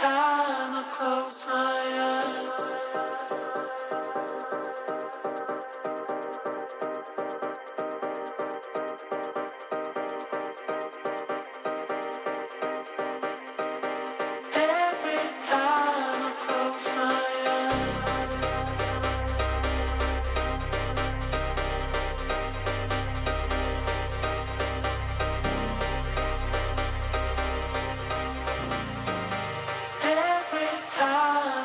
time I close my eyes, every time I close my eyes, every time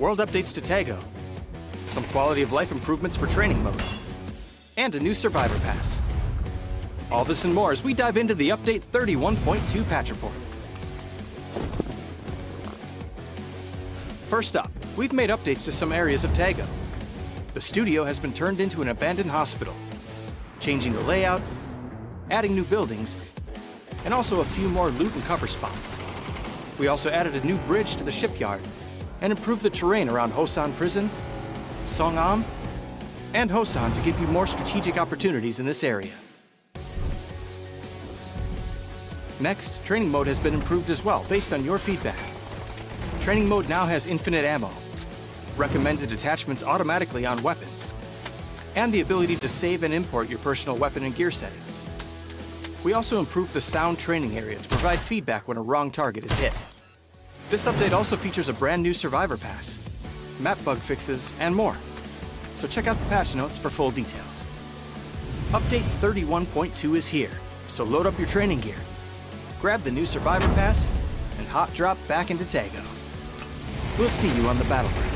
world updates to Tago, some quality of life improvements for training mode, and a new survivor pass. All this and more as we dive into the update 31.2 patch report. First up, we've made updates to some areas of Tago. The studio has been turned into an abandoned hospital, changing the layout, adding new buildings, and also a few more loot and cover spots. We also added a new bridge to the shipyard and improved the terrain around Hosan Prison, Songam, and Hosan to give you more strategic opportunities in this area. Next, training mode has been improved as well based on your feedback. Training mode now has infinite ammo, recommended attachments automatically on weapons, and the ability to save and import your personal weapon and gear settings. We also improved the sound training area to provide feedback when a wrong target is hit. This update also features a brand new survivor pass, map bug fixes, and more. So check out the patch notes for full details. Update 31.2 is here, so load up your training gear, grab the new survivor pass, and hot drop back into Tago. We'll see you on the battlegrounds.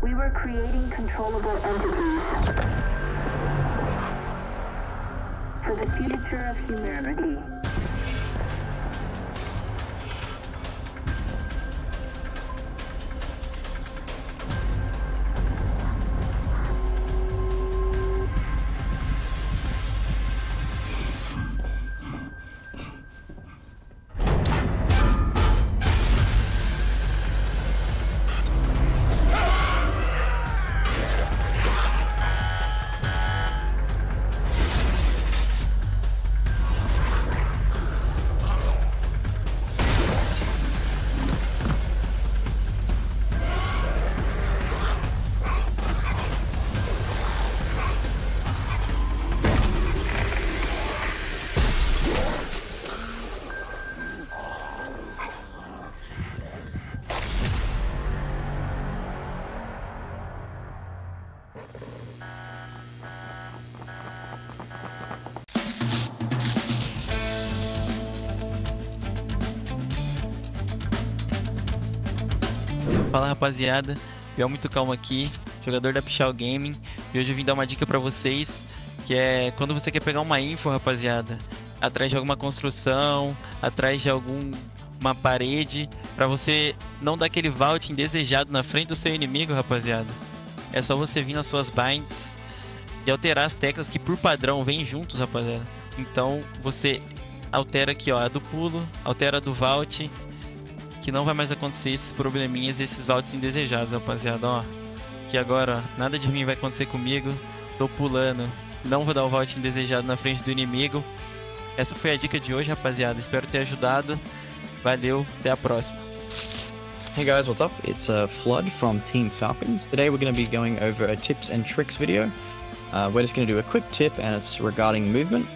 We were creating controllable entities for the future of humanity. Fala rapaziada, Biel muito calmo aqui, jogador da Pichal Gaming, e hoje eu vim dar uma dica pra vocês, que é quando você quer pegar uma info, rapaziada, atrás de alguma construção, atrás de alguma parede, pra você não dar aquele vault indesejado na frente do seu inimigo, rapaziada. É só você vir nas suas binds e alterar as teclas que por padrão vêm juntos, rapaziada. Então você altera aqui, ó, a do pulo, altera a do vault, que não vai mais acontecer esses probleminhas, esses vaults indesejados, rapaziada, ó. Que agora, ó, nada de ruim vai acontecer comigo. Tô pulando Não vou dar o vault indesejado na frente do inimigo. Essa foi a dica de hoje, rapaziada. Espero ter ajudado. Valeu, até a próxima. Hey guys, what's up? It's Flood from Team Falcons. Today we're going to be going over a tips and tricks video. We're just going to do a quick tip, and it's regarding movement.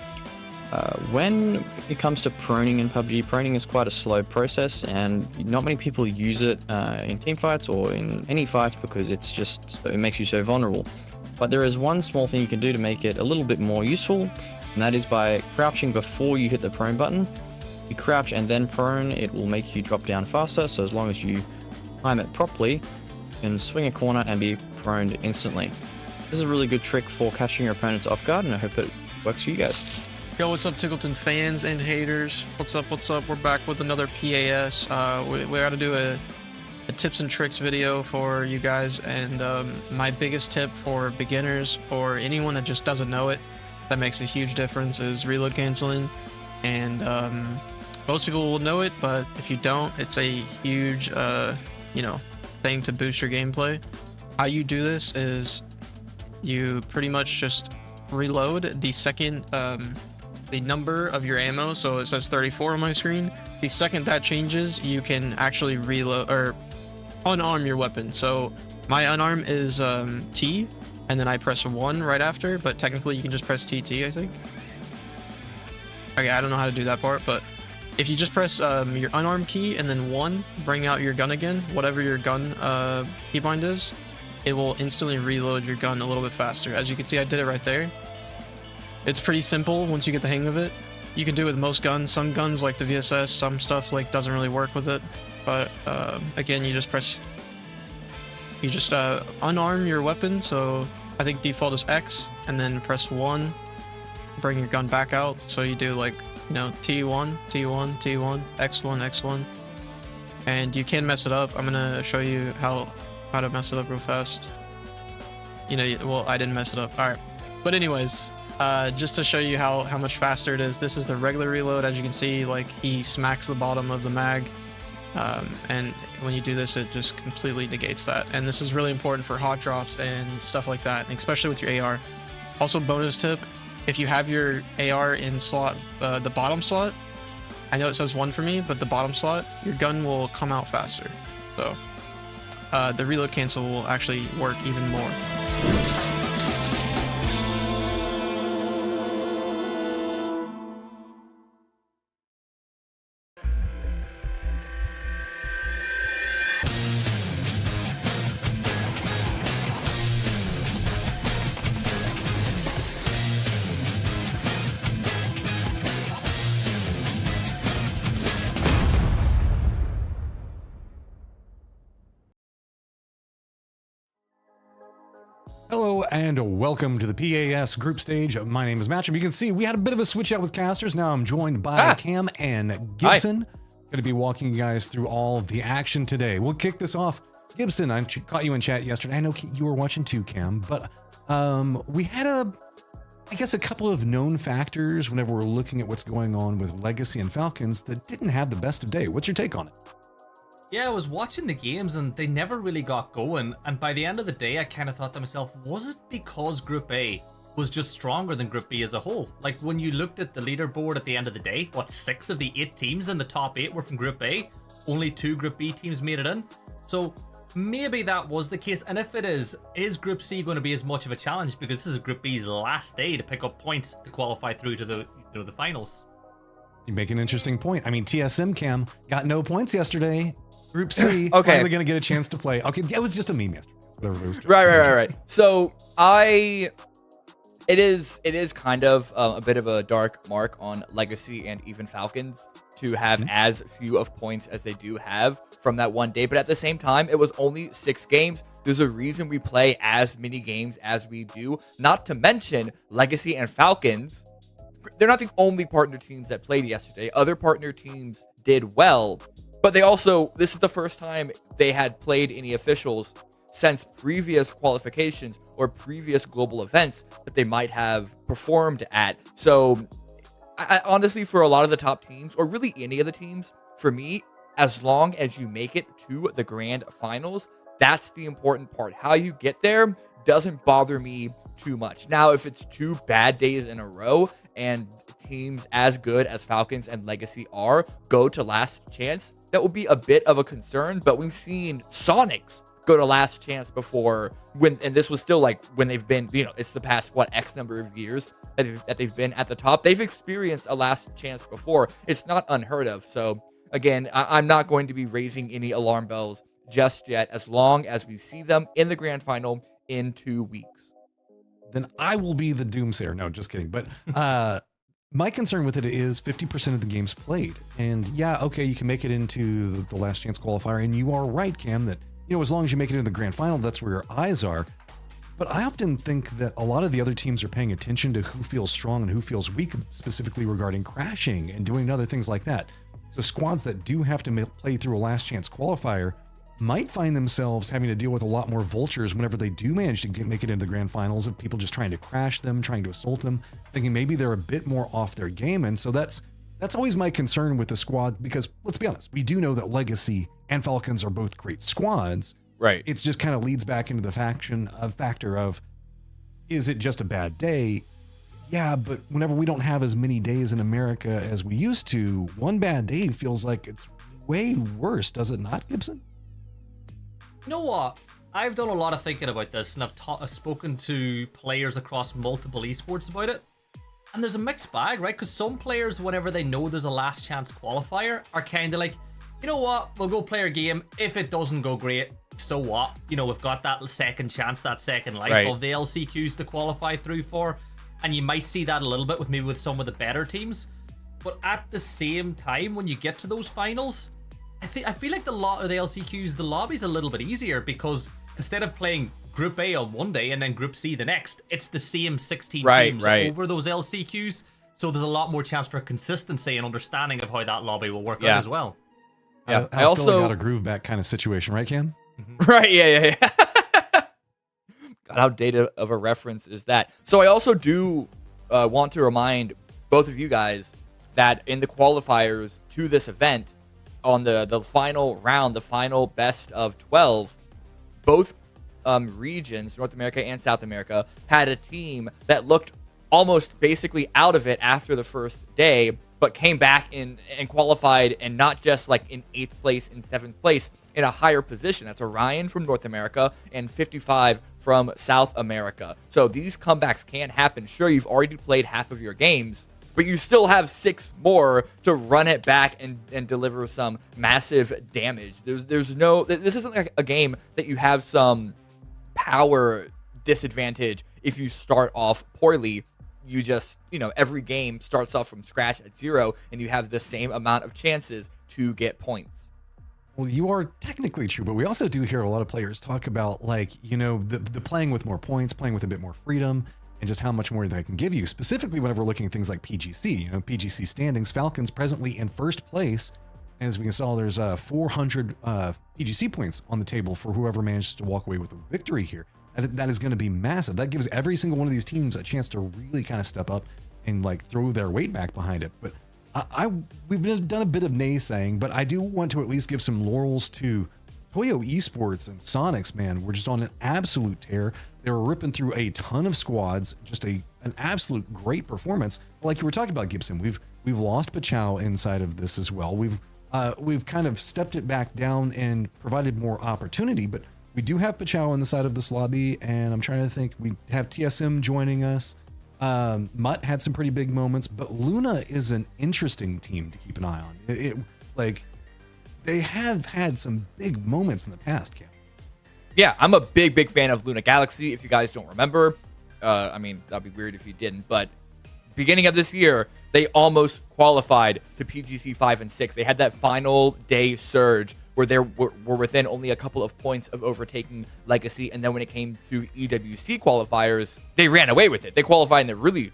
When it comes to proning in PUBG, proning is quite a slow process, and not many people use it in team fights or in any fights because it makes you so vulnerable. But there is one small thing you can do to make it a little bit more useful, and that is by crouching before you hit the prone button. If you crouch and then prone, it will make you drop down faster, so as long as you time it properly, you can swing a corner and be proned instantly. This is a really good trick for catching your opponents off guard, and I hope it works for you guys. Yo, what's up, Tickleton fans and haters? What's up, what's up? We're back with another PAS. We got to do a tips and tricks video for you guys, and my biggest tip for beginners or anyone that just doesn't know it, that makes a huge difference, is reload canceling. And most people will know it, but if you don't, it's a huge thing to boost your gameplay. How you do this is you pretty much just reload the second the number of your ammo. So it says 34 on my screen. The second that changes, you can actually reload or unarm your weapon. So my unarm is T, and then I press 1 right after, but technically you can just press TT, I think. Okay, I don't know how to do that part, but if you just press your unarmed key and then 1, bring out your gun again, whatever your gun keybind is, it will instantly reload your gun a little bit faster. As you can see, I did it right there. It's pretty simple once you get the hang of it. You can do it with most guns. Some guns like the VSS, some stuff like doesn't really work with it. But again, you just unarm your weapon. So I think default is X, and then press 1, bring your gun back out. So you do like, T1, T1, T1, X1, X1, and you can mess it up. I'm gonna show you how to mess it up real fast. Well, I didn't mess it up. All right, but anyways, just to show you how much faster it is, this is the regular reload. As you can see, like, he smacks the bottom of the mag, and when you do this, it just completely negates that. And this is really important for hot drops and stuff like that, especially with your AR. Also, bonus tip, if you have your AR in slot, the bottom slot, I know it says 1 for me, but the bottom slot, your gun will come out faster. So the reload cancel will actually work even more. Hello and welcome to the PAS group stage. My name is Matcham. You can see we had a bit of a switch out with casters. Now I'm joined by Cam and Gibson. Going to be walking you guys through all of the action today. We'll kick this off. Gibson, I caught you in chat yesterday. I know you were watching too, Cam, but we had I guess a couple of known factors whenever we're looking at what's going on with Legacy and Falcons that didn't have the best of day. What's your take on it? Yeah, I was watching the games and they never really got going, and by the end of the day I kind of thought to myself, was it because Group A was just stronger than Group B as a whole? Like, when you looked at the leaderboard at the end of the day, 6 of the 8 teams in the top 8 were from Group A, only 2 Group B teams made it in. So maybe that was the case, and if it is Group C going to be as much of a challenge, because this is Group B's last day to pick up points to qualify through to the finals? You make an interesting point. I mean, TSM Cam got no points yesterday. Group C, okay, finally going to get a chance to play. Okay, it was just a meme yesterday. Whatever it was. Right. So it is kind of a bit of a dark mark on Legacy and even Falcons to have as few of points as they do have from that one day. But at the same time, it was only 6 games. There's a reason we play as many games as we do. Not to mention Legacy and Falcons, they're not the only partner teams that played yesterday. Other partner teams did well. But this is the first time they had played any officials since previous qualifications or previous global events that they might have performed at. So, I honestly, for a lot of the top teams, or really any of the teams, for me, as long as you make it to the grand finals, That's the important part. How you get there doesn't bother me too much. Now, if it's 2 bad days in a row and teams as good as Falcons and Legacy are go to last chance, that will be a bit of a concern. But we've seen Sonics go to last chance before, and this was still like when they've been, it's the past X number of years that they've been at the top. They've experienced a last chance before. It's not unheard of. So again, I'm not going to be raising any alarm bells just yet, as long as we see them in the grand final in 2 weeks. Then I will be the doomsayer. No, just kidding. But my concern with it is 50% of the games played. And yeah, okay, you can make it into the last chance qualifier. And you are right, Cam, that, as long as you make it into the grand final, that's where your eyes are. But I often think that a lot of the other teams are paying attention to who feels strong and who feels weak, specifically regarding crashing and doing other things like that. So squads that do have to play through a last chance qualifier might find themselves having to deal with a lot more vultures whenever they do manage to make it into the grand finals, of people just trying to crash them, trying to assault them, thinking maybe they're a bit more off their game. And so that's always my concern with the squad, because let's be honest, we do know that Legacy and Falcons are both great squads. Right. It's just kind of leads back into the factor of, is it just a bad day? Yeah, but whenever we don't have as many days in America as we used to, one bad day feels like it's way worse, does it not, Gibson? You know what? I've done a lot of thinking about this, and I've spoken to players across multiple esports about it. And there's a mixed bag, right? Because some players, whenever they know there's a last chance qualifier, are kind of like, you know what? We'll go play our game. If it doesn't go great, so what? We've got that second chance, that second life of the LCQs to qualify through for. And you might see that a little bit with maybe with some of the better teams. But at the same time, when you get to those finals, I feel like the LCQs, the lobby's a little bit easier, because instead of playing Group A on one day and then Group C the next, it's the same 16 teams over those LCQs. So there's a lot more chance for consistency and understanding of how that lobby will work out as well. Yeah, I also got a groove back kind of situation, right, Cam? Right, yeah. God, how data of a reference is that? So I also do want to remind both of you guys that in the qualifiers to this event, on the final round, the final best of 12, both regions, North America and South America, had a team that looked almost basically out of it after the first day, but came back and qualified, and not just like in 8th place and 7th place, in a higher position. That's Orion from North America and 55 from South America. So these comebacks can happen. Sure, you've already played half of your games, but you still have 6 more to run it back and deliver some massive damage. This isn't like a game that you have some power disadvantage if you start off poorly. You just, every game starts off from scratch at 0, and you have the same amount of chances to get points. Well, you are technically true, but we also do hear a lot of players talk about, the playing with more points, playing with a bit more freedom, and just how much more they can give you. Specifically, whenever we're looking at things like PGC, PGC standings, Falcons presently in first place. As we saw, there's 400 PGC points on the table for whoever manages to walk away with a victory here. That is going to be massive. That gives every single one of these teams a chance to really kind of step up and throw their weight back behind it. But we've done a bit of naysaying, but I do want to at least give some laurels to Toyo Esports and Sonics. Man, we're just on an absolute tear. They were ripping through a ton of squads, just an absolute great performance. Like you were talking about, Gibson, we've lost Pachow inside of this as well. We've kind of stepped it back down and provided more opportunity, but we do have Pachow on the side of this lobby, and I'm trying to think. We have TSM joining us. Mutt had some pretty big moments, but Luna is an interesting team to keep an eye on. They have had some big moments in the past, Cam. Yeah, I'm a big fan of Luna Galaxy. If you guys don't remember, that'd be weird if you didn't, but beginning of this year, they almost qualified to PGC 5 and 6. They had that final day surge where they were within only a couple of points of overtaking Legacy, and then when it came to EWC qualifiers, they ran away with it. They qualified in a really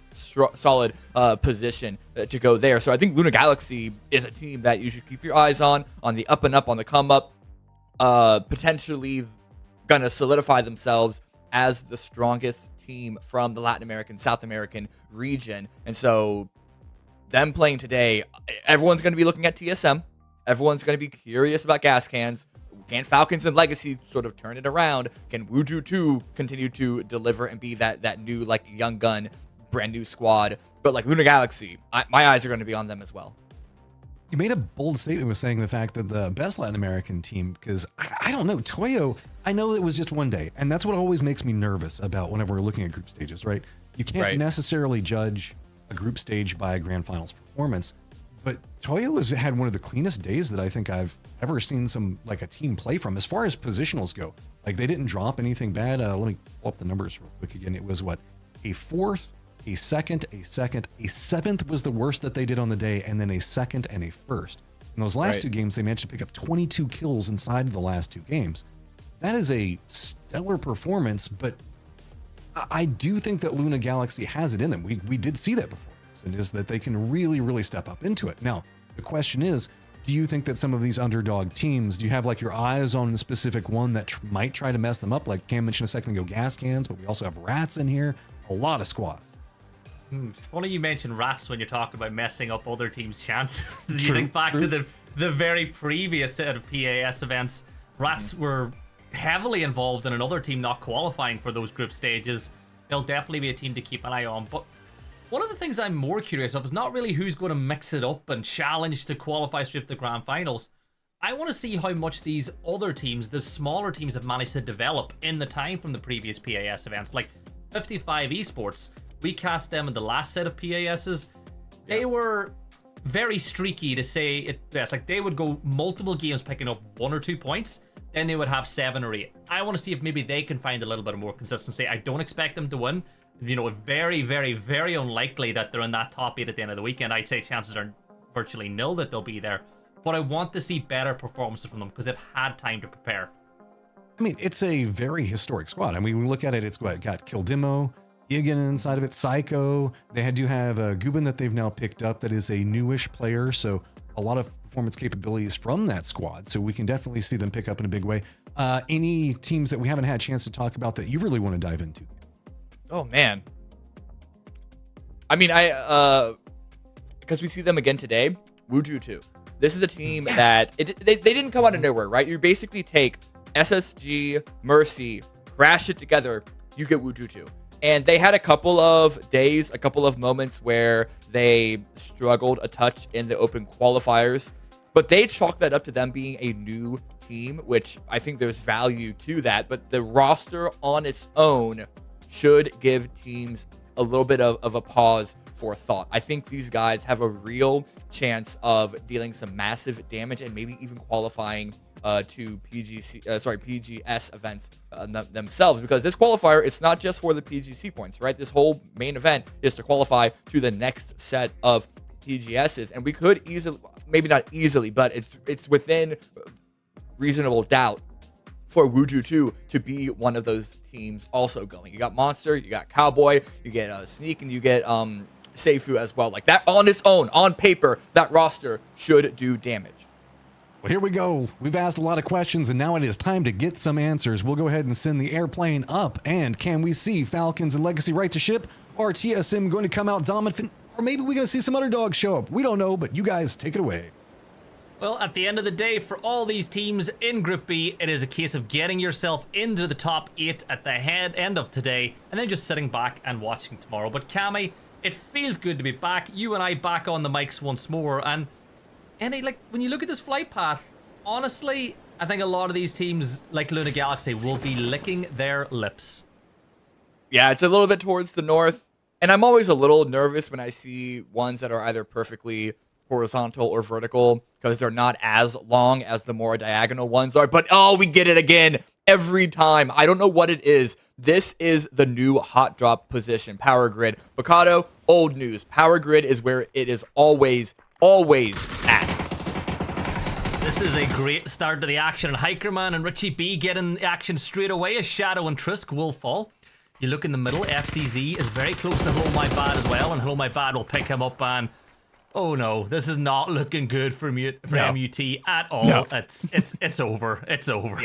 solid position to go there. So I think Luna Galaxy is a team that you should keep your eyes on the up and up, on the come up, potentially gonna solidify themselves as the strongest team from the Latin American, South American region. And so them playing today, everyone's going to be looking at TSM. Everyone's going to be curious about gas cans. Can Falcons and Legacy sort of turn it around? Can Wuju 2 continue to deliver and be that new, like, young gun, brand new squad? But, like, Luna Galaxy, my eyes are going to be on them as well. You made a bold statement with saying the fact that the best Latin American team, because I don't know, Toyo, I know it was just one day, and that's what always makes me nervous about whenever we're looking at group stages, right? You can't necessarily judge a group stage by a grand finals performance, but Toyo has had one of the cleanest days that I think I've ever seen a team play from as far as positionals go. Like, they didn't drop anything bad. Let me pull up the numbers real quick again. It was a fourth, a second, a seventh was the worst that they did on the day, and then a second and a first. In those last two games, they managed to pick up 22 kills inside of the last two games. That is a stellar performance, but I do think that Luna Galaxy has it in them. We did see that before, and is that they can really, really step up into it. Now, the question is, do you think that some of these underdog teams, do you have like your eyes on a specific one that might try to mess them up? Like Cam mentioned a second ago, Gas Cans, but we also have Rats in here, a lot of squads. It's funny you mention Rats when you're talking about messing up other teams' chances. You think back to the very previous set of PAS events, Rats were heavily involved in another team not qualifying for those group stages. They'll definitely be a team to keep an eye on. But one of the things I'm more curious of is not really who's going to mix it up and challenge to qualify straight to the grand finals. I want to see how much these other teams, the smaller teams, have managed to develop in the time from the previous PAS events. Like 55 Esports, we cast them in the last set of PASs. They were very streaky, to say it best. Like, they would go multiple games picking up 1 or 2 points, then they would have 7 or 8. I want to see if maybe they can find a little bit of more consistency. I don't expect them to win. You know, very, very, very unlikely that they're in that top 8 at the end of the weekend. I'd say chances are virtually nil that they'll be there. But I want to see better performances from them because they've had time to prepare. I mean, it's a very historic squad. I mean, we look at it, it's got Kildimo, Igan inside of it, Psycho. They do have Gubin that they've now picked up that is a newish player. So a lot of performance capabilities from that squad. So we can definitely see them pick up in a big way. Any teams that we haven't had a chance to talk about that you really want to dive into? Oh, man. I mean, because we see them again today, Wuju 2. This is a team that, they didn't come out of nowhere, right? You basically take SSG, Mercy, crash it together, you get Wuju 2. And they had a couple of days, a couple of moments where they struggled a touch in the Open Qualifiers, but they chalked that up to them being a new team, which I think there's value to that. But the roster on its own should give teams a little bit of a pause for thought. I think these guys have a real chance of dealing some massive damage and maybe even qualifying to PGS events themselves, because this qualifier, it's not just for the PGC points, right? This whole main event is to qualify to the next set of PGSs, and we could easily, maybe not easily, but it's within reasonable doubt for Wuju 2 to be one of those teams also going. You got Monster, you got Cowboy, you get Sneak, and you get Seifu as well. Like that on its own, on paper, that roster should do damage. Well, here we go. We've asked a lot of questions, and now it is time to get some answers. We'll go ahead and send the airplane up. And can we see Falcons and Legacy right to ship? Or TSM going to come out dominant? Or maybe we're going to see some underdogs show up. We don't know, but you guys take it away. Well, at the end of the day, for all these teams in Group B, it is a case of getting yourself into the top 8 at the end of today, and then just sitting back and watching tomorrow. But Cammy, it feels good to be back. You and I back on the mics once more, and like when you look at this flight path, honestly, I think a lot of these teams, like Luna Galaxy, will be licking their lips. Yeah, it's a little bit towards the north, and I'm always a little nervous when I see ones that are either perfectly horizontal or vertical, because they're not as long as the more diagonal ones are. But oh, we get it again every time. I don't know what it is. This is the new hot drop position, power grid. Bocado, old news. Power grid is where it is always at. This is a great start to the action, and Hikerman and Richie B get in action straight away as Shadow and Trisk will fall. You look in the middle, FCZ is very close to Hello My Bad as well, and Hello My Bad will pick him up, and oh no, this is not looking good for MUT at all. No. It's over. It's over.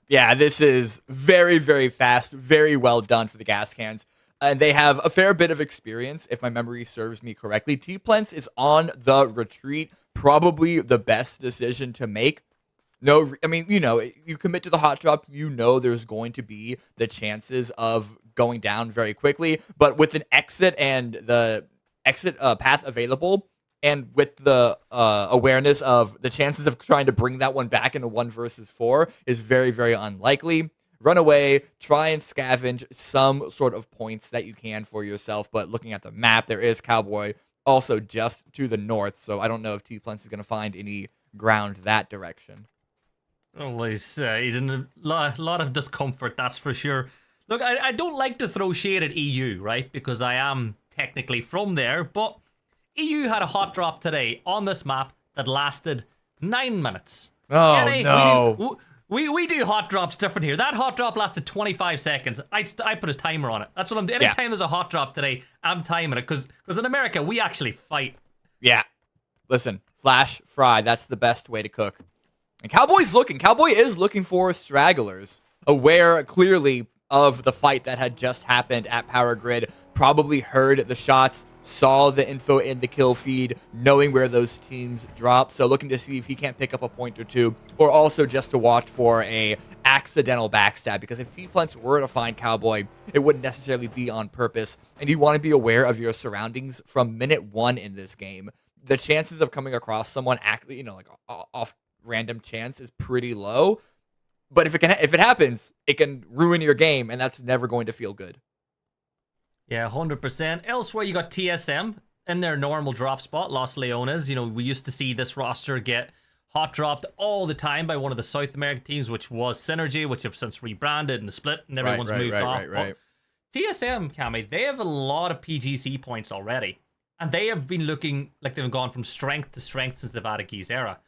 Yeah, this is very, very fast, very well done for the Gas Cans. And they have a fair bit of experience, if my memory serves me correctly. T-Plents is on the retreat, probably the best decision to make. I mean, you commit to the hot drop, there's going to be the chances of going down very quickly. But with an exit and the exit path available, and with the awareness of the chances of trying to bring that one back into 1 versus 4 is very, very unlikely. Run away, try and scavenge some sort of points that you can for yourself. But looking at the map, there is Cowboy also just to the north. So I don't know if T-Plens is going to find any ground that direction. Oh, he's in a lot of discomfort, that's for sure. Look, I don't like to throw shade at EU, right? Because I am technically from there. But EU had a hot drop today on this map that lasted 9 minutes. Oh, Kenny, no. We do hot drops different here. That hot drop lasted 25 seconds. I put a timer on it. That's what I'm doing. Anytime there's a hot drop today, I'm timing it. Because in America, we actually fight. Yeah. Listen, flash, fry. That's the best way to cook. And Cowboy is looking for stragglers. Aware, clearly, of the fight that had just happened at Power Grid. Probably heard the shots, saw the info in the kill feed, knowing where those teams drop. So looking to see if he can't pick up a point or two, or also just to watch for a accidental backstab. Because if T-Plents were to find Cowboy, it wouldn't necessarily be on purpose. And you want to be aware of your surroundings from minute 1 in this game. The chances of coming across someone off random chance is pretty low. But if it happens, it can ruin your game, and that's never going to feel good. Yeah, 100%. Elsewhere, you got TSM in their normal drop spot, Los Leones. We used to see this roster get hot dropped all the time by one of the South American teams, which was Synergy, which have since rebranded and split, and everyone's moved off. Right. TSM, Cammy, they have a lot of PGC points already, and they have been looking like they've gone from strength to strength since the Vatiquis era.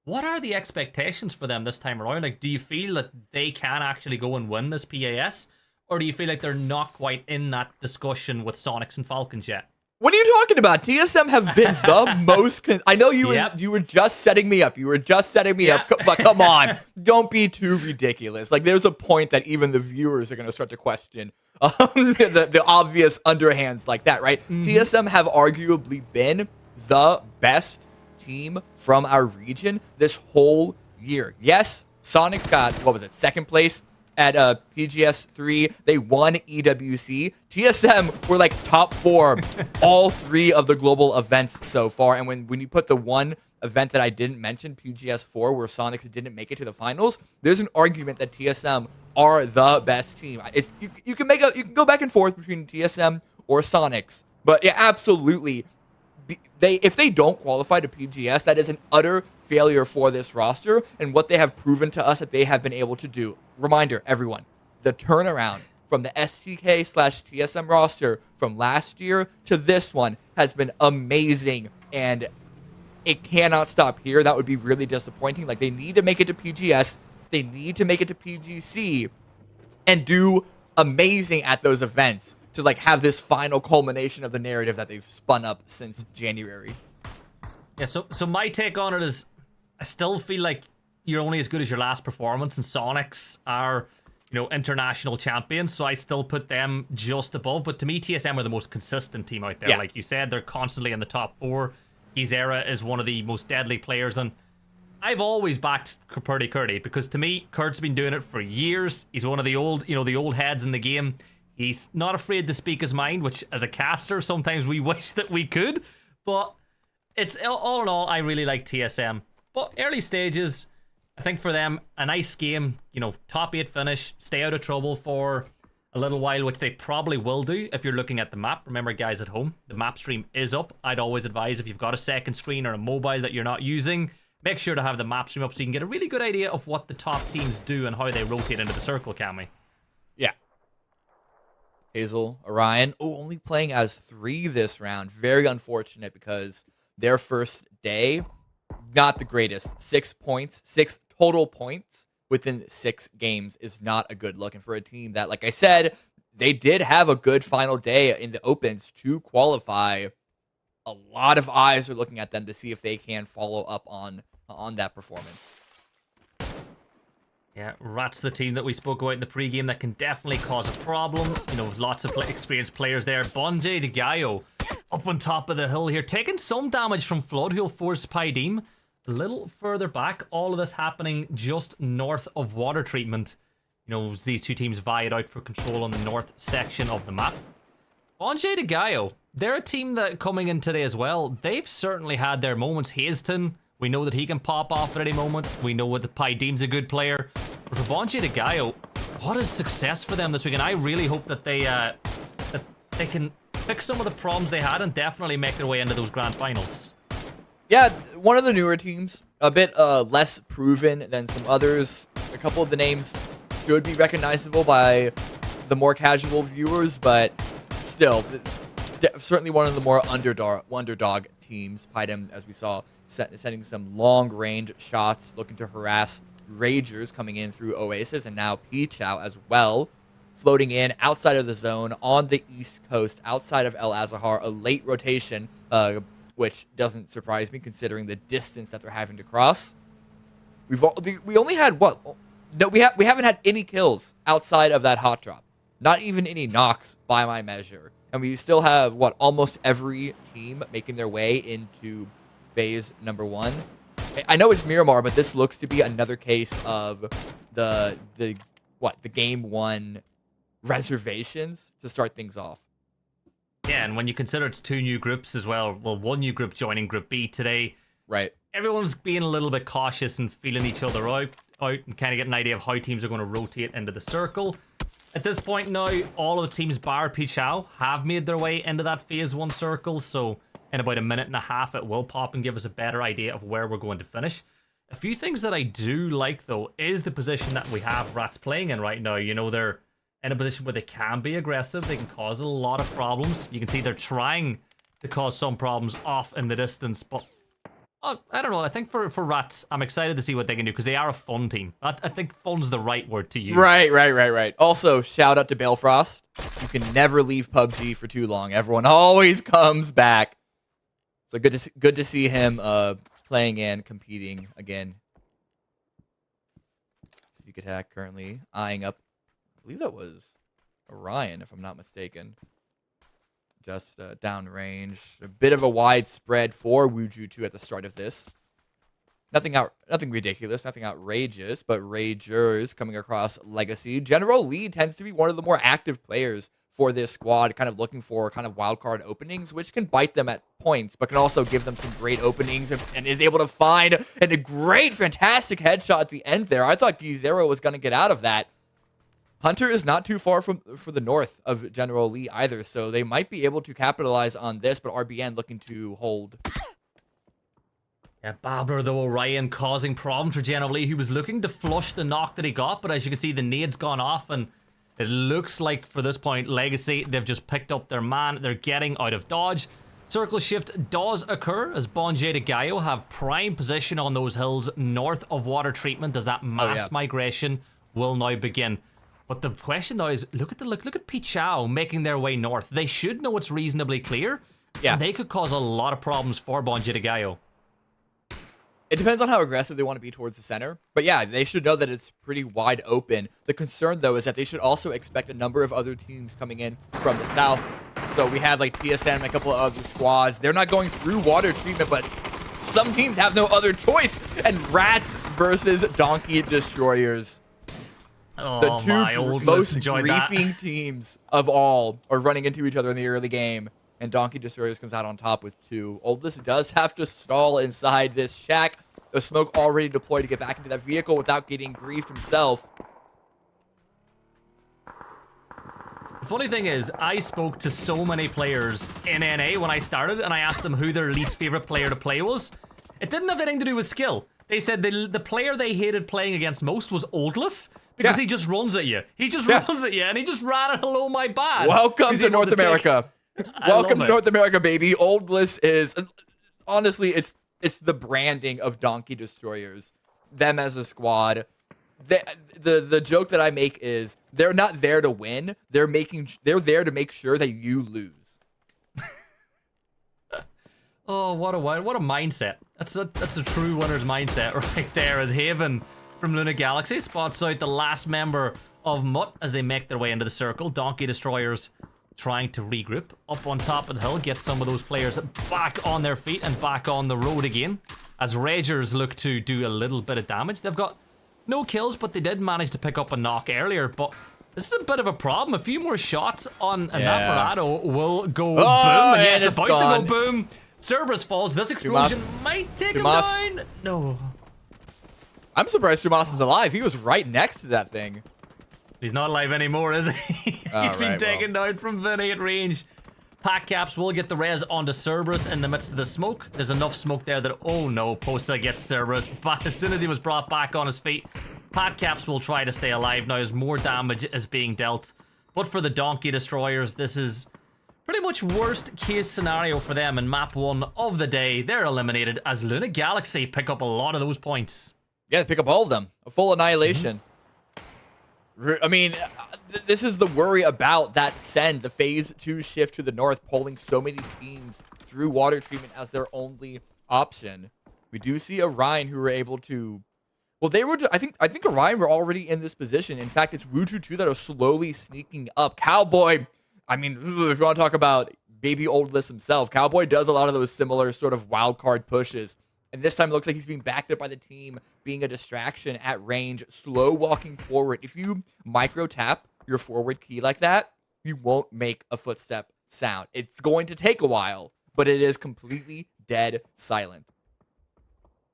What are the expectations for them this time around? Like, do you feel that they can actually go and win this PAS? Or do you feel like they're not quite in that discussion with Sonics and Falcons yet? What are you talking about? TSM has been the most... I know you were just setting me up. But come on. Don't be too ridiculous. Like, there's a point that even the viewers are going to start to question the obvious underhands like that, right? TSM have arguably been the best team from our region this whole year. Yes, Sonics got, second place at PGS 3. They won EWC. TSM were like top 4 all 3 of the global events so far. And when you put the one event that I didn't mention, PGS 4, where Sonics didn't make it to the finals, there's an argument that TSM are the best team. You can go back and forth between TSM or Sonics, but yeah, absolutely. If they don't qualify to PGS, that is an utter failure for this roster and what they have proven to us that they have been able to do. Reminder, everyone, the turnaround from the STK/TSM roster from last year to this one has been amazing, and it cannot stop here. That would be really disappointing. Like, they need to make it to PGS, they need to make it to PGC, and do amazing at those events to like have this final culmination of the narrative that they've spun up since January. Yeah, so my take on it is, I still feel like you're only as good as your last performance, and Sonics are, international champions, so I still put them just above. But to me, TSM are the most consistent team out there. Yeah. Like you said, they're constantly in the top 4. Gizera is one of the most deadly players, and I've always backed Purdy Curdy because to me, Kurt's been doing it for years. He's one of the old, the old heads in the game. He's not afraid to speak his mind, which as a caster, sometimes we wish that we could. But it's all in all, I really like TSM. But early stages, I think for them, a nice game, top 8 finish, stay out of trouble for a little while, which they probably will do if you're looking at the map. Remember, guys at home, the map stream is up. I'd always advise if you've got a second screen or a mobile that you're not using, make sure to have the map stream up so you can get a really good idea of what the top teams do and how they rotate into the circle, Cammy. Yeah. Hazel, Orion, only playing as 3 this round. Very unfortunate because their first day, not the greatest. 6 points, 6 total points within 6 games is not a good look. And for a team that, like I said, they did have a good final day in the Opens to qualify. A lot of eyes are looking at them to see if they can follow up on that performance. Yeah, Rat's the team that we spoke about in the pregame that can definitely cause a problem. Lots of experienced players there. Bonjay de Gallo up on top of the hill here, taking some damage from Flood, who'll force Pydeem. a little further back. All of this happening just north of water treatment. You know, these two teams vied out for control on the north section of the map. PUBG de Gallo, they're a team that coming in today as well. They've certainly had their moments. Hazelton, we know that he can pop off at any moment. We know what the Pi deems a good player. But for PUBG de Gallo, what is success for them this week? And I really hope that they can fix some of the problems they had and definitely make their way into those grand finals. Yeah, one of the newer teams, a bit less proven than some others. A couple of the names should be recognizable by the more casual viewers, but still, certainly one of the more underdog teams. Pidem, as we saw, sending some long-range shots, looking to harass Ragers coming in through Oasis, and now Pichao as well, floating in outside of the zone on the east coast, outside of El Azahar, a late rotation, which doesn't surprise me considering the distance that they're having to cross. We only had what? No, we haven't had any kills outside of that hot drop. Not even any knocks by my measure. And we still have, what, almost every team making their way into phase number 1. I know it's Miramar, but this looks to be another case of the game 1 reservations to start things off. Yeah, and when you consider it's 2 new groups as well, one new group joining Group B today. Right. Everyone's being a little bit cautious and feeling each other out and kind of get an idea of how teams are going to rotate into the circle. At this point now, all of the teams bar Pichao have made their way into that phase 1 circle, so in about a minute and a half it will pop and give us a better idea of where we're going to finish. A few things that I do like, though, is the position that we have Rats playing in right now. You know, they're in a position where they can be aggressive, they can cause a lot of problems. You can see they're trying to cause some problems off in the distance, but I don't know. I think for Rats, I'm excited to see what they can do because they are a fun team. I think fun's the right word to use. Right. Also, shout out to Balefrost. You can never leave PUBG for too long. Everyone always comes back. So good to see him playing and competing again. Seek attack currently eyeing up. I believe that was Orion, if I'm not mistaken. Just downrange. A bit of a wide spread for Wuju 2 at the start of this. Nothing ridiculous, nothing outrageous, but Ragers coming across Legacy. General Lee tends to be one of the more active players for this squad, kind of looking for kind of wildcard openings, which can bite them at points, but can also give them some great openings and is able to find a great, fantastic headshot at the end there. I thought D0 was going to get out of that. Hunter is not too far for the north of General Lee either, so they might be able to capitalize on this, but RBN looking to hold. Yeah, Babler, though, Orion causing problems for General Lee, who was looking to flush the knock that he got, but as you can see, the nade's gone off, and it looks like, for this point, Legacy, they've just picked up their man. They're getting out of dodge. Circle shift does occur as PUBG de Gallo have prime position on those hills north of water treatment as that mass migration will now begin. But the question now is, look at Pichao making their way north. They should know it's reasonably clear. Yeah. And they could cause a lot of problems for PUBG de Gallo. It depends on how aggressive they want to be towards the center. But yeah, they should know that it's pretty wide open. The concern, though, is that they should also expect a number of other teams coming in from the south. So we have like TSM and a couple of other squads. They're not going through water treatment, but some teams have no other choice. And Rats versus Donkey Destroyers. Oh, the two most griefing teams of all are running into each other in the early game, and Donkey Destroyers comes out on top with 2. Oldest does have to stall inside this shack. The smoke already deployed to get back into that vehicle without getting griefed himself. The funny thing is, I spoke to so many players in NA when I started, and I asked them who their least favorite player to play was. It didn't have anything to do with skill. They said the player they hated playing against most was Oldless. Because he just runs at you. He just runs at you, and he just ran at hello, my bad. Welcome to North America. Welcome to North America, baby. Oldless is, honestly, it's the branding of Donkey Destroyers. Them as a squad. The joke that I make is they're not there to win. They're there to make sure that you lose. Oh, what a mindset. That's a true winner's mindset right there. As Haven from Luna Galaxy spots out the last member of Mutt as they make their way into the circle. Donkey Destroyers trying to regroup up on top of the hill, get some of those players back on their feet and back on the road again. as Ragers look to do a little bit of damage. They've got no kills, but they did manage to pick up a knock earlier. But this is a bit of a problem. A few more shots on an Navarado will go boom. And yeah, it's about to go boom. Cerberus falls. This explosion might take him down. No. I'm surprised Sumas is alive. He was right next to that thing. He's not alive anymore, is he? He's been taken down from Vinny at range. Pack Caps will get the res onto Cerberus in the midst of the smoke. There's enough smoke there that, oh no, Posa gets Cerberus. But as soon as he was brought back on his feet, Pack Caps will try to stay alive now as more damage is being dealt. But for the Donkey Destroyers, this is pretty much worst case scenario for them in map 1 of the day. They're eliminated as Luna Galaxy pick up a lot of those points. Yeah, pick up all of them. A full annihilation. I mean, this is the worry about that send, the phase 2 shift to the north, pulling so many teams through water treatment as their only option. We do see Orion who were able to, well, they were, I think Orion were already in this position. In fact, it's Wuju 2 that are slowly sneaking up. Cowboy, I mean, if you want to talk about baby oldless himself, Cowboy does a lot of those similar sort of wild card pushes. And this time it looks like he's being backed up by the team, being a distraction at range, slow walking forward. If you micro tap your forward key like that, you won't make a footstep sound. It's going to take a while, but it is completely dead silent.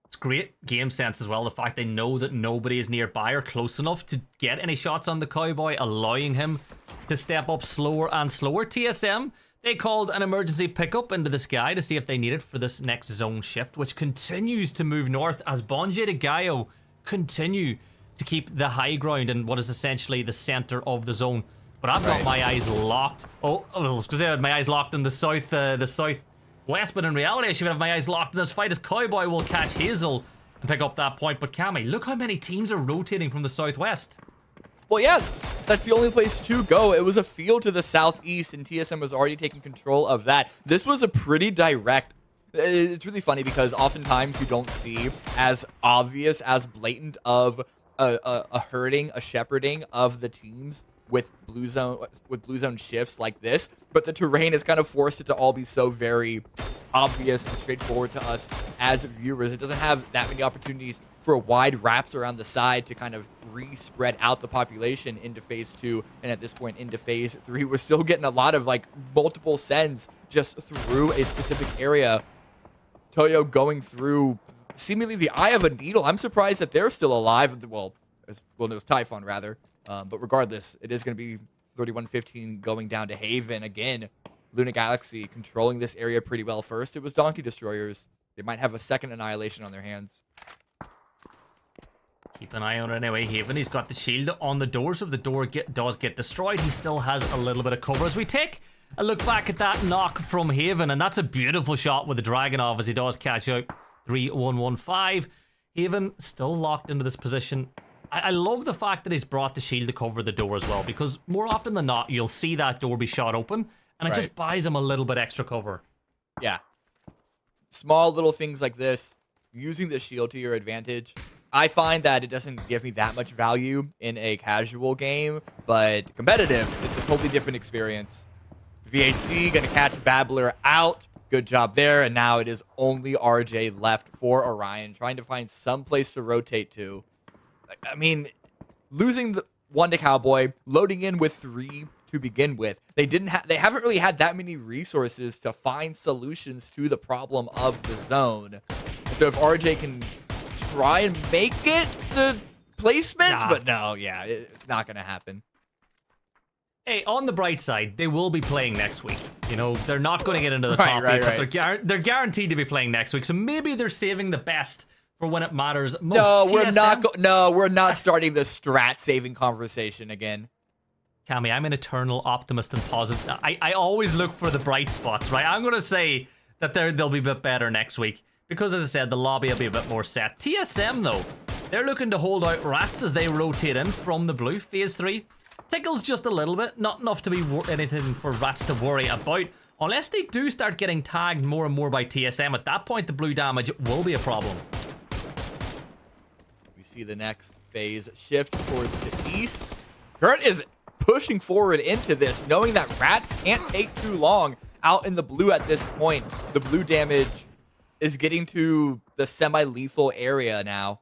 It's great game sense as well. The fact they know that nobody is nearby or close enough to get any shots on the Cowboy, allowing him to step up slower and slower. TSM, they called an emergency pickup into the sky to see if they need it for this next zone shift, which continues to move north as Bonje de Gallo continue to keep the high ground in what is essentially the center of the zone. But I've got my eyes locked. I was gonna say my eyes locked in the southwest, but in reality I should have my eyes locked in this fight as Cowboy will catch Hazel and pick up that point. But Cammy, look how many teams are rotating from the southwest. Well, yeah, that's the only place to go. It was a field to the southeast, and TSM was already taking control of that. This was a pretty direct. It's really funny because oftentimes you don't see as obvious, as blatant of a herding, a shepherding of the teams with blue zone shifts like this. But the terrain has kind of forced it to all be so very obvious and straightforward to us as viewers. It doesn't have that many opportunities for wide wraps around the side to kind of re-spread out the population into phase 2, and at this point into phase 3. We're still getting a lot of like multiple sends just through a specific area. Toyo going through seemingly the eye of a needle. I'm surprised that they're still alive. Well, it was Typhon rather. But regardless, it is going to be 31-15 going down to Haven again. Luna Galaxy controlling this area pretty well. First, it was Donkey Destroyers. They might have a second annihilation on their hands. Keep an eye on it anyway. Haven, he's got the shield on the door, so if the door does get destroyed, he still has a little bit of cover. As we take a look back at that knock from Haven, and that's a beautiful shot with the Dragonov as he does catch out 3-1-1-5. Haven still locked into this position. I love the fact that he's brought the shield to cover the door as well, because more often than not, you'll see that door be shot open, and it just buys him a little bit extra cover. Yeah. Small little things like this, using the shield to your advantage. I find that it doesn't give me that much value in a casual game, but competitive, it's a totally different experience. VHC gonna catch Babbler out. Good job there, and now it is only RJ left for Orion, trying to find some place to rotate to. I mean, losing the one to Cowboy, loading in with 3 to begin with. They haven't really had that many resources to find solutions to the problem of the zone. So if RJ can try and make it the placements, but no, yeah, it's not gonna happen. Hey, on the bright side, they will be playing next week. You know, they're not going to get into the top league, but they're guaranteed to be playing next week. So maybe they're saving the best for when it matters most. No, we're not starting the strat saving conversation again. Cammy, I'm an eternal optimist and positive. I always look for the bright spots, right? I'm going to say that they'll be a bit better next week because, as I said, the lobby will be a bit more set. TSM, though, they're looking to hold out rats as they rotate in from the blue. Phase 3 tickles just a little bit, not enough to be anything for rats to worry about. Unless they do start getting tagged more and more by TSM, at that point the blue damage will be a problem. We see the next phase shift towards the east. Kurt is pushing forward into this, knowing that rats can't take too long out in the blue at this point. The blue damage is getting to the semi-lethal area now.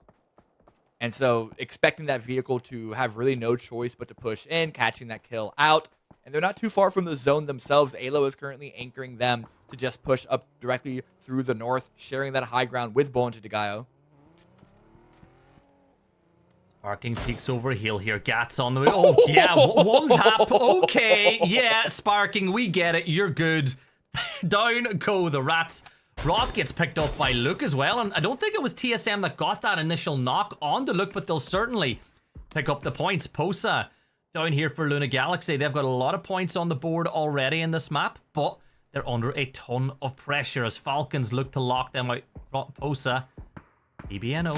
And so expecting that vehicle to have really no choice but to push in, catching that kill out. And they're not too far from the zone themselves. Alo is currently anchoring them to just push up directly through the north, sharing that high ground with Bonje de Gallo. Sparking peeks over heel here. Gats on the way. Oh, yeah. One tap. Okay. Yeah, Sparking, we get it. You're good. Down go the rats. Roth gets picked up by Luke as well. And I don't think it was TSM that got that initial knock on the Luke, but they'll certainly pick up the points. Posa down here for Luna Galaxy. They've got a lot of points on the board already in this map, but they're under a ton of pressure as Falcons look to lock them out. Posa. BBNO.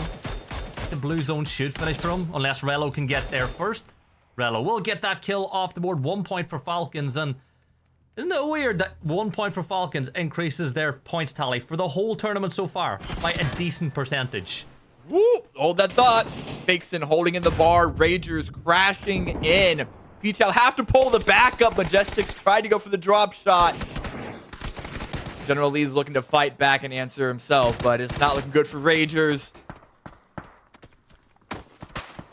The blue zone should finish for him, unless Rello can get there first. Rello will get that kill off the board. 1 point for Falcons, and isn't it weird that 1 point for Falcons increases their points tally for the whole tournament so far by a decent percentage? Woo! Hold that thought. Fakeson holding in the bar. Ragers crashing in. P-Chow have to pull the backup. Majestics tried to go for the drop shot. General Lee's looking to fight back and answer himself, but it's not looking good for Ragers.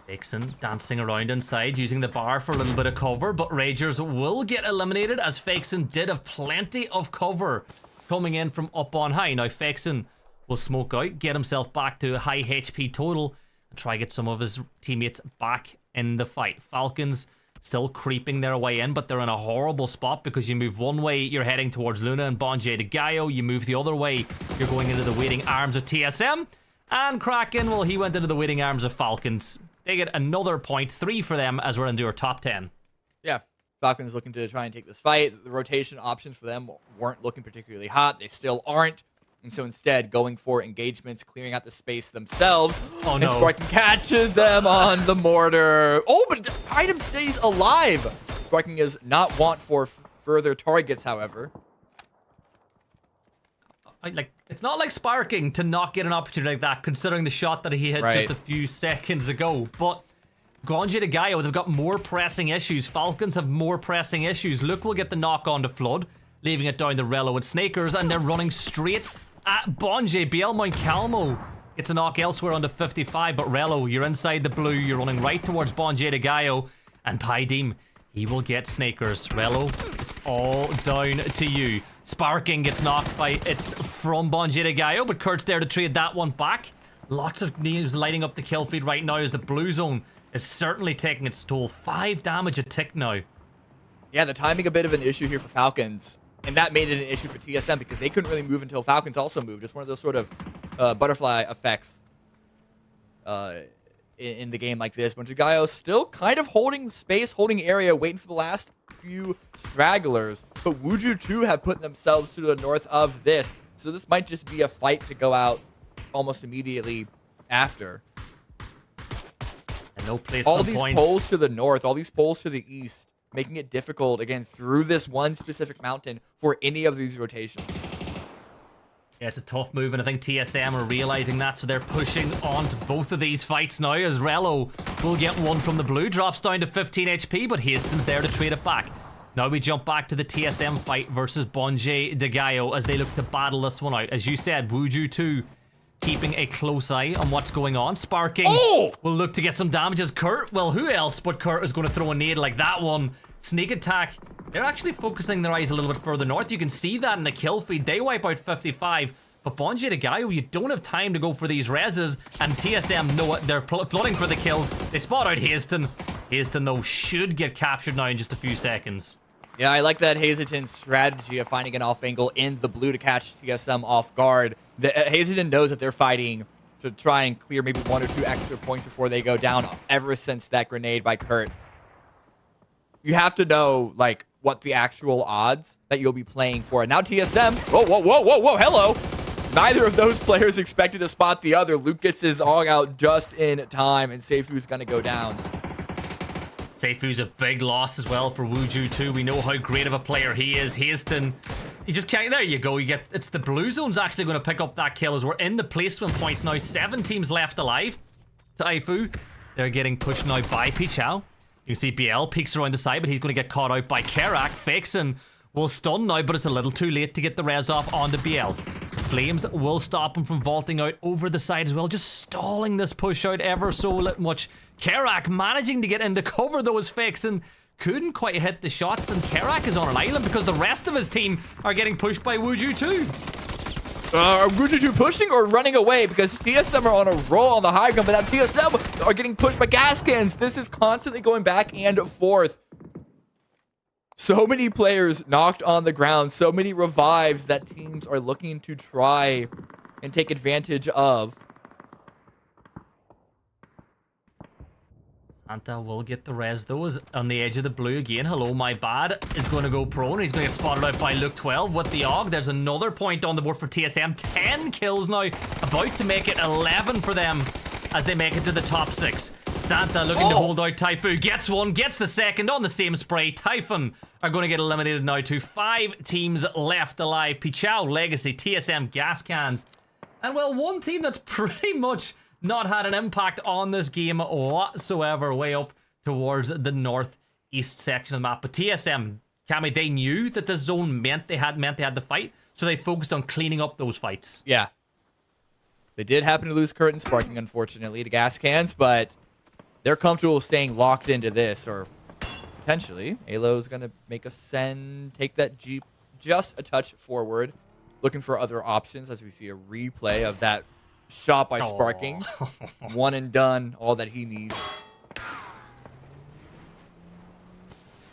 Dixon dancing around inside, using the bar for a little bit of cover, but Ragers will get eliminated as Fakeson did have plenty of cover coming in from up on high. Now Fakeson will smoke out, get himself back to a high HP total, and try get some of his teammates back in the fight. Falcons still creeping their way in, but they're in a horrible spot because you move one way, you're heading towards Luna and Bonje de Gallo. You move the other way, you're going into the waiting arms of TSM. And Kraken, well, he went into the waiting arms of Falcons. They get another point, 3 for them as we're into our top 10. Yeah, Falcons looking to try and take this fight. The rotation options for them weren't looking particularly hot. They still aren't. And so instead, going for engagements, clearing out the space themselves. Oh, no. And Sparking catches them on the mortar. Oh, but the item stays alive. Sparking is not want for further targets, however. It's not like Sparking to not get an opportunity like that, considering the shot that he hit just a few seconds ago. But Bonje de Gallo, they've got more pressing issues. Falcons have more pressing issues. Luke will get the knock on to Flood, leaving it down to Rello and Snakers, and they're running straight at Bonje. Bielmont Calmo gets a knock elsewhere onto 55, but Rello, you're inside the blue, you're running right towards Bonje de Gallo, and Pydeem, he will get Snakers. Rello, it's all down to you. Sparking gets knocked by it's from Bonje de Gallo, but Kurt's there to trade that one back. Lots of names lighting up the kill feed right now as the blue zone is certainly taking its toll. 5 damage a tick now. Yeah, the timing a bit of an issue here for Falcons. And that made it an issue for TSM because they couldn't really move until Falcons also moved. It's one of those sort of butterfly effects in the game like this. Bonje de Gallo still kind of holding space, holding area, waiting for the last few stragglers. But Wuju 2 have put themselves to the north of this. So this might just be a fight to go out almost immediately after. And no place all for these points. poles to the north, all these poles to the east, making it difficult, again, through this one specific mountain for any of these rotations. Yeah, it's a tough move, and I think TSM are realizing that, so they're pushing on to both of these fights now, as Rello will get one from the blue, drops down to 15 HP, but Hastings there to trade it back. Now we jump back to the TSM fight versus Bonje de Gallo as they look to battle this one out. As you said, Wuju 2 keeping a close eye on what's going on. Sparking will look to get some damages. Kurt, well, who else but Kurt is going to throw a nade like that one? Sneak attack. They're actually focusing their eyes a little bit further north. You can see that in the kill feed. They wipe out 55. But Bonje de Gallo, you don't have time to go for these reses. And TSM know it. They're flooding for the kills. They spot out Hasten. Hasten, though, should get captured now in just a few seconds. Yeah, I like that Hazelton strategy of finding an off angle in the blue to catch TSM off guard. Hazelton knows that they're fighting to try and clear maybe 1 or 2 extra points before they go down ever since that grenade by Kurt. You have to know, like, what the actual odds that you'll be playing for. And now TSM, whoa, hello. Neither of those players expected to spot the other. Luke gets his AUG out just in time, and Seifu's gonna go down. Seifu's a big loss as well for Wuju 2. We know how great of a player he is. Haston, you just can't, there you go. You get, it's the blue zone's actually going to pick up that kill as we're in the placement points now. 7 teams left alive. Seifu, they're getting pushed now by Pichao. You can see BL peeks around the side, but he's going to get caught out by Kerak. Fakeson will stun now, but it's a little too late to get the res off onto BL. flames will stop him from vaulting out over the side as well, just stalling this push out ever so much. Kerak managing to get into cover though as Fixin couldn't quite hit the shots, and Kerak is on an island because the rest of his team are getting pushed by Wuju too. Are Wuju pushing or running away? Because TSM are on a roll on the high ground, but now TSM are getting pushed by gas cans. This is constantly going back and forth. So many players knocked on the ground, so many revives that teams are looking to try and take advantage of. Santa will get the res though, is on the edge of the blue again. Hello, my bad. Is going to go prone. He's going to get spotted out by Luke 12 with the AUG. There's another point on the board for TSM. 10 kills now, about to make it 11 for them as they make it to the top 6. Santa looking to hold out Typhoon. Gets one, gets the second on the same spray. Typhon are going to get eliminated now too. 5 teams left alive. Pichao, Legacy, TSM, Gas Cans. And well, one team that's pretty much not had an impact on this game whatsoever, way up towards the northeast section of the map. But TSM, Cammy, they knew that this zone meant they had the fight, so they focused on cleaning up those fights. Yeah. They did happen to lose Curtain Sparking, unfortunately, to Gas Cans, but they're comfortable staying locked into this, or potentially. Alo's going to make a send, take that Jeep just a touch forward, looking for other options as we see a replay of that shot by Sparking. One and done, all that he needs.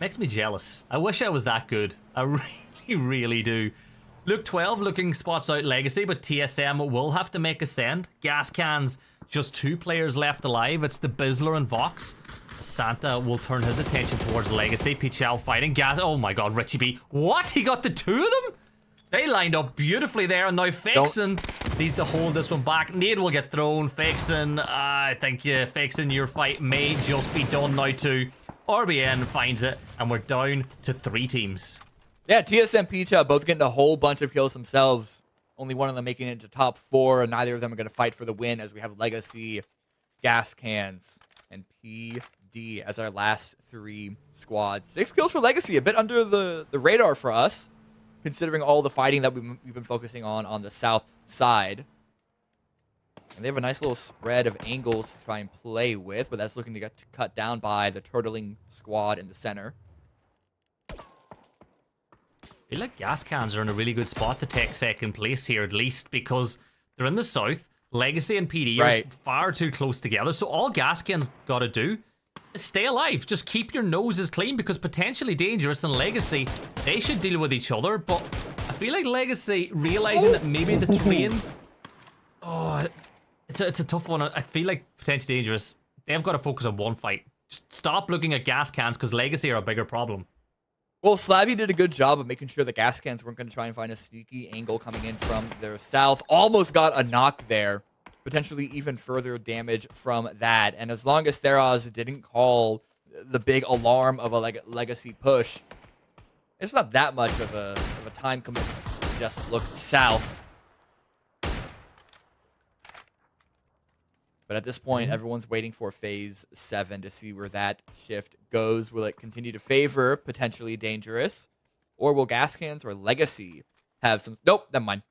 Makes me jealous. I wish I was that good. I really, really do. Luke 12 looking spots out Legacy, but TSM will have to make a send. Gas Cans, just 2 players left alive. It's the Bizzler and Vox. Santa will turn his attention towards Legacy. Pichao fighting. Gas. Oh my god, Richie B. What? He got the 2 of them? They lined up beautifully there, and now Fakeson needs to hold this one back. Nade will get thrown. Fakeson, I think Fakeson, your fight may just be done now too. RBN finds it, and we're down to 3 teams. Yeah, TSM Picha both getting a whole bunch of kills themselves. Only one of them making it into top 4, and neither of them are going to fight for the win as we have Legacy, Gas Cans, and PD as our last 3 squads. 6 kills for Legacy, a bit under the radar for us, considering all the fighting that we've been focusing on the south side. And they have a nice little spread of angles to try and play with, but that's looking to get cut down by the turtling squad in the center. I feel like Gas Cans are in a really good spot to take second place here, at least, because they're in the south. Legacy and PD are far too close together, so all Gas Cans got to do is stay alive. Just keep your noses clean, because potentially Dangerous and Legacy, they should deal with each other, but I feel like Legacy realizing that maybe the train... Oh, it's a tough one. I feel like potentially Dangerous, they've got to focus on one fight. Just stop looking at Gas Cans, because Legacy are a bigger problem. Well, Slavy did a good job of making sure the Gas Cans weren't going to try and find a sneaky angle coming in from their south. Almost got a knock there. Potentially even further damage from that. And as long as Theros didn't call the big alarm of a Legacy push, it's not that much of a time commitment to just look south. But at this point, everyone's waiting for Phase 7 to see where that shift goes. Will it continue to favor potentially Dangerous? Or will Gas Cans or Legacy have some... Nope, never mind.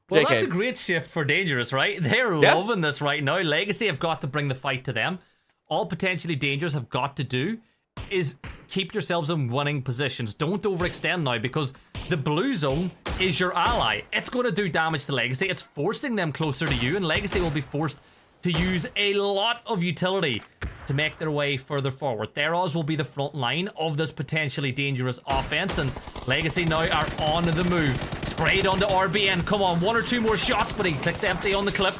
Well, that's a great shift for Dangerous, right? They're loving this right now. Legacy have got to bring the fight to them. All potentially Dangerous have got to do is keep yourselves in winning positions. Don't overextend now, because the blue zone is your ally. It's going to do damage to Legacy. It's forcing them closer to you, and Legacy will be forced to use a lot of utility to make their way further forward. Theros will be the front line of this potentially dangerous offense, and Legacy now are on the move. Sprayed onto RBN. Come on, 1 or 2 more shots, but he clicks empty on the clip.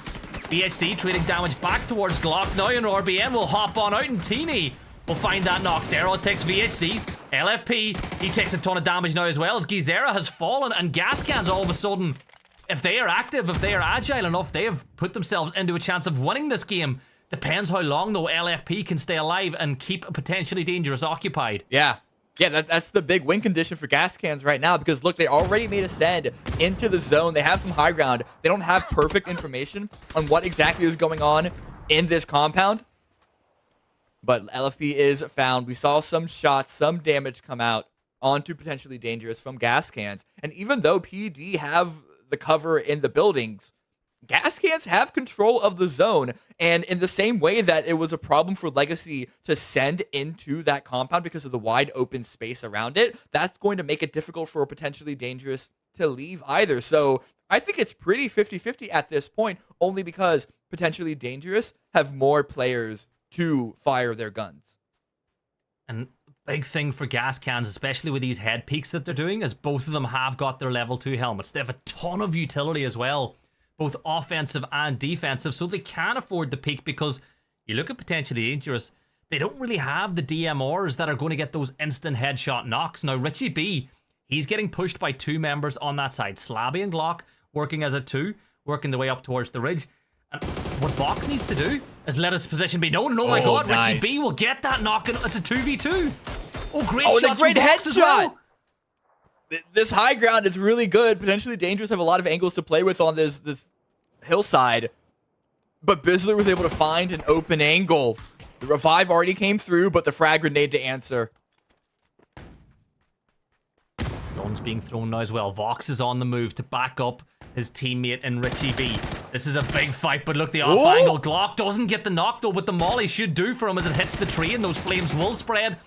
BHC trading damage back towards Glock now, and RBN will hop on out, and Teeny will find that knock. Theros takes VHC. LFP, he takes a ton of damage now as well, as Gizera has fallen, and Gas Cans all of a sudden, if they are active, if they are agile enough, they have put themselves into a chance of winning this game. Depends how long, though, LFP can stay alive and keep potentially Dangerous occupied. Yeah, that's the big win condition for Gas Cans right now, because look, they already made a send into the zone. They have some high ground. They don't have perfect information on what exactly is going on in this compound, but LFP is found. We saw some shots, some damage come out onto potentially dangerous from gas cans. And even though PUD have the cover in the buildings, gas cans have control of the zone. And in the same way that it was a problem for Legacy to send into that compound because of the wide open space around it, that's going to make it difficult for potentially dangerous to leave either. So I think it's pretty 50-50 at this point, only because potentially dangerous have more players to fire their guns. And big thing for gas cans, especially with these head peaks that they're doing, is both of them have got their level 2 helmets. They have a ton of utility as well, both offensive and defensive, so they can afford the peak, because you look at potentially dangerous, they don't really have the DMRs that are going to get those instant headshot knocks. Now, Richie B, he's getting pushed by 2 members on that side. Slabby and Glock working as a 2, working their way up towards the ridge. And what Vox needs to do is let his position be known. And oh my god, nice. Richie B will get that knock, and it's a 2v2. Oh, great shot. And a great headshot. As well. This high ground is really good. Potentially dangerous, have a lot of angles to play with on this hillside. But Bizzler was able to find an open angle. The revive already came through, but the frag grenade to answer. Stone's being thrown now as well. Vox is on the move to back up his teammate in Richie B. This is a big fight, but look, the off angle. Glock doesn't get the knock though, but the molly should do for him as it hits the tree and those flames will spread,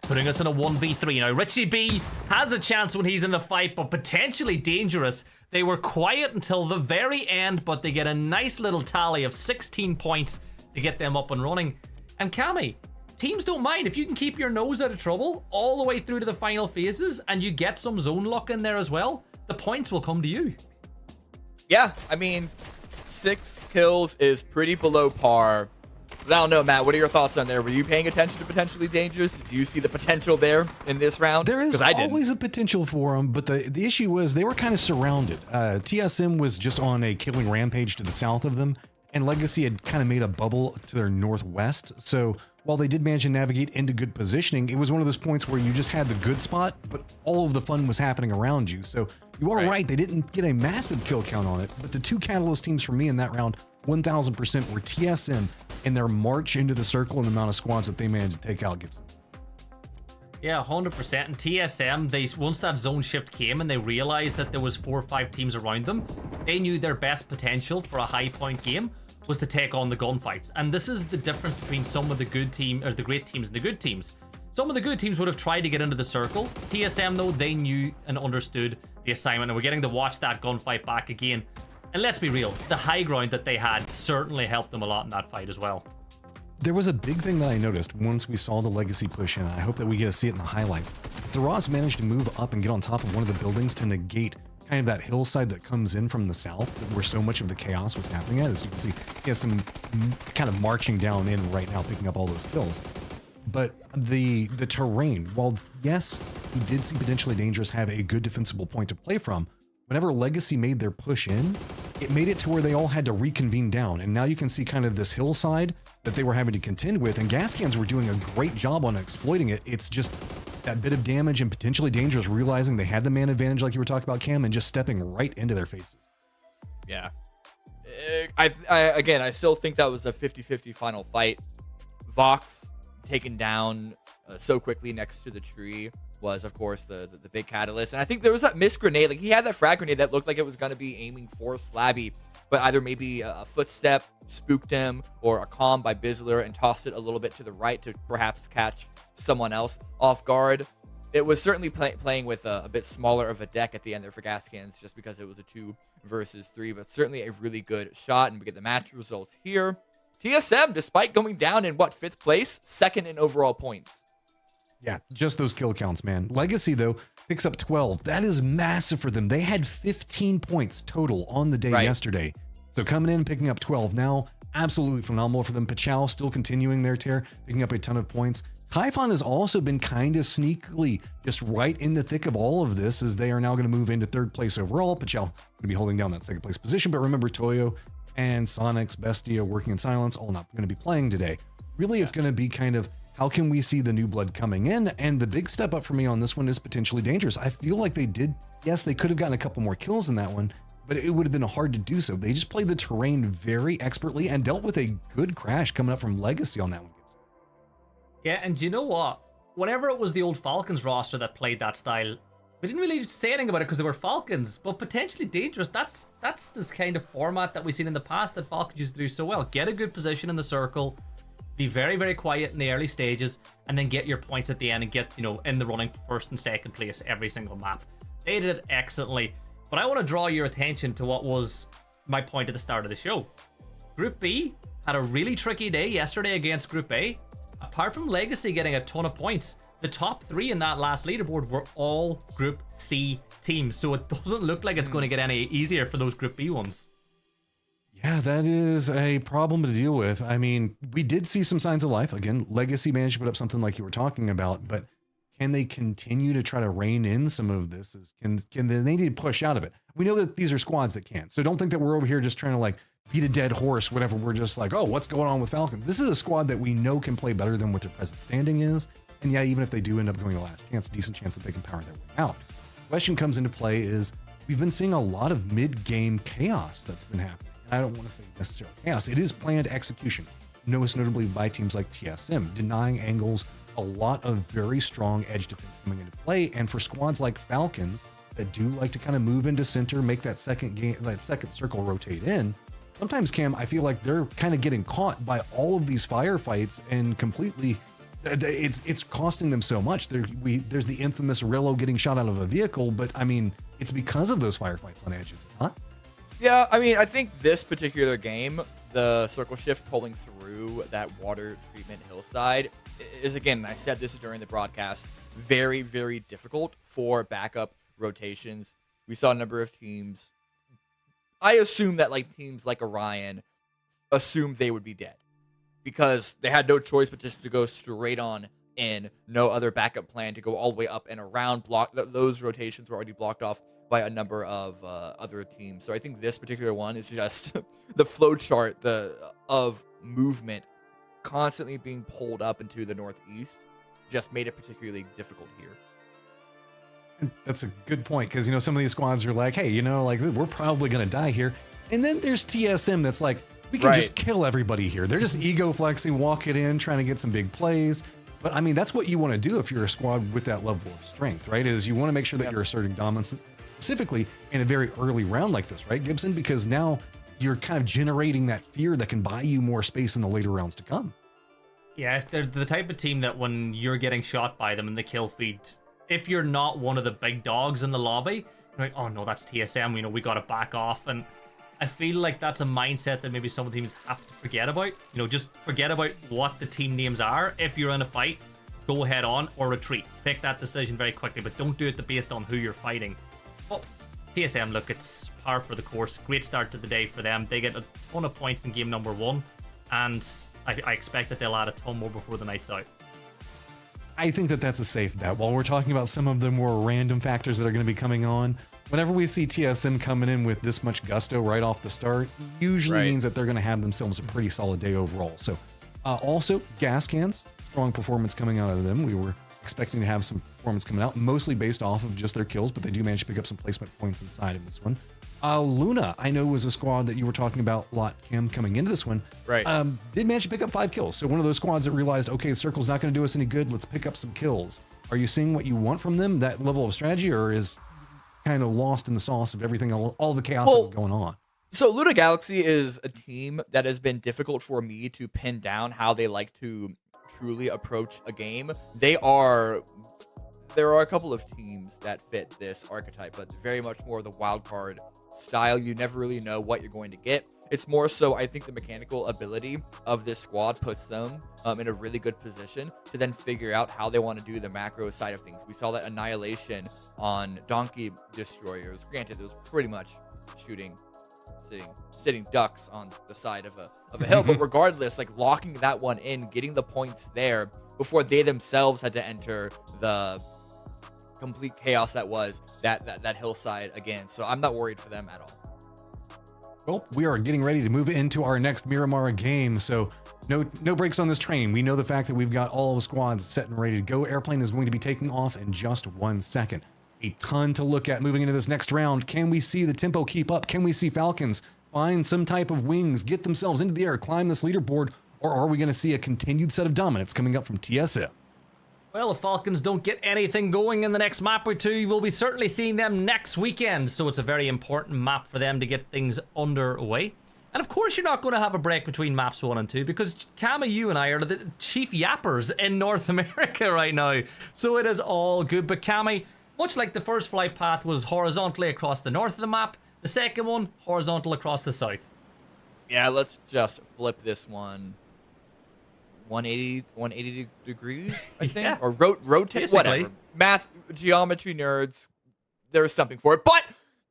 putting us in a 1v3. Now, Richie B has a chance when he's in the fight, but potentially dangerous. They were quiet until the very end, but they get a nice little tally of 16 points to get them up and running. And Cammy, teams don't mind if you can keep your nose out of trouble all the way through to the final phases and you get some zone luck in there as well, the points will come to you. Yeah, I mean, 6 kills is pretty below par. But I don't know, Matt, what are your thoughts on there? Were you paying attention to potentially dangerous? Do you see the potential there in this round? There is always a potential for them, but the issue was they were kind of surrounded. TSM was just on a killing rampage to the south of them, and Legacy had kind of made a bubble to their northwest. So while they did manage to navigate into good positioning, it was one of those points where you just had the good spot, but all of the fun was happening around you. So you are right, they didn't get a massive kill count on it, but the 2 Catalyst teams for me in that round, 1000% were TSM in their march into the circle and the amount of squads that they managed to take out Gibson. Yeah, 100%. And TSM, once that zone shift came and they realized that there was 4 or 5 teams around them, they knew their best potential for a high point game was to take on the gunfights. And this is the difference between some of the good teams, or the great teams and the good teams. Some of the good teams would have tried to get into the circle. TSM, though, they knew and understood the assignment, and we're getting to watch that gunfight back again. And let's be real, the high ground that they had certainly helped them a lot in that fight as well. There was a big thing that I noticed once we saw the Legacy push in. I hope that we get to see it in the highlights. The Ross managed to move up and get on top of one of the buildings to negate kind of that hillside that comes in from the south, where so much of the chaos was happening at. As you can see, he has some kind of marching down in right now, picking up all those kills. But the terrain, while yes, he did see potentially dangerous have a good defensible point to play from, whenever Legacy made their push in, it made it to where they all had to reconvene down. And now you can see kind of this hillside that they were having to contend with, and gas cans were doing a great job on exploiting it. It's just that bit of damage and potentially dangerous, realizing they had the man advantage like you were talking about, Cam, and just stepping right into their faces. Yeah. I still think that was a 50-50 final fight. Vox taken down so quickly next to the tree was, of course, the big catalyst. And I think there was that missed grenade. Like, he had that frag grenade that looked like it was going to be aiming for Slabby, but either maybe a footstep spooked him or a calm by Bizzler and tossed it a little bit to the right to perhaps catch someone else off guard. It was certainly playing with a bit smaller of a deck at the end there for gas cans, just because it was a 2 versus 3, but certainly a really good shot. And we get the match results here. TSM, despite going down in, 5th place, 2nd in overall points. Yeah, just those kill counts, man. Legacy, though, picks up 12. That is massive for them. They had 15 points total on the day yesterday. So coming in, picking up 12 now, absolutely phenomenal for them. Pachau still continuing their tear, picking up a ton of points. Typhon has also been kind of sneakily just right in the thick of all of this, as they are now going to move into 3rd place overall. Pachau going to be holding down that 2nd place position. But remember, Toyo and Sonics, Bestia, Working in Silence, all not going to be playing today. Really, it's going to be kind of, how can we see the new blood coming in? And the big step up for me on this one is potentially dangerous. I feel like they did, yes, they could have gotten a couple more kills in that one, but it would have been hard to do so. They just played the terrain very expertly and dealt with a good crash coming up from Legacy on that one. Yeah, and you know what? whenever it was the old Falcons roster that played that style, we didn't really say anything about it because they were Falcons, but potentially dangerous. That's this kind of format that we've seen in the past that Falcons used to do so well. Get a good position in the circle, be very, very quiet in the early stages, and then get your points at the end and get, in the running for first and second place every single map. They did it excellently, but I want to draw your attention to what was my point at the start of the show. Group B had a really tricky day yesterday against Group A. Apart from Legacy getting a ton of points, the top 3 in that last leaderboard were all Group C teams, so it doesn't look like it's going to get any easier for those Group B ones. Yeah, that is a problem to deal with. I mean, we did see some signs of life. Again, Legacy managed to put up something like you were talking about, but can they continue to try to rein in some of this? Can they need to push out of it? We know that these are squads that can. So don't think that we're over here just trying to like beat a dead horse, whatever. We're just like, oh, what's going on with Falcon? This is a squad that we know can play better than what their present standing is. And yeah, even if they do end up going the last chance, decent chance that they can power their way out. Question comes into play is we've been seeing a lot of mid-game chaos that's been happening. And I don't want to say necessarily chaos. It is planned execution, most notably by teams like TSM, denying angles, a lot of very strong edge defense coming into play. And for squads like Falcons that do like to kind of move into center, make that second circle rotate in, sometimes, Cam, I feel like they're kind of getting caught by all of these firefights and completely, it's costing them so much. There's the infamous Rillo getting shot out of a vehicle, but I mean, it's because of those firefights on edges, huh? Yeah, I mean, I think this particular game, the circle shift pulling through that water treatment hillside is, again, I said this during the broadcast, very, very difficult for backup rotations. We saw a number of teams. I assume that like teams like Orion assumed they would be dead because they had no choice but just to go straight on in, no other backup plan to go all the way up and around. Those rotations were already blocked off by a number of other teams. So I think this particular one is just the flow chart of movement constantly being pulled up into the northeast just made it particularly difficult here. That's a good point, because some of these squads are like, hey, like we're probably gonna die here, and then there's TSM that's like, we can just kill everybody here. They're just ego flexing, walk it in, trying to get some big plays. But I mean, that's what you want to do if you're a squad with that level of strength, right? Is you want to make sure that you're asserting dominance, specifically in a very early round like this, right, Gibson? Because now you're kind of generating that fear that can buy you more space in the later rounds to come. Yeah, they're the type of team that when you're getting shot by them in the kill feed, if you're not one of the big dogs in the lobby, you're like, oh no, that's TSM, we got to back off. And I feel like that's a mindset that maybe some teams have to forget about. Just forget about what the team names are. If you're in a fight, go head on or retreat. Pick that decision very quickly, but don't do it based on who you're fighting. But TSM, look, it's par for the course. Great start to the day for them. They get a ton of points in game number 1, and I expect that they'll add a ton more before the night's out. I think that that's a safe bet. While we're talking about some of the more random factors that are going to be coming on, whenever we see TSM coming in with this much gusto right off the start, usually means that they're going to have themselves a pretty solid day overall. So also gas cans, strong performance coming out of them. We were expecting to have some performance coming out, mostly based off of just their kills, but they do manage to pick up some placement points inside of this one. Luna, I know, was a squad that you were talking about a lot, Kim, coming into this one. Right. Did manage to pick up 5 kills. So one of those squads that realized, okay, Circle's not going to do us any good. Let's pick up some kills. Are you seeing what you want from them, that level of strategy, or is kind of lost in the sauce of everything, all the chaos that was going on? So Luna Galaxy is a team that has been difficult for me to pin down how they like to truly approach a game. There are a couple of teams that fit this archetype, but very much more of the wild card style. You never really know what you're going to get. It's more so, I think, the mechanical ability of this squad puts them in a really good position to then figure out how they want to do the macro side of things. We saw that annihilation on Donkey Destroyers. Granted, it was pretty much sitting ducks on the side of a hill, but regardless, like locking that one in, getting the points there before they themselves had to enter the complete chaos that was that hillside again. So I'm not worried for them at all. Well, we are getting ready to move into our next Miramar game, so no breaks on this train. We know the fact that we've got all of the squads set and ready to go. Airplane is going to be taking off in just 1 second. A ton to look at moving into this next round. Can we see the tempo keep up? Can we see Falcons find some type of wings, get themselves into the air, climb this leaderboard, or are we going to see a continued set of dominance coming up from TSM? Well, if Falcons don't get anything going in the next map or two, we'll be certainly seeing them next weekend. So it's a very important map for them to get things underway. And of course, you're not going to have a break between maps 1 and 2 because Kama, you and I are the chief yappers in North America right now. So it is all good. But Kami, much like the first flight path was horizontally across the north of the map, the second one, horizontal across the south. Yeah, let's just flip this one 180 degrees, I think. Yeah. Or rotate, Basically. whatever. Math, geometry nerds, there's something for it. But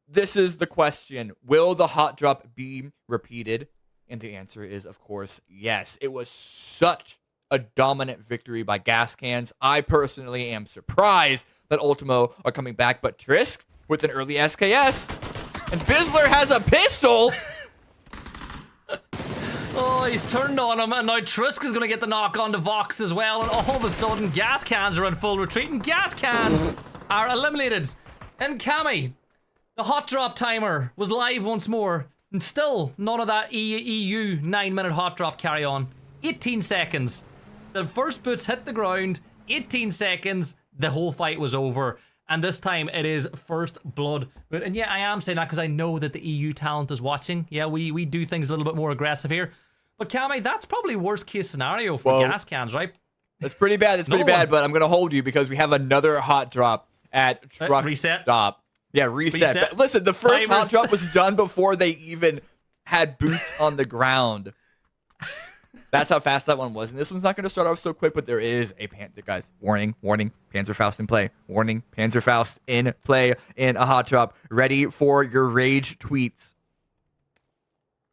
this is the question. Will the hot drop be repeated? And the answer is, of course, yes. It was such a dominant victory by Gas Cans. I personally am surprised that Ultimo are coming back. But Trisk with an early SKS. And Bizzler has a pistol. Oh, he's turned on him, and now Trisk is going to get the knock on to Vox as well, and all of a sudden, Gas Cans are in full retreat, and Gas Cans are eliminated. And Kami, the hot drop timer was live once more, and still none of that EU 9-minute hot drop carry on. 18 seconds. The first boots hit the ground, 18 seconds, the whole fight was over. And this time it is first blood. And yeah, I am saying that because I know that the EU talent is watching. Yeah, we do things a little bit more aggressive here. But Kami, that's probably worst case scenario for Gas Cans, right? That's pretty bad. That's pretty bad, but I'm going to hold you because we have another hot drop at truck reset. stop. Yeah, reset. But listen, the first hot drop was done before they even had boots on the ground. That's how fast that one was. And this one's not going to start off so quick, but there is a guys. Warning, Panzerfaust in play. Warning, Panzerfaust in play in a hot drop. Ready for your rage tweets.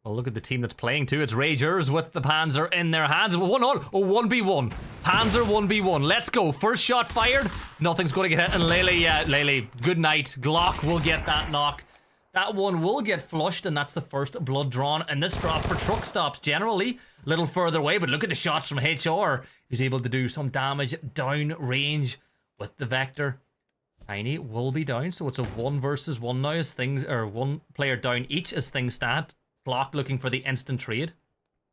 Well, look at the team that's playing too. It's Ragers with the Panzer in their hands. 1v1. Panzer 1v1. Let's go. First shot fired. Nothing's going to get hit. And Lele, good night. Glock will get that knock. That one will get flushed, and that's the first blood drawn. And this drop for truck stops generally a little further away. But look at the shots from HR. He's able to do some damage down range with the Vector. Tiny will be down, so it's a 1 versus 1 now as things, or 1 player down each as things stand. Glock looking for the instant trade.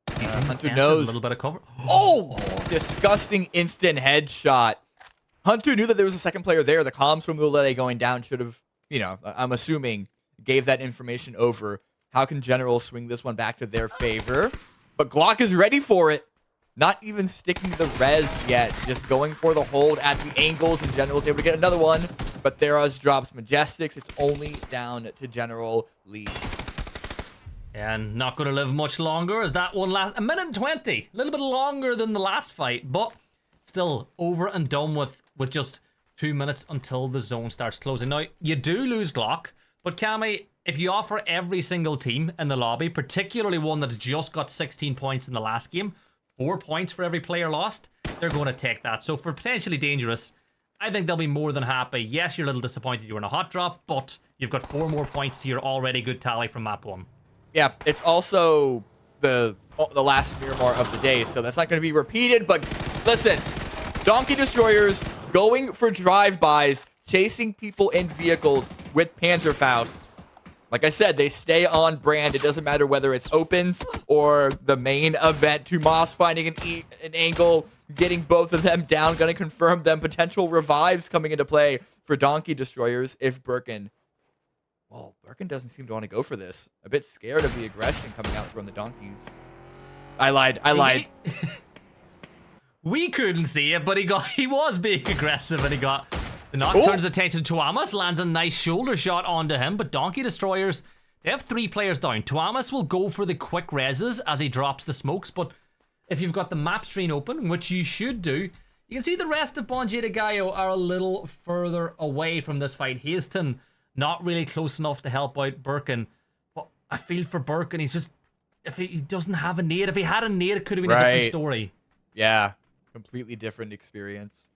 Hunter knows. A little bit of cover. Oh, disgusting instant headshot. Hunter knew that there was a second player there. The comms from Lulele going down should have, I'm assuming, gave that information over. How can General swing this one back to their favor? But Glock is ready for it. Not even sticking the res yet. Just going for the hold at the angles, and General's able to get another one. But Theros drops Majestics. It's only down to General Lee. And not going to live much longer as that one lasts. 1:20. A little bit longer than the last fight, but still over and done with just 2 minutes until the zone starts closing. Now, you do lose Glock, but Kami, if you offer every single team in the lobby, particularly one that's just got 16 points in the last game, 4 points for every player lost, they're going to take that. So for potentially dangerous, I think they'll be more than happy. Yes, you're a little disappointed you were in a hot drop, but you've got 4 more points to your already good tally from map 1. Yeah, it's also the last Miramar of the day, so that's not going to be repeated. But listen, Donkey Destroyers going for drive-bys, chasing people in vehicles with Panzerfausts. Like I said, they stay on brand. It doesn't matter whether it's opens or the main event. Tomas finding an angle, getting both of them down, going to confirm them. Potential revives coming into play for Donkey Destroyers if Birkin... Well, Birkin doesn't seem to want to go for this. A bit scared of the aggression coming out from the Donkeys. I lied. We couldn't see it, but he was being aggressive, and he got the knock. Turns attention to Tuamas, lands a nice shoulder shot onto him, but Donkey Destroyers, they have 3 players down. Tuamas will go for the quick reses as he drops the smokes, but if you've got the map screen open, which you should do, you can see the rest of Bonje de Gallo are a little further away from this fight. Haston not really close enough to help out Birkin, but I feel for Birkin, he's just, if he doesn't have a nade, if he had a nade, it could have been a different story. Yeah, completely different experience.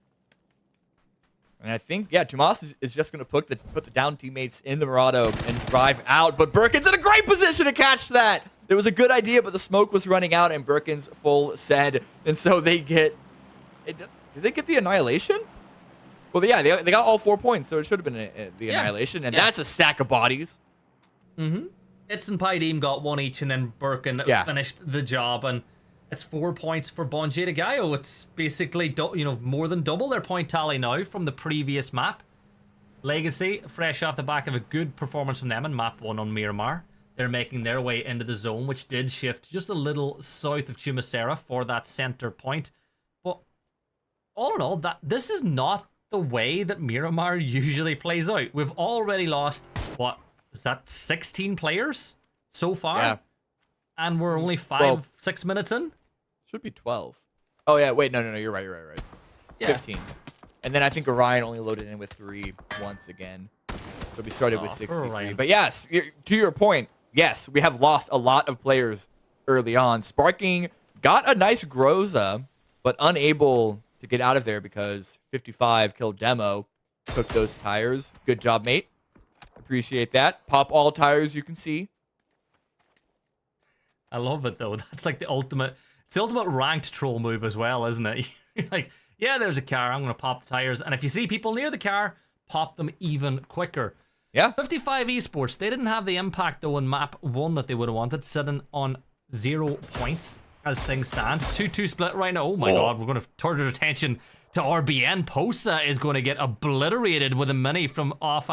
And I think, Tomas is just going to put the down teammates in the Murado and drive out, but Birkin's in a great position to catch that. It was a good idea, but the smoke was running out, and Birkin's full send, and so they get, did they get the annihilation? Well, yeah, they got all 4 points, so it should have been the annihilation, and that's a stack of bodies. Itz and Pydeem got 1 each, and then Birkin finished the job, and It's 4 points for Bonje de Gallo. It's basically, more than double their point tally now from the previous map. Legacy, fresh off the back of a good performance from them in map 1 on Miramar. They're making their way into the zone, which did shift just a little south of Chumacera for that center point. But all in all, this is not the way that Miramar usually plays out. We've already lost, what, is that 16 players so far? Yeah. And we're only 6 minutes in? Should be 12. Oh, yeah. Wait, no. You're right. Yeah. 15. And then I think Orion only loaded in with 3 once again. So we started with 63. But yes, to your point, yes, we have lost a lot of players early on. Sparking got a nice Groza, but unable to get out of there because 55 killed Demo. Took those tires. Good job, mate. Appreciate that. Pop all tires you can see. I love it though. That's like the ultimate ranked troll move as well, isn't it? You're like, yeah, there's a car. I'm going to pop the tires. And if you see people near the car, pop them even quicker. Yeah. 55 Esports, they didn't have the impact though in map 1 that they would have wanted, sitting on 0 points as things stand. 2-2 split right now. Oh my god, we're going to turn our attention to RBN. Posa is going to get obliterated with a mini from off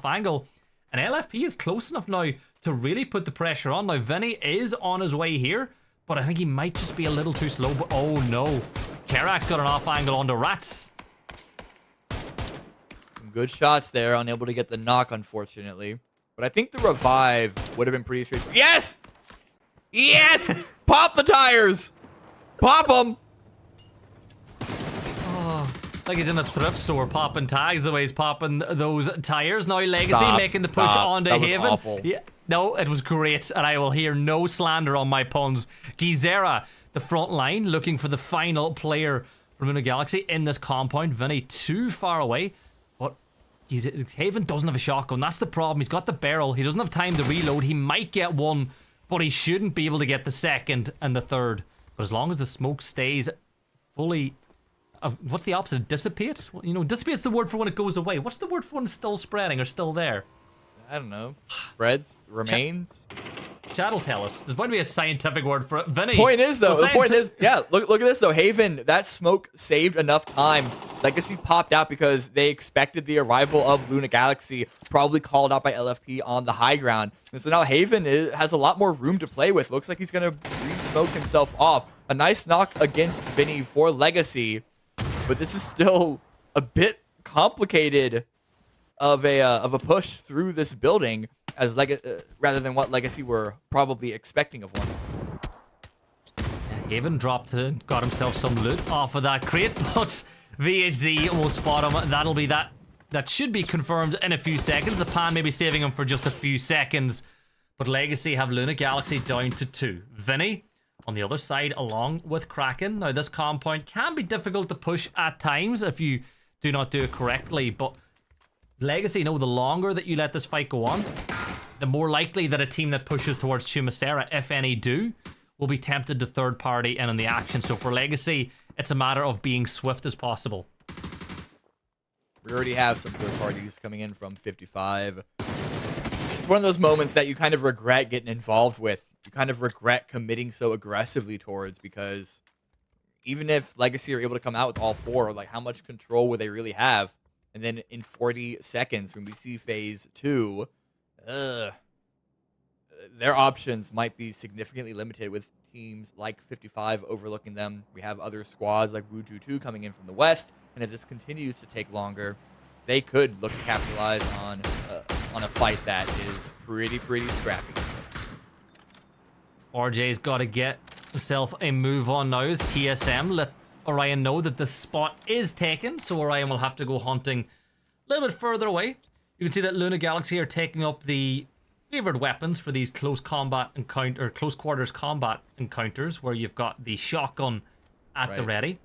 angle. And LFP is close enough now to really put the pressure on. Now, Vinny is on his way here, but I think he might just be a little too slow. But oh no, Kerak's got an off angle onto Rats. Some good shots there, unable to get the knock, unfortunately. But I think the revive would have been pretty straightforward. Yes! Yes! Pop the tires! Pop them! Like he's in a thrift store popping tags the way he's popping those tires. Now Legacy making the push onto that was Haven. Awful. Yeah, no, it was great, and I will hear no slander on my puns. Gizera, the front line, looking for the final player from Luna Galaxy in this compound. Vinny too far away, but Haven doesn't have a shotgun. That's the problem. He's got the barrel. He doesn't have time to reload. He might get one, but he shouldn't be able to get the second and the third. But as long as the smoke stays fully... what's the opposite? Dissipate? Dissipate's the word for when it goes away. What's the word for when it's still spreading or still there? I don't know. Spreads? Remains? Chat will tell us. There's bound to be a scientific word for it. Vinny. The point is, yeah, look at this, though. Haven, that smoke saved enough time. Legacy popped out because they expected the arrival of Luna Galaxy, probably called out by LFP on the high ground. And so now Haven has a lot more room to play with. Looks like he's going to re-smoke himself off. A nice knock against Vinny for Legacy. But this is still a bit complicated of a push through this building as rather than what Legacy were probably expecting of one. Haven dropped it, got himself some loot off of that crate, but VHZ will spot him. That'll be that. That should be confirmed in a few seconds. The pan may be saving him for just a few seconds, but Legacy have Luna Galaxy down to 2. Vinny on the other side, along with Kraken. Now, this compound can be difficult to push at times if you do not do it correctly, but Legacy know the longer that you let this fight go on, the more likely that a team that pushes towards Chumacera, if any do, will be tempted to third party in on the action. So for Legacy, it's a matter of being swift as possible. We already have some third parties coming in from 55. It's one of those moments that you kind of regret getting involved with. You kind of regret committing so aggressively towards, because even if Legacy are able to come out with all 4, like, how much control would they really have? And then in 40 seconds, when we see phase 2, their options might be significantly limited with teams like 55 overlooking them. We have other squads like Wuju 2 coming in from the west, and if this continues to take longer, they could look to capitalize on a fight that is pretty scrappy. RJ's got to get himself a move on now as TSM let Orion know that the spot is taken, so Orion will have to go hunting a little bit further away. You can see that Luna Galaxy are taking up the favored weapons for these close quarters combat encounters, where you've got the shotgun at the ready.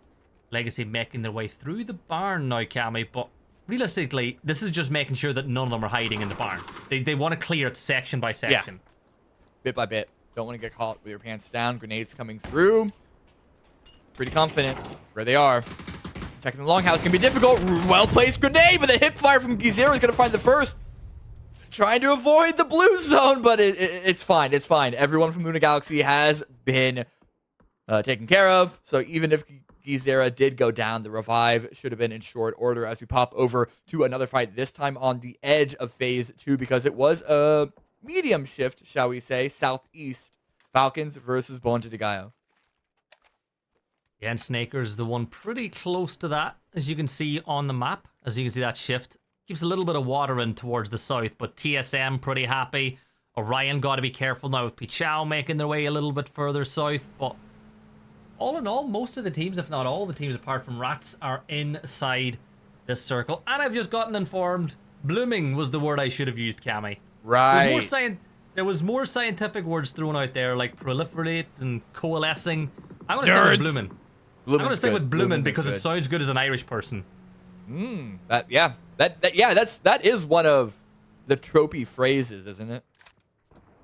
Legacy making their way through the barn now, Cammy, but realistically, this is just making sure that none of them are hiding in the barn. They want to clear it section by section. Yeah. Bit by bit. Don't want to get caught with your pants down. Grenades coming through. Pretty confident where they are. Checking the longhouse can be difficult. Well-placed grenade, but a hip fire from Gizero is going to find the first. Trying to avoid the blue zone, but it's fine. It's fine. Everyone from Luna Galaxy has been taken care of. So even if Gizera did go down, the revive should have been in short order as we pop over to another fight, this time on the edge of phase 2, because it was a medium shift, shall we say, southeast. Falcons versus Bonja de Gallo. Yeah, and Snaker's the one pretty close to that, as you can see on the map. As you can see, that shift keeps a little bit of water in towards the south, but TSM pretty happy. Orion got to be careful now with Pichao making their way a little bit further south, but all in all, most of the teams, if not all the teams apart from Rats, are inside this circle. And I've just gotten informed, blooming was the word I should have used, Cammy. Right. There was more scientific words thrown out there, like proliferate and coalescing. I'm going to stick with blooming. I'm going to stick with blooming because it sounds good as an Irish person. That is one of the tropey phrases, isn't it?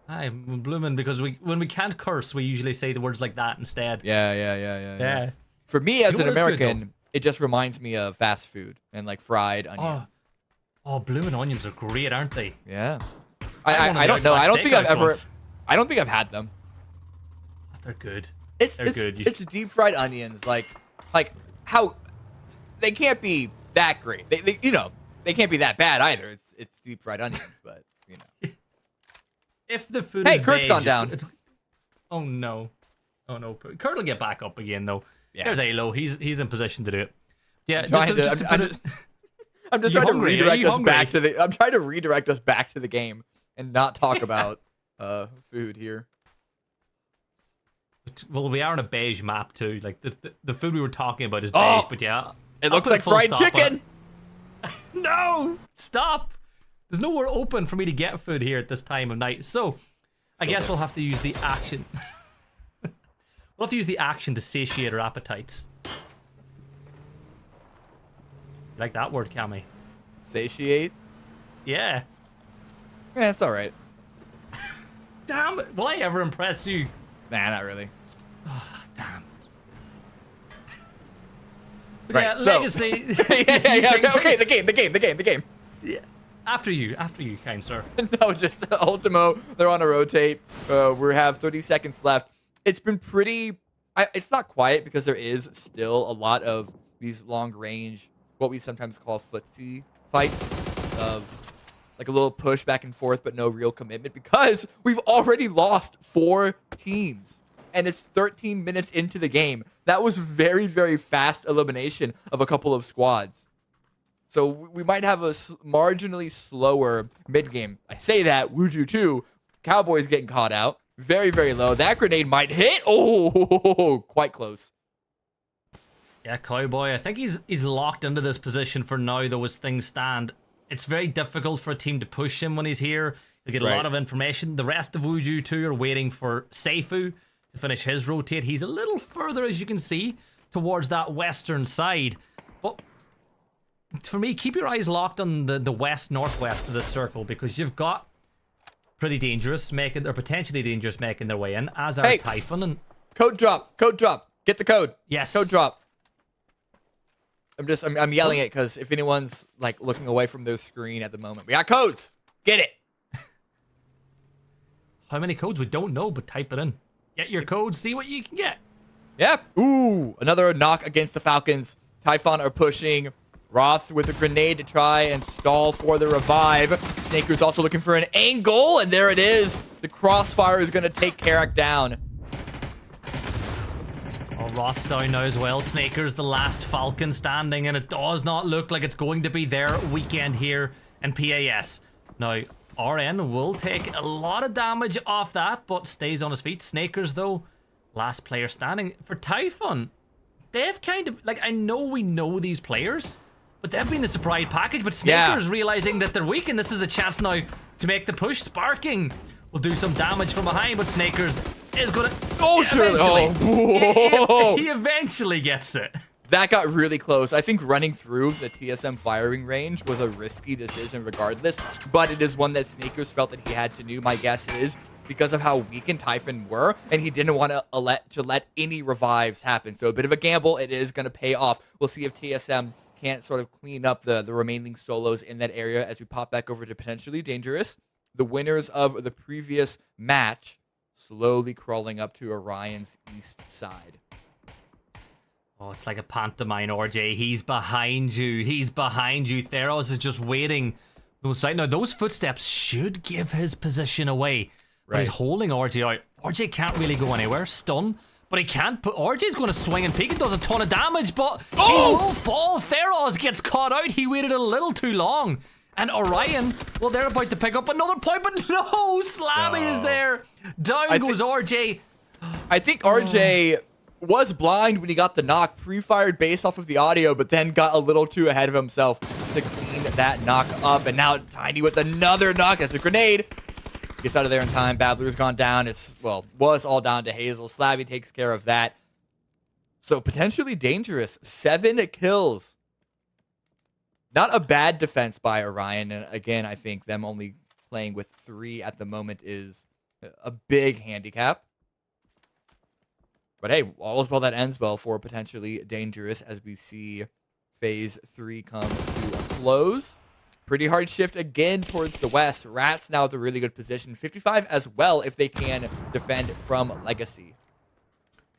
I'm blooming because when we can't curse, we usually say the words like that instead. Yeah. For me as an American, it just reminds me of fast food and like fried onions. Oh, blooming onions are great, aren't they? Yeah. I don't know. I don't think I've had them. They're good. It's good. It's deep fried onions. Like how they can't be that great. They can't be that bad either. It's deep fried onions, but you know. If the food is Kurt's beige, gone down. Oh no. Kurt will get back up again though. Yeah. There's Alo. He's in position to do it. Yeah, I'm just trying to redirect us back to the. I'm trying to redirect us back to the game and not talk about food here. Well, we are on a beige map too. Like the food we were talking about is beige, but yeah, it looks like fried chicken. No, stop. There's nowhere open for me to get food here at this time of night. So, I guess we'll have to use the action. We'll have to use the action to satiate our appetites. You like that word, Cammy? Satiate? Yeah. Yeah, it's all right. Damn it. Will I ever impress you? Nah, not really. Oh, damn. Right, yeah, so. Legacy. yeah. Okay, the game. Yeah. After you, kind sir. No, just Ultimo. They're on a rotate. We have 30 seconds left. It's been pretty. It's not quiet because there is still a lot of these long range, what we sometimes call footsie fights, of like a little push back and forth, but no real commitment because we've already lost 4 teams. And it's 13 minutes into the game. That was very, very fast elimination of a couple of squads. So we might have a marginally slower mid-game. I say that, Wuju 2, Cowboys getting caught out. Very, very low. That grenade might hit. Oh, quite close. Yeah, Cowboy. I think he's locked into this position for now, though, as things stand. It's very difficult for a team to push him when he's here. He'll get a lot of information. The rest of Wuju 2 are waiting for Seifu to finish his rotate. He's a little further, as you can see, towards that western side. But for me, keep your eyes locked on the west-northwest of this circle because you've got pretty dangerous making, or potentially dangerous making their way in, as are Typhon and... Code drop. Get the code. Yes. Code drop. I'm yelling it because if anyone's like looking away from their screen at the moment, we got codes. Get it. How many codes? We don't know, but type it in. Get your code, see what you can get. Yep. Ooh, another knock against the Falcons. Typhon are pushing. Roth with a grenade to try and stall for the revive. Snaker's also looking for an angle, and there it is. The crossfire is going to take Carrick down. Oh, Roth's down now as well. Snaker's the last Falcon standing, and it does not look like it's going to be their weekend here in PAS. Now, RN will take a lot of damage off that, but stays on his feet. Snaker's, though, last player standing. For Typhon, they've kind of, like, I know we know these players, but they've been a surprise package, but Snaker's realizing that they're weak, and this is the chance now to make the push. Sparking will do some damage from behind, but Snaker's is gonna... Oh, surely. He eventually gets it. That got really close. I think running through the TSM firing range was a risky decision regardless, but it is one that Snakers felt that he had to do. My guess is because of how weakened Typhon were, and he didn't want to let any revives happen. So a bit of a gamble. It is going to pay off. We'll see if TSM can't sort of clean up the remaining solos in that area as we pop back over to potentially dangerous. The winners of the previous match slowly crawling up to Orion's east side. Oh, it's like a pantomime, RJ. He's behind you. He's behind you. Theros is just waiting. Now, those footsteps should give his position away. But he's holding RJ out. RJ can't really go anywhere. Stun. But he can't put... RJ's going to swing and peek. It does a ton of damage, but he will fall. Theros gets caught out. He waited a little too long. And Orion, well, they're about to pick up another point, but no! Slabby is there. Down goes RJ. I think RJ was blind when he got the knock, pre-fired based off of the audio, but then got a little too ahead of himself to clean that knock up. And now Tiny with another knock. That's a grenade. Gets out of there in time. Battler's gone down. It's, well, was all down to Hazel. Slabby takes care of that. So potentially dangerous. 7 kills. Not a bad defense by Orion. And again, I think them only playing with 3 at the moment is a big handicap. But hey, all's well that ends well for potentially dangerous as we see phase 3 come to a close. Pretty hard shift again towards the west. Rats now with a really good position. 55 as well if they can defend from Legacy.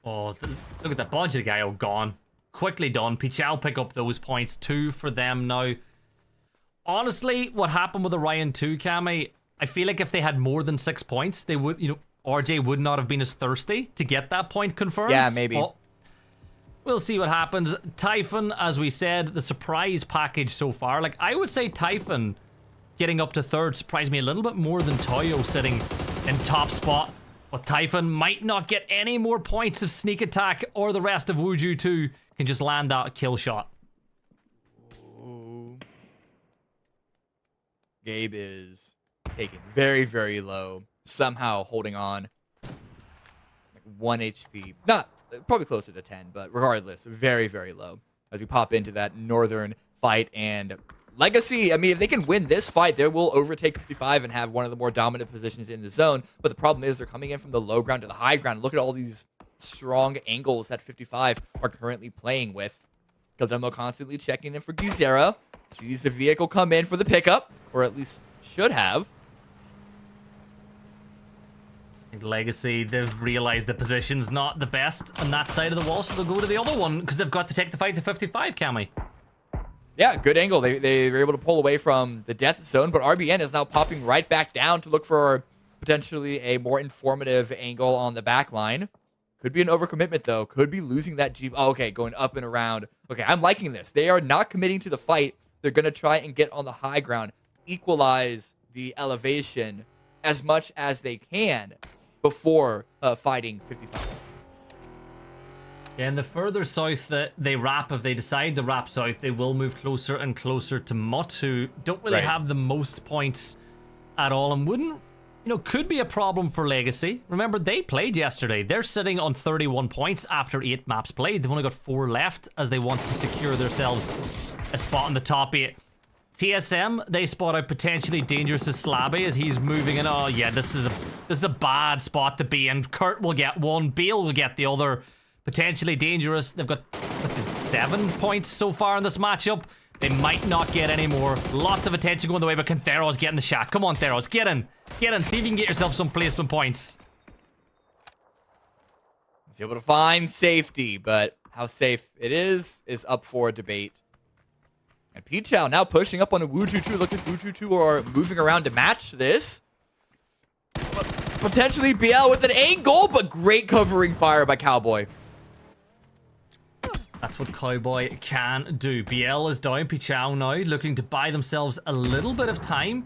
Oh, look at that budget guy. Oh, gone. Quickly done. Pichal pick up those points. 2 for them now. Honestly, what happened with Orion 2, Cammy, I feel like if they had more than 6 points, they would, RJ would not have been as thirsty to get that point confirmed. Yeah, maybe. Oh, we'll see what happens. Typhon, as we said, the surprise package so far. Like, I would say Typhon getting up to 3rd surprised me a little bit more than Toyo sitting in top spot. But Typhon might not get any more points if Sneak Attack or the rest of Wuju 2 can just land that kill shot. Ooh. Gabe is taken very, very low. Somehow holding on. Like 1 HP. Not, probably closer to 10, but regardless, very, very low. As we pop into that northern fight. And Legacy, I mean, if they can win this fight, they will overtake 55 and have one of the more dominant positions in the zone. But the problem is they're coming in from the low ground to the high ground. Look at all these strong angles that 55 are currently playing with. Kildemo constantly checking in for Gizera. Sees the vehicle come in for the pickup, or at least should have. Legacy, they've realized the position's not the best on that side of the wall, so they'll go to the other one because they've got to take the fight to 55, Cammy. Yeah, good angle. They were able to pull away from the death zone, but RBN is now popping right back down to look for potentially a more informative angle on the back line. Could be an overcommitment, though. Could be losing that Jeep. Oh, okay, going up and around. Okay, I'm liking this. They are not committing to the fight. They're going to try and get on the high ground, equalize the elevation as much as they can before fighting 55. And the further south that they wrap, if they decide to wrap south, they will move closer and closer to Mutt, who don't really have the most points at all and wouldn't, could be a problem for Legacy. Remember, they played yesterday. They're sitting on 31 points after 8 maps played. They've only got 4 left as they want to secure themselves a spot in the top 8. TSM, they spot out potentially dangerous as Slabby as he's moving in. Oh yeah, this is a bad spot to be in. Kurt will get one, Bale will get the other. Potentially dangerous. They've got 7 points so far in this matchup. They might not get any more. Lots of attention going the way, but can Theros get in the shot? Come on, Theros, get in. Get in, see if you can get yourself some placement points. He's able to find safety, but how safe it is up for debate. And Pichao now pushing up on a Wuju 2. Looks like Wuju 2 are moving around to match this. Potentially BL with an angle, but great covering fire by Cowboy. That's what Cowboy can do. BL is down. Pichao now looking to buy themselves a little bit of time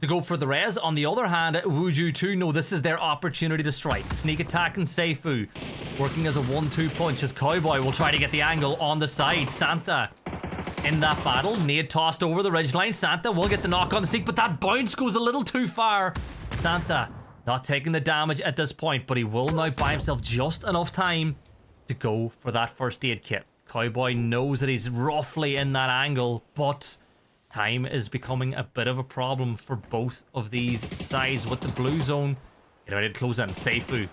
to go for the res. On the other hand, Wuju 2 know this is their opportunity to strike. Sneak attack and Seifu working as a 1-2 punch as Cowboy will try to get the angle on the side. Santa in that battle. Nade tossed over the ridgeline. Santa will get the knock on the sneak, but that bounce goes a little too far. Santa not taking the damage at this point, but he will now buy himself just enough time to go for that first aid kit. Cowboy knows that he's roughly in that angle, but time is becoming a bit of a problem for both of these sides with the blue zone. Get ready to close in. Seifu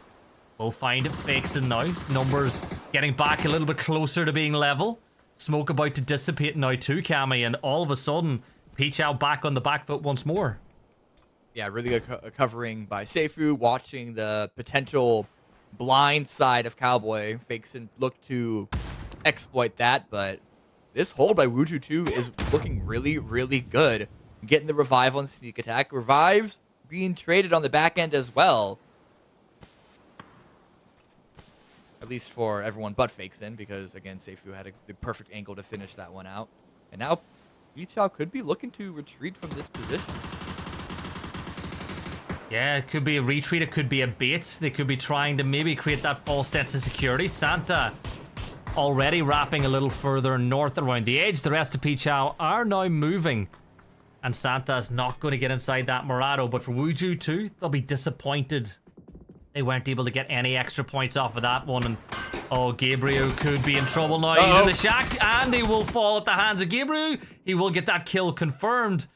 will find it Fakeson now. Numbers getting back a little bit closer to being level. Smoke about to dissipate now too, Cammy, and all of a sudden, Pichao back on the back foot once more. yeah, really good covering by Seifu, watching the potential blind side of Cowboy. Fakeson looked to exploit that, but this hold by Wuju 2 is looking really, really good. Getting the revive on sneak attack. Revives being traded on the back end as well. At least for everyone but Fakeson, because again, Seifu had the perfect angle to finish that one out. And now Yichao could be looking to retreat from this position. Yeah, it could be a retreat, it could be a bait. They could be trying to maybe create that false sense of security. Santa already wrapping a little further north around the edge. The rest of Pichao are now moving. And Santa is not going to get inside that Murado. But for Wuju 2, they'll be disappointed they weren't able to get any extra points off of that one. And oh, Gabriel could be in trouble now. He's in the shack, and he will fall at the hands of Gabriel. He will get that kill confirmed.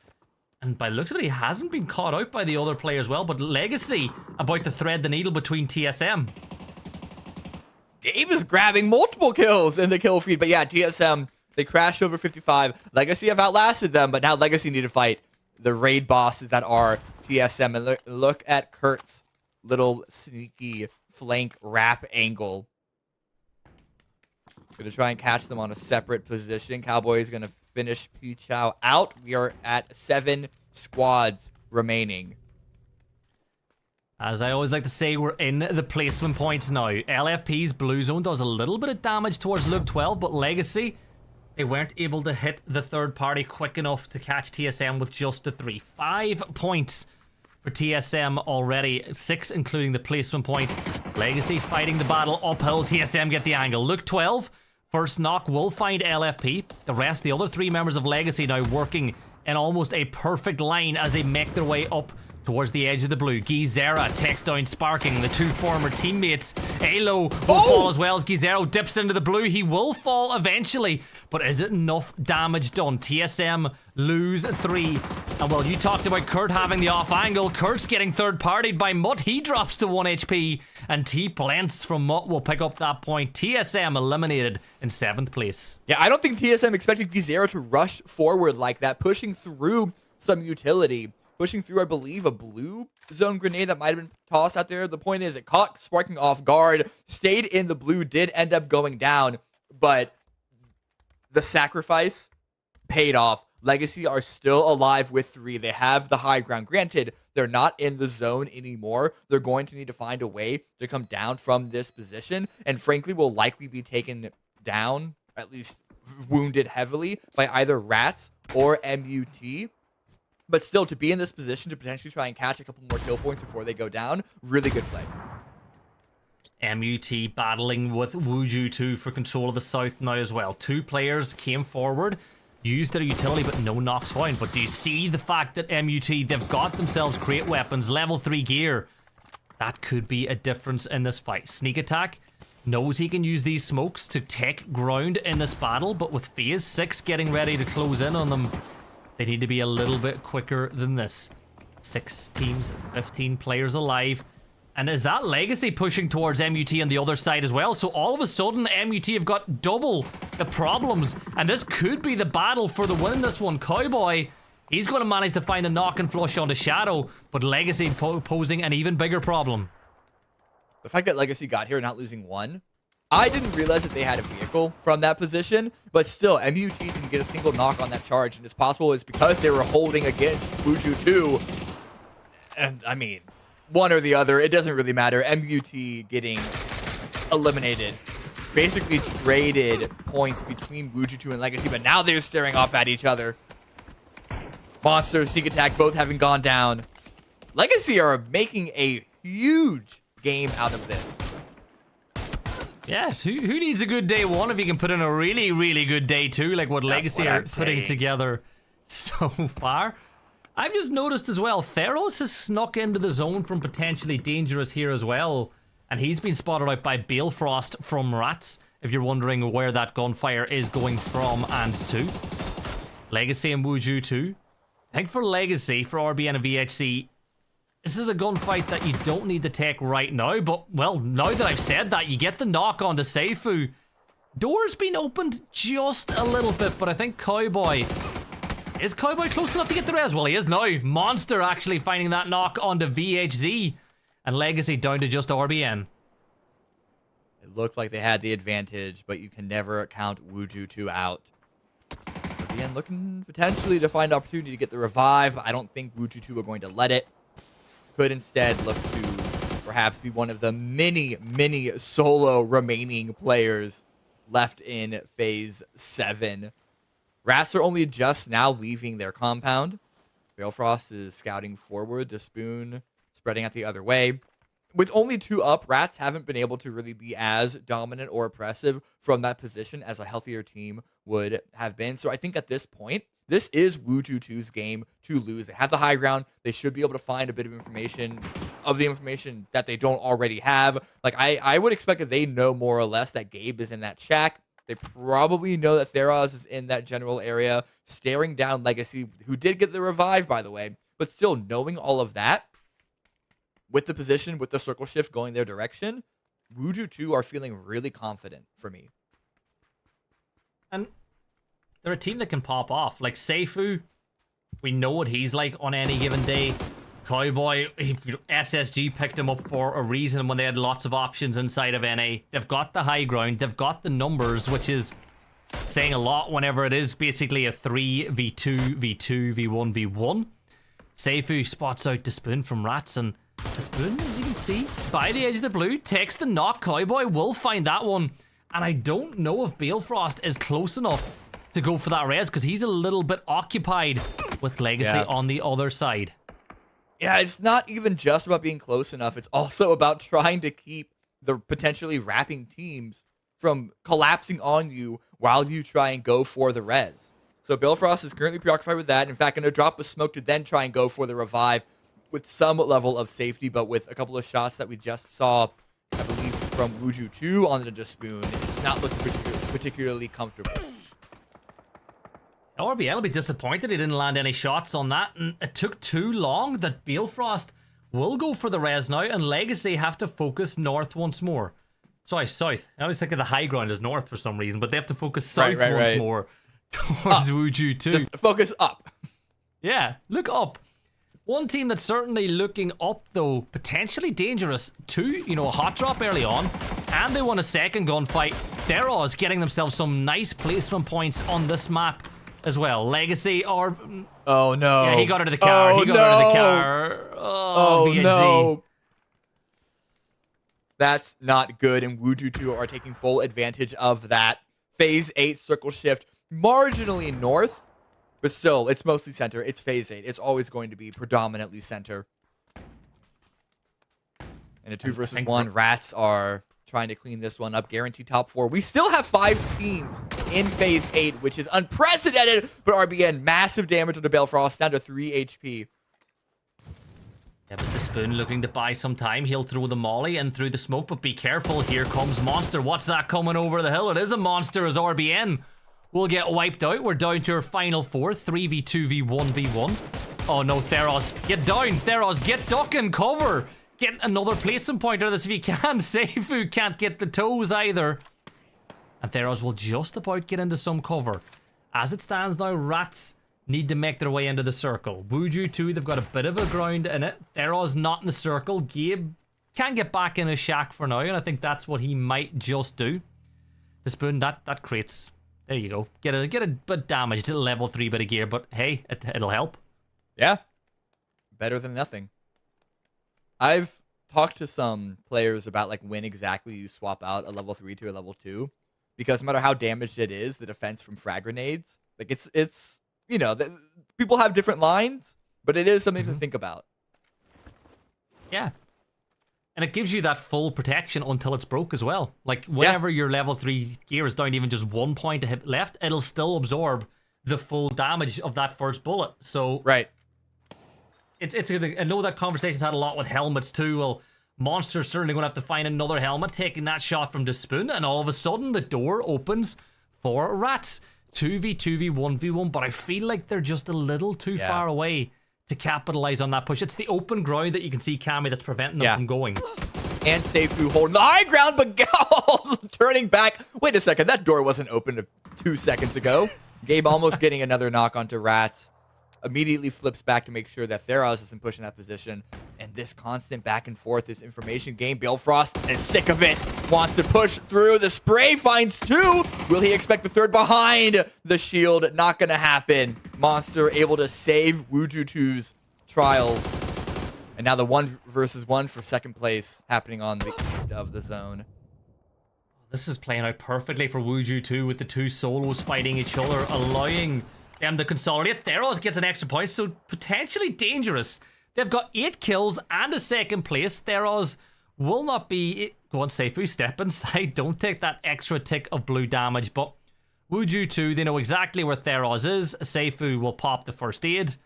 And by the looks of it, he hasn't been caught out by the other players well, but Legacy about to thread the needle between TSM. Gabe is grabbing multiple kills in the kill feed, but yeah, TSM, they crashed over 55. Legacy have outlasted them, but now Legacy need to fight the raid bosses that are TSM. And look at Kurt's little sneaky flank wrap angle. Gonna try and catch them on a separate position. Cowboys gonna finish Pichao out. We are at 7 squads remaining. As I always like to say, we're in the placement points now. LFP's blue zone does a little bit of damage towards Lube 12, but Legacy, they weren't able to hit the third party quick enough to catch TSM with just the 3. 5 points for TSM already, 6 including the placement point. Legacy fighting the battle uphill. TSM get the angle. Lube 12, first knock will find LFP. The rest, the other 3 members of Legacy now working in almost a perfect line as they make their way up towards the edge of the blue. Gizera takes down Sparking, the 2 former teammates. Alo will fall as well as Gizero dips into the blue. He will fall eventually, but is it enough damage done? TSM lose 3. And well, you talked about Kurt having the off angle. Kurt's getting third partied by Mutt. He drops to 1 HP, and T-Plents from Mutt will pick up that point. TSM eliminated in 7th place. Yeah, I don't think TSM expected Gizera to rush forward like that, pushing through some utility. Pushing through, I believe, a blue zone grenade that might have been tossed out there. The point is, it caught Sparking off guard, stayed in the blue, did end up going down, but the sacrifice paid off. Legacy are still alive with 3. They have the high ground. Granted, they're not in the zone anymore. They're going to need to find a way to come down from this position, and frankly, will likely be taken down, at least wounded heavily, by either Rats or MUT. But still, to be in this position to potentially try and catch a couple more kill points before they go down, really good play. MUT battling with Wuju 2 for control of the south now as well. 2 players came forward, used their utility, but no knocks found. But do you see the fact that MUT, they've got themselves great weapons, level 3 gear? That could be a difference in this fight. Sneak attack knows he can use these smokes to take ground in this battle, but with phase 6 getting ready to close in on them, they need to be a little bit quicker than this. 6 teams, 15 players alive. And is that Legacy pushing towards MUT on the other side as well? So all of a sudden, MUT have got double the problems. And this could be the battle for the win in this one. Cowboy, he's going to manage to find a knock and flush onto Shadow. But Legacy posing an even bigger problem. The fact that Legacy got here not losing 1, I didn't realize that they had a vehicle from that position, but still, MUT didn't get a single knock on that charge, and it's possible it's because they were holding against Wuju 2. And, I mean, one or the other, it doesn't really matter. MUT getting eliminated. Basically traded points between Wuju 2 and Legacy, but now they're staring off at each other. Monster, Sneak Attack, both having gone down. Legacy are making a huge game out of this. Yeah, who needs a good day 1 if you can put in a really, really good day 2, like what Legacy are putting together so far? I've just noticed as well, Theros has snuck into the zone from potentially dangerous here as well, and he's been spotted out by Balefrost from Rats, if you're wondering where that gunfire is going from and to. Legacy and Wuju 2. I think for Legacy, for RBN and VHC, this is a gunfight that you don't need to take right now, but, well, now that I've said that, you get the knock on to Seifu. Door's been opened just a little bit, but I think Cowboy Is Cowboy close enough to get the res? Well, he is now. Monster actually finding that knock onto VHZ. And Legacy down to just RBN. It looked like they had the advantage, but you can never count Wuju 2 out. RBN looking potentially to find opportunity to get the revive. I don't think Wuju 2 are going to let it. Could instead look to perhaps be one of the many solo remaining players left in Phase 7. Rats are only just now leaving their compound. Balefrost is scouting forward. The Spoon spreading out the other way. With only 2 up, Rats haven't been able to really be as dominant or oppressive from that position as a healthier team would have been. So I think at this point, this is Wuju 2's game to lose. They have the high ground. They should be able to find a bit of information that they don't already have. Like, I would expect that they know more or less that Gabe is in that shack. They probably know that Theros is in that general area, staring down Legacy, who did get the revive, by the way. But still, knowing all of that, with the position, with the circle shift going their direction, Wuju 2 are feeling really confident for me. And they're a team that can pop off. Like Seifu, we know what he's like on any given day. Cowboy, SSG picked him up for a reason when they had lots of options inside of NA. They've got the high ground. They've got the numbers, which is saying a lot whenever it is basically a 3v2, v2, v1, v1. Seifu spots out the Spoon from Rats, and the Spoon, as you can see, by the edge of the blue, takes the knock. Cowboy will find that one. And I don't know if Balefrost is close enough to go for that res, because he's a little bit occupied with Legacy on the other side. Yeah, it's not even just about being close enough. It's also about trying to keep the potentially wrapping teams from collapsing on you while you try and go for the res. So Balefrost is currently preoccupied with that. In fact, going to drop a smoke to then try and go for the revive with some level of safety, but with a couple of shots that we just saw, I believe, from Wuju 2 on the Spoon, it's not looking particularly comfortable. RBL will be disappointed he didn't land any shots on that, and it took too long. That Balefrost will go for the res now, and Legacy have to focus north once more. Sorry, south. I always think of the high ground as north for some reason, but they have to focus south once more towards Wuju 2. Just focus up. Yeah, look up. One team that's certainly looking up, though, potentially dangerous. 2, a hot drop early on, and they won a second gunfight. Theros getting themselves some nice placement points on this map as well. Legacy or... Oh, no. Yeah, he got out of the car. Oh, he got out of the car. Oh, VHZ. No. That's not good, and Wuju 2 are taking full advantage of that. Phase 8 circle shift, marginally north, but still, it's mostly center. It's Phase 8. It's always going to be predominantly center. And a 2 versus 1, Rats are trying to clean this one up. Guaranteed top 4. We still have 5 teams in Phase 8, which is unprecedented, but RBN, massive damage on the Balefrost, down to 3 HP. Yeah, but the Spoon looking to buy some time. He'll throw the molly in through the smoke, but be careful. Here comes Monster. What's that coming over the hill? It is a Monster as RBN will get wiped out. We're down to our final 4. 3v2, v1, v1. Oh no, Theros, get down. Theros, get duck and cover. Get another placement point out of this if you can. Seifu can't get the toes either. And Theros will just about get into some cover. As it stands now, Rats need to make their way into the circle. Wuju 2, they've got a bit of a ground in it. Theros not in the circle. Gabe can get back in his shack for now, and I think that's what he might just do. The Spoon, that creates... There you go. Get a bit damaged, a level 3 bit of gear, but hey, it'll help. Yeah. Better than nothing. I've talked to some players about like when exactly you swap out a level 3 to a level 2, because no matter how damaged it is, the defense from frag grenades, like it's people have different lines, but it is something to think about. Yeah. And it gives you that full protection until it's broke as well. Like, whenever your level 3 gear is down to even just 1 point to hit left, it'll still absorb the full damage of that first bullet. So, right. It's I know that conversation's had a lot with helmets too. Well, Monster's certainly going to have to find another helmet, taking that shot from the Spoon, and all of a sudden the door opens for Rats. 2v2, v1v1, but I feel like they're just a little too far away to capitalize on that push. It's the open ground that you can see, Cammy, that's preventing them from going. And Seifu holding the high ground, but turning back. Wait a second, that door wasn't open 2 seconds ago. Gabe almost getting another knock onto Rats. Immediately flips back to make sure that Theros isn't pushing that position. And this constant back and forth, this information game, Balefrost is sick of it. Wants to push through. The spray finds 2. Will he expect the 3rd behind the shield? Not going to happen. Monster able to save Wuju2's trials. And now the 1 versus 1 for 2nd place happening on the east of the zone. This is playing out perfectly for Wuju2 with the 2 solos fighting each other, allowing them to consolidate. Theros gets an extra point, so potentially dangerous. They've got 8 kills and a 2nd place. Theros will not be... Go on, Seifu, step inside. Don't take that extra tick of blue damage. But Wuju2, they know exactly where Theros is. Seifu will pop the first aid.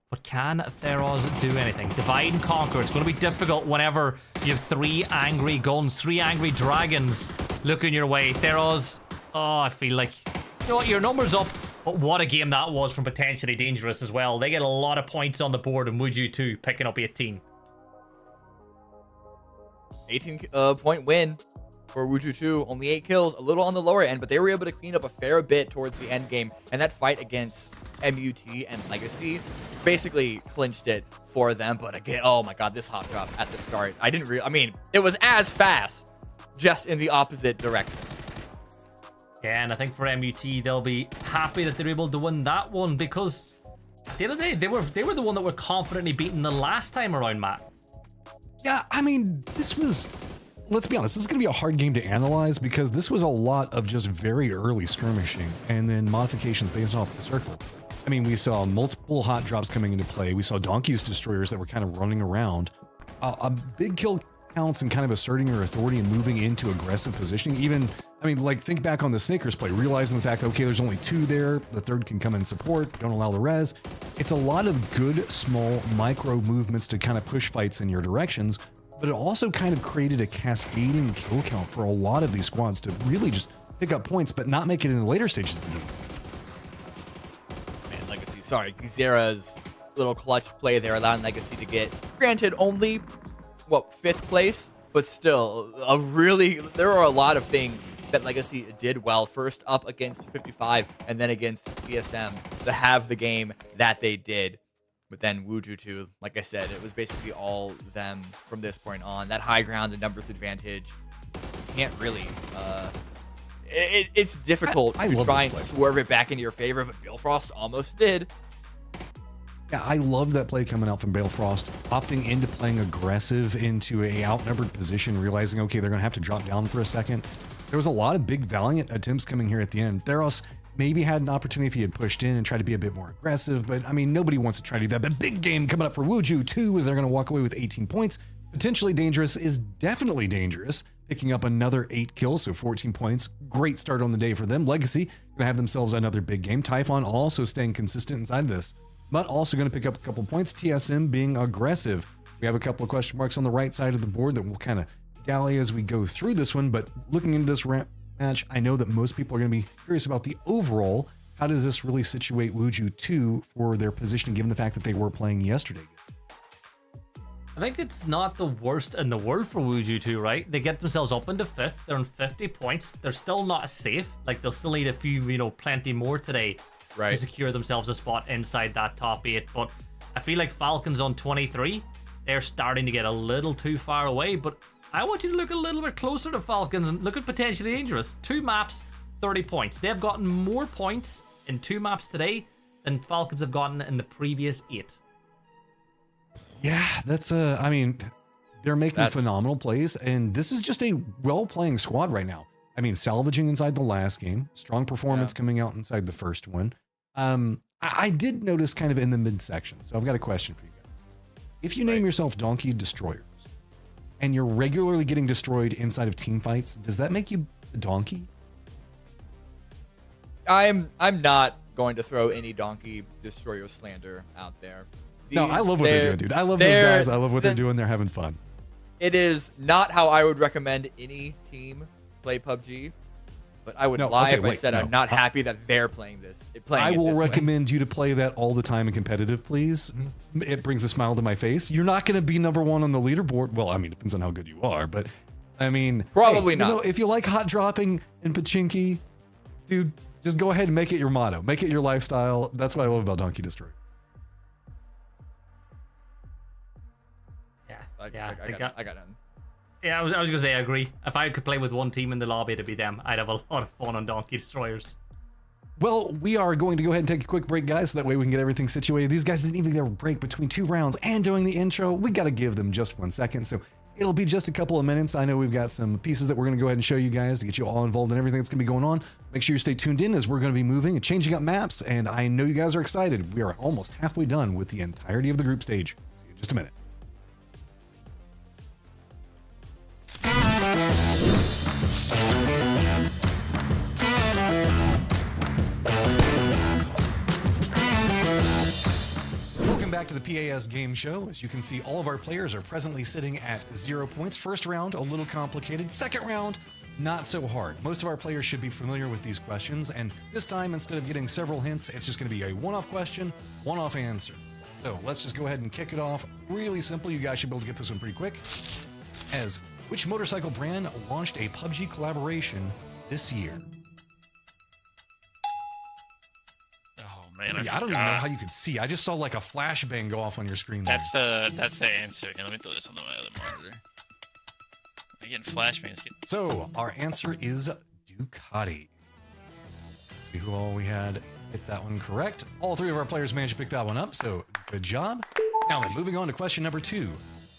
But can Theros do anything? Divide and conquer. It's going to be difficult whenever you have 3 angry guns, 3 angry dragons looking your way. Theros, oh, I feel like... You know what, your number's up. But what a game that was from potentially dangerous as well. They get a lot of points on the board, and Wuju2 picking up 18. 18 point win for Wuju2. Only 8 kills, a little on the lower end, but they were able to clean up a fair bit towards the end game. And that fight against MUT and Legacy basically clinched it for them. But again, oh my god, this hot drop at the start. I mean, it was as fast, just in the opposite direction. Yeah, and I think for MUT, they'll be happy that they're able to win that one, because at the end of the day, they were the one that were confidently beaten the last time around, Matt. Yeah, I mean, this was, let's be honest, this is going to be a hard game to analyze because this was a lot of just very early skirmishing and then modifications based off the circle. I mean, we saw multiple hot drops coming into play. We saw Donkey's destroyers that were kind of running around. A big kill counts and kind of asserting your authority and moving into aggressive positioning. Even, I mean, like, think back on the Snickers play, realizing the fact that, okay, there's only 2 there, the 3rd can come in support, don't allow the res. It's a lot of good, small, micro movements to kind of push fights in your directions, but it also kind of created a cascading kill count for a lot of these squads to really just pick up points, but not make it in the later stages of the game. Man, Legacy, sorry, Gizera's little clutch play there, allowing Legacy to get, granted, only, what, 5th place? But still, there are a lot of things that Legacy did well. First up against 55 and then against TSM to have the game that they did. But then Wuju2, like I said, it was basically all them from this point on. That high ground, the numbers advantage, can't really... it's difficult to try and swerve it back into your favor, but Balefrost almost did. Yeah, I love that play coming out from Balefrost, opting into playing aggressive into a outnumbered position, realizing, okay, they're going to have to drop down for a second. There was a lot of big valiant attempts coming here at the end. Theros maybe had an opportunity if he had pushed in and tried to be a bit more aggressive, but I mean, nobody wants to try to do that. But big game coming up for Wuju2 is they're going to walk away with 18 points. Potentially dangerous is definitely dangerous, picking up another 8 kills, so 14 points. Great start on the day for them. Legacy going to have themselves another big game. Typhon also staying consistent inside of this, but also going to pick up a couple points. TSM being aggressive. We have a couple of question marks on the right side of the board that we'll kind of dally as we go through this one, but looking into this match, I know that most people are going to be curious about the overall. How does this really situate Wuju2 for their position, given the fact that they were playing yesterday? I think it's not the worst in the world for Wuju2, right? They get themselves up into 5th. They're on 50 points. They're still not safe. Like, they'll still need a few, plenty more today to secure themselves a spot inside that top 8. But I feel like Falcons on 23, they're starting to get a little too far away. But I want you to look a little bit closer to Falcons and look at potentially dangerous. 2 maps, 30 points. They've gotten more points in 2 maps today than Falcons have gotten in the previous 8. Yeah, that's I mean, they're making phenomenal plays, and this is just a well-playing squad right now. I mean, salvaging inside the last game, strong performance coming out inside the first one. I did notice kind of in the midsection, so I've got a question for you guys. If you name yourself Donkey Destroyers, and you're regularly getting destroyed inside of team fights, does that make you a donkey? I'm not going to throw any Donkey Destroyer slander out there. No, I love what they're doing, dude. I love those guys. I love what they're doing. They're having fun. It is not how I would recommend any team play PUBG, but I would lie if I said I'm not happy that they're playing this. I will recommend you to play that all the time in competitive, please. Mm-hmm. It brings a smile to my face. You're not going to be number 1 on the leaderboard. Well, I mean, it depends on how good you are, but I mean, probably not. If you like hot dropping and pachinki, dude, Just go ahead and make it your motto. Make it your lifestyle. That's what I love about Donkey Destroy. Yeah. I got him. Yeah, I was gonna say I agree. If I could play with one team in the lobby, it'd be them. I'd have a lot of fun on Donkey Destroyers. Well, we are going to go ahead and take a quick break, guys, so that way we can get everything situated. These guys didn't even get a break between 2 rounds and doing the intro. We got to give them just 1 second, so it'll be just a couple of minutes. I know we've got some pieces that we're going to go ahead and show you guys to get you all involved in everything that's going to be going on. Make sure you stay tuned in as we're going to be moving and changing up maps, and I know you guys are excited. We are almost halfway done with the entirety of the group stage. See you in just a minute. Welcome back to the PAS game show. As you can see, all of our players are presently sitting at 0 points. First round, a little complicated. Second round, not so hard. Most of our players should be familiar with these questions, and this time, instead of getting several hints, it's just going to be a one-off question, one-off answer. So let's just go ahead and kick it off. Really simple. You guys should be able to get this one pretty quick. As which motorcycle brand launched a PUBG collaboration this year? Oh man, I don't even know how you could see. I just saw like a flashbang go off on your screen there. That's the answer. Okay, let me throw this on my other monitor. I'm getting flashbangs. So our answer is Ducati. See who all we had hit that one correct. All 3 of our players managed to pick that one up, so good job. Now then, moving on to question number 2.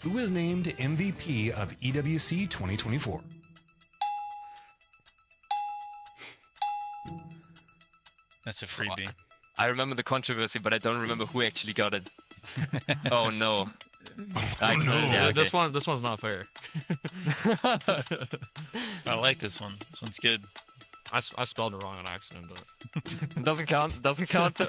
Who is named MVP of EWC 2024? That's a freebie. I remember the controversy, but I don't remember who actually got it. Oh no. Yeah, okay. this one's not fair. I like this one. This one's good. I spelled it wrong on accident, but It doesn't count. Doesn't count.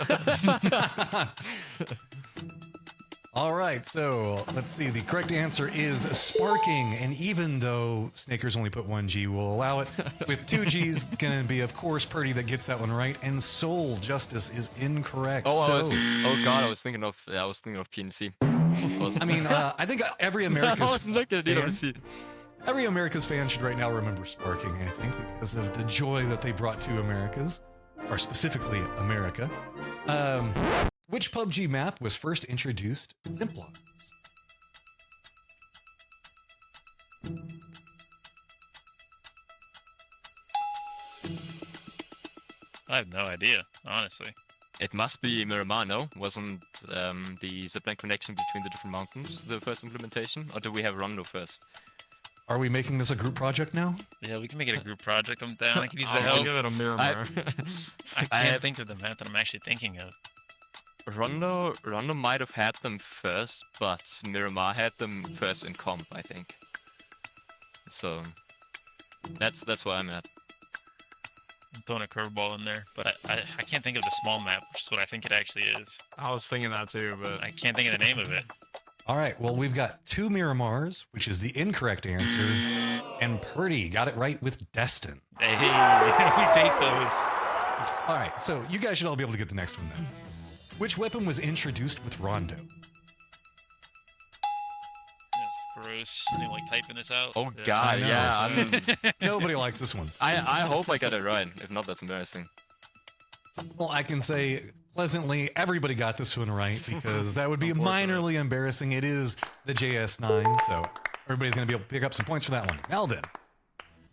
All right, so let's see. The correct answer is sparking, and even though Snakers only put 1 G, we'll allow it. With 2 Gs, it's going to be, of course, Purdy that gets that one right, and Soul Justice is incorrect. Oh, So, God, I was thinking of PNC. I mean, I think every I America's wasn't looking at fan, EWC. every America's fan should right now remember sparking, I think, because of the joy that they brought to Americas, or specifically America. Which PUBG map was first introduced zip lines? I have no idea, honestly. It must be Miramar, no? Wasn't the zipline connection between the different mountains the first implementation? Or do we have Rondo first? Are we making this a group project now? Yeah, we can make it a group project. I'm down. I can use the I'll help. give it a Miramar. I can't think of the map that I'm actually thinking of. Rondo might have had them first, but Miramar had them first in comp, I think. So that's where I'm at. I'm throwing a curveball in there, but I can't think of the small map, which is what I think it actually is. I was thinking that too, but I can't think of the name of it. All right, well, we've got 2 Miramars, which is the incorrect answer, and Purdy got it right with Destin. Hey, we take those. All right, so you guys should all be able to get the next one then. Which weapon was introduced with Rondo? That's gross. Anyone like typing this out? Oh God, know, yeah. Nobody likes this one. I hope I got it right. If not, that's embarrassing. Well, I can say pleasantly, everybody got this one right because that would be minorly embarrassing. It is the JS9, so everybody's going to be able to pick up some points for that one. Now then,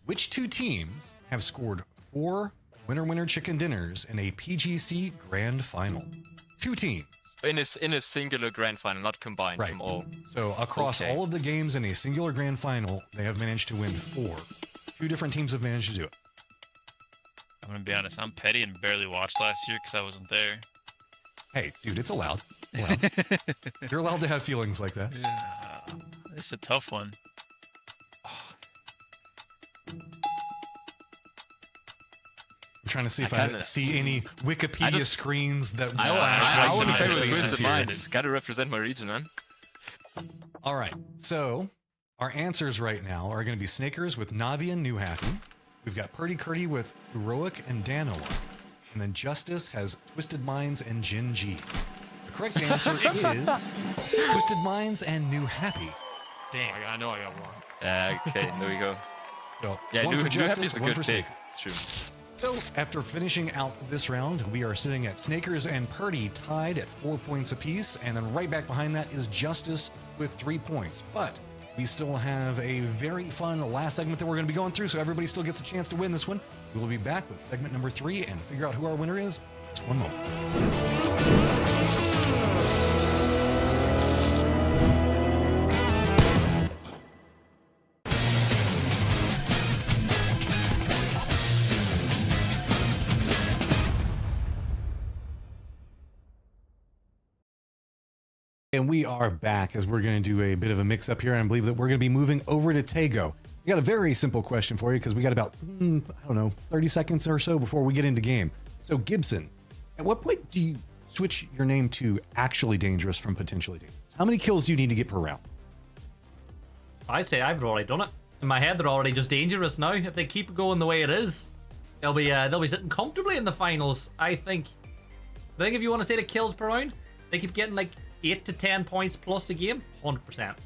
which 2 teams have scored 4 winner-winner chicken dinners in a PGC Grand Final? 2 teams. In a singular grand final, not combined Right. from all. So across Okay. all of the games in a singular grand final, they have managed to win 4. 2 different teams have managed to do it. I'm gonna be honest. I'm petty and barely watched last year because I wasn't there. Hey, dude, it's allowed. You're allowed to have feelings like that. It's a tough one. I'm trying to see if I kinda- see any Wikipedia screens that I flash want to right play in with my faces Twisted here. Minds. Gotta represent my region, man. All right, so our answers right now are going to be Snakers with Navi and New Happy. We've got Purdy Curdy with Heroic and Danola. And then Justice has Twisted Minds and Jin G. The correct answer is Twisted Minds and New Happy. Dang. I know I got one. Okay, there we go. So Yeah, one New for Happy Justice, is a one good for pick. Snakers. It's true. So, after finishing out this round, we are sitting at Snakers and Purdy tied at 4 points apiece, and then right back behind that is Justice with 3 points. But we still have a very fun last segment that we're going to be going through, so everybody still gets a chance to win this one. We will be back with segment number 3 and figure out who our winner is in just one moment. And we are back as we're going to do a bit of a mix up here. And I believe that we're going to be moving over to Tego. We got a very simple question for you because we got about, 30 seconds or so before we get into game. So Gibson, at what point do you switch your name to actually dangerous from potentially dangerous? How many kills do you need to get per round? I'd say I've already done it. In my head, they're already just dangerous now. If they keep going the way it is, they'll be sitting comfortably in the finals. I think if you want to say the kills per round, they keep getting like 8 to 10 points plus a game, 100%.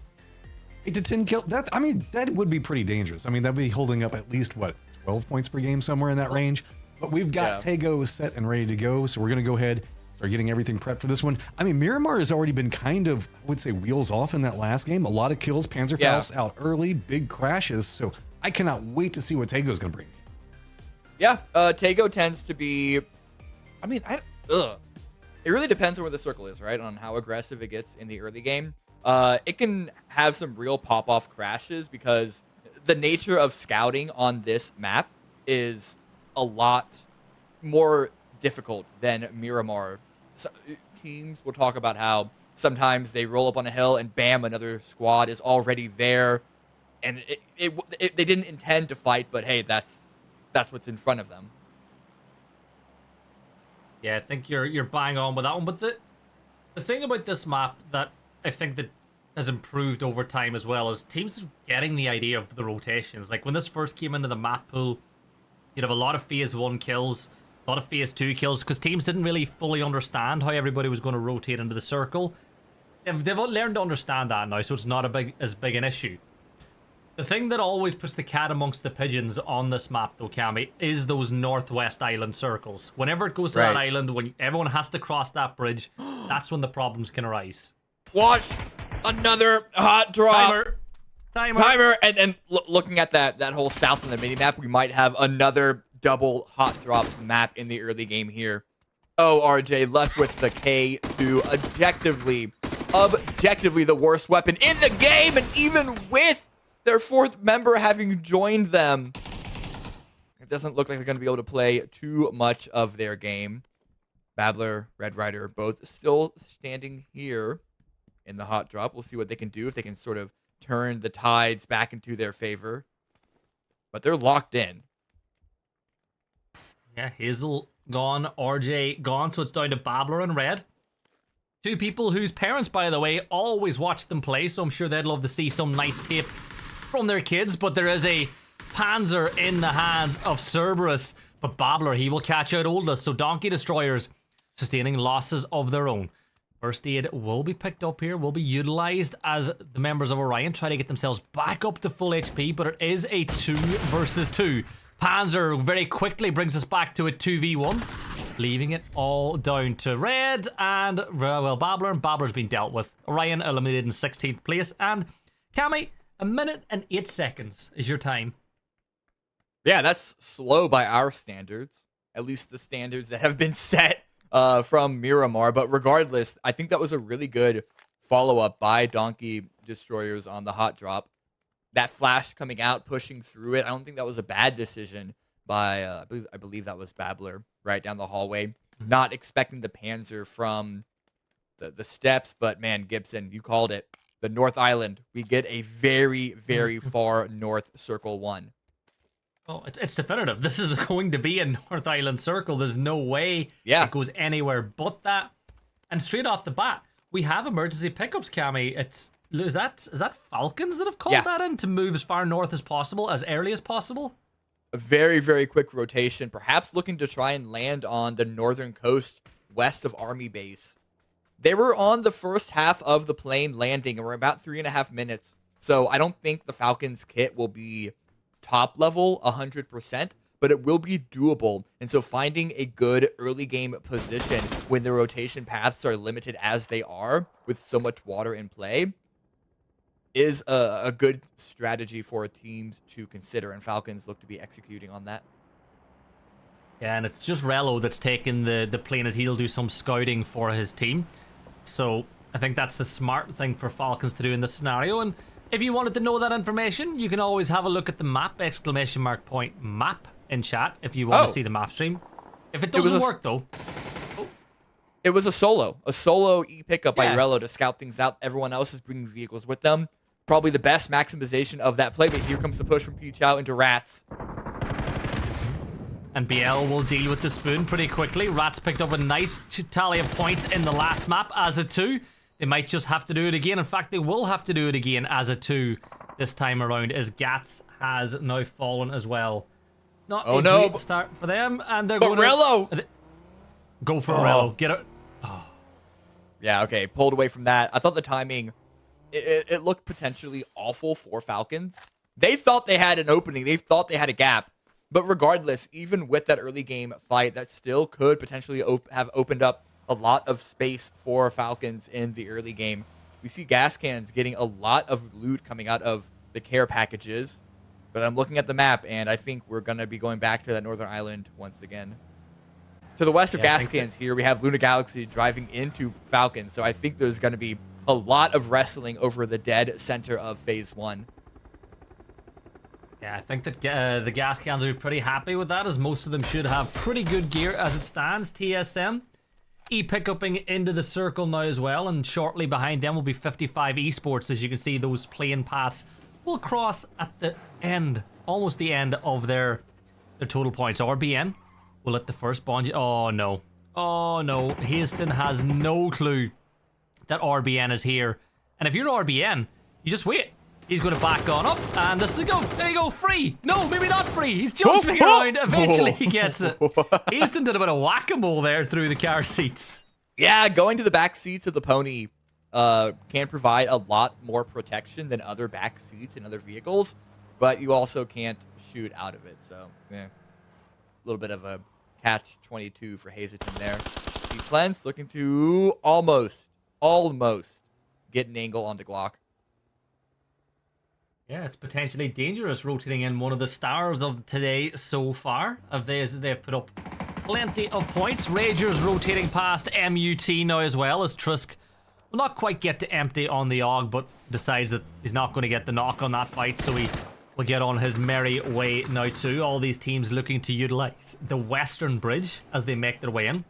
8 to 10 kills. That would be pretty dangerous. I mean, that'd be holding up at least 12 points per game, somewhere in that range. But we've got Tego set and ready to go, so we're gonna go ahead, start getting everything prepped for this one. I mean, Miramar has already been kind of, I would say, wheels off in that last game. A lot of kills, Panzerfaust out early, big crashes. So I cannot wait to see what Tego's gonna bring. Yeah, Tego tends to be, it really depends on where the circle is, right? On how aggressive it gets in the early game. It can have some real pop-off crashes because the nature of scouting on this map is a lot more difficult than Miramar. So, teams will talk about how sometimes they roll up on a hill and bam, another squad is already there. And they didn't intend to fight, but hey, that's what's in front of them. Yeah, I think you're bang on with that one. But the thing about this map that I think that has improved over time as well is teams are getting the idea of the rotations. Like when this first came into the map pool, you'd have a lot of phase 1 kills, a lot of phase 2 kills, because teams didn't really fully understand how everybody was going to rotate into the circle. They've learned to understand that now, so it's not as big an issue. The thing that always puts the cat amongst the pigeons on this map, though, Cammy, is those Northwest Island circles. Whenever it goes to that island, when everyone has to cross that bridge, that's when the problems can arise. Watch another hot drop. Timer. And looking at that whole south of the mini map, we might have another double hot drop map in the early game here. Oh, RJ left with the K2, objectively the worst weapon in the game, and even with their 4th member having joined them, it doesn't look like they're going to be able to play too much of their game. Babbler, Red Rider, both still standing here in the hot drop. We'll see what they can do, if they can sort of turn the tides back into their favor. But they're locked in. Yeah, Hazel gone, RJ gone, so it's down to Babbler and Red. 2 people whose parents, by the way, always watch them play, so I'm sure they'd love to see some nice tape from their kids. But there is a Panzer in the hands of Cerberus. But Babbler, he will catch out Oldest, so Donkey Destroyers sustaining losses of their own. First aid will be picked up here, will be utilized as the members of Orion try to get themselves back up to full HP, but it is a 2 versus 2. Panzer very quickly brings us back to a 2v1, leaving it all down to Red and, well, Babbler, and Babbler's been dealt with. Orion eliminated in 16th place, and Cammy, 1 minute and 8 seconds is your time. Yeah, that's slow by our standards, at least the standards that have been set from Miramar. But regardless, I think that was a really good follow-up by Donkey Destroyers on the hot drop. That flash coming out, pushing through it, I don't think that was a bad decision by, I believe that was Babbler right down the hallway. Not expecting the Panzer from the steps, but man, Gibson, you called it. The North Island, we get a very, very far north circle 1. Oh, it's definitive. This is going to be a North Island circle. There's no way it goes anywhere but that. And straight off the bat, we have emergency pickups, Cammy. Is that Falcons that have called that in to move as far north as possible, as early as possible? A very, very quick rotation, perhaps looking to try and land on the northern coast west of Army Base. They were on the first half of the plane landing, and we're about 3.5 minutes. So I don't think the Falcons kit will be top level 100%, but it will be doable. And so finding a good early game position when the rotation paths are limited as they are with so much water in play is a good strategy for teams to consider, and Falcons look to be executing on that. Yeah, and it's just Rello that's taking the plane as he'll do some scouting for his team. So I think that's the smart thing for Falcons to do in this scenario. And if you wanted to know that information, you can always have a look at the map, ! Map in chat if you want to see the map stream. If it doesn't work though. It was a solo e-pickup by Rello to scout things out. Everyone else is bringing vehicles with them. Probably the best maximization of that play, but here comes the push from Pichao into Rats. And BL will deal with the spoon pretty quickly. Rats picked up a nice tally of points in the last map as a 2. They might just have to do it again. In fact, they will have to do it again as a 2 this time around, as Gats has now fallen as well. Not a great start for them, and they're going to... Go for Rello. Get it. Oh. Yeah, okay. Pulled away from that. I thought the timing, it looked potentially awful for Falcons. They thought they had an opening. They thought they had a gap. But regardless, even with that early game fight, that still could potentially have opened up a lot of space for Falcons in the early game. We see gas cans getting a lot of loot coming out of the care packages. But I'm looking at the map, and I think we're going to be going back to that northern island once again. To the west of gas cans here, we have Luna Galaxy driving into Falcons. So I think there's going to be a lot of wrestling over the dead center of Phase 1. Yeah, I think that the gas cans will be pretty happy with that, as most of them should have pretty good gear as it stands. TSM pick-upping into the circle now as well, and shortly behind them will be 55 Esports. As you can see, those plane paths will cross at the end, almost the end of their total points. RBN will let the first bond. Oh no. Oh no. Haston has no clue that RBN is here. And if you're RBN, you just wait. He's going to back on up, and this is a go. There you go, free. No, maybe not free. He's jumping around. Eventually he gets it. Haston did a bit of whack-a-mole there through the car seats. Yeah, going to the back seats of the pony can provide a lot more protection than other back seats in other vehicles, but you also can't shoot out of it. So, yeah, a little bit of a catch-22 for Hazelton there. Cleanse looking to almost get an angle onto Glock. Yeah, it's potentially dangerous rotating in one of the stars of today so far. They've put up plenty of points. Ragers rotating past MUT now as well, as Trusk will not quite get to empty on the AUG, but decides that he's not going to get the knock on that fight, so he will get on his merry way now too. All these teams looking to utilize the western bridge as they make their way in.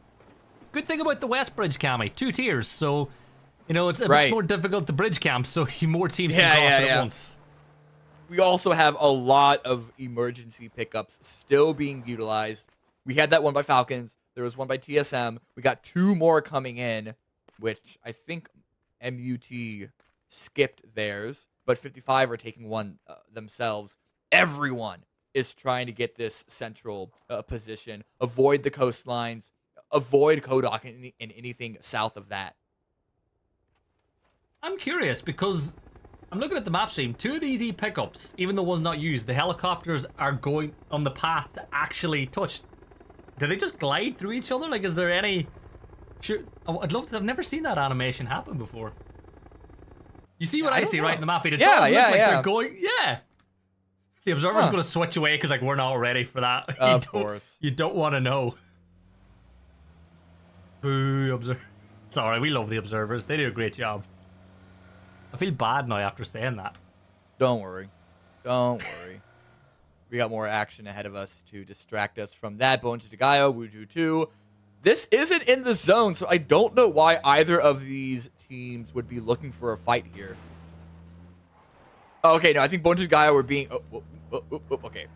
Good thing about the west bridge, Cammy, 2 tiers, so you know it's a bit more difficult to bridge camp, so more teams can cross it at once. We also have a lot of emergency pickups still being utilized. We had that one by Falcons. There was one by TSM. We got 2 more coming in, which I think MUT skipped theirs, but 55 are taking one themselves. Everyone is trying to get this central position, avoid the coastlines, avoid Kodok and anything south of that. I'm curious because I'm looking at the map stream. 2 of these pickups, even the ones not used, the helicopters are going on the path to actually touch. Do they just glide through each other? Like, is there any... Sure, I'd love to... I've never seen that animation happen before. You see what I see right in the map feed? It does look like they're going... Yeah! The observer's going to switch away because, like, we're not ready for that. Of course. You don't want to know. Boo, observer. Sorry, we love the observers. They do a great job. I feel bad now after saying that. Don't worry. Don't worry. We got more action ahead of us to distract us from that. Bone to Tagayo, Wuju 2. This isn't in the zone, so I don't know why either of these teams would be looking for a fight here. Okay, no, I think Bone to Tagayo were being... okay.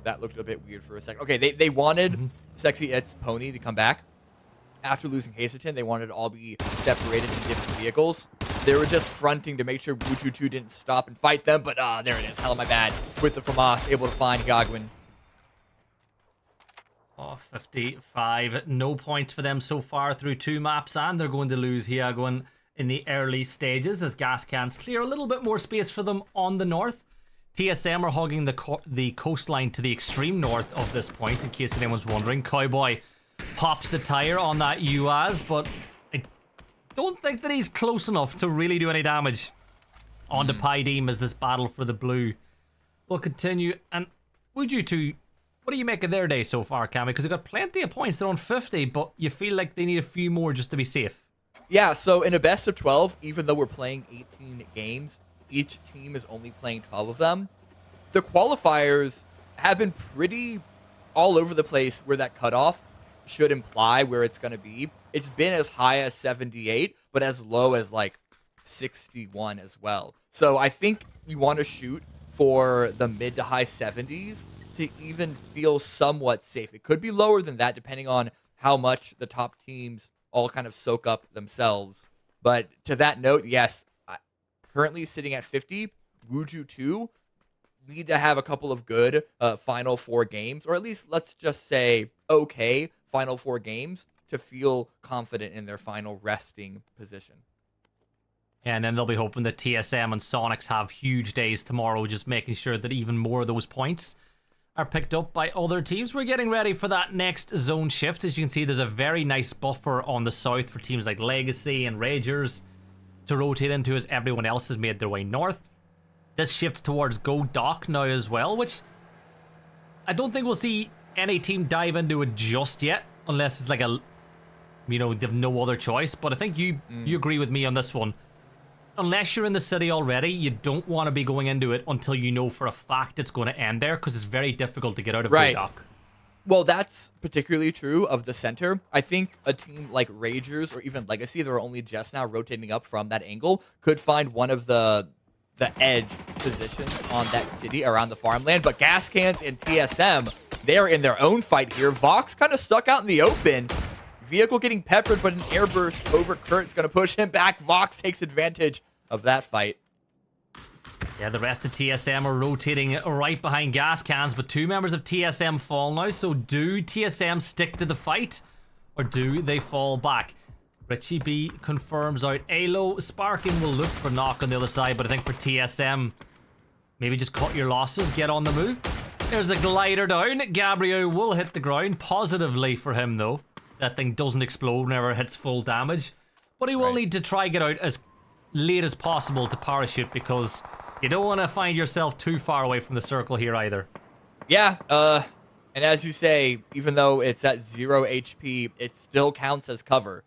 That looked a bit weird for a second. Okay, they wanted Sexy Ed's pony to come back. After losing Hazelton, they wanted to all be separated in different vehicles. They were just fronting to make sure Wuju 2 didn't stop and fight them, but there it is. Hell, my bad. With the FAMAS, able to find Gagwin. Oh, 55. No points for them so far through 2 maps, and they're going to lose Hyagwin in the early stages as gas cans clear a little bit more space for them on the north. TSM are hugging the coastline to the extreme north of this point, in case anyone's wondering. Cowboy pops the tire on that UAZ, but I don't think that he's close enough to really do any damage onto Pydeem as this battle for the blue will continue. And would you two, what do you make of their day so far, Cammy? Because they've got plenty of points. They're on 50, but you feel like they need a few more just to be safe. Yeah, so in a best of 12, even though we're playing 18 games, each team is only playing 12 of them. The qualifiers have been pretty all over the place where that cutoff should imply where it's going to be. It's been as high as 78, but as low as like 61 as well. So I think you want to shoot for the mid to high 70s to even feel somewhat safe. It could be lower than that depending on how much the top teams all kind of soak up themselves. But to that note, yes, currently sitting at 50, Wuju 2 need to have a couple of good Final Four games, or at least let's just say okay Final Four games to feel confident in their final resting position. And then they'll be hoping that TSM and Sonics have huge days tomorrow, just making sure that even more of those points are picked up by other teams. We're getting ready for that next zone shift. As you can see, there's a very nice buffer on the south for teams like Legacy and Ragers to rotate into as everyone else has made their way north. This shifts towards Go Dock now as well, which I don't think we'll see any team dive into it just yet, unless it's like a, you know, they have no other choice. But I think you agree with me on this one. Unless you're in the city already, you don't want to be going into it until you know for a fact it's going to end there, because it's very difficult to get out of Go Dock. Well, that's particularly true of the center. I think a team like Ragers or even Legacy that are only just now rotating up from that angle could find one of the edge positions on that city around the farmland. But Gas Cans and TSM, they're in their own fight here. Vox kind of stuck out in the open. Vehicle getting peppered, but an airburst over Kurt's going to push him back. Vox takes advantage of that fight. Yeah, the rest of TSM are rotating right behind Gas Cans, but two members of TSM fall now. So do TSM stick to the fight, or do they fall back? Richie B confirms out. Alo, Sparking will look for knock on the other side, but I think for TSM, maybe just cut your losses, get on the move. There's a glider down. Gabriel will hit the ground, positively for him though. That thing doesn't explode whenever it hits full damage. But he will need to try get out as late as possible to parachute, because you don't want to find yourself too far away from the circle here either. Yeah, and as you say, even though it's at 0 HP, it still counts as cover,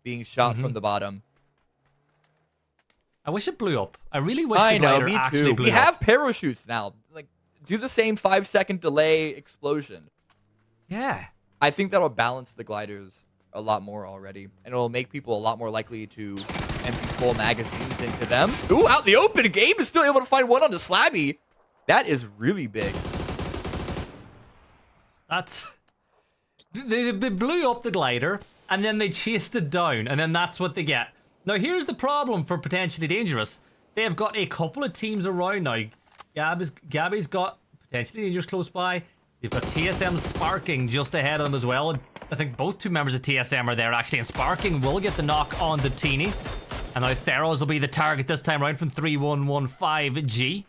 being shot from the bottom. I wish it blew up. I really wish I the glider know, me actually too. blew We up. have parachutes now. Like, do the same 5-second delay explosion. Yeah. I think that'll balance the gliders a lot more already, and it'll make people a lot more likely to empty full magazines into them. Ooh, out in the open, Gabe is still able to find one on the Slabby. That is really big. That's... They blew up the glider, and then they chased it down, and then that's what they get. Now, here's the problem for Potentially Dangerous. They have got a couple of teams around now. Gabby's got Potentially Dangerous close by. They've got TSM Sparking just ahead of them as well. I think both two members of TSM are there actually, and Sparking will get the knock on the Teeny. And now Theros will be the target this time around from 3115G.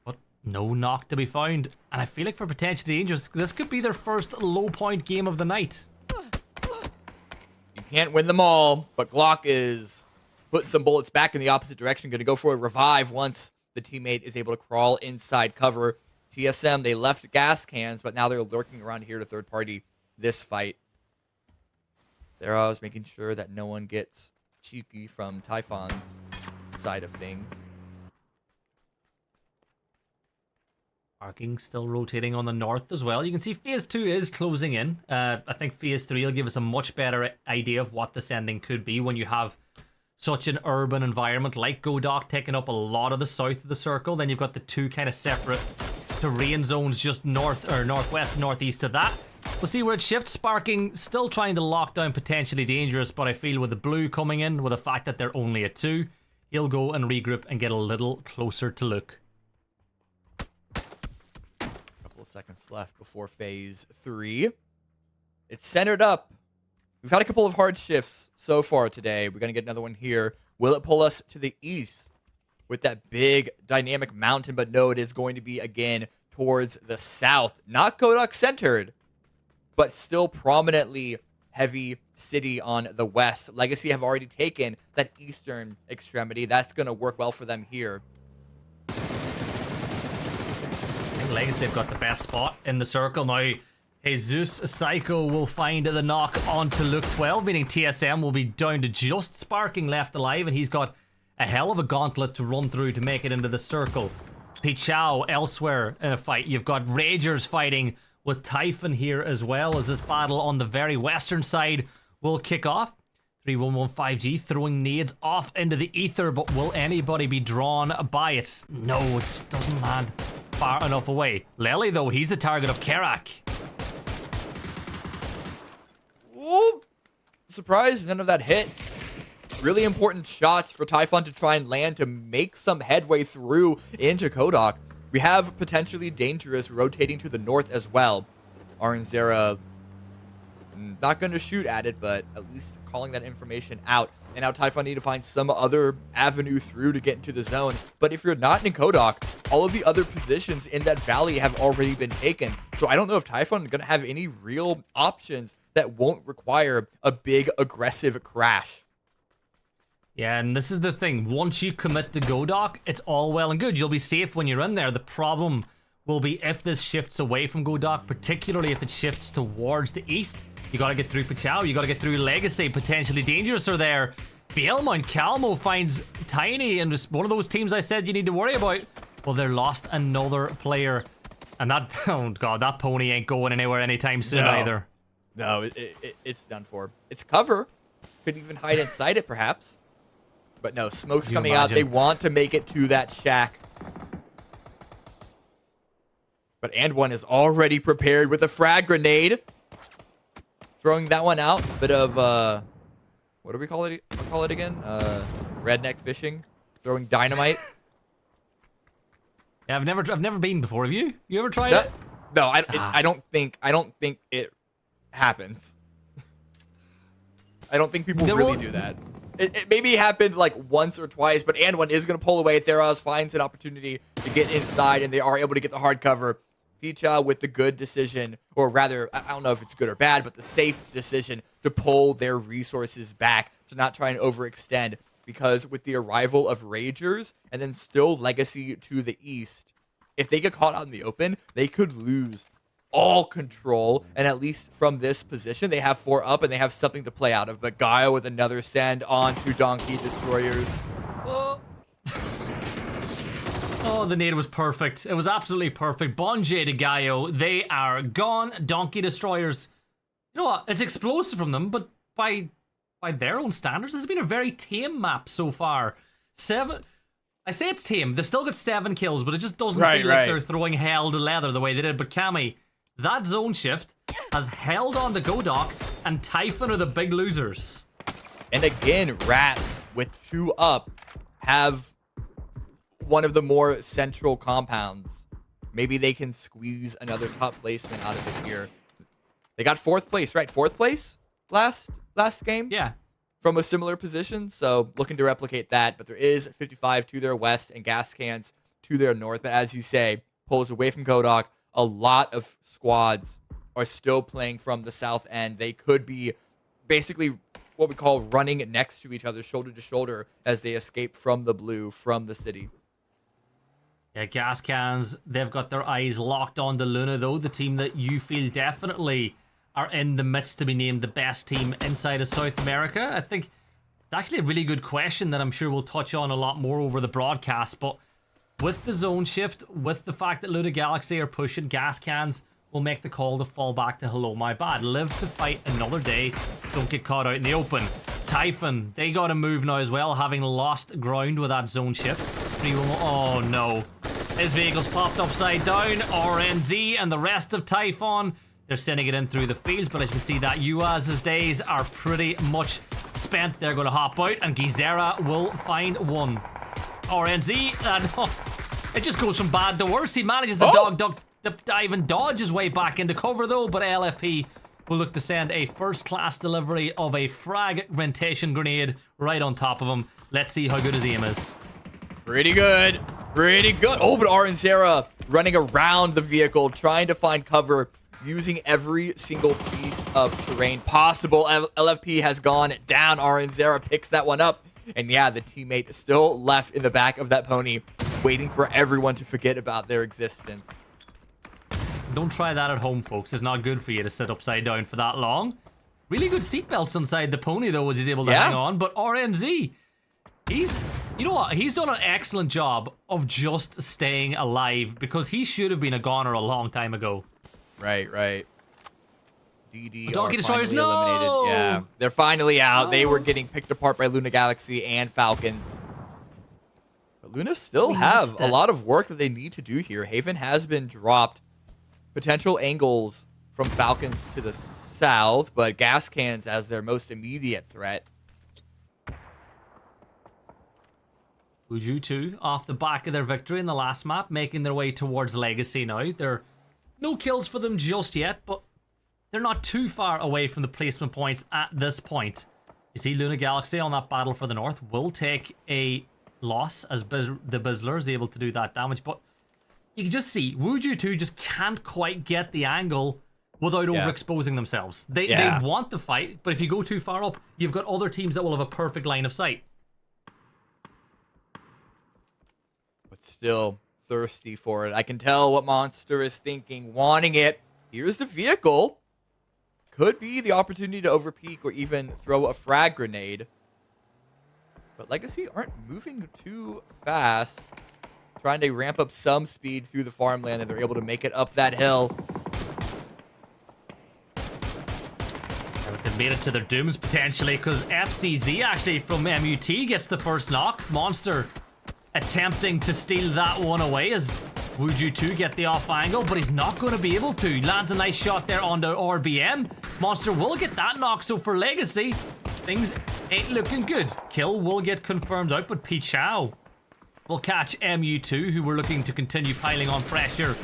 But no knock to be found. And I feel like for Potentially Dangerous, this could be their first low point game of the night. You can't win them all, but Glock is putting some bullets back in the opposite direction. Going to go for a revive once the teammate is able to crawl inside cover. TSM, they left Gas Cans, but now they're lurking around here to third party this fight. They're always making sure that no one gets cheeky from Typhon's side of things. Sparking still rotating on the north as well. You can see Phase 2 is closing in. I think Phase 3 will give us a much better idea of what the sending could be when you have such an urban environment like Godock taking up a lot of the south of the circle. Then you've got the two kind of separate terrain zones just north or northwest, northeast of that. We'll see where it shifts. Sparking still trying to lock down Potentially Dangerous, but I feel with the blue coming in, with the fact that they're only at 2, he'll go and regroup and get a little closer to look. Couple of seconds left before Phase 3. It's centered up. We've had a couple of hard shifts so far today. We're going to get another one here. Will it pull us to the east? with that big dynamic mountain, but no, it is going to be again towards the south. Not Kodak centered, but still prominently heavy city on the west. Legacy have already taken that eastern extremity. That's going to work well for them here. I think Legacy have got the best spot in the circle now. Jesus Psycho will find the knock onto Luke 12, meaning TSM will be down to just Sparking left alive, and he's got a hell of a gauntlet to run through to make it into the circle. Pichao elsewhere in a fight. You've got Ragers fighting with Typhon here as well, as this battle on the very western side will kick off. 3115G throwing nades off into the ether, but will anybody be drawn by it? No, it just doesn't land far enough away. Lely, though, he's the target of Kerak. Ooh, surprise, none of that hit. Really important shots for Typhon to try and land to make some headway through into Kodak. We have potentially dangerous rotating to the north as well. Aranzera not going to shoot at it, but at least calling that information out. And now Typhon need to find some other avenue through to get into the zone. But if you're not in Kodak, all of the other positions in that valley have already been taken. So I don't know if Typhon is going to have any real options that won't require a big aggressive crash. Yeah, and this is the thing. Once you commit to Godok, it's all well and good. You'll be safe when you're in there. The problem will be if this shifts away from Godok, particularly if it shifts towards the east. You gotta get through Pichao, you gotta get through Legacy, potentially dangerous are there. Bielmont Calmo finds Tiny, and just one of those teams I said you need to worry about. Well, they're lost another player. And that, oh god, that pony ain't going anywhere anytime soon either. No, it's done for. It's cover. Could even hide inside it, perhaps. But no, smoke's coming out. They want to make it to that shack. But And1 is already prepared with a frag grenade. Throwing that one out. Bit of, what do we call it? Call it again? Redneck fishing. Throwing dynamite. Yeah, I've never been before. Have you? You ever tried it? No, I don't think it happens. I don't think people really do that. It maybe happened like once or twice, but And1 is going to pull away. Theros finds an opportunity to get inside, and they are able to get the hard cover. Picha with the good decision, or rather, I don't know if it's good or bad, but the safe decision to pull their resources back, to not try and overextend, because with the arrival of Ragers, and then still Legacy to the east, if they get caught out in the open, they could lose all control, and at least from this position, they have 4 up, and they have something to play out of. But Gaia with another send on to Donkey Destroyers. Oh, the nade was perfect. It was absolutely perfect. Bonjay to Gaio, they are gone. Donkey Destroyers. You know what? It's explosive from them, but by their own standards, this has been a very tame map so far. I say it's tame. They've still got 7 kills, but it just doesn't feel like they're throwing hell to leather the way they did. But Cammy, that zone shift has held on to Godok, and Typhon are the big losers. And again, Rats with 2 up have one of the more central compounds. Maybe they can squeeze another top placement out of it here. They got 4th place, right? 4th place last game? Yeah. From a similar position, so looking to replicate that. But there is 55 to their west and gas cans to their north. But as you say, pulls away from Kodok. A lot of squads are still playing from the south end. They could be basically what we call running next to each other, shoulder to shoulder, as they escape from the blue, from the city. Yeah, gas cans, they've got their eyes locked on the Luna, though, the team that you feel definitely are in the midst to be named the best team inside of South America. I think it's actually a really good question that I'm sure we'll touch on a lot more over the broadcast, but with the zone shift, with the fact that Luda Galaxy are pushing, gas cans will make the call to fall back to hello, my bad. Live to fight another day. Don't get caught out in the open. Typhon, they got to move now as well, having lost ground with that zone shift. 3-1. Oh no. His vehicle's popped upside down. RNZ and the rest of Typhon, they're sending it in through the fields, but as you can see, that Uaz's days are pretty much spent. They're going to hop out, and Gizera will find one. RNZ, it just goes from bad to worse. He manages to dive and dodge his way back into cover, though, but LFP will look to send a first-class delivery of a fragmentation grenade right on top of him. Let's see how good his aim is. Pretty good. Pretty good. Oh, but Aranzera running around the vehicle, trying to find cover, using every single piece of terrain possible. LFP has gone down. Aranzera picks that one up. And yeah, the teammate is still left in the back of that pony, waiting for everyone to forget about their existence. Don't try that at home, folks. It's not good for you to sit upside down for that long. Really good seatbelts inside the pony, though, as he's able to hang on. But RNZ, you know what? He's done an excellent job of just staying alive, because he should have been a goner a long time ago. Right. DD Donkey are Destroyers, finally eliminated. no! Yeah, they're finally out. They were getting picked apart by Luna Galaxy and Falcons. But Luna still have a lot of work that they need to do here. Haven has been dropped. Potential angles from Falcons to the south, but gas cans as their most immediate threat. Uju2 off the back of their victory in the last map, making their way towards Legacy now. There are no kills for them just yet, but they're not too far away from the placement points at this point. You see Luna Galaxy on that battle for the north will take a loss as the Bizzler is able to do that damage, but you can just see Wuju2 just can't quite get the angle without overexposing themselves. They want to fight, but if you go too far up, you've got other teams that will have a perfect line of sight. But still thirsty for it. I can tell what Monster is thinking, wanting it. Here's the vehicle. Could be the opportunity to overpeak or even throw a frag grenade. But Legacy aren't moving too fast. Trying to ramp up some speed through the farmland, and they're able to make it up that hill. They've made it to their dooms potentially, because FCZ actually from MUT gets the first knock. Monster attempting to steal that one away as Wuju2 get the off angle, but he's not going to be able to. Lands a nice shot there onto RBN. Monster will get that knock, so for Legacy, things ain't looking good. Kill will get confirmed out, but Pichao will catch MU2, who were looking to continue piling on pressure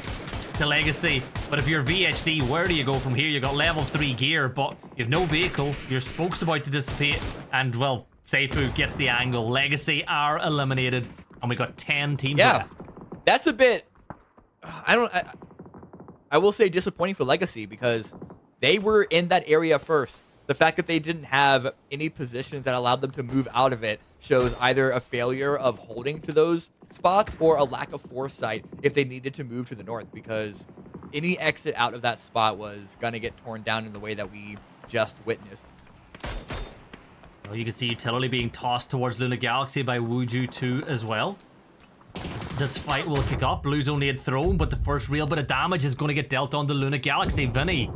to Legacy. But if you're VHC, where do you go from here? You got level 3 gear, but you have no vehicle. Your spoke's about to dissipate, and well, Seifu gets the angle. Legacy are eliminated, and we got 10 teams left. That's a bit. I will say disappointing for Legacy, because they were in that area first. The fact that they didn't have any positions that allowed them to move out of it shows either a failure of holding to those spots or a lack of foresight if they needed to move to the north, because any exit out of that spot was going to get torn down in the way that we just witnessed. Well, you can see Utility being tossed towards Luna Galaxy by Wuju2 as well. This fight will kick off. Blue's only had thrown, but the first real bit of damage is going to get dealt on the Luna Galaxy. Vinny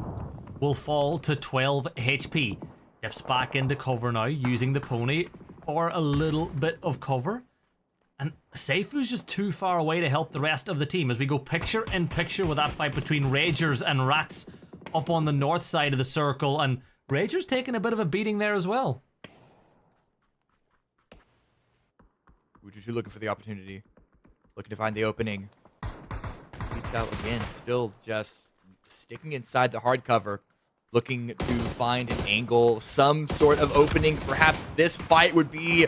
will fall to 12 HP. Dips back into cover now, using the pony for a little bit of cover. And Seifu's just too far away to help the rest of the team as we go picture in picture with that fight between Ragers and Rats up on the north side of the circle. And Ragers taking a bit of a beating there as well. Wuju2 looking for the opportunity. Looking to find the opening. Beats out again. Still just sticking inside the hard cover. Looking to find an angle, some sort of opening. Perhaps this fight would be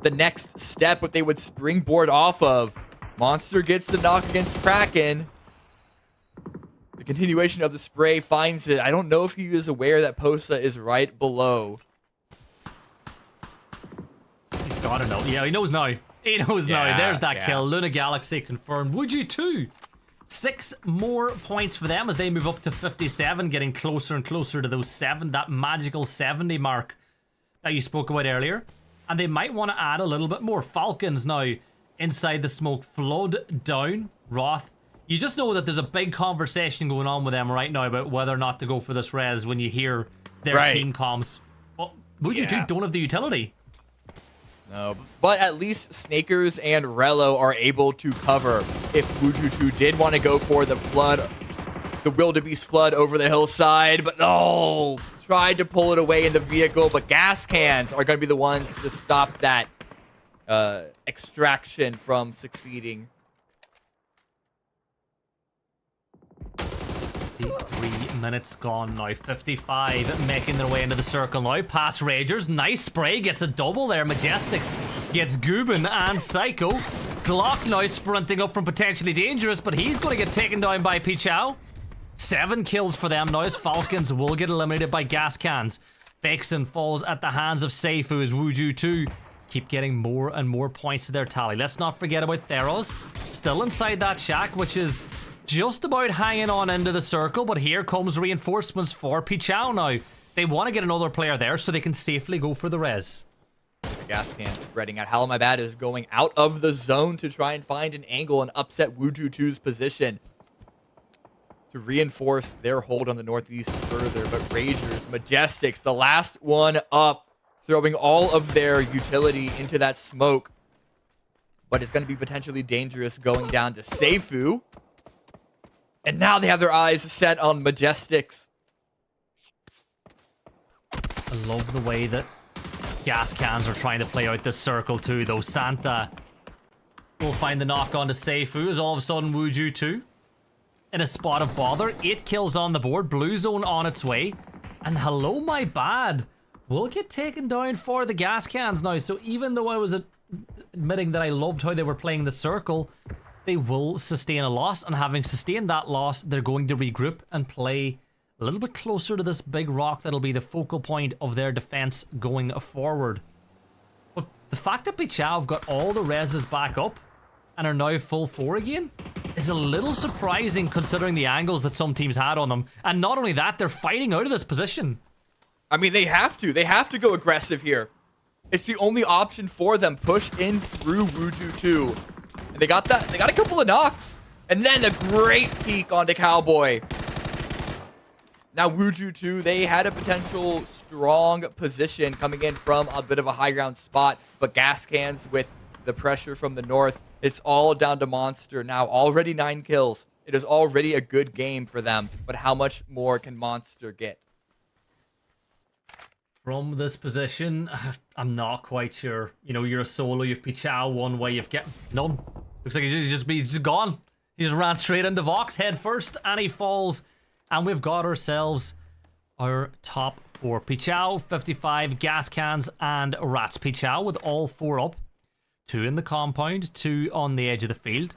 the next step, what they would springboard off of. Monster gets the knock against Kraken. The continuation of the spray finds it. I don't know if he is aware that Posa is right below. He's gotta know. Yeah, he knows now. He knows now. There's that kill. Luna Galaxy confirmed. Wuju2. 6 more points for them as they move up to 57, getting closer and closer to those 7, that magical 70 mark that you spoke about earlier. And they might want to add a little bit more. Falcons now inside the smoke. Flood down. Roth. You just know that there's a big conversation going on with them right now about whether or not to go for this res when you hear their team comms. Well, Wuju2 don't have the utility. No, but at least Snakers and Rello are able to cover if Wuju2 did want to go for the flood, the wildebeest flood over the hillside, but no, tried to pull it away in the vehicle, but gas cans are going to be the ones to stop that extraction from succeeding. 3 minutes gone now. 55 making their way into the circle now. Past Ragers. Nice spray. Gets a double there. Majestics gets Gubin and Psycho. Glock now sprinting up from potentially dangerous, but he's going to get taken down by Pichao. 7 kills for them now as Falcons will get eliminated by gas cans. Vexen falls at the hands of Seifu as Wuju 2 keep getting more and more points to their tally. Let's not forget about Theros. Still inside that shack, which is just about hanging on into the circle, but here comes reinforcements for Pichao now. They want to get another player there so they can safely go for the res. The gas can spreading out. Halamabad is going out of the zone to try and find an angle and upset Wuju 2's position to reinforce their hold on the northeast further. But Ragers, Majestics, the last one up, throwing all of their utility into that smoke. But it's going to be potentially dangerous going down to Seifu. And now they have their eyes set on Majestics. I love the way that gas cans are trying to play out this circle too, though. Santa will find the knock on to Seifu as all of a sudden Wuju 2 in a spot of bother. 8 kills on the board. Blue zone on its way. And hello, my bad. Will get taken down for the gas cans now. So even though I was admitting that I loved how they were playing the circle, they will sustain a loss. And having sustained that loss, they're going to regroup and play a little bit closer to this big rock that'll be the focal point of their defense going forward. But the fact that Pichao have got all the reses back up and are now full 4 again is a little surprising considering the angles that some teams had on them. And not only that, they're fighting out of this position. I mean, they have to. They have to go aggressive here. It's the only option for them. Push in through Wuju 2. And they got that. They got a couple of knocks. And then a great peek onto Cowboy. Now, Wuju 2, they had a potential strong position coming in from a bit of a high ground spot. But gas cans with the pressure from the north, it's all down to Monster now. Already 9 kills. It is already a good game for them. But how much more can Monster get? From this position, I'm not quite sure. You know, you're a solo, you've Pichao one way, you've got none. Looks like he's just gone. He just ran straight into Vox head first, and he falls. And we've got ourselves our top 4. Pichao, 55, gas cans, and rats. Pichao with all 4 up. 2 in the compound, 2 on the edge of the field.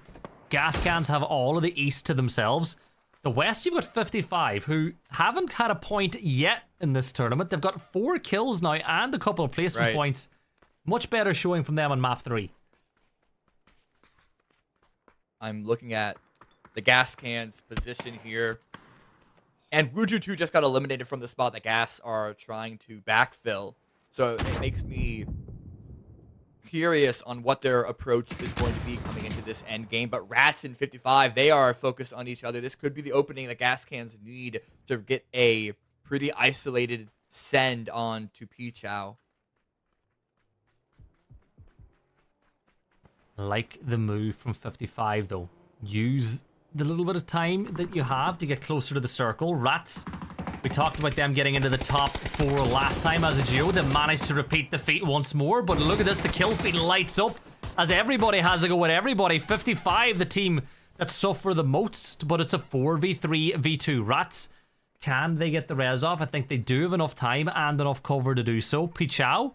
Gas cans have all of the east to themselves. The west, you've got 55, who haven't had a point yet in this tournament. They've got 4 kills now and a couple of placement points. Much better showing from them on map 3. I'm looking at the gas cans position here. And Wuju 2 just got eliminated from the spot that gas are trying to backfill. So it makes me curious on what their approach is going to be coming into this end game. But Rats and 55, they are focused on each other. This could be the opening that gas cans need to get a pretty isolated send on to Pichao. Like the move from 55 though. Use the little bit of time that you have to get closer to the circle. Rats, we talked about them getting into the top 4 last time as a duo. They managed to repeat the feat once more, but look at this, the kill feed lights up as everybody has a go at everybody. 55, the team that suffer the most, but it's a 4v3 v2. Rats, can they get the res off? I think they do have enough time and enough cover to do so. Pichao,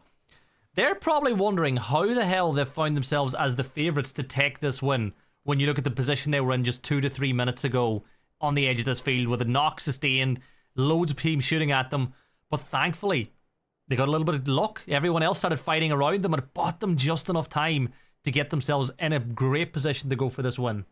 they're probably wondering how the hell they've found themselves as the favorites to take this win when you look at the position they were in just 2 to 3 minutes ago on the edge of this field with a knock sustained, loads of teams shooting at them. But thankfully, they got a little bit of luck. Everyone else started fighting around them and it bought them just enough time to get themselves in a great position to go for this win.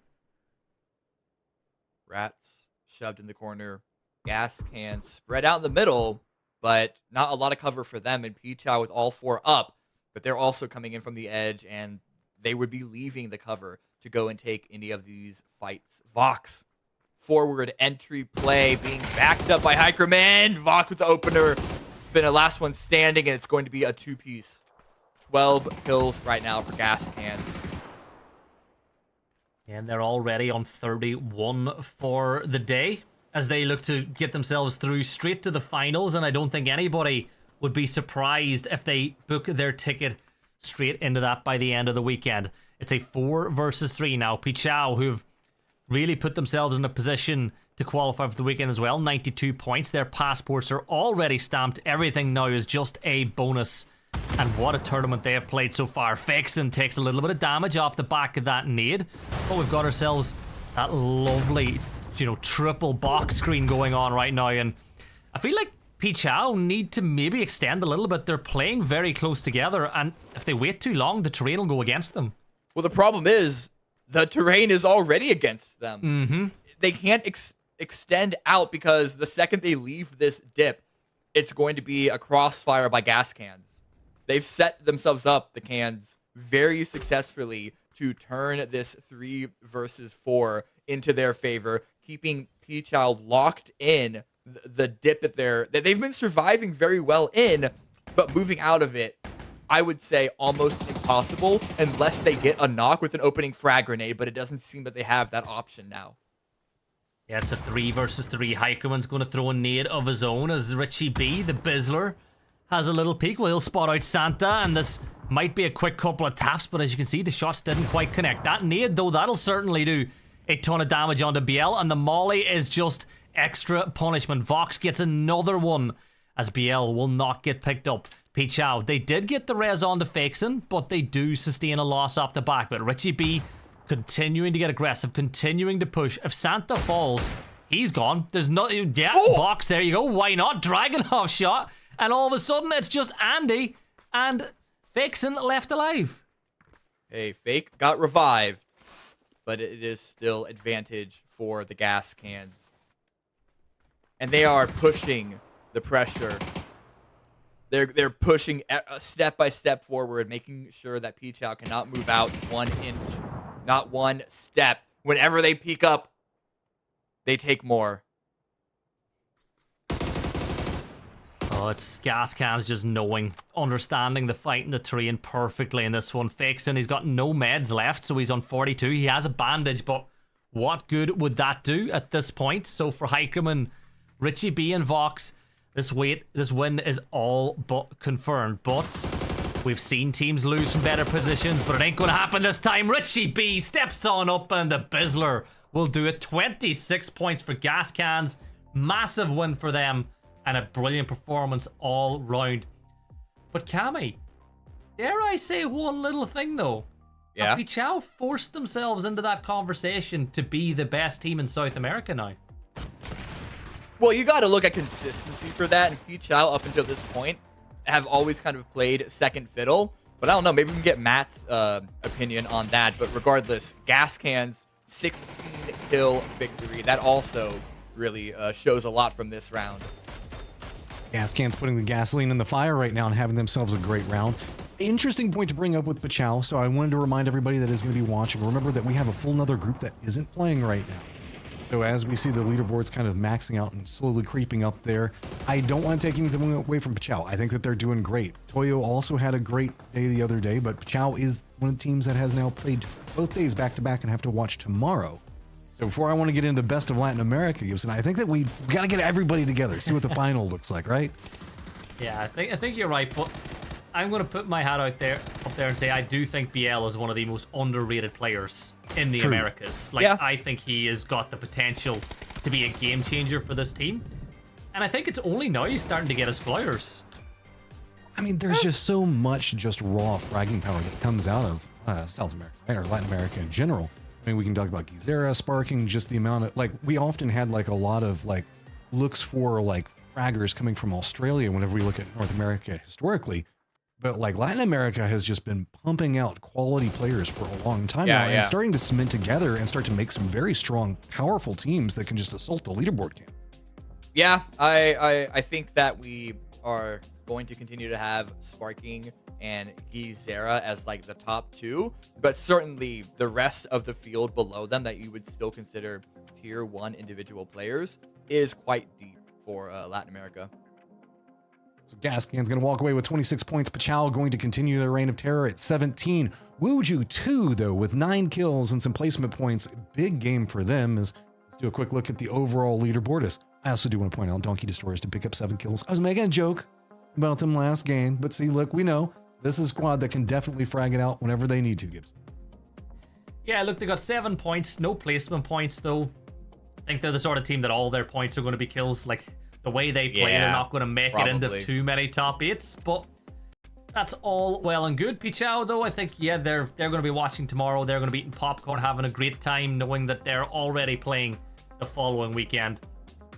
Rats shoved in the corner. Gas cans spread out in the middle, but not a lot of cover for them. And Pichao with all 4 up, but they're also coming in from the edge and they would be leaving the cover to go and take any of these fights. Vox, forward entry play being backed up by Hikerman. Vox with the opener. Been a last one standing, and it's going to be a 2-piece. 12 kills right now for gas cans. And they're already on 31 for the day as they look to get themselves through straight to the finals. And I don't think anybody would be surprised if they book their ticket straight into that by the end of the weekend. It's a 4 versus 3 now. Pichao, who've really put themselves in a position to qualify for the weekend as well. 92 points. Their passports are already stamped. Everything now is just a bonus. And what a tournament they have played so far. Vixen takes a little bit of damage off the back of that nade. But we've got ourselves that lovely, triple box screen going on right now. And I feel like Pichao need to maybe extend a little bit. They're playing very close together. And if they wait too long, the terrain will go against them. Well, the problem is the terrain is already against them. Mm-hmm. They can't extend out because the second they leave this dip, it's going to be a crossfire by gas cans. They've set themselves up, the cans, very successfully to turn this 3 versus 4 into their favor, keeping Pichao locked in the dip that they've been surviving very well in, but moving out of it, I would say almost impossible unless they get a knock with an opening frag grenade, but it doesn't seem that they have that option now. Yeah, it's a 3 versus 3. Heikeman's going to throw a nade of his own as Richie B, the Bizzler, has a little peek. Well, he'll spot out Santa, and this might be a quick couple of taps, but as you can see, the shots didn't quite connect. That nade, though, that'll certainly do a ton of damage onto BL, and the molly is just extra punishment. Vox gets another one as BL will not get picked up. Pichao, they did get the res onto Fakeson, but they do sustain a loss off the back. But Richie B continuing to get aggressive, continuing to push. If Santa falls, he's gone. There's no... Yeah, Vox, there you go. Why not? Dragunov shot. And all of a sudden, it's just Andy and Fakeson left alive. Hey, Fake got revived, but it is still advantage for the gas cans. And they are pushing the pressure. They're pushing step by step forward, making sure that Pichao cannot move out 1 inch, not 1 step. Whenever they peek up, they take more. Oh, it's gas cans just understanding the fight in the terrain perfectly in this one. Fakeson, he's got no meds left, so he's on 42. He has a bandage, but what good would that do at this point? So for Heikeman, Richie B and Vox, this win is all but confirmed. But we've seen teams lose from better positions, but it ain't going to happen this time. Richie B steps on up, and the Bizzler will do it. 26 points for gas cans. Massive win for them. And a brilliant performance all round. But Cammy, dare I say one little thing though? Yeah. Pichao forced themselves into that conversation to be the best team in South America now. Well, you got to look at consistency for that. And Pichao, up until this point, have always kind of played second fiddle. But I don't know, maybe we can get Matt's opinion on that. But regardless, gas cans, 16-kill victory. That also really shows a lot from this round. Gas cans putting the gasoline in the fire right now and having themselves a great round. Interesting point to bring up with Pichao, so I wanted to remind everybody that is going to be watching. Remember that we have a full nother group that isn't playing right now. So as we see the leaderboards kind of maxing out and slowly creeping up there, I don't want to take anything away from Pichao. I think that they're doing great. Toyo also had a great day the other day, but Pichao is one of the teams that has now played both days back-to-back and have to watch tomorrow. So before I want to get into the best of Latin America, Gibson, I think that we got to get everybody together, see what the final looks like, right? Yeah, I think you're right, but I'm going to put my hat up there and say I do think BL is one of the most underrated players in the Americas. Like, yeah. I think he has got the potential to be a game changer for this team. And I think it's only now he's starting to get his flowers. I mean, there's just so much just raw fragging power that comes out of South America, or Latin America in general. I mean, we can talk about Gizera, Sparking, just the amount of, like, we often had, like, a lot of, like, looks for, like, fraggers coming from Australia whenever we look at North America historically. But, like, Latin America has just been pumping out quality players for a long time now and starting to cement together and start to make some very strong, powerful teams that can just assault the leaderboard game. Yeah, I think that we are going to continue to have Sparking and Gizera as like the top two, but certainly the rest of the field below them that you would still consider tier 1 individual players is quite deep for Latin America. So Gascan's going to walk away with 26 points. Pichao going to continue their reign of terror at 17. Wuju 2, though, with 9 kills and some placement points. Big game for them. Let's do a quick look at the overall leaderboard. I also do want to point out Donkey Destroyers to pick up 7 kills. I was making a joke about them last game, but see, look, we know this is a squad that can definitely frag it out whenever they need to, Gibson. Yeah, look, they got 7 points. No placement points, though. think they're the sort of team that all their points are going to be kills. Like, the way they play, they're Yeah, not going to make it into probably. too many top 8s, but that's all well and good. Pichao, though, I think, yeah, they're going to be watching tomorrow. They're going to be eating popcorn, having a great time, knowing that they're already playing the following weekend.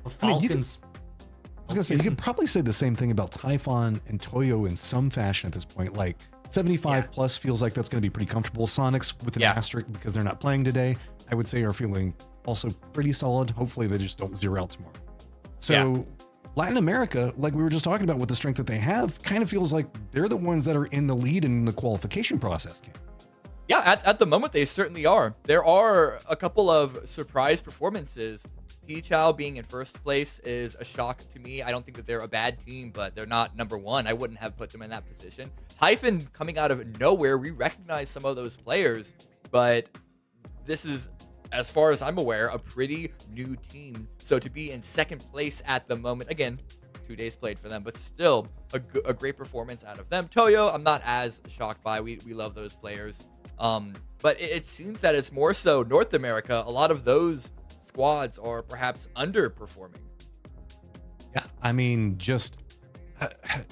The I mean, Falcons. I was gonna say, you could probably say the same thing about Typhon and Toyo in some fashion at this point. Like 75 plus feels like that's going to be pretty comfortable. Sonics with an asterisk because they're not playing today, I would say are feeling also pretty solid. Hopefully they just don't zero out tomorrow. So Latin America, like we were just talking about with the strength that they have, kind of feels like they're the ones that are in the lead in the qualification process. Yeah, at the moment they certainly are. There are a couple of surprise performances. Pichao being in first place is a shock to me. I don't think that they're a bad team, but they're not number one. I wouldn't have put them in that position. Typhon coming out of nowhere. We recognize some of those players, but this is, as far as I'm aware, a pretty new team. So to be in second place at the moment, again, 2 days played for them, but still a great performance out of them. Toyo, I'm not as shocked by. We love those players. But it seems that it's more so North America. A lot of those squads are perhaps underperforming. Yeah, I mean, just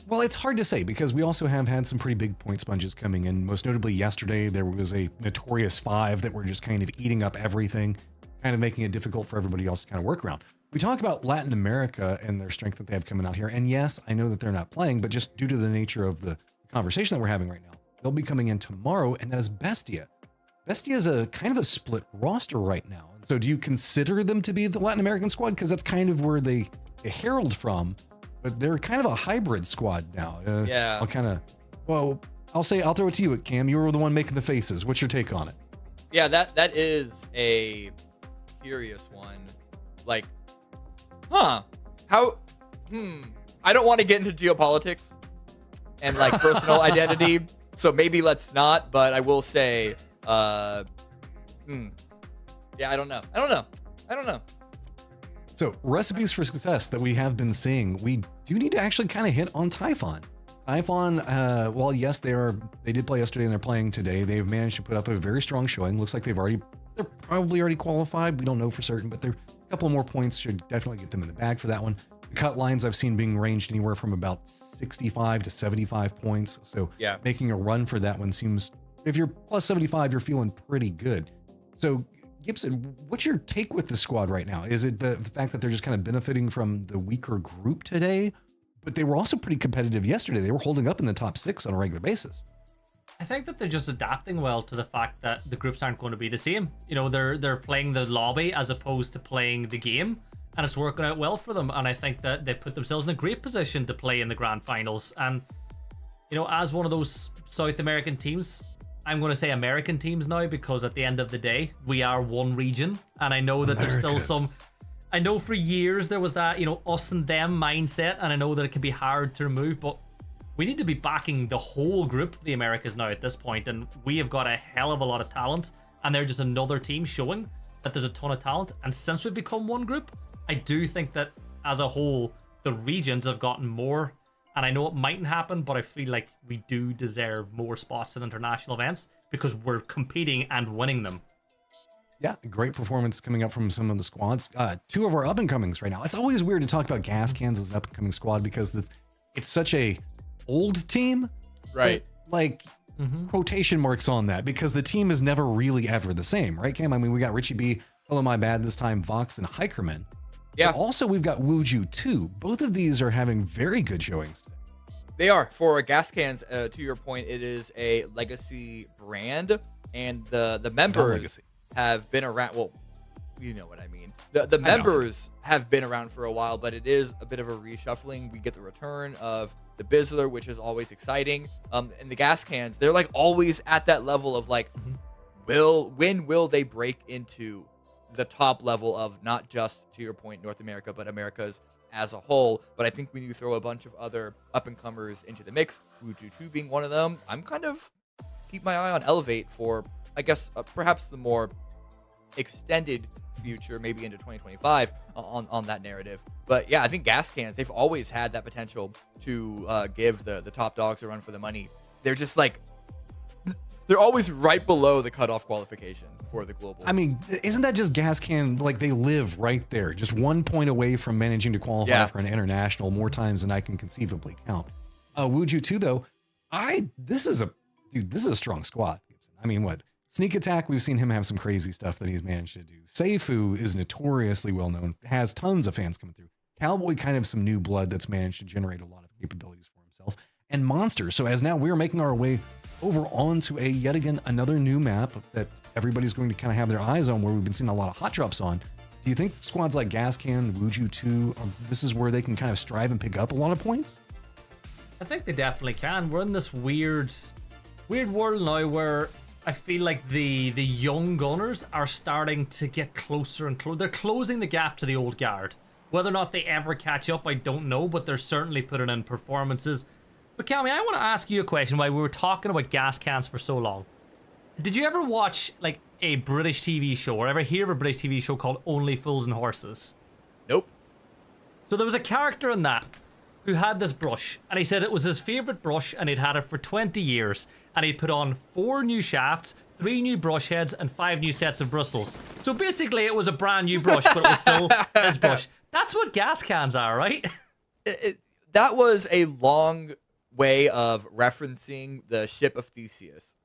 well, it's hard to say because we also have had some pretty big point sponges coming in. Most notably yesterday, there was a notorious 5 that were just kind of eating up everything, kind of making it difficult for everybody else to kind of work around. We talk about Latin America and their strength that they have coming out here. And yes, I know that they're not playing, but just due to the nature of the conversation that we're having right now, they'll be coming in tomorrow, and that is Bestia. Bestia is a kind of a split roster right now. And so do you consider them to be the Latin American squad? Because that's kind of where they herald from, but they're kind of a hybrid squad now. Yeah. I'll throw it to you, Cam. You were the one making the faces. What's your take on it? Yeah, that is a curious one. Like, I don't want to get into geopolitics and like personal identity, so maybe let's not, but I will say, yeah, I don't know. So recipes for success that we have been seeing, we do need to actually kind of hit on Typhon. Typhon, well, yes, they did play yesterday and they're playing today. They've managed to put up a very strong showing. Looks like they're probably already qualified. We don't know for certain, but a couple more points should definitely get them in the bag for that one. The cut lines I've seen being ranged anywhere from about 65 to 75 points. So making a run for that one seems, if you're plus 75, you're feeling pretty good. So Gibson, what's your take with the squad right now? Is it the fact that they're just kind of benefiting from the weaker group today? But they were also pretty competitive yesterday. They were holding up in the top 6 on a regular basis. I think that they're just adapting well to the fact that the groups aren't going to be the same. You know, they're playing the lobby as opposed to playing the game, and it's working out well for them. And I think that they put themselves in a great position to play in the grand finals. And, you know, as one of those South American teams, I'm going to say American teams now, because at the end of the day, we are one region. And I know that there's still some... I know for years there was that, you know, us and them mindset, and I know that it can be hard to remove, but we need to be backing the whole group of the Americas now at this point, and we have got a hell of a lot of talent, and they're just another team showing that there's a ton of talent. And since we've become one group, I do think that as a whole, the regions have gotten more, and I know it mightn't happen, but I feel like we do deserve more spots in international events because we're competing and winning them. Yeah, great performance coming up from some of the squads. 2 of our up-and-comings right now. It's always weird to talk about Gas Cans as up-and-coming squad because it's such a old team. Right. Like, quotation marks on that, because the team is never really ever the same, right, Cam? I mean, we got Richie B, Hello My Bad this time, Vox, and Hikerman. Yeah. But also, we've got Wuju too. Both of these are having very good showings today. They are. For Gas Cans, to your point, it is a legacy brand, and the members have been around. Well, you know what I mean. The members have been around for a while, but it is a bit of a reshuffling. We get the return of the Bizzler, which is always exciting. And the Gas Cans, they're like always at that level of like, when will they break into the top level of not just, to your point, North America, but Americas as a whole. But I think when you throw a bunch of other up-and-comers into the mix, Wuju 2 being one of them, I'm kind of keep my eye on Elevate for, I guess, perhaps the more extended future, maybe into 2025 on that narrative. But yeah, I think Gas Cans, they've always had that potential to give the top dogs a run for the money. They're just like, They're always right below the cutoff qualification for the global. I mean, isn't that just gas can? Like they live right there, just 1 point away from managing to qualify for an international more times than I can conceivably count. Wuju too, though. This is a strong squad. I mean, what sneak attack? We've seen him have some crazy stuff that he's managed to do. Seifu is notoriously well known, has tons of fans coming through. Cowboy, kind of some new blood that's managed to generate a lot of capabilities for himself. And Monster. So as now we're making our way over onto yet again another new map that everybody's going to kind of have their eyes on, where we've been seeing a lot of hot drops on. Do you think squads like Gascan, Wuju 2, this is where they can kind of strive and pick up a lot of points? I think they definitely can. We're in this weird world now where I feel like the young gunners are starting to get closer and closer. They're closing the gap to the old guard. Whether or not they ever catch up, I don't know, but they're certainly putting in performances. But Cami, I want to ask you a question while we were talking about gas cans for so long. Did you ever watch like a British TV show or ever hear of a British TV show called Only Fools and Horses? Nope. So there was a character in that who had this brush, and he said it was his favorite brush, and he'd had it for 20 years, and he put on 4 new shafts, 3 new brush heads, and 5 new sets of bristles. So basically it was a brand new brush, but it was still his brush. That's what gas cans are, right? That was a long way of referencing the ship of Theseus.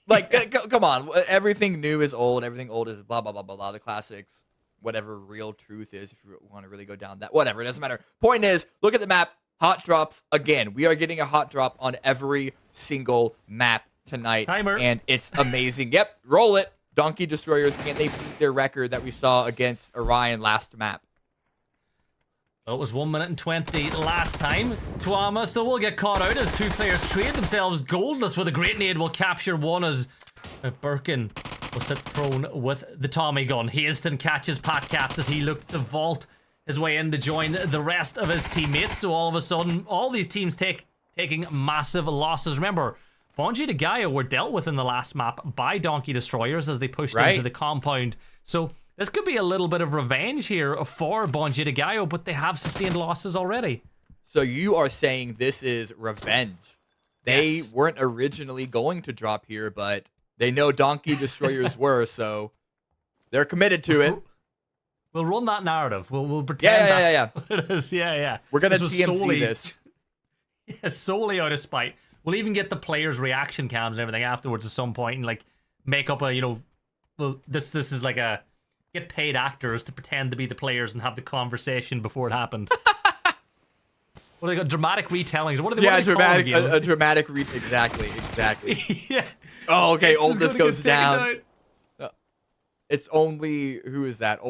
Like, come on. Everything new is old. Everything old is blah, blah, blah, blah, blah. The classics, whatever real truth is, if you want to really go down that. Whatever, it doesn't matter. Point is, look at the map. Hot drops again. We are getting a hot drop on every single map tonight. Timer. And it's amazing. Yep, roll it. Donkey Destroyers, can they beat their record that we saw against Orion last map? Well, it was 1 minute and 20 last time. Tuama still will get caught out as 2 players trade themselves goalless with a great nade. Will capture one as Birkin will sit prone with the Tommy gun. Hasten catches Pat Caps as he looked to vault his way in to join the rest of his teammates. So all of a sudden, all these teams taking massive losses. Remember, Bungie de Gaia were dealt with in the last map by Donkey Destroyers as they pushed into the compound. So this could be a little bit of revenge here for Bungie de Gaia, but they have sustained losses already. So you are saying this is revenge. They weren't originally going to drop here, but they know Donkey Destroyers were, so they're committed to it. We'll run that narrative. We'll pretend that's what it is. Yeah. We're going to TMC this. Yeah, solely out of spite. We'll even get the players' reaction cams and everything afterwards at some point and like make up a, well, this is like a get paid actors to pretend to be the players and have the conversation before it happened. What they got? Dramatic retellings. What are they? Yeah, a dramatic exactly. Yeah. Oh, okay. Oldness goes down. It's only who is that?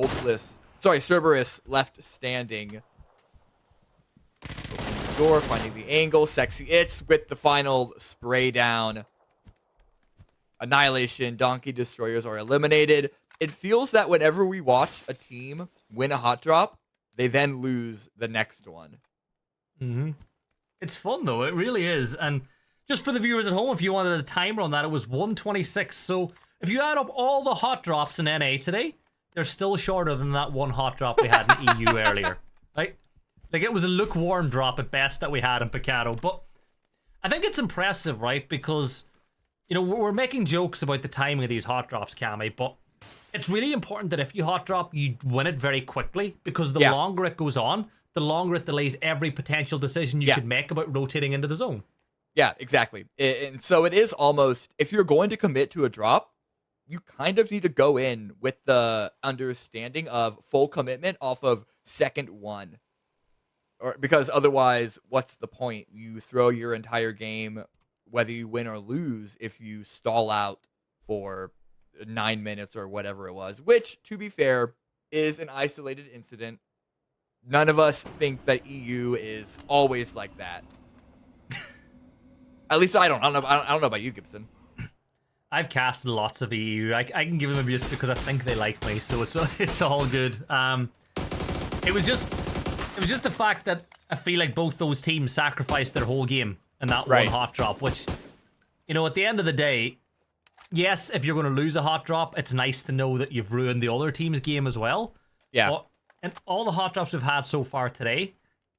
Cerberus left standing. Opening the door, finding the angle. Sexy It's with the final spray down. Annihilation. Donkey Destroyers are eliminated. It feels that whenever we watch a team win a hot drop, they then lose the next one. Mm-hmm. It's fun though, it really is. And just for the viewers at home, if you wanted a timer on that, it was 126. So if you add up all the hot drops in NA today, they're still shorter than that one hot drop we had in EU earlier. Right? Like it was a lukewarm drop at best that we had in Picado. But I think it's impressive, right? Because, we're making jokes about the timing of these hot drops, Cammy, but it's really important that if you hot drop, you win it very quickly, because the longer it goes on, the longer it delays every potential decision you could make about rotating into the zone. Yeah, exactly. And so it is almost, if you're going to commit to a drop, you kind of need to go in with the understanding of full commitment off of second one. Because otherwise, what's the point? You throw your entire game, whether you win or lose, if you stall out for 9 minutes or whatever it was, which, to be fair, is an isolated incident. None of us think that EU is always like that. At least I don't know about you, Gibson. I've casted lots of EU. I can give them abuse because I think they like me, so it's all good. It was just the fact that I feel like both those teams sacrificed their whole game in that one hot drop, which, at the end of the day, yes, if you're going to lose a hot drop, it's nice to know that you've ruined the other team's game as well. Yeah. But in all the hot drops we've had so far today,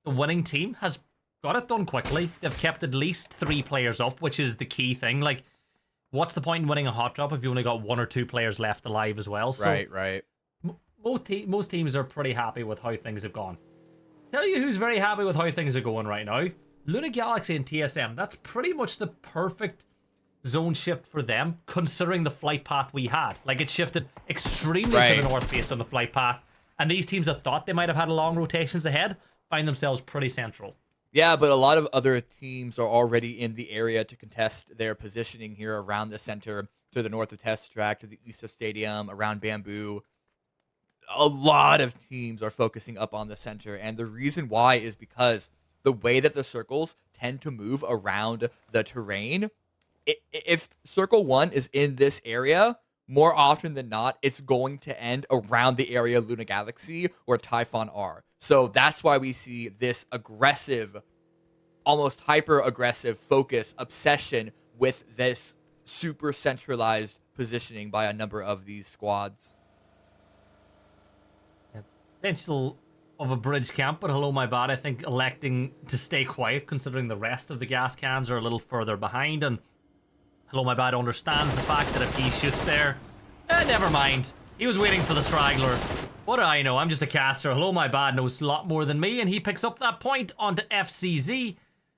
the winning team has got it done quickly. They've kept at least 3 players up, which is the key thing. Like, what's the point in winning a hot drop if you only got 1 or 2 players left alive as well? So Right. most teams are pretty happy with how things have gone. Tell you who's very happy with how things are going right now. Luna Galaxy and TSM. That's pretty much the perfect zone shift for them, considering the flight path we had. Like, it shifted extremely to the north based on the flight path. And these teams that thought they might have had long rotations ahead find themselves pretty central. Yeah, but a lot of other teams are already in the area to contest their positioning here around the center, to the north of Test Track, to the east of Stadium, around Bamboo. A lot of teams are focusing up on the center, and the reason why is because the way that the circles tend to move around the terrain, if Circle 1 is in this area, more often than not, it's going to end around the area of Luna Galaxy or Typhon are. So that's why we see this aggressive, almost hyper-aggressive focus, obsession with this super centralized positioning by a number of these squads. Potential of a bridge camp, but hello, my bad. I think electing to stay quiet, considering the rest of the gas cans are a little further behind, and hello, my bad understands the fact that if he shoots there, never mind. He was waiting for the straggler. What do I know? I'm just a caster. Hello, my bad knows a lot more than me, and he picks up that point onto FCZ,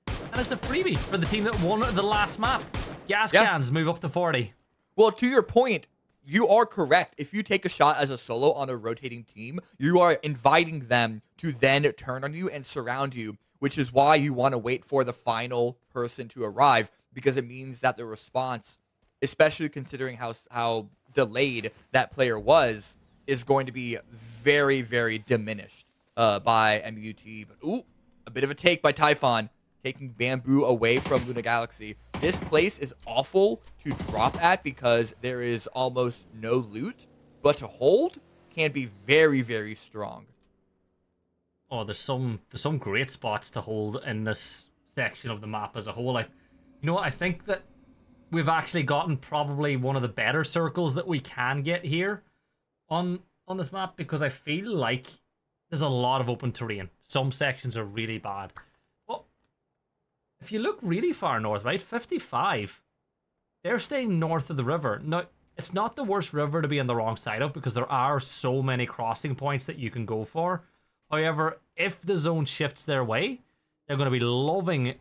and it's a freebie for the team that won the last map. Gas cans move up to 40. Well, to your point, you are correct. If you take a shot as a solo on a rotating team, you are inviting them to then turn on you and surround you, which is why you want to wait for the final person to arrive, because it means that the response, especially considering how delayed that player was, is going to be very, very diminished by MUT. But ooh, a bit of a take by Typhon, taking Bamboo away from Luna Galaxy. This place is awful to drop at because there is almost no loot, but to hold can be very, very strong. Oh, there's some great spots to hold in this section of the map as a whole. You know what? I think that we've actually gotten probably one of the better circles that we can get here on this map, because I feel like there's a lot of open terrain. Some sections are really bad. But if you look really far north, right, 55, they're staying north of the river. Now, it's not the worst river to be on the wrong side of, because there are so many crossing points that you can go for. However, if the zone shifts their way, they're going to be loving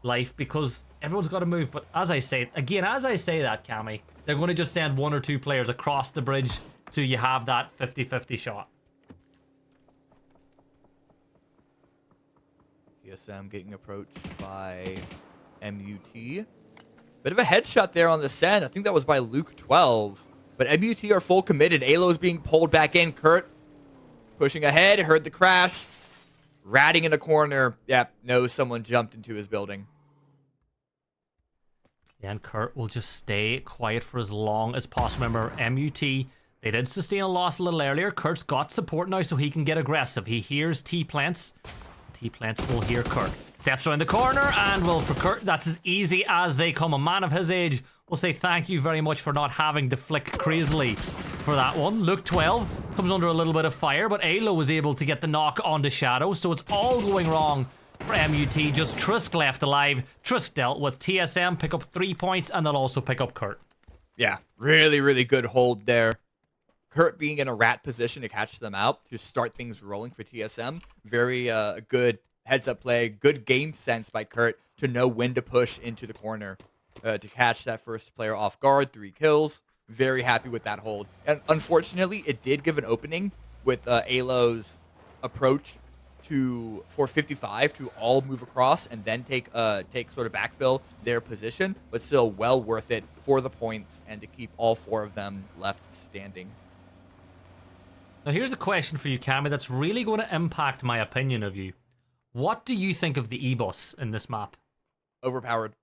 life, because everyone's got to move. But as I say that, Cammy, they're going to just send 1 or 2 players across the bridge so you have that 50-50 shot. TSM getting approached by MUT. Bit of a headshot there on the send. I think that was by Luke 12. But MUT are full committed. Alo's being pulled back in. Kurt pushing ahead. Heard the crash. Ratting in a corner. Yep, knows someone jumped into his building. Yeah, and Kurt will just stay quiet for as long as possible. Remember, MUT, they did sustain a loss a little earlier. Kurt's got support now, so he can get aggressive. He hears T-Plants. T-Plants will hear Kurt. Steps around the corner, and well, for Kurt, that's as easy as they come. A man of his age will say thank you very much for not having to flick crazily for that one. Luke 12 comes under a little bit of fire, but Alo was able to get the knock onto Shadow, so it's all going wrong for MUT. Just Trusk left alive. Trusk dealt with. TSM pick up 3 points, and they'll also pick up Kurt. Yeah, really, really good hold there. Kurt being in a rat position to catch them out, to start things rolling for TSM. Very good heads-up play, good game sense by Kurt to know when to push into the corner to catch that first player off guard. 3 kills. Very happy with that hold. And unfortunately, it did give an opening with Alo's approach for 55 to all move across and then take sort of backfill their position, but still well worth it for the points and to keep all 4 of them left standing. Now here's a question for you, Cammy, that's really going to impact my opinion of you. What do you think of the E-Bus in this map? Overpowered.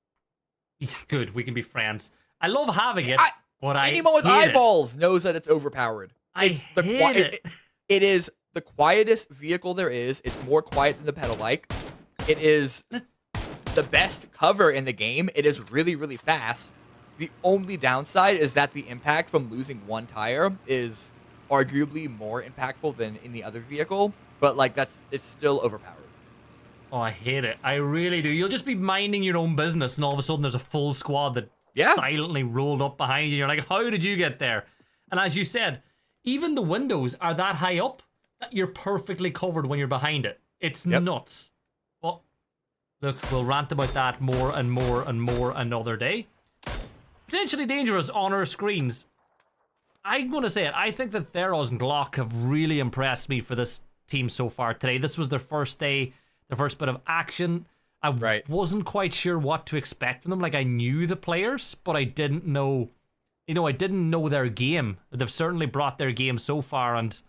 Good, we can be friends. I love having it, but anyone with eyeballs knows that it's overpowered. I hate it. It is the quietest vehicle there is. It's more quiet than the pedal bike. It is the best cover in the game. It is really, really fast. The only downside is that the impact from losing 1 tire is arguably more impactful than any other vehicle, but like it's still overpowered. Oh, I hate it. I really do. You'll just be minding your own business, and all of a sudden there's a full squad that silently rolled up behind you. You're like, how did you get there? And as you said, even the windows are that high up that you're perfectly covered when you're behind it. It's nuts. But look, we'll rant about that more and more and more another day. Potentially dangerous on our screens. I'm going to say it. I think that Theros and Glock have really impressed me for this team so far today. This was their first day, their first bit of action. I wasn't quite sure what to expect from them. Like, I knew the players, but I didn't know, I didn't know their game. They've certainly brought their game so far and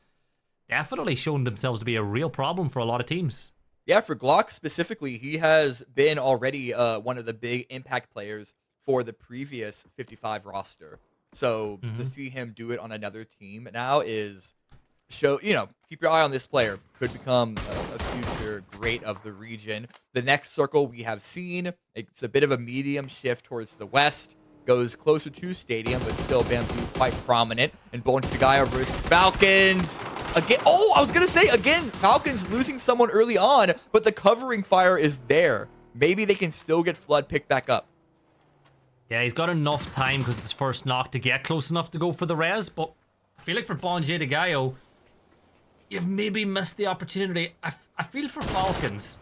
definitely shown themselves to be a real problem for a lot of teams. Yeah, for Glock specifically, he has been already one of the big impact players for the previous 55 roster. So to see him do it on another team now is keep your eye on this player. Could become a future great of the region. The next circle we have seen, it's a bit of a medium shift towards the west. Goes closer to Stadium, but still Bamboo quite prominent. And Bone Tagaya versus Falcons. Again, I was going to say, again, Falcons losing someone early on, but the covering fire is there. Maybe they can still get Flood picked back up. Yeah, he's got enough time because it's his first knock to get close enough to go for the res, but I feel like for Bonje de Gallo, you've maybe missed the opportunity. I feel for Falcons,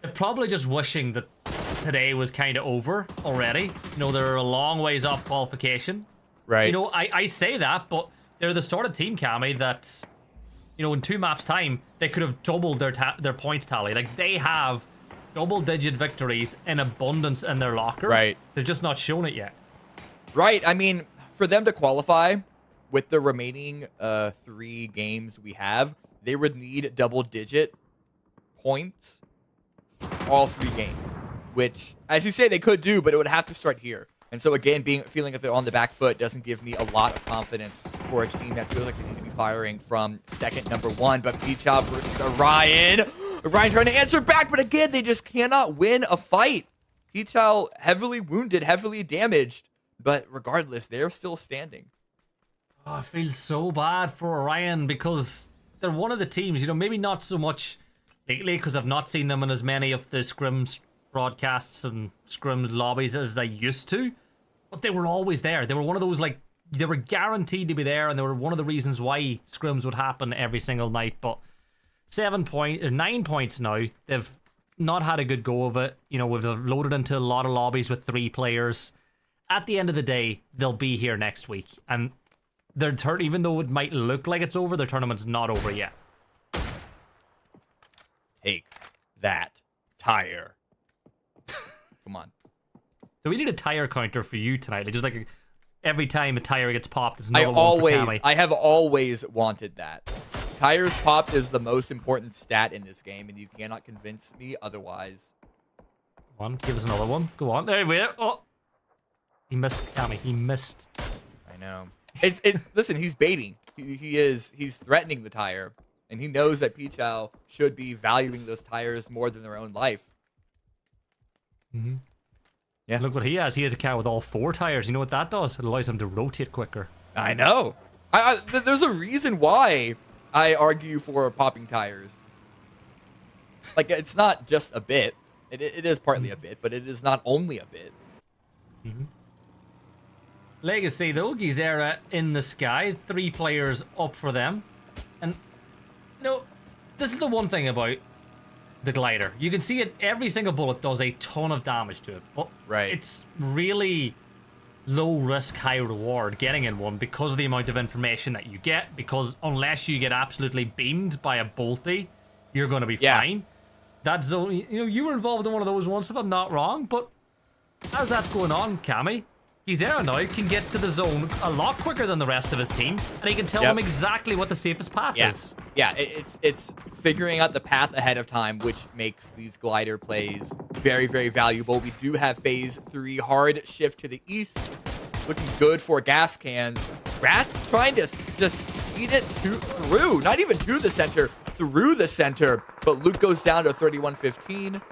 they're probably just wishing that today was kind of over already. They're a long ways off qualification. Right. I say that, but they're the sort of team, Cammy, that, in 2 maps time, they could have doubled their points tally. Like, they have double-digit victories in abundance in their locker. Right. They're just not shown it yet. Right. I mean, for them to qualify with the remaining 3 games we have, they would need double-digit points all 3 games, which, as you say, they could do, but it would have to start here. And so, again, feeling that they're on the back foot doesn't give me a lot of confidence for a team that feels like they need to be firing from second number 1. But Pichal versus Orion. Orion trying to answer back, but again, they just cannot win a fight. Pichal heavily wounded, heavily damaged, but regardless, they're still standing. Oh, I feel so bad for Orion because they're one of the teams, maybe not so much lately because I've not seen them in as many of the scrims broadcasts and scrim lobbies as I used to, but they were always there. They were one of those, like, they were guaranteed to be there, and they were one of the reasons why scrims would happen every single night. But 9 points now. They've not had a good go of it. We've loaded into a lot of lobbies with 3 players. At the end of the day, they'll be here next week, and their turn, even though it might look like it's over, their tournament's not over yet. Take that tire. Come on. So we need a tire counter for you tonight. Like, just like every time a tire gets popped, it's another one for Cammy. I have always wanted that. Tires popped is the most important stat in this game, and you cannot convince me otherwise. Come on, give us another one. Go on. There we go. Oh. He missed, Cammy. He missed. I know. Listen, he's baiting. He's threatening the tire, and he knows that Pichal should be valuing those tires more than their own life. Mm-hmm. Yeah. Look what he has. He has a car with all 4 tires. You know what that does? It allows him to rotate quicker. I know. There's a reason why I argue for popping tires. Like, it's not just a bit. It is partly a bit, but it is not only a bit. Mm-hmm. Legacy, though, Gizera in the sky. 3 players up for them. And, this is the one thing about the glider. You can see it, every single bullet does a ton of damage to it. But it's really low risk, high reward getting in one because of the amount of information that you get. Because unless you get absolutely beamed by a bolty, you're going to be fine. That zone, you were involved in one of those once, if I'm not wrong. But as that's going on, Cammy, Gizera now can get to the zone a lot quicker than the rest of his team, and he can tell them exactly what the safest path is. Yeah, it's figuring out the path ahead of time, which makes these glider plays very, very valuable. We do have phase 3 hard shift to the east, looking good for gas cans. Rats trying to just feed it through, not even to the center, through the center, but Luke goes down to 31-15.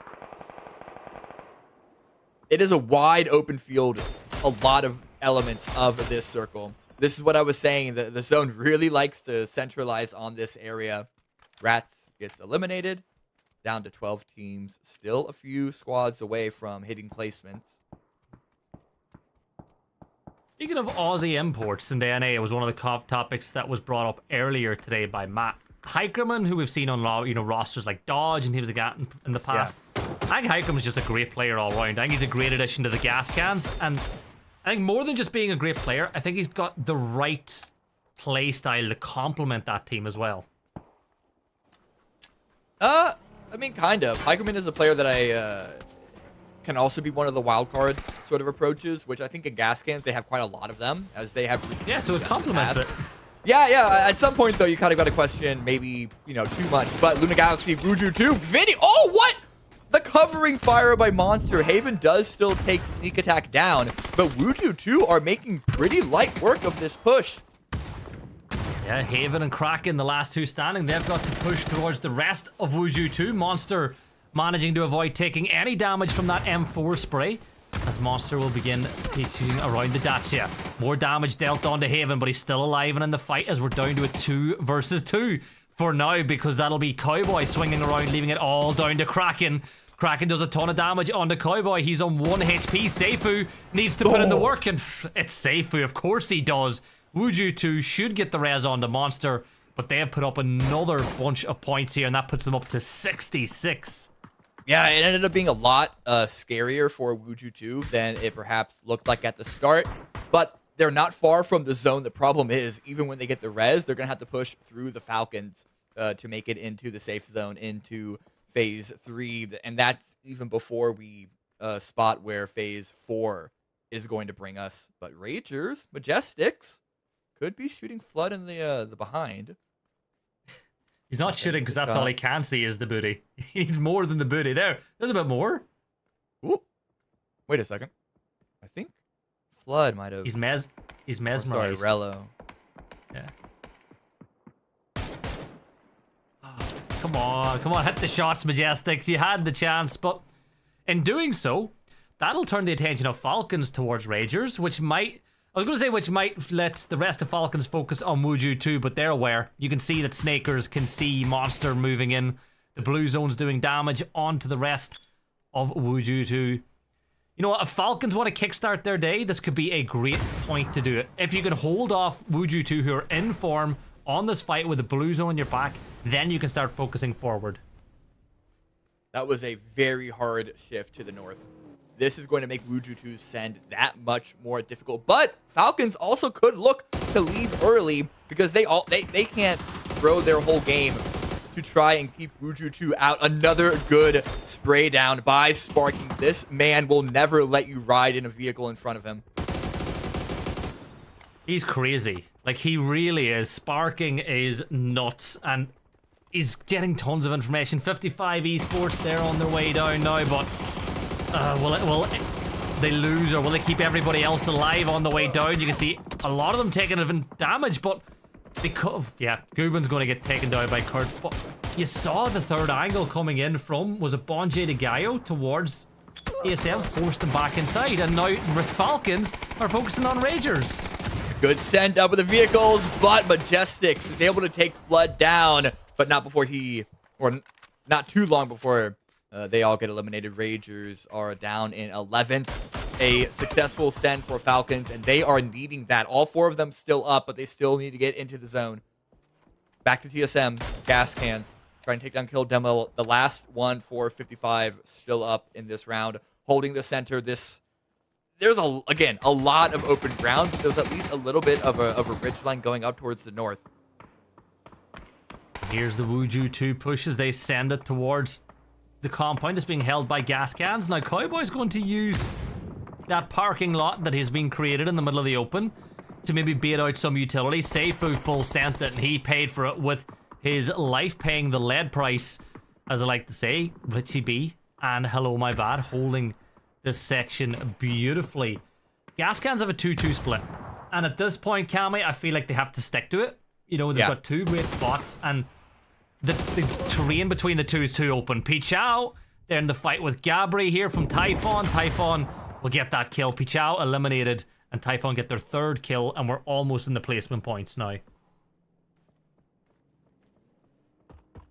It is a wide open field, a lot of elements of this circle. This is what I was saying, the zone really likes to centralize on this area. Rats gets eliminated, down to 12 teams, still a few squads away from hitting placements. Speaking of Aussie imports in the NA, it was one of the topics that was brought up earlier today by Matt Hikerman, who we've seen on rosters like Dodge, and he was a guy in the past. Yeah. I think Hikerman's just a great player all around. I think he's a great addition to the gas cans, and I think more than just being a great player, I think he's got the right play style to complement that team as well. I mean, kind of. Hikerman is a player that I can also be one of the wild card sort of approaches, which I think in gas cans they have quite a lot of them, as they have. Yeah, so it complements it. Yeah. At some point though, you kind of got to question maybe too much. But Luna Galaxy, Wuju 2, video. Oh, what? The covering fire by Monster. Haven does still take sneak attack down, but Wuju 2 are making pretty light work of this push. Yeah, Haven and Kraken, the last two standing, they've got to push towards the rest of Wuju 2. Monster managing to avoid taking any damage from that M4 spray, as Monster will begin shooting around the Dacia. More damage dealt onto Haven, but he's still alive and in the fight, as we're down to a 2 versus 2 for now, because that'll be Cowboy swinging around, leaving it all down to Kraken. Kraken does a ton of damage onto Cowboy. He's on 1 HP. Seifu needs to put in the work, and it's Seifu. Of course he does. Wuju 2 should get the res on the Monster, but they have put up another bunch of points here, and that puts them up to 66. Yeah, it ended up being a lot scarier for Wuju 2 than it perhaps looked like at the start, but they're not far from the zone. The problem is, even when they get the res, they're going to have to push through the Falcons to make it into the safe zone, into Phase 3, and that's even before we spot where Phase 4 is going to bring us. But Ragers, Majestics, could be shooting Flood in the behind. He's not shooting because that's all he can see is the booty. He needs more than the booty. There's a bit more. Ooh. Wait a second. I think Flood might have... He's mesmerized. Sorry, Rello. Yeah. Oh, come on, hit the shots, Majestics. You had the chance, but in doing so, that'll turn the attention of Falcons towards Ragers, which might let the rest of Falcons focus on Wuju 2, but they're aware. You can see that Snakers can see Monster moving in. The blue zone's doing damage onto the rest of Wuju 2. You know what? If Falcons want to kickstart their day, this could be a great point to do it. If you can hold off Wuju 2, who are in form, on this fight with the blue zone in your back, then you can start focusing forward. That was a very hard shift to the north. This is going to make Wuju 2's send that much more difficult. But Falcons also could look to leave early because they can't throw their whole game to try and keep Wuju 2 out. Another good spray down by Sparking. This man will never let you ride in a vehicle in front of him. He's crazy. Like, he really is. Sparking is nuts, and he's getting tons of information. 55 Esports, they're on their way down now, but will they lose, or will they keep everybody else alive on the way down? You can see a lot of them taking damage, but because, yeah, Gubin's going to get taken down by Kurt. But you saw the third angle coming in from, was it Bonjay de Gallo towards ASM, forced them back inside, and now Falcons are focusing on Ragers. Good send up with the vehicles, but Majestics is able to take Flood down, but not before not too long before they all get eliminated. Ragers are down in 11th. A successful send for Falcons, and they are needing that. All 4 of them still up, but they still need to get into the zone. Back to TSM. Gas cans. Try and take down Kill Demo. The last one for 55 still up in this round. Holding the center. There's, again, a lot of open ground, but there's at least a little bit of a ridgeline going up towards the north. Here's the Wuju 2 pushes. They send it towards the compound that's being held by gas cans. Now Cowboy's going to use that parking lot that has been created in the middle of the open to maybe bait out some utility. Seifu full sent it, and he paid for it with his life, paying the lead price, as I like to say. Richie B and Hello My Bad holding this section beautifully. Gas cans have a 2-2 split, and at this point, Cammy, I feel like they have to stick to it. You know, they've got 2 great spots, and the terrain between the two is too open. Pichao, they're in the fight with Gabri here from Typhon. Typhon will get that kill. Pichao eliminated, and Typhon get their 3rd kill, and we're almost in the placement points now.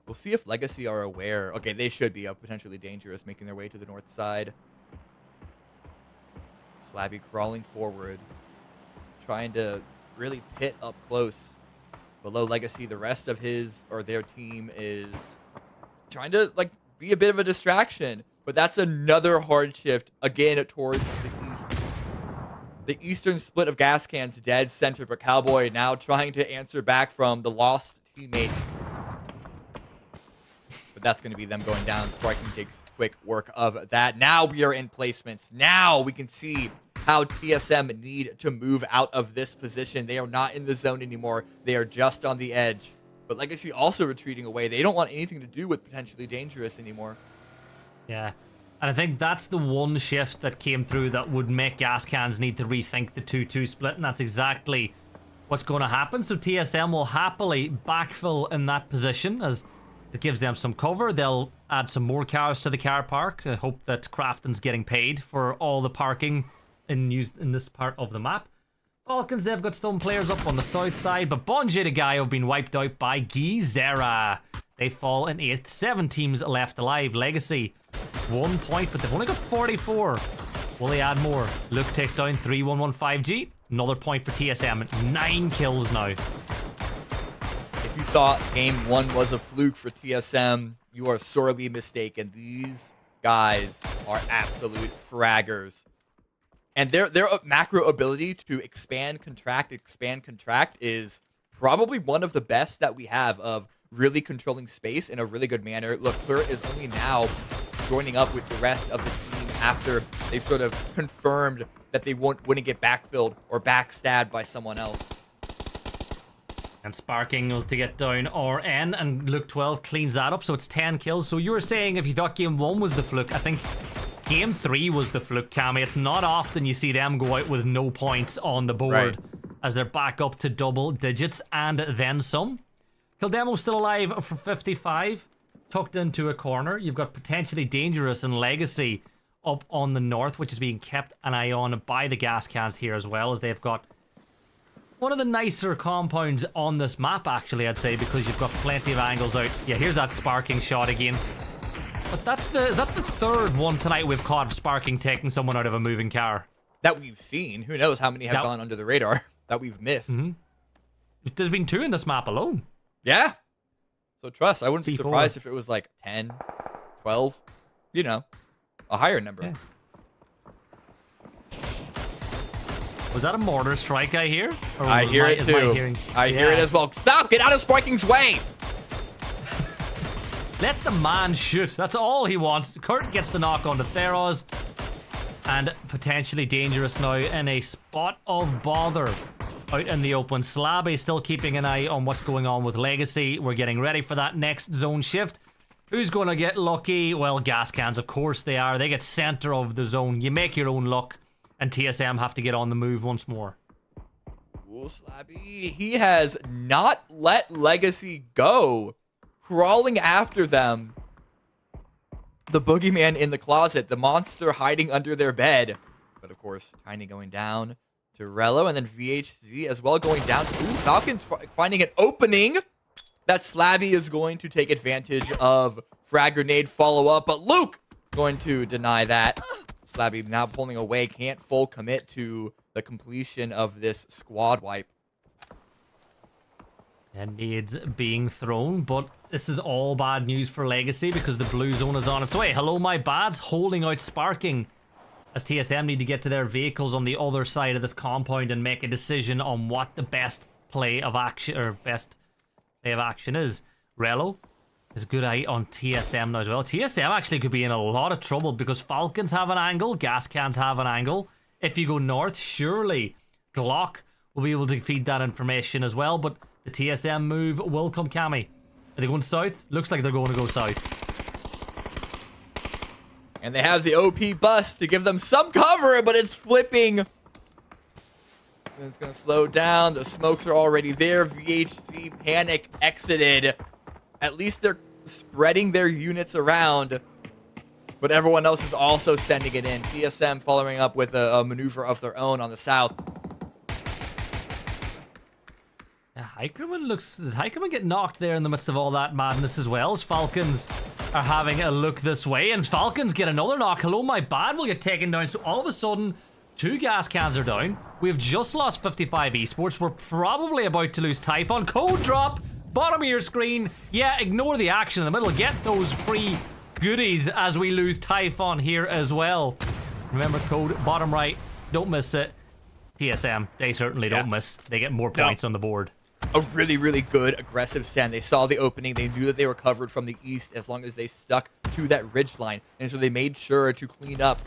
We'll see if Legacy are aware. Okay, they should be potentially dangerous, making their way to the north side. Slabby crawling forward. trying to really pit up close. Below Legacy, the rest of their team is trying to like be a bit of a distraction. But that's another hard shift again towards the east. The eastern split of gas cans dead center, but Cowboy now trying to answer back from the lost teammate. But that's going to be them going down. Sparking takes quick work of that. Now we are in placements. Now we can see how TSM need to move out of this position. They are not in the zone anymore. They are just on the edge. But Legacy also retreating away. They don't want anything to do with potentially dangerous anymore. Yeah. And I think that's the one shift that came through that would make gas cans need to rethink the 2-2 split, and that's exactly what's going to happen. So TSM will happily backfill in that position as it gives them some cover. They'll add some more cars to the car park. I hope that Crafton's getting paid for all the parking in this part of the map. Falcons, they've got some players up on the south side, but Bonje the guy have been wiped out by Gizera. They fall in 8th. 7 teams left alive. Legacy, 1 point, but they've only got 44. Will they add more? Luke takes down 3115G. Another point for TSM. 9 kills now. If you thought game 1 was a fluke for TSM, you are sorely mistaken. These guys are absolute fraggers. And their macro ability to expand, contract is probably one of the best that we have of really controlling space in a really good manner. Look, Clear is only now joining up with the rest of the team after they've sort of confirmed that they wouldn't get backfilled or backstabbed by someone else. And Sparking to get down RN, and Luke 12 cleans that up, so it's 10 kills. So you were saying if you thought game 1 was the fluke, I think game 3 was the fluke, Cammy. It's not often you see them go out with no points on the board, right, as they're back up to double digits and then some. Kildemo still alive for 55, tucked into a corner. You've got potentially Dangerous and Legacy up on the north, which is being kept an eye on by the gas cans here as well, as they've got one of the nicer compounds on this map, actually, I'd say, because you've got plenty of angles out. Yeah, here's that Sparking shot again. But is that the third one tonight we've caught of Sparking taking someone out of a moving car? That we've seen. Who knows how many have gone under the radar that we've missed. Mm-hmm. There's been 2 in this map alone. Yeah. So trust, I wouldn't be C4. surprised if it was like 10, 12, you know, a higher number. Yeah. Was that a mortar strike I hear? Or I hear it too. I hear it as well. Stop! Get out of Sparking's way! Let the man shoot. That's all he wants. Kurt gets the knock on the Theros. And potentially Dangerous now in a spot of bother out in the open. Slabby still keeping an eye on what's going on with Legacy. We're getting ready for that next zone shift. Who's going to get lucky? Well, gas cans, of course they are. They get center of the zone. You make your own luck. And TSM have to get on the move once more. Ooh, Slabby. He has not let Legacy go. Crawling after them. The boogeyman in the closet. The monster hiding under their bed. But of course, Tiny going down to Rello. And then VHZ as well going down. Ooh, Falcons finding an opening that Slabby is going to take advantage of. Frag grenade follow-up. But Luke going to deny that. Slabby now pulling away. Can't full commit to the completion of this squad wipe. And needs being thrown, but this is all bad news for Legacy because the blue zone is on its way. Hello, my bads, holding out Sparking as TSM need to get to their vehicles on the other side of this compound and make a decision on what the best play of action is. Rello is a good eye on TSM now as well. TSM actually could be in a lot of trouble because Falcons have an angle, gas cans have an angle. If you go north, surely Glock will be able to feed that information as well, but the TSM move will come, Cammy. Are they going south? Looks like they're going to go south. And they have the OP bust to give them some cover, but it's flipping. And it's going to slow down. The smokes are already there. VHC panic exited. At least they're spreading their units around. But everyone else is also sending it in. TSM following up with a maneuver of their own on the south. Does Hikerman get knocked there in the midst of all that madness as well? As Falcons are having a look this way, and Falcons get another knock. Hello, my bad will get taken down. So all of a sudden, 2 gas cans are down. We've just lost 55 Esports. We're probably about to lose Typhon. Code drop, bottom of your screen. Yeah, ignore the action in the middle. Get those free goodies as we lose Typhon here as well. Remember, code bottom right. Don't miss it. TSM, they certainly don't miss. They get more points on the board. A really, really good aggressive stand. They saw the opening. They knew that they were covered from the east as long as they stuck to that ridge line. And so they made sure to clean up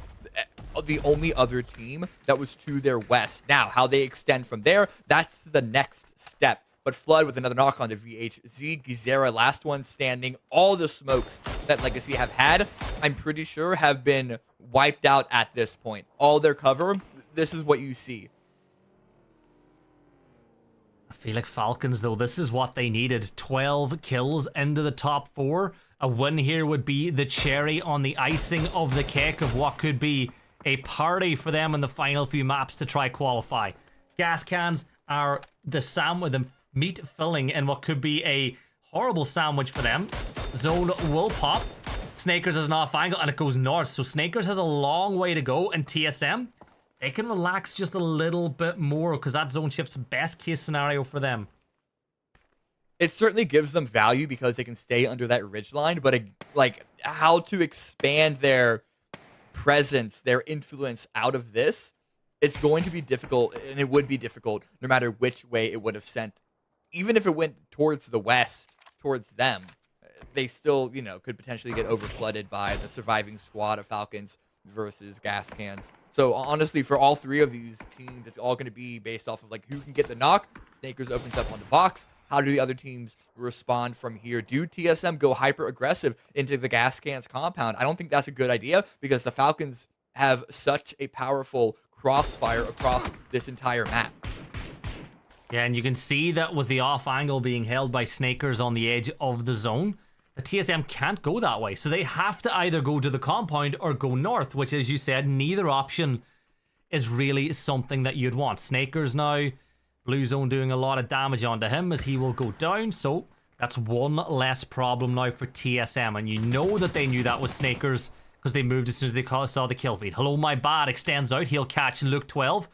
the only other team that was to their west. Now, how they extend from there, that's the next step. But Flood with another knock on to VHZ. Gizera, last one standing. All the smokes that Legacy have had, I'm pretty sure, have been wiped out at this point. All their cover, this is what you see. I feel like Falcons, though, this is what they needed. 12 kills into the top 4. A win here would be the cherry on the icing of the cake of what could be a party for them in the final few maps to try qualify. Gas cans are the meat filling in what could be a horrible sandwich for them. Zone will pop. Snakers is an off angle and it goes north. So Snakers has a long way to go, and TSM, they can relax just a little bit more because that zone shift's best case scenario for them. It certainly gives them value because they can stay under that ridge line, but like how to expand their presence, their influence out of this, it's going to be difficult, and it would be difficult no matter which way it would have sent. Even if it went towards the west, towards them, they still, you know, could potentially get overflooded by the surviving squad of Falcons versus gas cans. So honestly, for all three of these teams, it's all going to be based off of like who can get the knock. Snakers opens up on the Vox. How do the other teams respond from here? Do TSM go hyper aggressive into the gas cans compound? I don't think that's a good idea because the Falcons have such a powerful crossfire across this entire map. Yeah, and you can see that with the off angle being held by Snakers on the edge of the zone, the TSM can't go that way. So they have to either go to the compound or go north, which, as you said, neither option is really something that you'd want. Snakers now, blue zone doing a lot of damage onto him as he will go down. So that's one less problem now for TSM. And you know that they knew that was Snakers because they moved as soon as they saw the kill feed. Hello, my bad extends out. He'll catch Luke 12.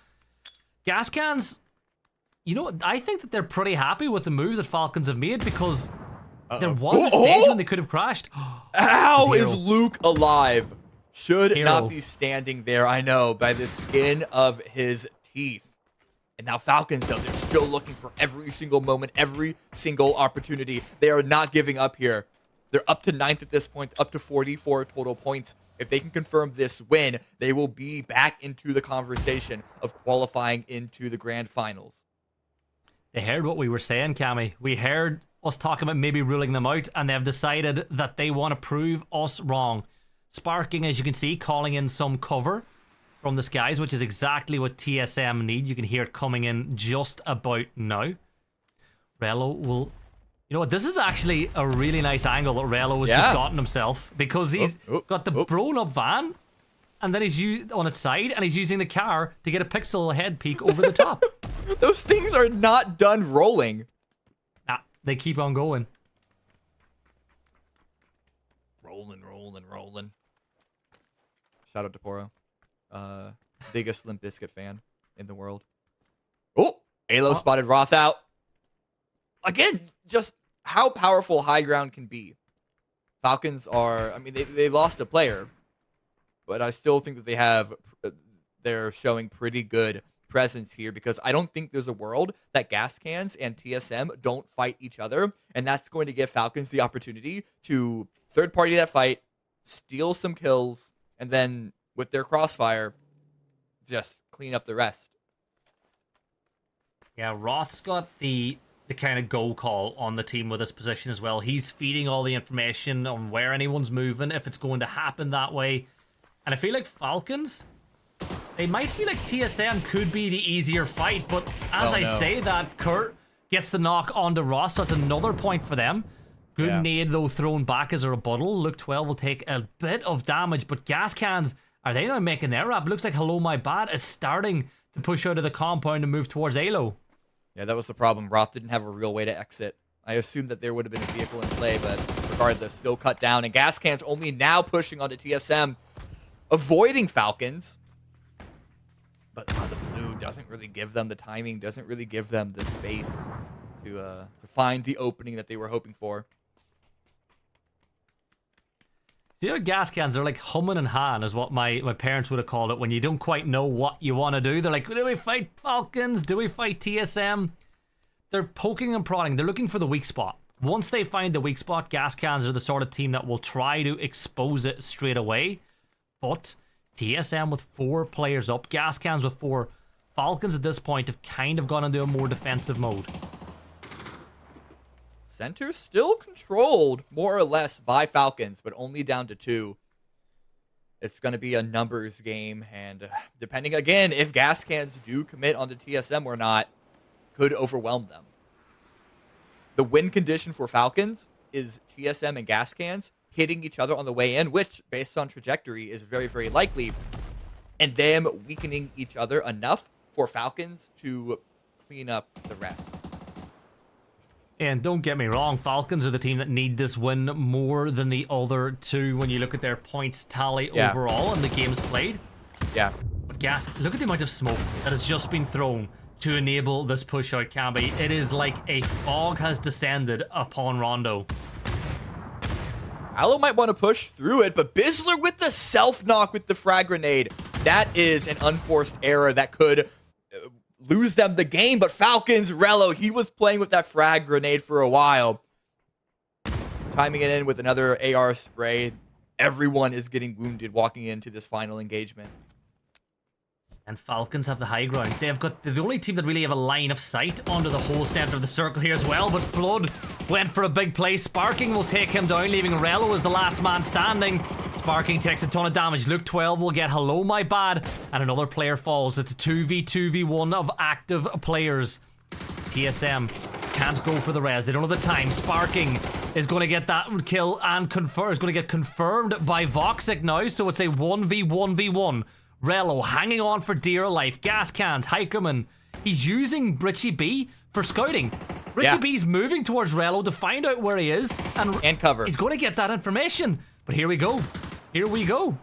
Gas cans, you know, I think that they're pretty happy with the moves that Falcons have made because there was a stage when they could have crashed. How is Luke alive? Should Hero. not be standing there, I know, by the skin of his teeth. And now Falcons, though, they're still looking for every single moment, every single opportunity. They are not giving up here. They're up to 9th at this point, up to 44 total points. If they can confirm this win, they will be back into the conversation of qualifying into the grand finals. They heard what we were saying, Cammy. We heard us talking about maybe ruling them out, and they've decided that they want to prove us wrong. Sparking, as you can see, calling in some cover from the skies, which is exactly what TSM need. You can hear it coming in just about now. Relo will... You know what? This is actually a really nice angle that Relo has just gotten himself because he's got the blown up van, and then he's on its side, and he's using the car to get a pixel head peek over the top. Those things are not done rolling. Nah, they keep on going. Rolling. Shout out to Poro. Biggest Limp Bizkit fan in the world. Oh, Halo spotted Roth out. Again, just how powerful high ground can be. Falcons are, I mean, they lost a player, but I still think that they're showing pretty good presence here because I don't think there's a world that gas cans and TSM don't fight each other, and that's going to give Falcons the opportunity to third party that fight, steal some kills, and then with their crossfire, just clean up the rest. Yeah, Roth's got the kind of go call on the team with this position as well. He's feeding all the information on where anyone's moving, if it's going to happen that way. And I feel like Falcons, they might feel like TSM could be the easier fight, but as I say that, Kurt gets the knock onto Ross, so that's another point for them. Good nade, though, thrown back as a rebuttal. Luke 12 will take a bit of damage, but gas cans, are they now making their rap? Looks like Hello My Bad is starting to push out of the compound and move towards Halo. Yeah, that was the problem. Roth didn't have a real way to exit. I assumed that there would have been a vehicle in play, but regardless, still cut down. And gas cans only now pushing onto TSM, avoiding Falcons. But the blue doesn't really give them the timing, doesn't really give them the space to find the opening that they were hoping for. See how gas cans are like humming and hawing is what my parents would have called it when you don't quite know what you want to do. They're like, do we fight Falcons? Do we fight TSM? They're poking and prodding. They're looking for the weak spot. Once they find the weak spot, gas cans are the sort of team that will try to expose it straight away. But TSM with 4 players up, gas cans with 4, Falcons at this point have kind of gone into a more defensive mode. Center still controlled, more or less, by Falcons, but only down to 2. It's going to be a numbers game, and depending, again, if gas cans do commit onto TSM or not, could overwhelm them. The win condition for Falcons is TSM and gas cans hitting each other on the way in, which, based on trajectory, is very, very likely, and them weakening each other enough for Falcons to clean up the rest. And don't get me wrong, Falcons are the team that need this win more than the other 2 when you look at their points tally overall and the games played. Yeah. But gas, look at the amount of smoke that has just been thrown to enable this push out, Camby. It is like a fog has descended upon Rondo. Allo might want to push through it, but Bizzler with the self-knock with the frag grenade. That is an unforced error that could lose them the game, but Falcons, Rello, he was playing with that frag grenade for a while. Timing it in with another AR spray. Everyone is getting wounded walking into this final engagement. And Falcons have the high ground. They've got the only team that really have a line of sight onto the whole center of the circle here as well, but Flood went for a big play. Sparking will take him down, leaving Rello as the last man standing. Sparking takes a ton of damage. Luke 12 will get hello my bad, and another player falls. It's a 2v1 of active players. TSM can't go for the res. They don't have the time. Sparking is going to get that kill and is going to get confirmed by Voxic now, so it's a 1v1v1. Rello hanging on for dear life. Gas cans, Hikerman. He's using Richie B for scouting. Richie B's moving towards Rello to find out where he is and cover. He's going to get that information. But here we go. Here we go.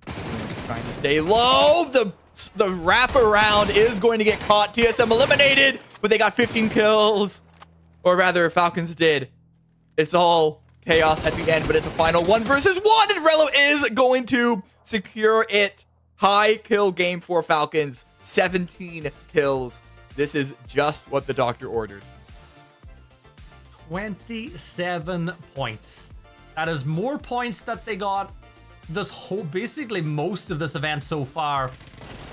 Trying to stay low. The wraparound is going to get caught. TSM eliminated, but they got 15 kills. Or rather, Falcons did. It's all chaos at the end, but it's a final 1 versus 1, and Rello is going to secure it. High kill game for Falcons. 17 kills. This is just what the doctor ordered. 27 points. That is more points that they got this whole, basically most of this event so far.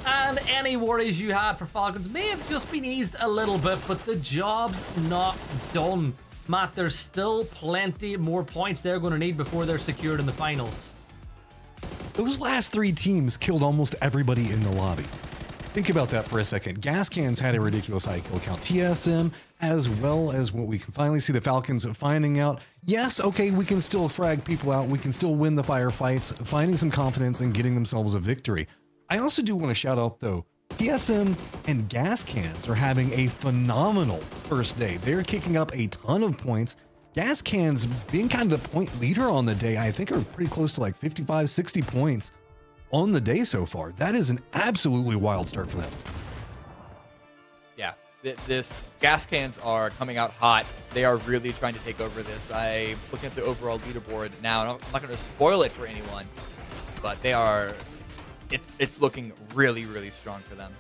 And any worries you had for Falcons may have just been eased a little bit, but the job's not done. Matt, there's still plenty more points they're going to need before they're secured in the finals. Those last 3 teams killed almost everybody in the lobby. Think about that for a second. Gas cans had a ridiculous high kill count. TSM, as well as what we can finally see the Falcons finding out. Yes, okay, we can still frag people out. We can still win the firefights, finding some confidence and getting themselves a victory. I also do want to shout out, though, TSM and gas cans are having a phenomenal first day. They're kicking up a ton of points. Gas cans being kind of the point leader on the day, I think are pretty close to like 55, 60 points on the day so far. That is an absolutely wild start for them. Yeah, this gas cans are coming out hot. They are really trying to take over this. I'm looking at the overall leaderboard now, and I'm not going to spoil it for anyone, but they are, it's looking really, really strong for them.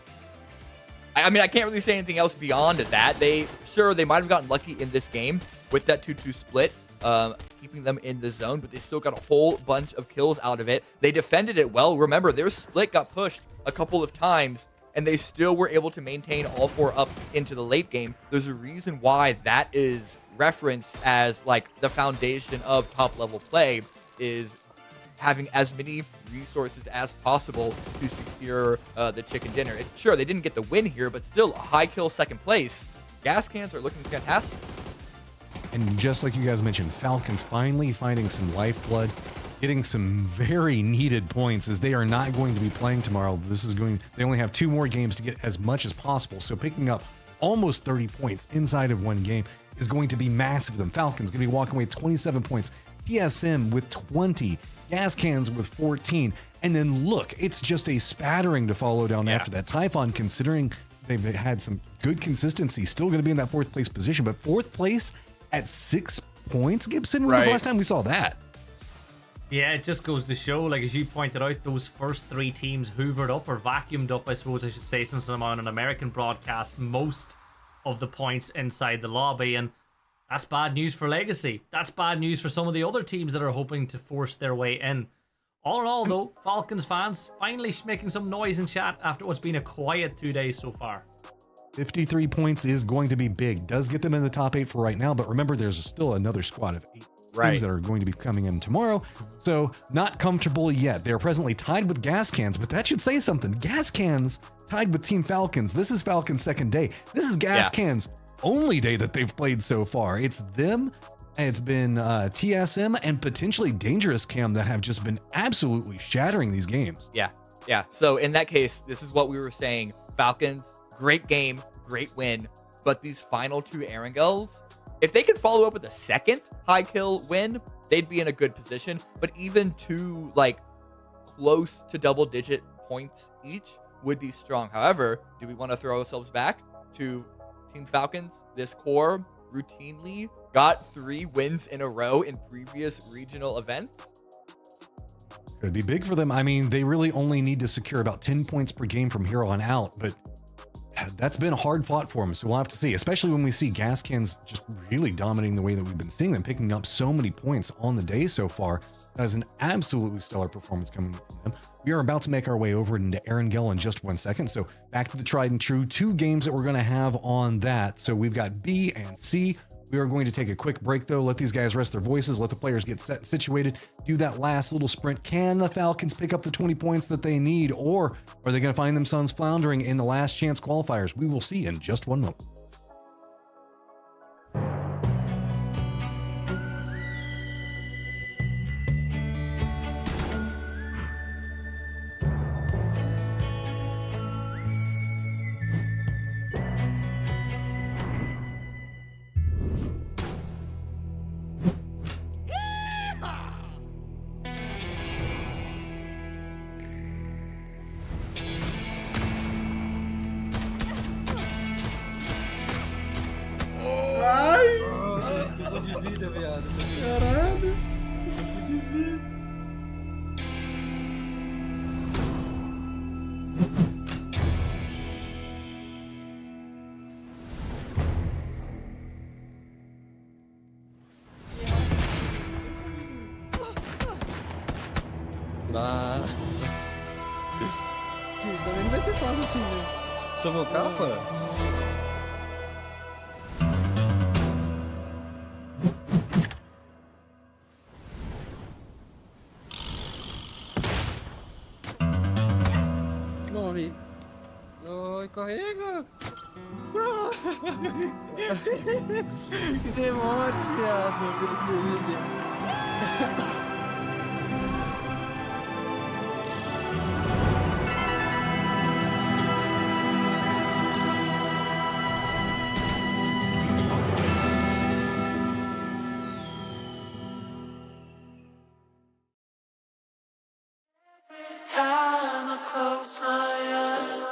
I mean, I can't really say anything else beyond that. They might have gotten lucky in this game with that 2-2 split, keeping them in the zone, but they still got a whole bunch of kills out of it. They defended it well. Remember, their split got pushed a couple of times, and they still were able to maintain all 4 up into the late game. There's a reason why that is referenced as like the foundation of top-level play, is having as many resources as possible to secure the chicken dinner. Sure, they didn't get the win here, but still a high kill second place. Gas cans are looking fantastic. And just like you guys mentioned, Falcons finally finding some lifeblood, getting some very needed points, as they are not going to be playing tomorrow. They only have 2 more games to get as much as possible. So picking up almost 30 points inside of one game is going to be massive for them. Falcons going to be walking away 27 points. TSM with 20, Gas Cans with 14, and then look, it's just a spattering to follow down after that. Typhon, considering they've had some good consistency, still going to be in that 4th place position, but 4th place at 6 points, Gibson? When was the last time we saw that? Yeah, it just goes to show, like as you pointed out, those first 3 teams hoovered up or vacuumed up, I suppose I should say, since I'm on an American broadcast, most of the points inside the lobby, and that's bad news for Legacy. That's bad news for some of the other teams that are hoping to force their way in. All in all, though, Falcons fans finally making some noise in chat after what's been a quiet 2 days so far. 53 points is going to be big. Does get them in the top 8 for right now, but remember, there's still another squad of 8 teams that are going to be coming in tomorrow. So not comfortable yet. They're presently tied with Gas Cans, but that should say something. Gas Cans tied with Team Falcons. This is Falcons' second day. This is Gas Cans' only day that they've played so far. It's them, and it's been TSM and potentially Dangerous Cam that have just been absolutely shattering these games. Yeah. So in that case, this is what we were saying. Falcons, great game, great win. But these final 2 Erangels, if they could follow up with a second high kill win, they'd be in a good position. But even 2 like close to double-digit points each would be strong. However, do we want to throw ourselves back to Team Falcons? This core routinely got 3 wins in a row in previous regional events. Could be big for them. I mean, they really only need to secure about 10 points per game from here on out, but that's been hard fought for them, so we'll have to see, especially when we see Gas Cans just really dominating the way that we've been seeing them, picking up so many points on the day so far. That is an absolutely stellar performance coming from them. We are about to make our way over into Erangel in just 1 second, so back to the tried and true 2 games that we're going to have on that. So we've got B and C. We are going to take a quick break, though, let these guys rest their voices, let the players get set and situated, do that last little sprint. Can the Falcons pick up the 20 points that they need, or are they going to find themselves floundering in the last chance qualifiers? We will see in just 1 moment. Também não vai ser fácil assim, né? Tomou capa? Morre. Oi, correga! Que demora, viado. Time I close my eyes.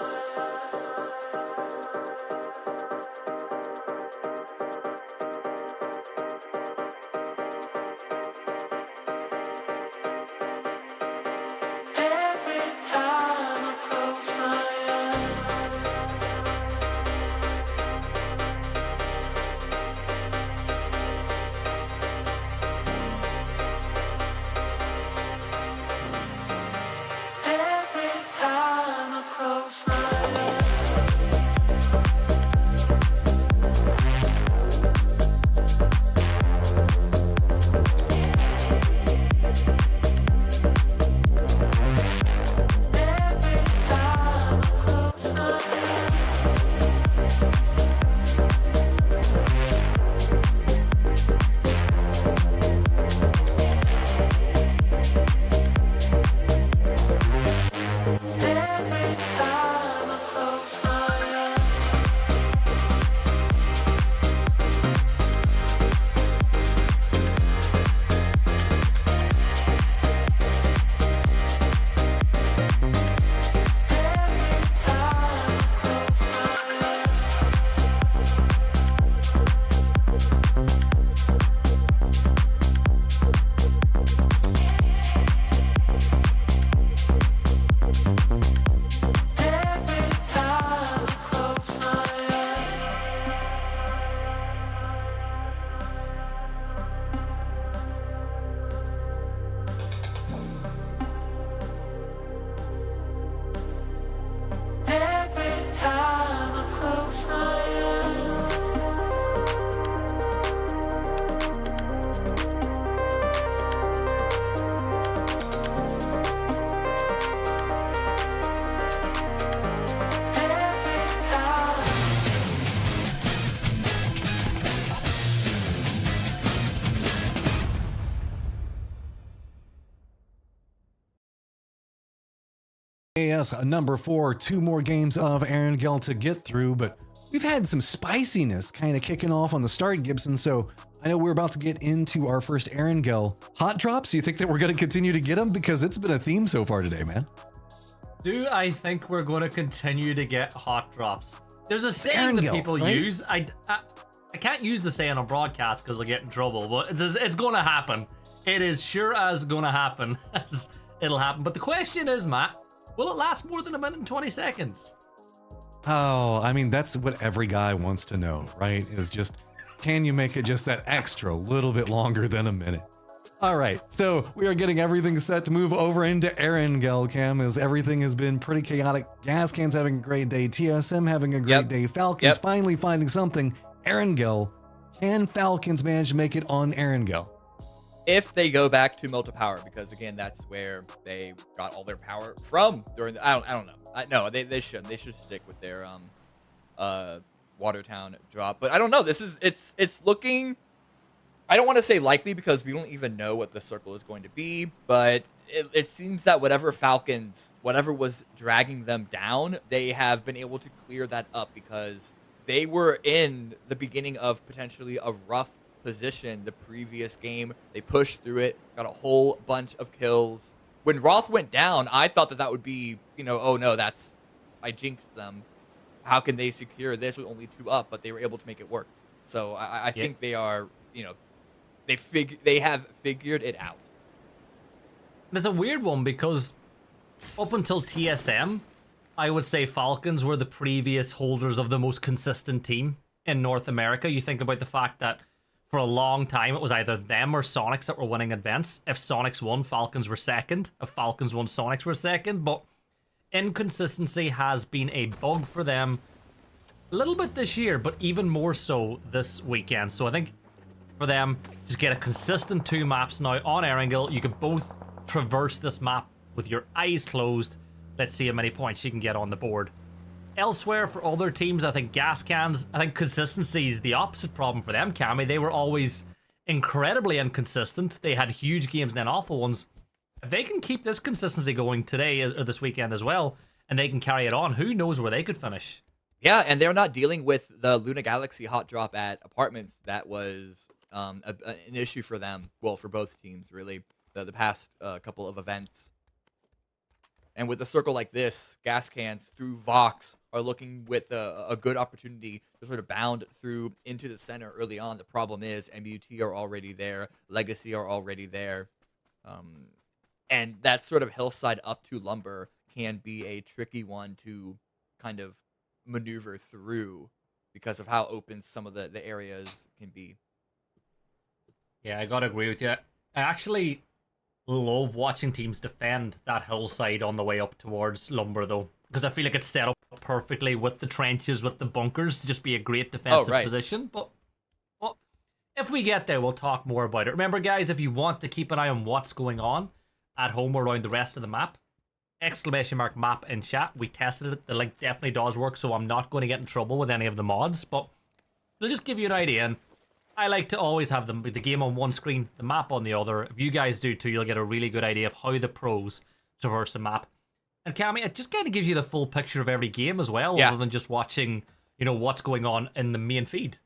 PAS number 4, 2 more games of Erangel to get through, but we've had some spiciness kind of kicking off on the start, Gibson, so I know we're about to get into our first Erangel hot drops. You think that we're going to continue to get them? Because it's been a theme so far today, man. Do I think we're going to continue to get hot drops? There's a saying that people use. I can't use the saying on broadcast because I'll get in trouble, but it's going to happen. It is sure as going to happen. It'll happen. But the question is, Matt, will it last more than a minute and 20 seconds? Oh, I mean, that's what every guy wants to know, right? Is just, can you make it just that extra little bit longer than a minute? All right, so we are getting everything set to move over into Erangel, Cam, as everything has been pretty chaotic. Gascan's having a great day, TSM having a great day, Falcons finally finding something. Erangel, can Falcons manage to make it on Erangel? If they go back to multi-power, because again, that's where they got all their power from during the, I don't know. No, they shouldn't. They should stick with their Watertown drop. But I don't know. It's looking, I don't want to say likely because we don't even know what the circle is going to be, but it seems that whatever was dragging them down, they have been able to clear that up because they were in the beginning of potentially a rough position the previous game. They pushed through it, got a whole bunch of kills. When Roth went down, I thought that would be, oh no, I jinxed them. How can they secure this with only 2 up? But they were able to make it work. So I think they are, they have figured it out. There's a weird one because up until TSM, I would say Falcons were the previous holders of the most consistent team in North America. You think about the fact that for a long time, it was either them or Sonics that were winning events. If Sonics won, Falcons were second. If Falcons won, Sonics were second. But inconsistency has been a bug for them a little bit this year, but even more so this weekend. So I think for them, just get a consistent 2 maps now on Erangel. You can both traverse this map with your eyes closed. Let's see how many points you can get on the board. Elsewhere, for other teams, I think Gascans, I think consistency is the opposite problem for them, Cammy. They were always incredibly inconsistent. They had huge games and then awful ones. If they can keep this consistency going today or this weekend as well, and they can carry it on, who knows where they could finish. Yeah, and they're not dealing with the Luna Galaxy hot drop at Apartments. That was an issue for them. Well, for both teams, really, the past couple of events. And with a circle like this, Gascans through Vox are looking with a good opportunity to sort of bound through into the center early on. The problem is MUT are already there, Legacy are already there. And that sort of hillside up to Lumber can be a tricky one to kind of maneuver through because of how open some of the areas can be. Yeah, I gotta agree with you. I actually love watching teams defend that hillside on the way up towards Lumber, though, because I feel like it's set up perfectly with the trenches, with the bunkers, to just be a great defensive position. But well, if we get there, we'll talk more about it. Remember, guys, if you want to keep an eye on what's going on at home or around the rest of the map, !map in chat. We tested it. The link definitely does work, so I'm not going to get in trouble with any of the mods, but they'll just give you an idea. And I like to always have the game on one screen, the map on the other. If you guys do too, you'll get a really good idea of how the pros traverse the map. And Cammy, it just kind of gives you the full picture of every game as well, other than just watching, what's going on in the main feed.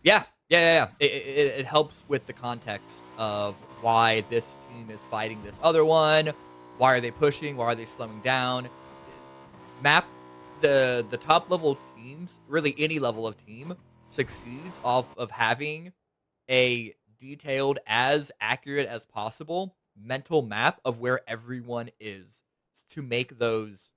Yeah. It helps with the context of why this team is fighting this other one. Why are they pushing? Why are they slowing down? Map, the top level teams, really any level of team, succeeds off of having a detailed, as accurate as possible mental map of where everyone is to make those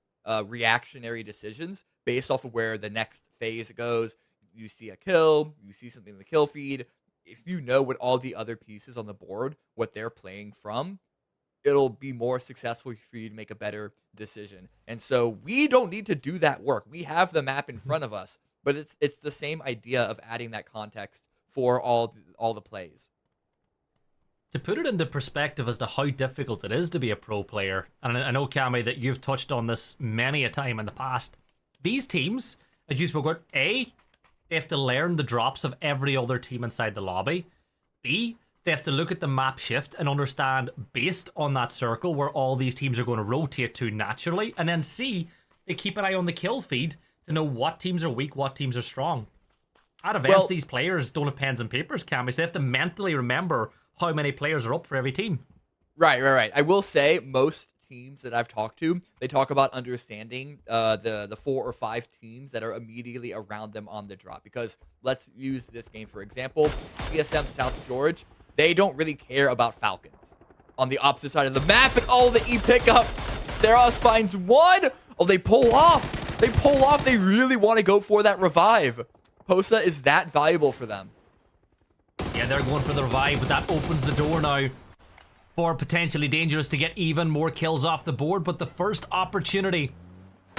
reactionary decisions based off of where the next phase goes. You see a kill, you see something in the kill feed. If you know what all the other pieces on the board, what they're playing from, it'll be more successful for you to make a better decision. And so we don't need to do that work. We have the map in front of us. But it's the same idea of adding that context for all the plays. To put it into perspective as to how difficult it is to be a pro player, and I know, Cammy, that you've touched on this many a time in the past, these teams, as you spoke about, A, they have to learn the drops of every other team inside the lobby. B, they have to look at the map shift and understand, based on that circle, where all these teams are going to rotate to naturally. And then C, they keep an eye on the kill feed to know what teams are weak, what teams are strong. At events, these players don't have pens and papers, Cammy, so they have to mentally remember how many players are up for every team. Right. I will say most teams that I've talked to, they talk about understanding the 4 or 5 teams that are immediately around them on the drop. Because let's use this game for example. CSM South George, they don't really care about Falcons. On the opposite side of the map, and the E pickup. Theros finds one. Oh, they pull off. They really want to go for that revive. Posa is that valuable for them. Yeah, they're going for the revive, but that opens the door now for potentially dangerous to get even more kills off the board. But the first opportunity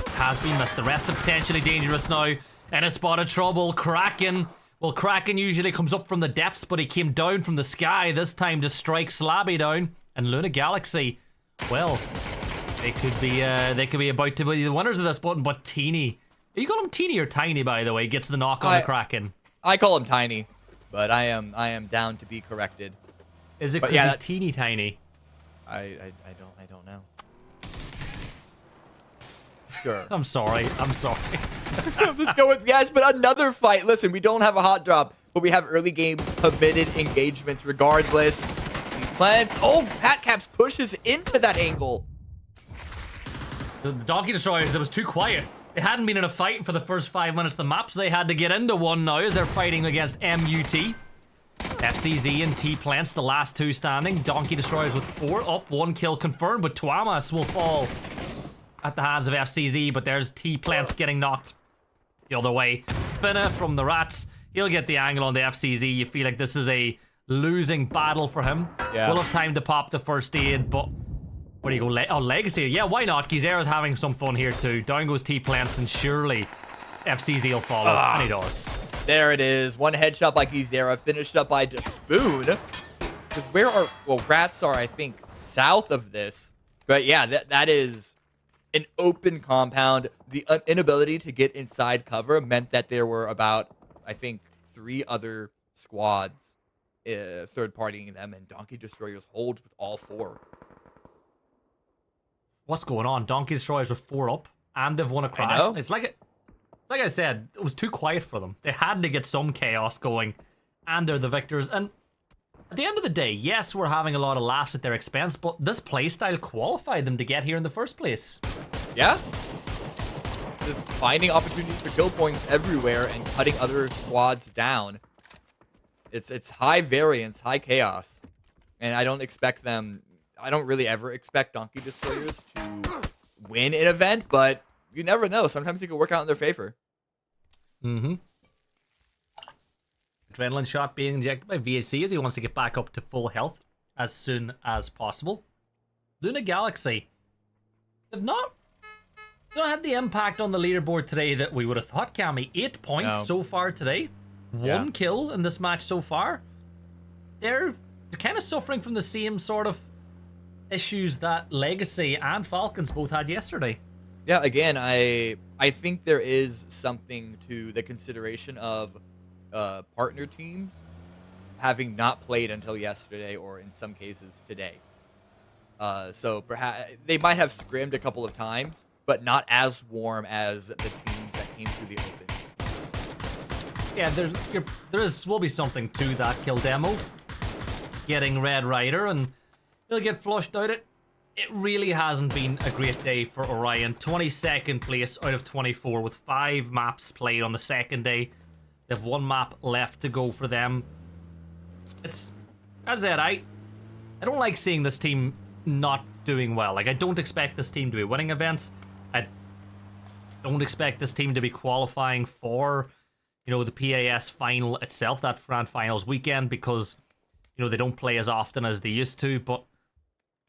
has been missed. The rest of potentially dangerous now in a spot of trouble. Kraken. Well, Kraken usually comes up from the depths, but he came down from the sky this time to strike Slabby down. And Luna Galaxy, well, they could be about to be the winners of this button. But Teeny, you call him Teeny or Tiny, by the way, gets the knock on the Kraken. I call him Tiny, but I am down to be corrected. Is it because he's teeny tiny? I don't know. Sure. I'm sorry. Let's go with yes, but another fight. Listen, we don't have a hot drop, but we have early game committed engagements regardless. Pat Caps pushes into that angle. The Donkey Destroyers, that was too quiet. They hadn't been in a fight for the first 5 minutes of the map, so they had to get into one now as they're fighting against MUT. FCZ and T-Plants, the last two standing. Donkey Destroyers with 4 up, 1 kill confirmed, but Tuamas will fall at the hands of FCZ, but there's T-Plants getting knocked the other way. Spinner from the Rats, he'll get the angle on the FCZ. You feel like this is a losing battle for him. Yeah. We'll have time to pop the first aid, but where do you go? Legacy. Yeah, why not? Gizera's having some fun here too. Down goes T-Plants, and surely FCZ will follow, and he does. There it is. One headshot by Gizera, finished up by Despoon. Because Rats are, I think, south of this. But yeah, that is an open compound. The inability to get inside cover meant that there were about, I think, 3 other squads third-partying them, and Donkey Destroyers hold with all 4. What's going on? Donkey Destroyers with 4 up, and they've won a crash. It's like I said, it was too quiet for them. They had to get some chaos going, and they're the victors. And at the end of the day, yes, we're having a lot of laughs at their expense, but this playstyle qualified them to get here in the first place. Yeah. Just finding opportunities for kill points everywhere and cutting other squads down. It's high variance, high chaos. And I don't really ever expect Donkey Destroyers to win an event, but you never know. Sometimes it can work out in their favor. Mm-hmm. Adrenaline shot being injected by VHC as he wants to get back up to full health as soon as possible. Luna Galaxy have not had the impact on the leaderboard today that we would have thought, Cammy. 8 points so far today. 1 kill in this match so far. They're kind of suffering from the same sort of issues that Legacy and Falcons both had yesterday. Yeah, again, I think there is something to the consideration of partner teams having not played until yesterday, or in some cases today. So perhaps they might have scrimmed a couple of times, but not as warm as the teams that came through the opens. Yeah, will be something to that kill demo. Getting Red Rider, and he'll get flushed out. It really hasn't been a great day for Orion. 22nd place out of 24 with 5 maps played on the second day. They have 1 map left to go for them. As I said, I don't like seeing this team not doing well. Like, I don't expect this team to be winning events. I don't expect this team to be qualifying for, the PAS final itself, that Grand Finals weekend, because, they don't play as often as they used to. But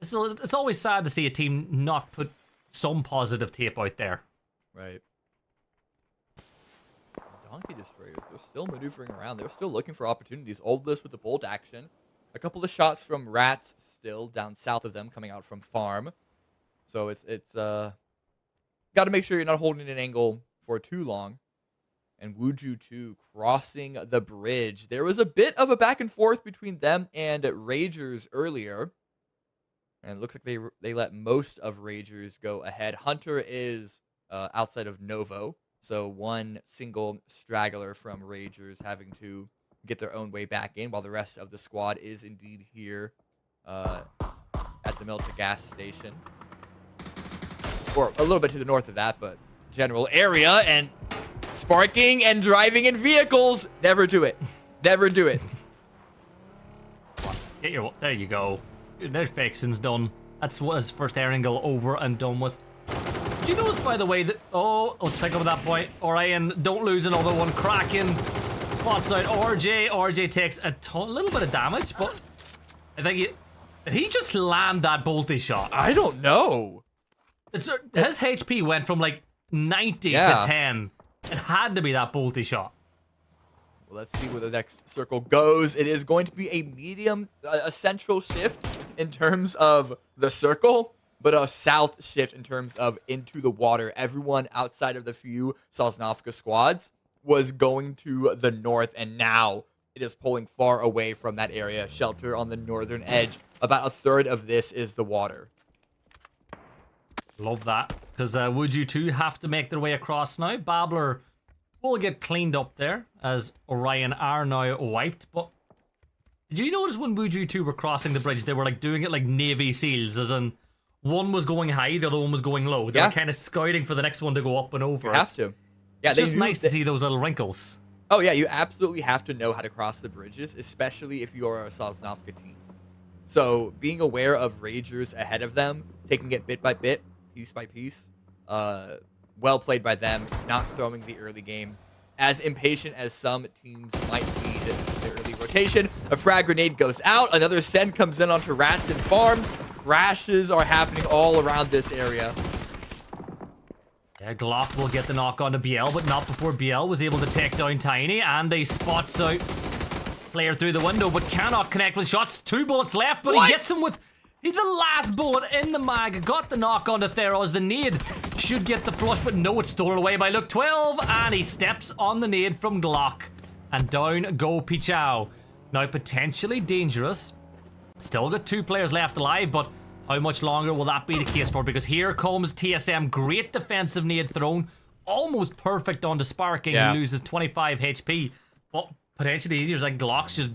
it's always sad to see a team not put some positive tape out there. Right. Donkey Destroyers, they're still maneuvering around. They're still looking for opportunities. Oldless with the bolt action. A couple of shots from Rats still down south of them, coming out from Farm. So it's got to make sure you're not holding an angle for too long. and Wuju 2 crossing the bridge. There was a bit of a back and forth between them and Ragers earlier. And it looks like they let most of Ragers go ahead. Hunter is outside of Novo. So one single straggler from Ragers having to get their own way back in, while the rest of the squad is indeed here at the Milta gas station. Or a little bit to the north of that, but general area. And sparking and driving in vehicles. Never do it. Never do it. There you go. Their fixing's done. That's what his first air angle over and done with. Do you notice, by the way, that... Oh, let's pick up at that point. Orion, don't lose another one. Kraken spots out RJ. RJ takes a little bit of damage, but I think did he just land that bolty shot? I don't know. His HP went from like 90 to 10. It had to be that bolty shot. Well, let's see where the next circle goes. It is going to be a medium, a central shift in terms of the circle, but a south shift in terms of into the water. Everyone outside of the few Sosnovka squads was going to the north, and now it is pulling far away from that area. Shelter on the northern edge. About a third of this is the water. Love that, because would you two have to make their way across now? Babbler will get cleaned up there as Orion are now wiped. But did you notice when Wuju 2 were crossing the bridge, they were like doing it like Navy SEALs, as in one was going high, the other one was going low. They were kind of scouting for the next one to go up and over. You have to. Yeah, it's just nice to see those little wrinkles. Oh yeah, you absolutely have to know how to cross the bridges, especially if you're a Sosnovka team. So being aware of Ragers ahead of them, taking it bit by bit, piece by piece, well played by them, not throwing the early game. As impatient as some teams might be to the early rotation, a frag grenade goes out, another send comes in onto Ratson Farm. Crashes are happening all around this area. Yeah, Glock will get the knock on to BL, but not before BL was able to take down Tiny, and he spots out player through the window, but cannot connect with shots. 2 bullets left, but he gets him with the last bullet in the mag. Got the knock onto Theros. The nade should get the flush, but no, it's stolen away by Luke 12, and he steps on the nade from Glock, and down go Pichao. Now potentially dangerous. Still got 2 players left alive, but how much longer will that be the case for? Because here comes TSM. Great defensive nade thrown. Almost perfect onto Sparking. Yeah. He loses 25 HP. But potentially, there's like Glock's just...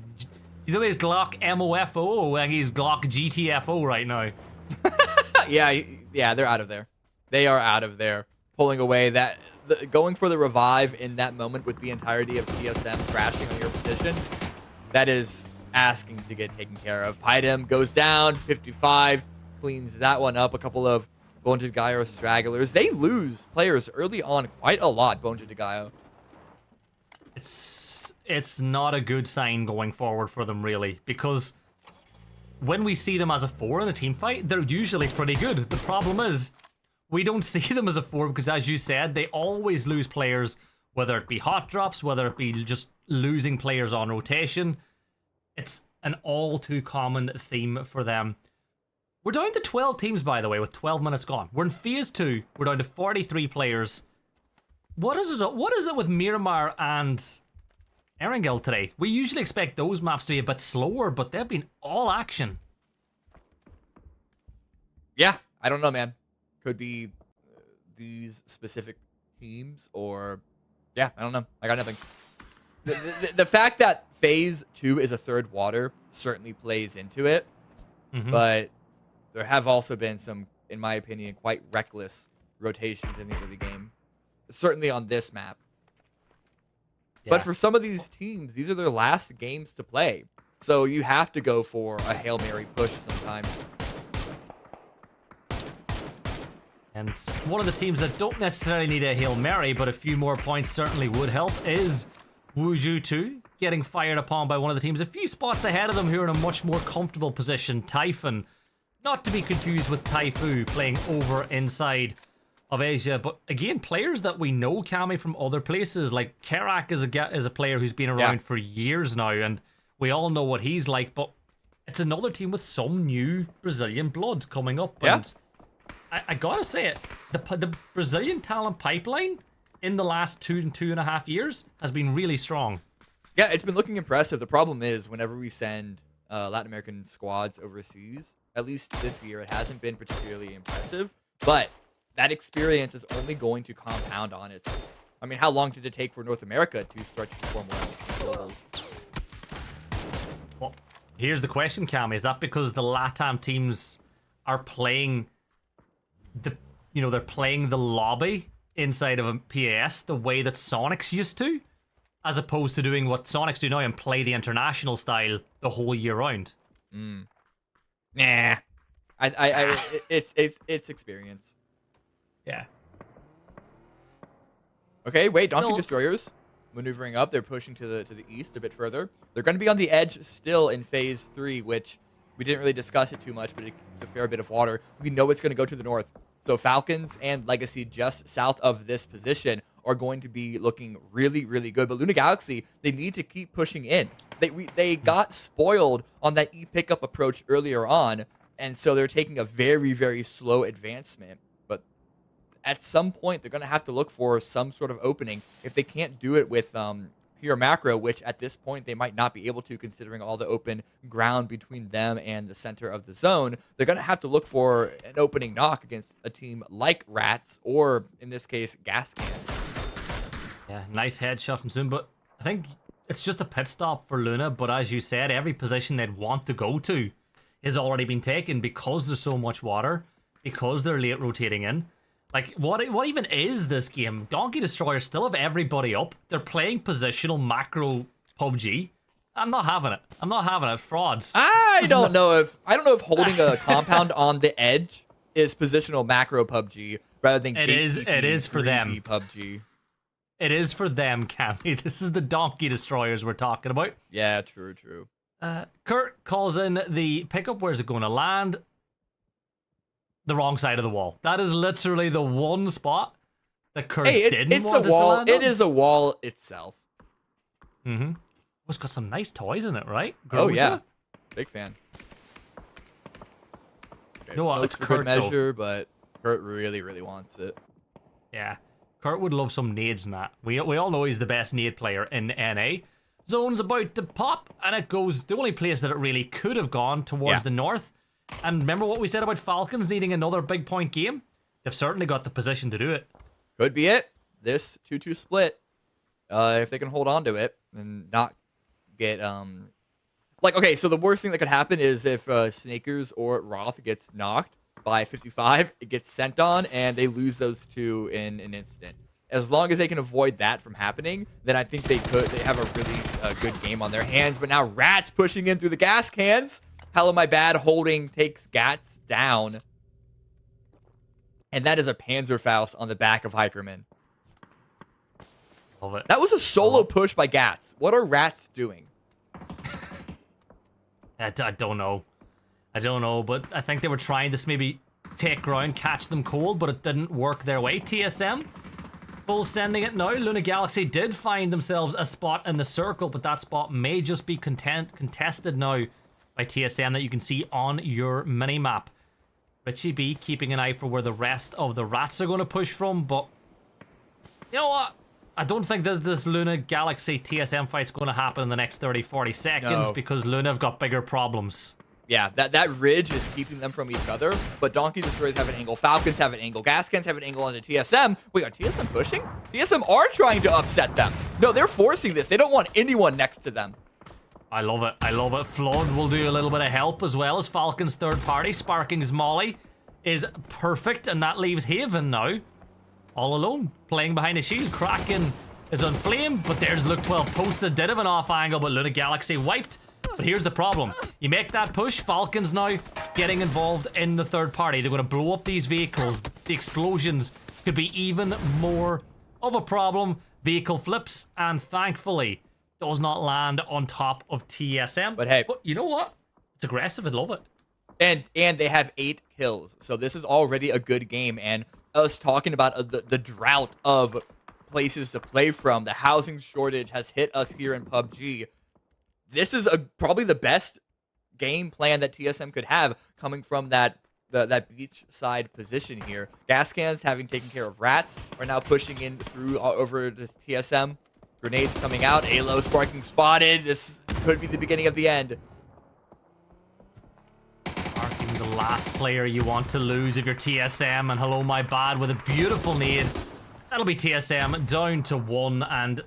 You know he's Glock MOFO and he's Glock GTFO right now. yeah, they're out of there. They are out of there. Pulling away that... going for the revive in that moment with the entirety of TSM crashing on your position. That is asking to get taken care of. Pydem goes down, 55, cleans that one up. A couple of Bonja Gaio stragglers. They lose players early on quite a lot, Bonja Gaio. It's not a good sign going forward for them, really, because when we see them as a 4 in a team fight, they're usually pretty good. The problem is, we don't see them as a 4 because, as you said, they always lose players, whether it be hot drops, whether it be just losing players on rotation. It's an all too common theme for them. We're down to 12 teams, by the way, with 12 minutes gone. We're in phase 2. We're down to 43 players. What is it with Miramar and Erangel today? We usually expect those maps to be a bit slower, but they've been all action. Yeah, I don't know, man. Could be these specific teams, or... Yeah, I don't know. I got nothing. The fact that phase 2 is a third water certainly plays into it, but there have also been some, in my opinion, quite reckless rotations in the early game. Certainly on this map. Yeah. But for some of these teams, these are their last games to play. So you have to go for a Hail Mary push sometimes. And one of the teams that don't necessarily need a Hail Mary, but a few more points certainly would help, is Wuju 2, getting fired upon by one of the teams a few spots ahead of them who are in a much more comfortable position. Typhon, not to be confused with Taifu, playing over inside of Asia. But again, players that we know coming from other places, like Kerak is a player who's been around for years now, and we all know what he's like. But it's another team with some new Brazilian blood coming up. And I gotta say it, the Brazilian talent pipeline in the last 2.5 years has been really strong. Yeah, it's been looking impressive. The problem is whenever we send Latin American squads overseas, at least this year, it hasn't been particularly impressive. But that experience is only going to compound on itself. I mean, how long did it take for North America to start to perform well in globals? Well, here's the question, Cam. Is that because the LATAM teams are playing they're playing the lobby inside of a PAS the way that Sonics used to, as opposed to doing what Sonics do now and play the international style the whole year round? Nah. It's experience. Yeah. Okay, wait, Donkey Destroyers maneuvering up. They're pushing to the east a bit further. They're going to be on the edge still in phase 3, which we didn't really discuss it too much, but it's a fair bit of water. We know it's going to go to the north. So Falcons and Legacy just south of this position are going to be looking really, really good. But Luna Galaxy, they need to keep pushing in. They got spoiled on that E-pickup approach earlier on, and so they're taking a very, very slow advancement. But at some point, they're going to have to look for some sort of opening. If they can't do it with pure macro, which at this point they might not be able to considering all the open ground between them and the center of the zone, they're going to have to look for an opening knock against a team like Rats or, in this case, Gas Cans. Yeah, nice headshot from Zoom, but I think it's just a pit stop for Luna, but as you said, every position they'd want to go to has already been taken because there's so much water, because they're late rotating in. Like, what even is this game? Donkey Destroyers still have everybody up. They're playing positional macro PUBG. I'm not having it. I'm not having it. Frauds. I don't know if holding a compound on the edge is positional macro PUBG rather than it is for them. PUBG. It is for them, Cammy. This is the Donkey Destroyers we're talking about. Yeah, true. Kurt calls in the pickup. Where's it going to land? The wrong side of the wall. That is literally the one spot that Kurt didn't want a wall. to land on. It is a wall itself. Mm-hmm. It's got some nice toys in it, right? Oh yeah, big fan. Okay, You know what? It's for Kurt good measure, but Kurt really, really wants it. Yeah, Kurt would love some nades in that. We all know he's the best nade player in NA. Zone's about to pop, and it goes the only place that it really could have gone towards the north. And remember what we said about Falcons needing another big point game? They've certainly got the position to do it. Could be it. This 2-2 split. If they can hold on to it and not get okay, so the worst thing that could happen is if Snakers or Roth gets knocked by 55, it gets sent on and they lose those two in an instant. As long as they can avoid that from happening, then I think they have a really good game on their hands. But now Rats pushing in through the gas cans. Hello, my bad. Holding takes Gats down. And that is a Panzerfaust on the back of Hikerman. Love it. That was a solo push by Gats. What are Rats doing? I don't know. I don't know, but I think they were trying to maybe take ground, catch them cold, but it didn't work their way. TSM, full sending it now. Luna Galaxy did find themselves a spot in the circle, but that spot may just be contested now by TSM that you can see on your mini-map. Richie B keeping an eye for where the rest of the Rats are going to push from, but you know what? I don't think that this Luna Galaxy TSM fight's going to happen in the next 30-40 seconds because Luna have got bigger problems. Yeah, that ridge is keeping them from each other, but Donkey Destroyers have an angle, Falcons have an angle, Gascans have an angle onto TSM. Wait, are TSM pushing? TSM are trying to upset them. No, they're forcing this. They don't want anyone next to them. I love it. I love it. Flood will do a little bit of help as well as Falcon's third party. Sparking's Molly is perfect, and that leaves Haven now all alone, playing behind a shield. Kraken is on flame, but there's Look 12 posted. Did have an off angle, but Luna Galaxy wiped. But here's the problem. You make that push, Falcons now getting involved in the third party. They're going to blow up these vehicles. The explosions could be even more of a problem. Vehicle flips, and thankfully does not land on top of TSM. But hey, you know what? It's aggressive. I love it. And they have 8 kills, so this is already a good game. And us talking about the drought of places to play from, the housing shortage has hit us here in PUBG. This is probably the best game plan that TSM could have, coming from that that beachside position here. Gas cans, having taken care of rats, are now pushing in through over to TSM. Grenades coming out. Alo sparking spotted. This could be the beginning of the end. Sparking, the last player you want to lose if you're TSM, and hello my bad with a beautiful nade. That'll be TSM down to 1, and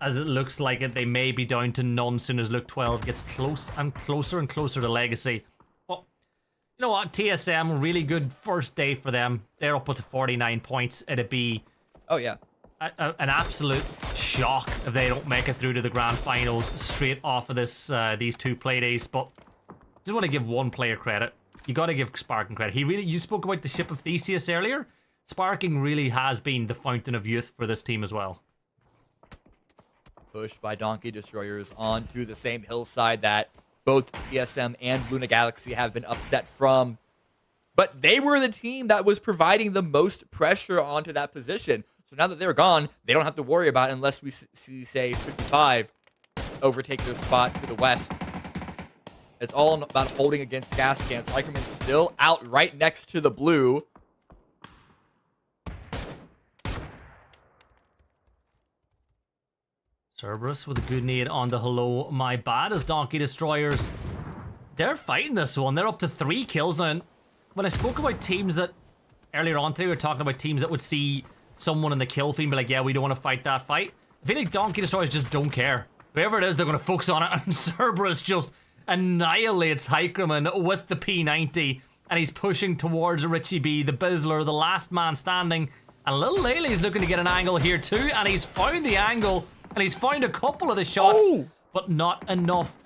as it looks like it, they may be down to none soon as Luke 12 gets close and closer to Legacy. Well, you know what? TSM, really good first day for them. They're up to 49 points. It'd be... Oh, yeah. An absolute shock if they don't make it through to the grand finals straight off of this these 2 play days. But just want to give one player credit. You got to give Sparking credit. You spoke about the ship of Theseus earlier. Sparking really has been the fountain of youth for this team as well. Pushed by Donkey Destroyers onto the same hillside that both TSM and Luna Galaxy have been upset from. But they were the team that was providing the most pressure onto that position. So now that they're gone, they don't have to worry about it unless we see, say, 55 overtake their spot to the west. It's all about holding against gas cans. Likerman's still out right next to the blue. Cerberus with a good nade on the hello my bad as Donkey Destroyers. They're fighting this one. They're up to 3 kills now. And when I spoke about teams that earlier on today, we were talking about teams that would see someone in the kill feed and be like, yeah, we don't want to fight that fight. I feel like Donkey Destroyers just don't care. Whoever it is, they're going to focus on it. And Cerberus just annihilates Hikerman with the P90. And he's pushing towards Richie B, the Bizzler, the last man standing. And Little Laylee's looking to get an angle here too. And he's found the angle. And he's found a couple of the shots. But not enough.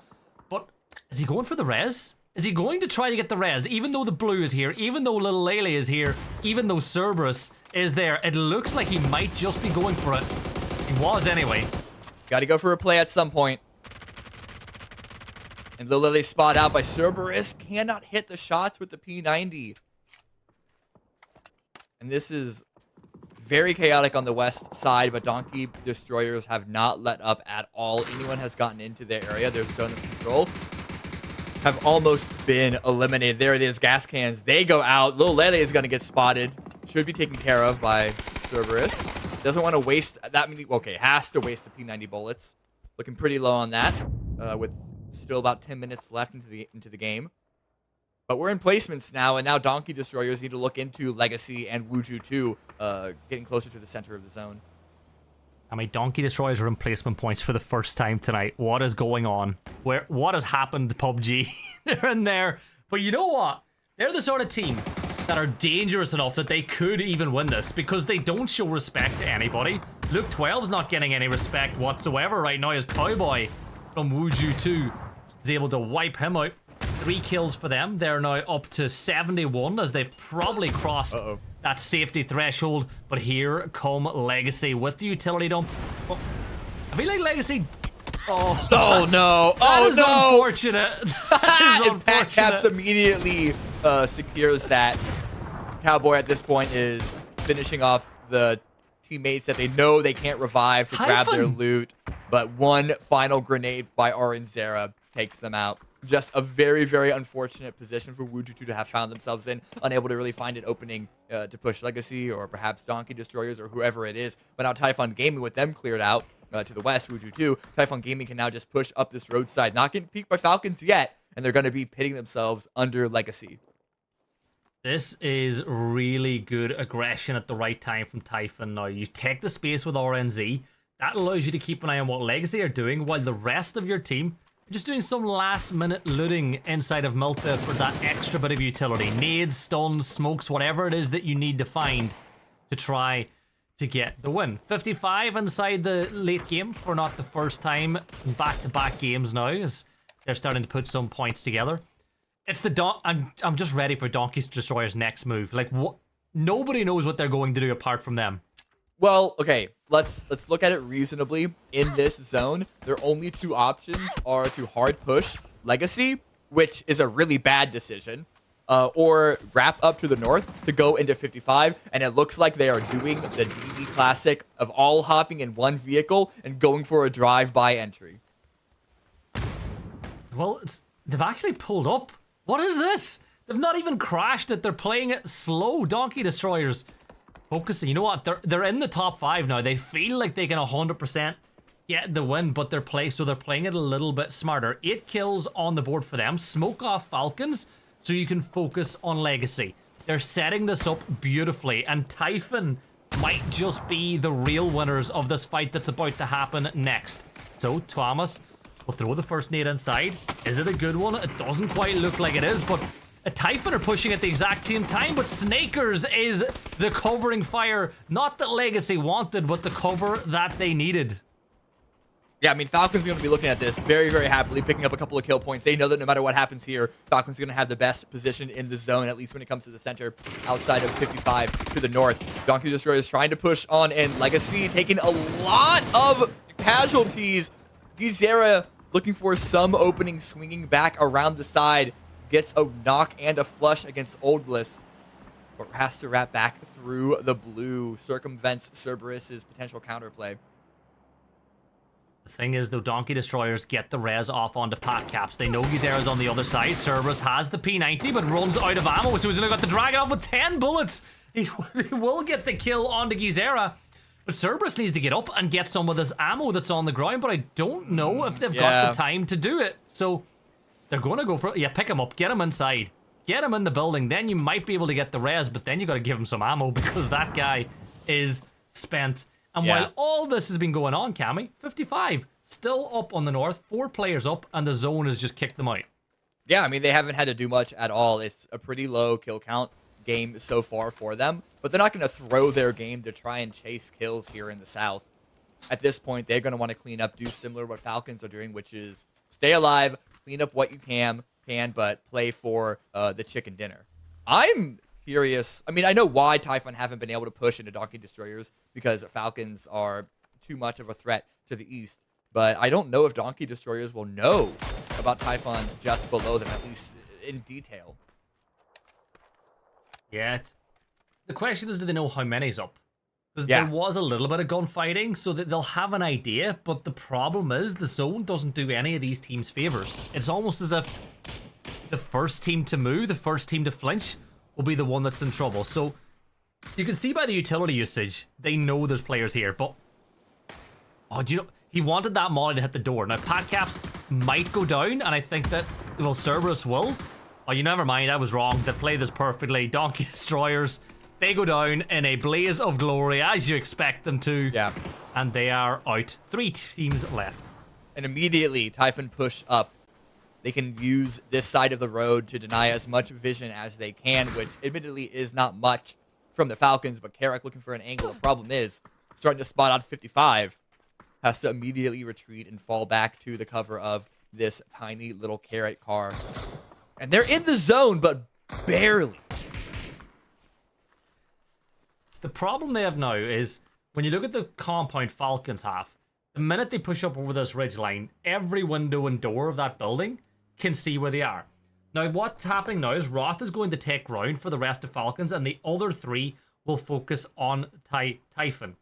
But is he going for the res? Is he going to try to get the res? Even though the blue is here. Even though Little Laylee is here. Even though Cerberus is there. It looks like he might just be going for it. He was anyway. Got to go for a play at some point. And Little Laylee spot out by Cerberus. Cannot hit the shots with the P90. And this is very chaotic on the west side, but Donkey Destroyers have not let up at all. Anyone has gotten into their area, their zone of control, have almost been eliminated. There it is, gas cans. They go out. Little Laylee is going to get spotted. Should be taken care of by Cerberus. Doesn't want to waste that many. Okay, has to waste the P90 bullets. Looking pretty low on that, with still about 10 minutes left into the game. But we're in placements now, and now Donkey Destroyers need to look into Legacy and Wuju 2, getting closer to the center of the zone. I mean, Donkey Destroyers are in placement points for the first time tonight. What is going on? What has happened to PUBG? They're in there. But you know what? They're the sort of team that are dangerous enough that they could even win this because they don't show respect to anybody. Luke 12's not getting any respect whatsoever right now as Cowboy from Wuju 2 is able to wipe him out. 3 kills for them. They're now up to 71 as they've probably crossed that safety threshold. But here come Legacy with the utility dump. Oh, I feel like Legacy... Oh, no. That is unfortunate. That is And Pat Caps immediately secures that. Cowboy at this point is finishing off the teammates that they know they can't revive to grab their loot. But one final grenade by Zera takes them out. Just a very, very unfortunate position for Wuju 2 to have found themselves in, unable to really find an opening to push Legacy or perhaps Donkey Destroyers or whoever it is. But now Typhon Gaming, with them cleared out to the west, Wuju 2, Typhon Gaming can now just push up this roadside, not getting peeked by Falcons yet, and they're going to be pitting themselves under Legacy. This is really good aggression at the right time from Typhon now. You take the space with RNZ. That allows you to keep an eye on what Legacy are doing, while the rest of your team just doing some last-minute looting inside of Milta for that extra bit of utility. Nades, stuns, smokes, whatever it is that you need to find to try to get the win. 55 inside the late game for not the first time in back-to-back games now, as they're starting to put some points together. It's the I'm just ready for Donkey Destroyer's next move. Like, what? Nobody knows what they're going to do apart from them. Well, okay, let's look at it reasonably. In this zone, their only 2 options are to hard push Legacy, which is a really bad decision, or wrap up to the north to go into 55, and it looks like they are doing the DD classic of all hopping in one vehicle and going for a drive-by entry. Well, they've actually pulled up. What is this? They've not even crashed it. They're playing it slow. Donkey Destroyers focusing. You know what? They're in the top 5 now. They feel like they can 100% get the win, but they're playing it a little bit smarter. 8 kills on the board for them. Smoke off Falcons so you can focus on Legacy. They're setting this up beautifully, and Typhon might just be the real winners of this fight that's about to happen next. So Thomas will throw the first nade inside. Is it a good one? It doesn't quite look like it is, but Typhon are pushing at the exact same time, but Snakers is the covering fire. Not that Legacy wanted, but the cover that they needed. Yeah, I mean, Falcons are going to be looking at this very, very happily, picking up a couple of kill points. They know that no matter what happens here, Falcons are going to have the best position in the zone, at least when it comes to the center, outside of 55 to the north. Donkey Destroyers trying to push on, and Legacy taking a lot of casualties. Gizera looking for some opening, swinging back around the side. Gets a knock and a flush against Oldless, but has to wrap back through the blue, circumvents Cerberus's potential counterplay. The thing is, though, Donkey Destroyers get the res off onto Pat Caps. They know Gizera's on the other side. Cerberus has the P90, but runs out of ammo, so he's only got the drag off with 10 bullets. He will get the kill onto Gizera, but Cerberus needs to get up and get some of this ammo that's on the ground, but I don't know if they've got the time to do it. So they're going to go for it. Yeah, pick him up, get him inside, get him in the building, then you might be able to get the res, but then you got to give him some ammo because that guy is spent. And while all this has been going on, Cammy, 55, still up on the north, 4 players up, and the zone has just kicked them out. Yeah, I mean, they haven't had to do much at all. It's a pretty low kill count game so far for them, but they're not going to throw their game to try and chase kills here in the south. At this point, they're going to want to clean up, do similar to what Falcons are doing, which is stay alive, clean up what you can, but play for the chicken dinner. I'm curious. I mean, I know why Typhon haven't been able to push into Donkey Destroyers, because Falcons are too much of a threat to the east. But I don't know if Donkey Destroyers will know about Typhon just below them, at least in detail. Yeah. The question is, do they know how many's up? Because there was a little bit of gunfighting, so that they'll have an idea. But the problem is, the zone doesn't do any of these teams favors. It's almost as if the first team to move, the first team to flinch, will be the one that's in trouble. So you can see by the utility usage, they know there's players here. But do you know, he wanted that molly to hit the door. Now Pat Caps might go down, and I think that Cerberus will. Oh, you never mind, I was wrong. They play this perfectly. Donkey Destroyers, they go down in a blaze of glory, as you expect them to. Yeah. And they are out. 3 teams left. And immediately, Typhon push up. They can use this side of the road to deny as much vision as they can, which admittedly is not much from the Falcons, but Carrick looking for an angle. The problem is, starting to spot out 55, has to immediately retreat and fall back to the cover of this tiny little Carrot car. And they're in the zone, but barely. The problem they have now is, when you look at the compound Falcons have, the minute they push up over this ridge line, every window and door of that building can see where they are. Now, what's happening now is Roth is going to take ground for the rest of Falcons, and the other 3 will focus on Typhon.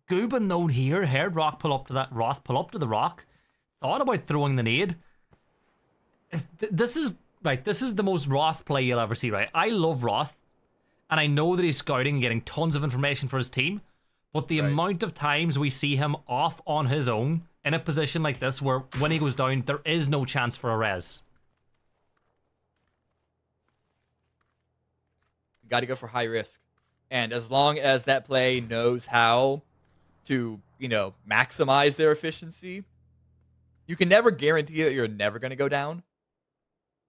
Gubin, though, here, heard Roth pull up to the rock, thought about throwing the nade. This is the most Roth play you'll ever see, right? I love Roth, and I know that he's scouting and getting tons of information for his team, but the amount of times we see him off on his own in a position like this, where when he goes down, there is no chance for a res. You got to go for high risk. And as long as that play knows how to, maximize their efficiency, you can never guarantee that you're never going to go down.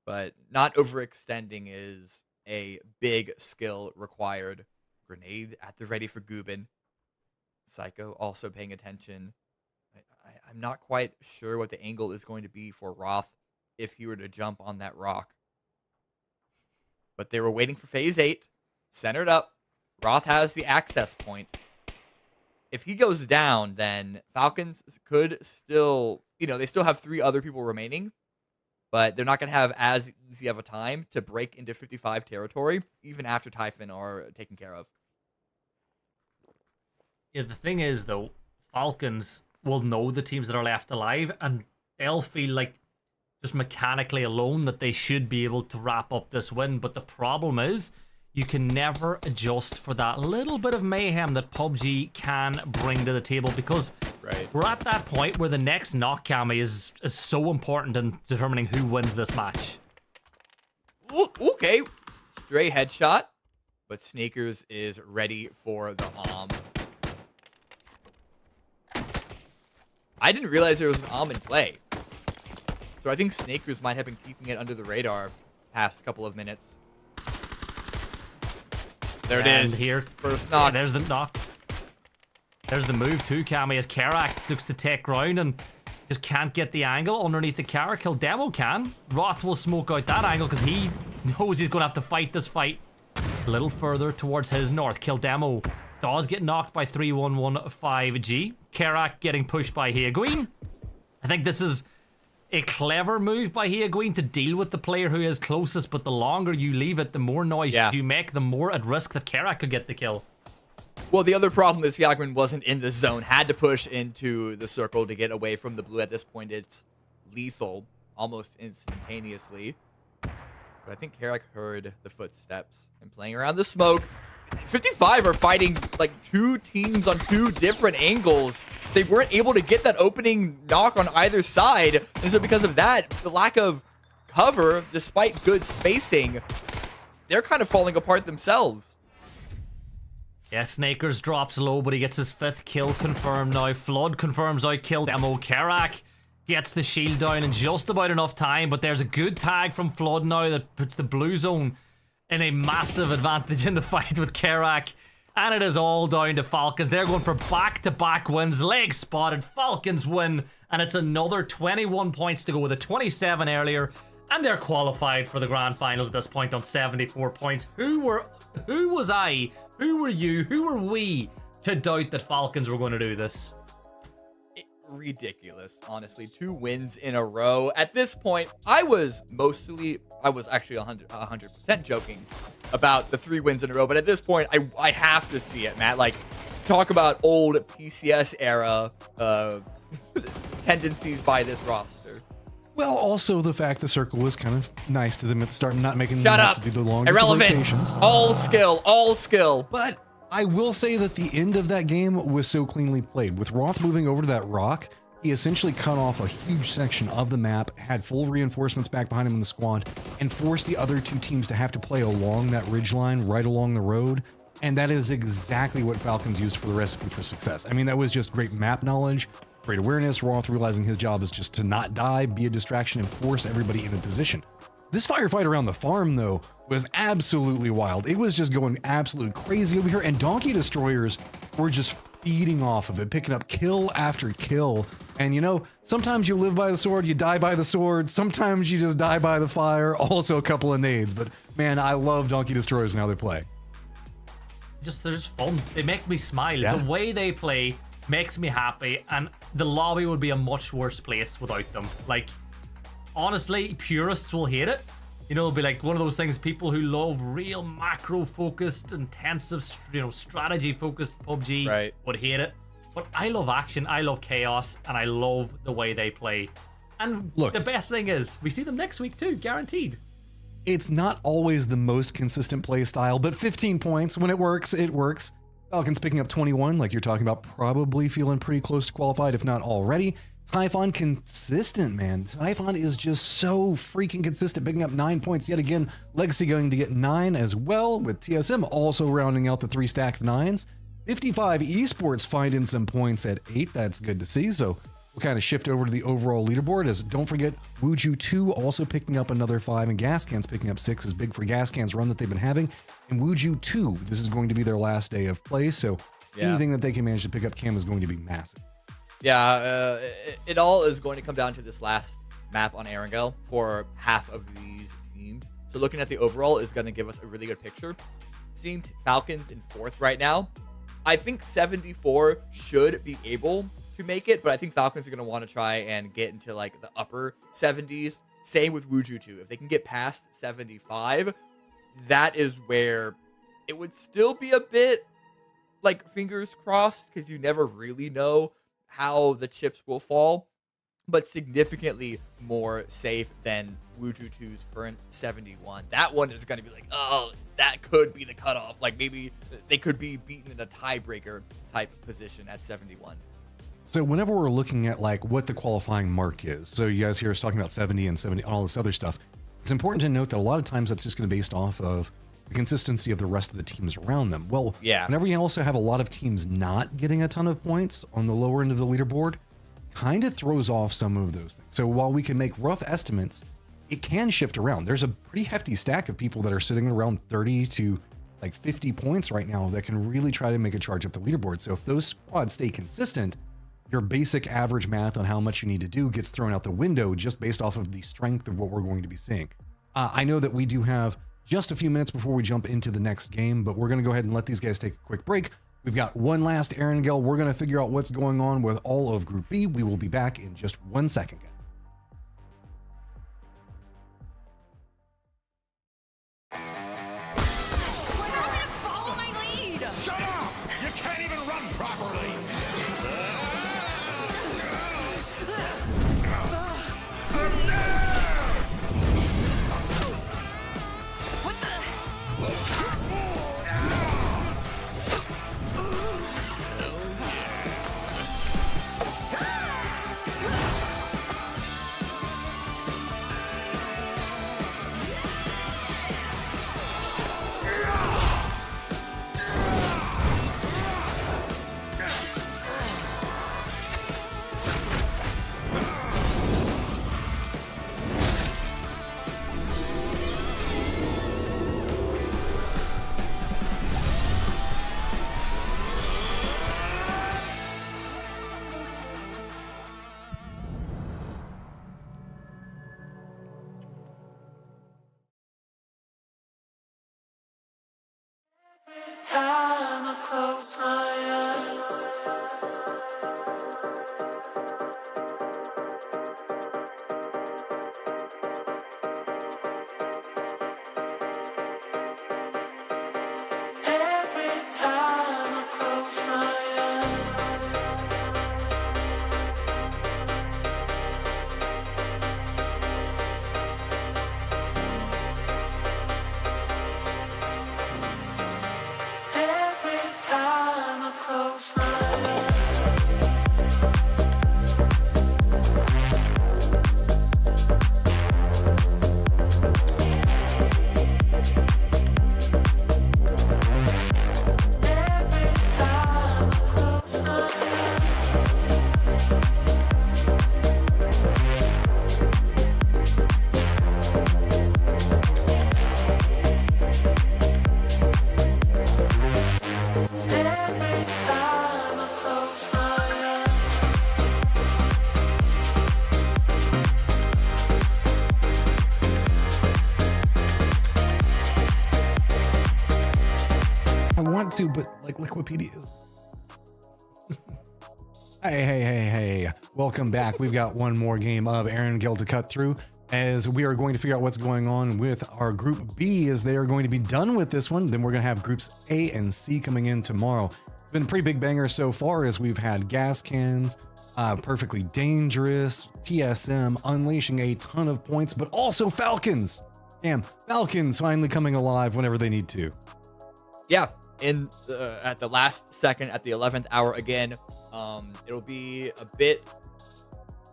But not overextending is a big skill required. Grenade at the ready for Gubin. Psycho also paying attention. I'm not quite sure what the angle is going to be for Roth if he were to jump on that rock. But they were waiting for phase 8. Centered up. Roth has the access point. If he goes down, then Falcons could still, they still have 3 other people remaining. But they're not going to have as easy of a time to break into 55 territory, even after Typhon are taken care of. Yeah, the thing is, though, Falcons will know the teams that are left alive, and they'll feel like just mechanically alone that they should be able to wrap up this win. But the problem is, you can never adjust for that little bit of mayhem that PUBG can bring to the table, because we're at that point where the next knock cam is so important in determining who wins this match. Okay, stray headshot, but Sneakers is ready for the I didn't realize there was an in play. So I think Snakers might have been keeping it under the radar past couple of minutes. There it is. Here, first knock. Yeah, there's the knock. There's the move too, Cammy, as Kerak looks to take ground and just can't get the angle underneath the car. Kildemo can. Roth will smoke out that angle because he knows he's going to have to fight this fight a little further towards his north. Kildemo does get knocked by 3115G. Kerak getting pushed by Higuin. I think this is a clever move by Higuin to deal with the player who is closest, but the longer you leave it, the more noise you make, the more at risk that Kerak could get the kill. Well, the other problem is Higuin wasn't in the zone, had to push into the circle to get away from the blue. At this point, it's lethal almost instantaneously. But I think Kerak heard the footsteps and playing around the smoke. 55 are fighting like two teams on two different angles. They weren't able to get that opening knock on either side. And so because of that, the lack of cover, despite good spacing, they're kind of falling apart themselves. Yeah, Snakers drops low, but he gets his 5th kill confirmed now. Flood confirms out kill. Demo Kerak gets the shield down in just about enough time, but there's a good tag from Flood now that puts the blue zone in a massive advantage in the fight with Kerak. And it is all down to Falcons. They're going for back-to-back wins. Leg spotted. Falcons win. And it's another 21 points to go with a 27 earlier. And they're qualified for the grand finals at this point on 74 points. Who was I? Who were you? Who were we to doubt that Falcons were going to do this? Ridiculous, honestly. 2 wins in a row. At this point, I was actually 100% joking about the 3 wins in a row, but at this point, I have to see it, Matt. Like, talk about old PCS era tendencies by this roster. Well, also the fact the circle was kind of nice to them at the start, not making them have to do the longest rotations. All skill. But I will say that the end of that game was so cleanly played. With Roth moving over to that rock, he essentially cut off a huge section of the map, had full reinforcements back behind him in the squad, and forced the other 2 teams to have to play along that ridgeline, right along the road. And that is exactly what Falcons used for the recipe for success. I mean, that was just great map knowledge, great awareness. Roth realizing his job is just to not die, be a distraction, and force everybody in a position. This firefight around the farm, though, was absolutely wild. It was just going absolutely crazy over here, and Donkey Destroyers were just feeding off of it, picking up kill after kill. And you know, sometimes you live by the sword, you die by the sword, sometimes you just die by the fire, also a couple of nades. But man, I love Donkey Destroyers and how they play. They're just fun. They make me smile. Yeah. The way they play makes me happy, and the lobby would be a much worse place without them. Like, honestly, purists will hate it. You know, it'll be like one of those things, people who love real macro-focused, intensive, strategy-focused PUBG would hate it. But I love action, I love chaos, and I love the way they play. And look, the best thing is, we see them next week too, guaranteed. It's not always the most consistent play style, but 15 points, when it works, it works. Falcons picking up 21, like you're talking about, probably feeling pretty close to qualified, if not already. Typhon consistent, man. Typhon is just so freaking consistent, picking up 9 points yet again. Legacy going to get 9 as well, with TSM also rounding out the 3 stack of 9s. 55 Esports finding some points at 8. That's good to see. So we'll kind of shift over to the overall leaderboard, as don't forget Wuju 2 also picking up another 5, and Gascans picking up 6 is big for Gascans' run that they've been having. And Wuju 2, this is going to be their last day of play, so anything that they can manage to pick up Cam is going to be massive. Yeah, it all is going to come down to this last map on Erangel for half of these teams. So looking at the overall is going to give us a really good picture. Seeing Falcons in 4th right now, I think 74 should be able to make it, but I think Falcons are going to want to try and get into like the upper 70s. Same with Wuju 2. If they can get past 75, that is where it would still be a bit like fingers crossed, because you never really know how the chips will fall. but significantly more safe than Wuju2's current 71. That one is going to be like, oh, that could be the cutoff. Like maybe they could be beaten in a tiebreaker type position at 71. So whenever we're looking at like what the qualifying mark is, so you guys hear us talking about 70 and 70 and all this other stuff, it's important to note that a lot of times that's just going to be based off of the consistency of the rest of the teams around them. Well, yeah. Whenever you also have a lot of teams not getting a ton of points on the lower end of the leaderboard, kind of throws off some of those things. So while we can make rough estimates, it can shift around. There's a pretty hefty stack of people that are sitting around 30 to like 50 points right now that can really try to make a charge up the leaderboard. So if those squads stay consistent, your basic average math on how much you need to do gets thrown out the window just based off of the strength of what we're going to be seeing. I know that we do have just a few minutes before we jump into the next game, but we're going to go ahead and let these guys take a quick break. We've got one last Erangel. We're going to figure out what's going on with all of Group B. We will be back in just 1 second. Follow my lead! Shut up! You can't even run properly! What the? Time I close my eyes. Every time I close my time I close my eyes. Every time I close my eyes. Every time I close my eyes. I want to, but like Liquipedia is. Hey. Welcome back. We've got one more game of Erangel to cut through as we are going to figure out what's going on with our Group B as they are going to be done with this one. Then we're going to have Groups A and C coming in tomorrow. It's been a pretty big banger so far as we've had Gas Cans, Perfectly Dangerous, TSM unleashing a ton of points, but also Falcons. Damn, Falcons finally coming alive whenever they need to. Yeah, at the last second, at the 11th hour again. It'll be a bit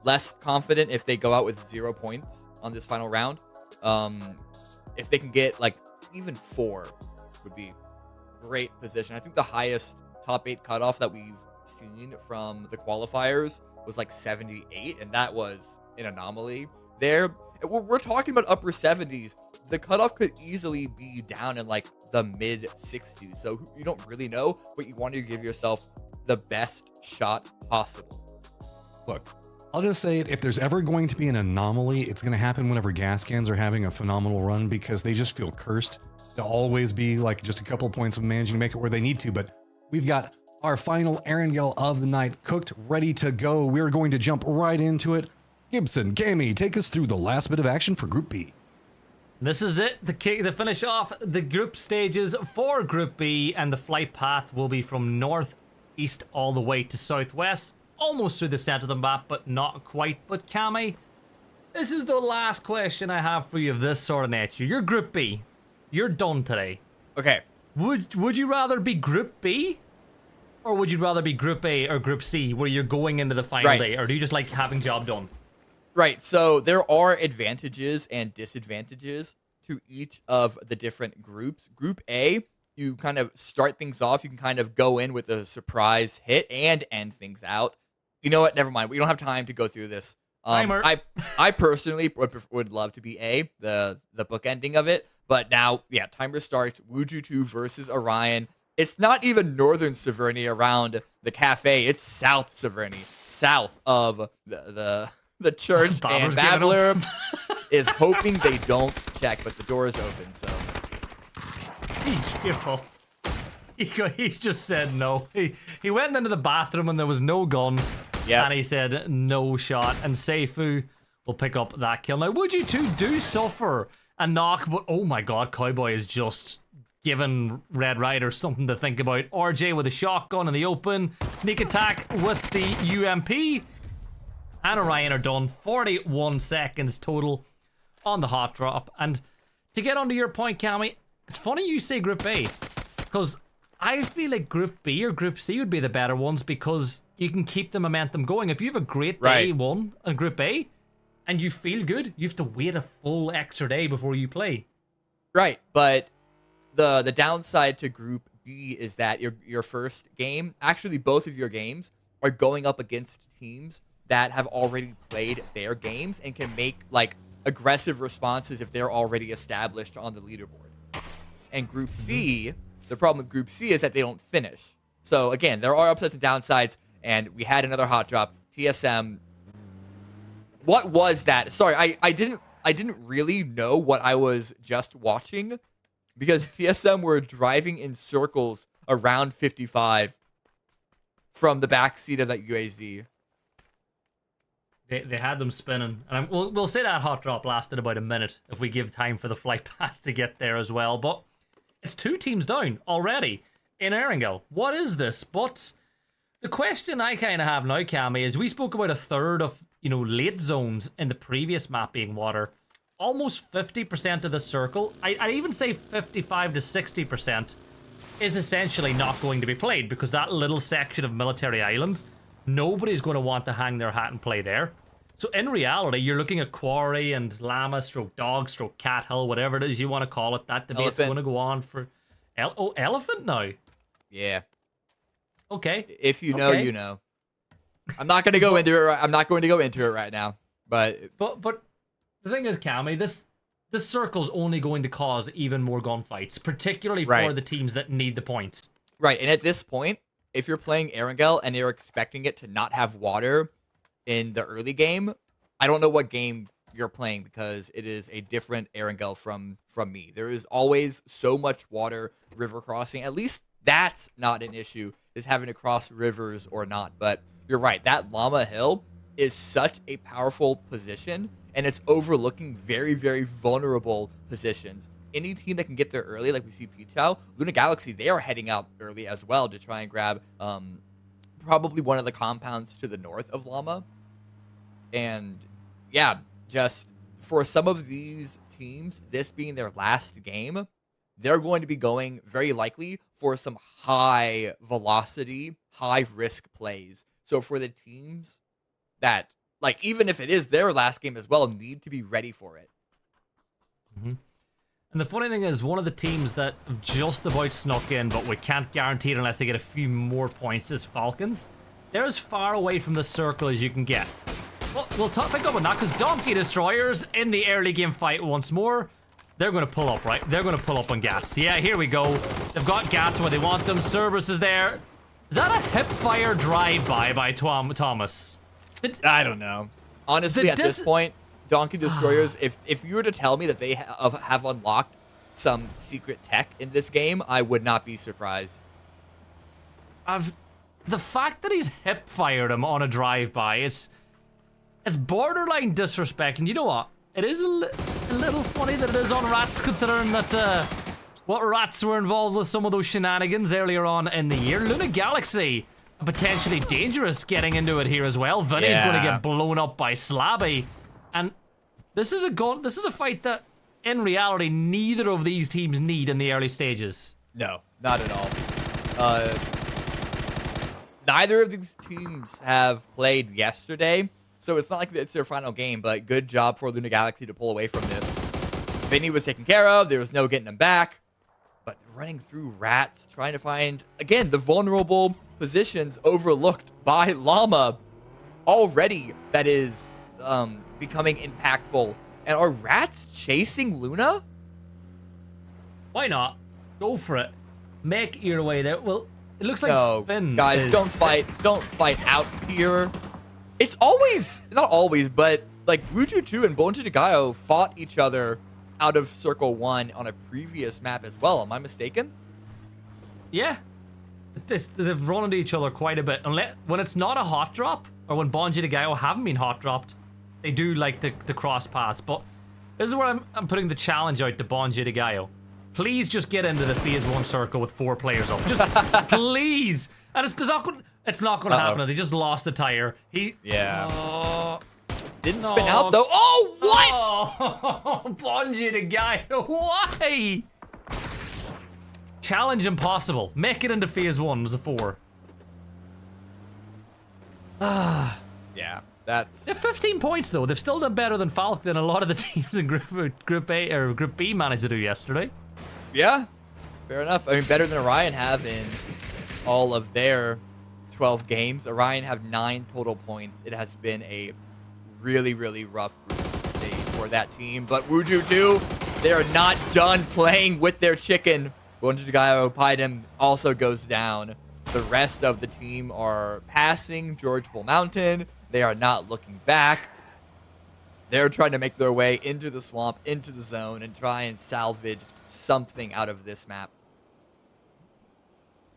less confident if they go out with 0 points on this final round. If they can get like even 4 would be great position. I think the highest top 8 cutoff that we've seen from the qualifiers was like 78, and that was an anomaly there. We're talking about upper 70s. The cutoff could easily be down in like the mid 60s, so you don't really know, but you want to give yourself the best shot possible. Look, I'll just say it, if there's ever going to be an anomaly, it's going to happen whenever Gas Cans are having a phenomenal run because they just feel cursed to always be like just a couple of points of managing to make it where they need to. But we've got our final Erangel of the night cooked, ready to go. We're going to jump right into it. Gibson, Gammy, take us through the last bit of action for Group B. This is it, the finish off the group stages for Group B, and the flight path will be from northeast all the way to southwest. almost through the center of the map, but not quite. But Cammy, this is the last question I have for you of this sort of nature. You're Group B. You're done today. Okay. Would you rather be Group B? Or would you rather be Group A or Group C, where you're going into the final day? Or do you just like having job done? Right, so there are advantages and disadvantages to each of the different groups. Group A, you kind of start things off. You can kind of go in with a surprise hit and end things out. You know what? Never mind. We don't have time to go through this. I personally would love to be A, the book ending of it. But now, yeah, timer starts. Wuju 2 versus Orion. It's not even northern Severny around the cafe. It's south Severny, south of the church. And Babbler is hoping they don't check, but the door is open, so. He just said no. He went into the bathroom and there was no gun. Yeah. And he said no shot. And Seifu will pick up that kill. Now, Wuju 2 do suffer a knock, but oh my god, Cowboy is just giving Red Rider something to think about. RJ with a shotgun in the open. Sneak attack with the UMP. And Orion are done. 41 seconds total on the hot drop. And to get onto your point, Cammy, it's funny you say Group A, because I feel like Group B or Group C would be the better ones, because you can keep the momentum going. If you have a great day one in Group A and you feel good, you have to wait a full extra day before you play. Right, but the downside to Group B is that your first game, actually both of your games, are going up against teams that have already played their games and can make like aggressive responses if they're already established on the leaderboard. And Group C, the problem with Group C is that they don't finish. So again, there are upsides and downsides, and we had another hot drop. TSM, what was that? Sorry, I didn't really know what I was just watching, because TSM were driving in circles around 55 from the back seat of that UAZ. They had them spinning. And we'll say that hot drop lasted about a minute if we give time for the flight path to get there as well. But it's 2 teams down already in Erangel. What is this? But the question I kind of have now, Cammy, is we spoke about a third of, late zones in the previous map being water. Almost 50% of the circle, I'd even say 55 to 60%, is essentially not going to be played, because that little section of Military Island, nobody's going to want to hang their hat and play there. So in reality, you're looking at Quarry and Llama stroke Dog stroke Cat Hill, whatever it is you want to call it. That debate's going to go on for... Elephant now? Yeah. Okay. If you know, you know. I'm not going to go into it. I'm not going to go into it right now. But the thing is, Cammy, this circle's only going to cause even more gunfights, particularly for the teams that need the points. Right, and at this point, if you're playing Erangel and you're expecting it to not have water in the early game, I don't know what game you're playing, because it is a different Erangel from me. There is always so much water, river crossing. At least that's not an issue, is having to cross rivers or not. But you're right, that Llama Hill is such a powerful position, and it's overlooking very, very vulnerable positions. Any team that can get there early, like we see Pichao, Luna Galaxy, they are heading out early as well to try and grab probably one of the compounds to the north of Llama. And yeah, just for some of these teams, this being their last game, they're going to be going very likely for some high velocity, high risk plays. So for the teams that, like, even if it is their last game as well, need to be ready for it. And the funny thing is, one of the teams that have just about snuck in, but we can't guarantee it unless they get a few more points, is Falcons. They're as far away from the circle as you can get. Well, we'll pick up on that, because Donkey Destroyers in the early game fight once more. They're going to pull up, right? They're going to pull up on Gats. Yeah, here we go. They've got Gats where they want them. Cerberus is there. Is that a hip-fire drive-by by Thomas? I don't know. Honestly, at this point, Donkey Destroyers, if you were to tell me that they have unlocked some secret tech in this game, I would not be surprised. The fact that he's hip-fired him on a drive-by, it's borderline disrespect. And you know what? It is a little funny that it is on Rats, considering that what Rats were involved with some of those shenanigans earlier on in the year. Luna Galaxy potentially dangerous getting into it here as well. Vinny's going to get blown up by Slabby, and this is a fight that, in reality, neither of these teams need in the early stages. No, not at all. Neither of these teams have played yesterday, so it's not like it's their final game, but good job for Luna Galaxy to pull away from this. Vinny was taken care of. There was no getting him back. But running through Rats, trying to find, again, the vulnerable positions overlooked by Llama already, that is becoming impactful. And are Rats chasing Luna? Why not? Go for it. Make your way there. Well, it looks like Finn guys, don't fight out here. It's always, not always, but like Wuju 2 and Bonji Gaio fought each other out of Circle 1 on a previous map as well. Am I mistaken? Yeah. They've run into each other quite a bit. When it's not a hot drop, or when Bonji and Gaio haven't been hot dropped, they do like the cross pass. But this is where I'm putting the challenge out to Bonji and Gaio. Please just get into the phase 1 circle with 4 players up. Just please. And it's not going to happen, as he just lost the tire. Didn't spin out though. Oh, what? Oh, Bonji the guy. Why? Challenge impossible. Make it into phase 1 was a 4. Yeah, that's. They're 15 points though. They've still done better than Falcon than a lot of the teams in Group A or Group B managed to do yesterday. Yeah, fair enough. I mean, better than Orion have in all of their 12 games. Orion have 9 total points. It has been a really, really rough group stage for that team. But Wuju 2, they are not done playing with their chicken. Bonjigayo Paidem also goes down. The rest of the team are passing George Bull Mountain. They are not looking back. They're trying to make their way into the swamp, into the zone, and try and salvage something out of this map.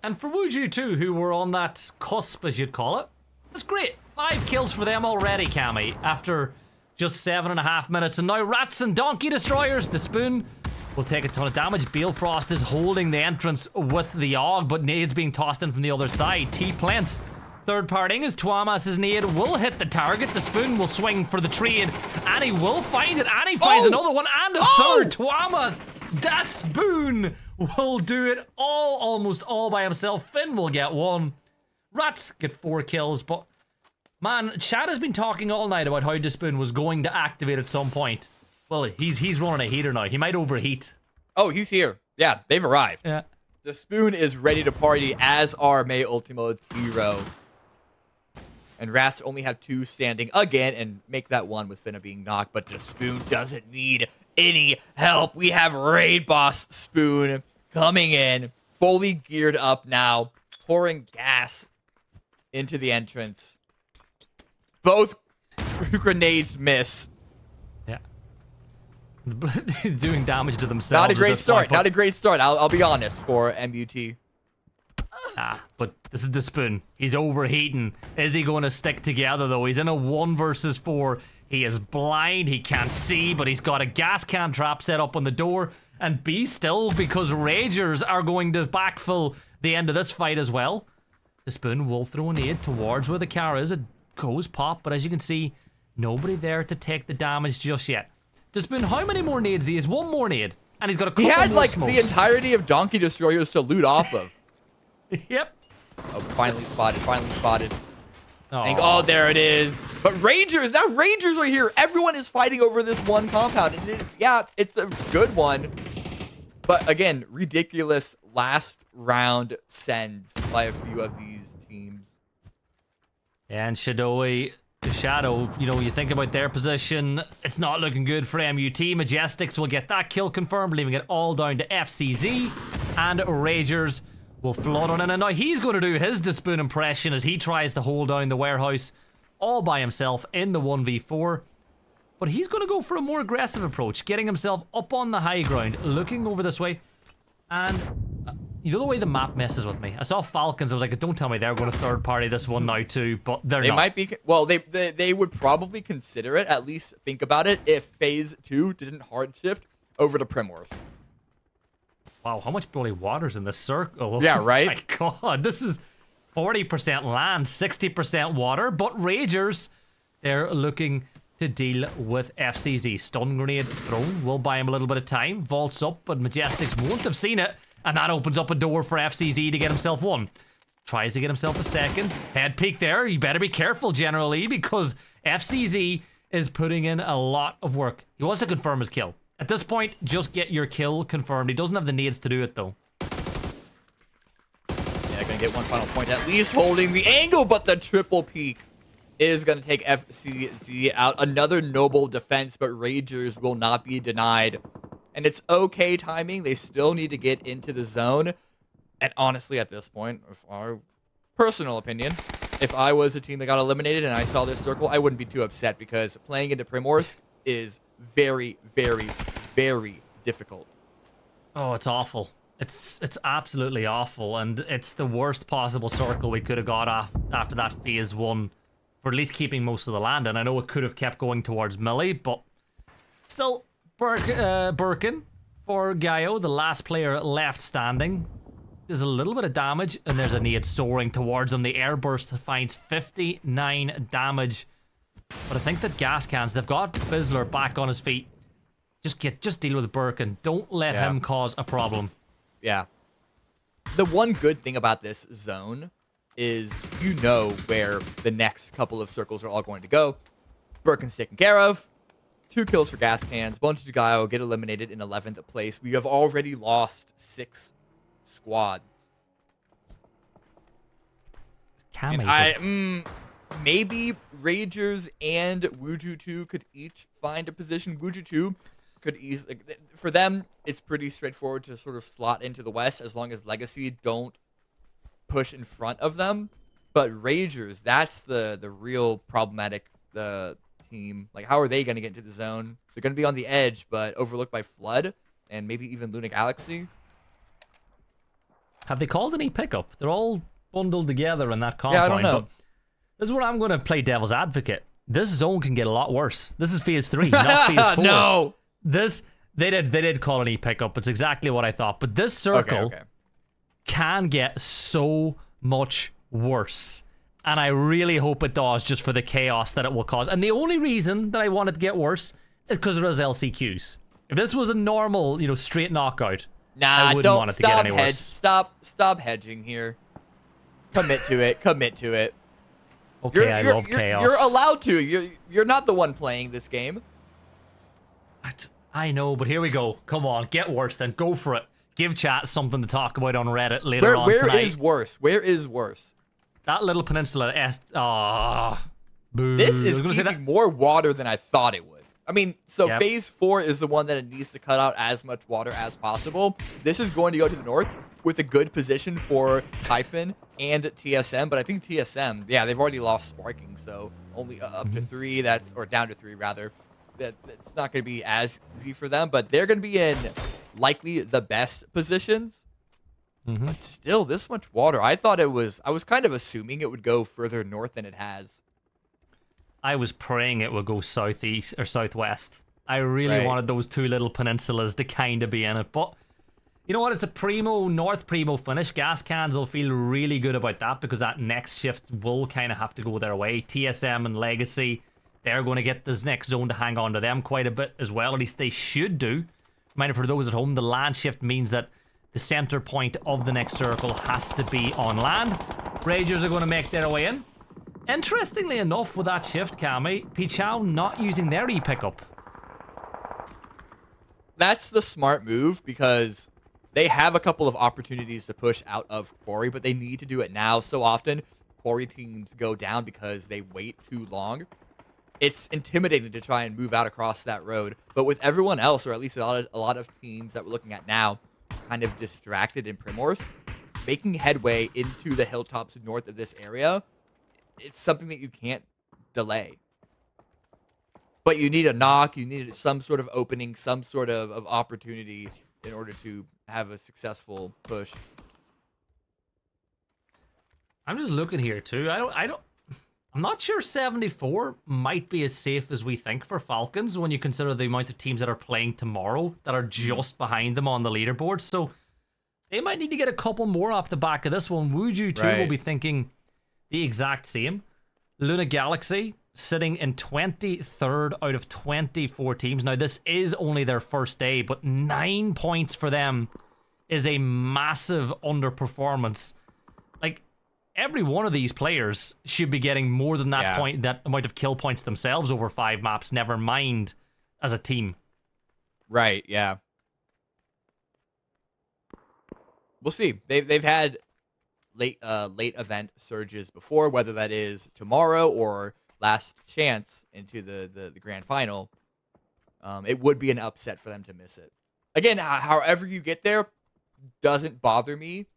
And for Wuju 2, who were on that cusp, as you'd call it, that's great. 5 kills for them already, Cammy, after just 7.5 minutes. And now Rats and Donkey Destroyers. The Spoon will take a ton of damage. Balefrost is holding the entrance with the AUG, but Nade's being tossed in from the other side. T-Plants. Third parting as Tuamas' nade will hit the target. The Spoon will swing for the trade, and he will find it, and he finds another one, and a third. Tuamas, the Spoon will do it almost all by himself. Finn will get 1. Rats get 4 kills, but man, Chad has been talking all night about how Despoon was going to activate at some point. Well, he's running a heater now. He might overheat. Oh, he's here. Yeah, they've arrived. Yeah. The Spoon is ready to party, as are May Ultimo Hero. And Rats only have 2 standing again, and make that 1 with Finna being knocked, but the Spoon doesn't need any help. We have Raid Boss Spoon coming in, fully geared up now, pouring gas into the entrance. Both grenades miss. Yeah. Doing damage to themselves. Not a great start. Not a great start. I'll be honest for MUT. But this is the Spoon. He's overheating. Is he going to stick together though? He's in a 1 versus 4. He is blind. He can't see, but he's got a gas can trap set up on the door. And be still, because Ragers are going to backfill the end of this fight as well. The Spoon will throw a nade towards where the car is. It goes pop, but as you can see, nobody there to take the damage just yet. The Spoon, how many more nades? He has 1 more nade, and he's got a couple more He had like smokes. the entirety of Donkey Destroyers to loot off of. Yep. Oh, finally spotted. Oh, there it is. But Rangers, now Rangers are here. Everyone is fighting over this one compound. And it's a good one. But again, ridiculous last round sends by a few of these teams. And Shadow, you think about their position, it's not looking good for MUT. Majestics will get that kill confirmed, leaving it all down to FCZ. And Ragers will flood on in. And now he's going to do his Despoon impression as he tries to hold down the warehouse all by himself in the 1v4. But he's going to go for a more aggressive approach, getting himself up on the high ground, looking over this way. And you know the way the map messes with me? I saw Falcons, I was like, don't tell me they're going to third party this one now too, but they're not. They might be, well, they would probably consider it, at least think about it, if phase 2 didn't hard shift over to Primwars. Wow, how much bloody water's in this circle? Yeah, right? Oh my god, this is 40% land, 60% water, but Ragers, they're looking to deal with FCZ. Stun grenade thrown will buy him a little bit of time. Vaults up, but Majestics won't have seen it, and that opens up a door for FCZ to get himself one. Tries to get himself a second. Head peek there. You better be careful, generally, because FCZ is putting in a lot of work. He wants to confirm his kill. At this point, just get your kill confirmed. He doesn't have the needs to do it, though. Yeah, gonna get one final point, at least holding the angle, but the triple peek is gonna take FCZ out. Another noble defense, but Ragers will not be denied. And it's okay timing. They still need to get into the zone. And honestly, at this point, our personal opinion, if I was a team that got eliminated and I saw this circle, I wouldn't be too upset, because playing into Primorsk is very, very, very difficult. Oh, it's awful. It's absolutely awful, and it's the worst possible circle we could have got after that phase 1 for at least keeping most of the land. And I know it could have kept going towards Millie, but still, Birkin for Gaio, the last player left standing. There's a little bit of damage, and there's a nade soaring towards him. The airburst finds 59 damage. But I think that gas cans, they've got Bizzler back on his feet. Just deal with Birkin. Don't let him cause a problem. Yeah. The one good thing about this zone is you know where the next couple of circles are all going to go. Birkin's taken care of. 2 kills for gas cans. Bunch of Gaio get eliminated in 11th place. We have already lost 6 squads. And maybe Ragers and Wuju2 could each find a position. Wuju2 could easily, for them, it's pretty straightforward to sort of slot into the west as long as Legacy don't push in front of them. But Ragers, that's the real problematic team. Like, how are they going to get into the zone? They're going to be on the edge, but overlooked by Flood and maybe even Luna Galaxy. Have they called any pickup? They're all bundled together in that compound. Yeah, I don't know. This is where I'm going to play devil's advocate. This zone can get a lot worse. This is phase 3, not phase 4. No! They did call an pickup. It's exactly what I thought. But this circle can get so much worse. And I really hope it does, just for the chaos that it will cause. And the only reason that I want it to get worse is because there is LCQs. If this was a normal, straight knockout, I wouldn't want it to get any worse. Stop hedging here. Commit to it. Commit to it. Okay, I love chaos. You're allowed to. You're not the one playing this game. I know, but here we go. Come on, get worse then. Go for it. Give chat something to talk about on Reddit later on tonight. Where is worse? Where is worse? That little peninsula. Boo. This is keeping more water than I thought it would. I mean, phase 4 is the one that it needs to cut out as much water as possible. This is going to go to the north with a good position for Typhon and TSM, but I think TSM, they've already lost Sparking, so only up to 3, or down to 3 rather. It's not going to be as easy for them, but they're going to be in likely the best positions. But still, this much water. I was kind of assuming it would go further north than it has. I was praying it would go southeast or southwest. I really wanted those 2 little peninsulas to kind of be in it, but you know what? It's a North Primo finish. Gas cans will feel really good about that, because that next shift will kind of have to go their way. TSM and Legacy, they're going to get this next zone to hang on to them quite a bit as well. At least they should do. Reminder for those at home, the land shift means that the center point of the next circle has to be on land. Ragers are going to make their way in. Interestingly enough, with that shift, Cammy, Pichao not using their E-pickup. That's the smart move, because they have a couple of opportunities to push out of Quarry, but they need to do it now. So often, Quarry teams go down because they wait too long. It's intimidating to try and move out across that road. But with everyone else, or at least a lot of teams that we're looking at now, kind of distracted in Primorsk, making headway into the hilltops north of this area, it's something that you can't delay. But you need a knock, you need some sort of opening, some sort of opportunity in order to have a successful push. I'm just looking here too. I'm not sure 74 might be as safe as we think for Falcons when you consider the amount of teams that are playing tomorrow that are just behind them on the leaderboard. So They might need to get a couple more off the back of this one. Wuju 2 will be thinking the exact same. Luna Galaxy sitting in 23rd out of 24 teams. Now, this is only their first day, but 9 points for them is a massive underperformance. Like, every one of these players should be getting more than that that amount of kill points themselves over 5 maps, never mind as a team. Right, yeah. We'll see. They've had late event surges before, whether that is tomorrow or last chance into the grand final. It would be an upset for them to miss it. Again, however you get there doesn't bother me.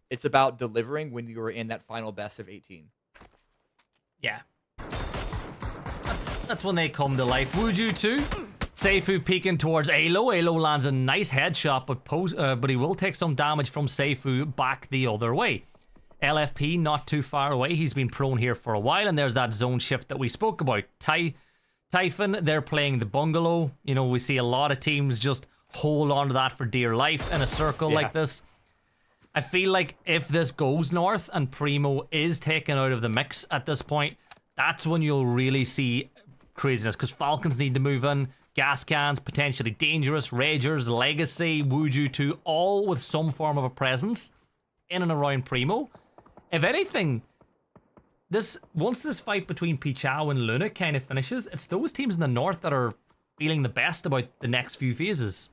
It's about delivering when you are in that final best of 18. Yeah. That's when they come to life. Wuju 2. Seifu peeking towards Alo. Alo lands a nice headshot, but he will take some damage from Seifu back the other way. LFP not too far away. He's been prone here for a while, and there's that zone shift that we spoke about. Typhon, they're playing the bungalow. You know, we see a lot of teams just hold on to that for dear life in a circle like this. I feel like if this goes north and Primo is taken out of the mix at this point, that's when you'll really see craziness, because Falcons need to move in. Gas cans, potentially dangerous, Ragers, Legacy, Wuju 2, all with some form of a presence in and around Primo. If anything, once this fight between Pichao and Luna kind of finishes, it's those teams in the north that are feeling the best about the next few phases.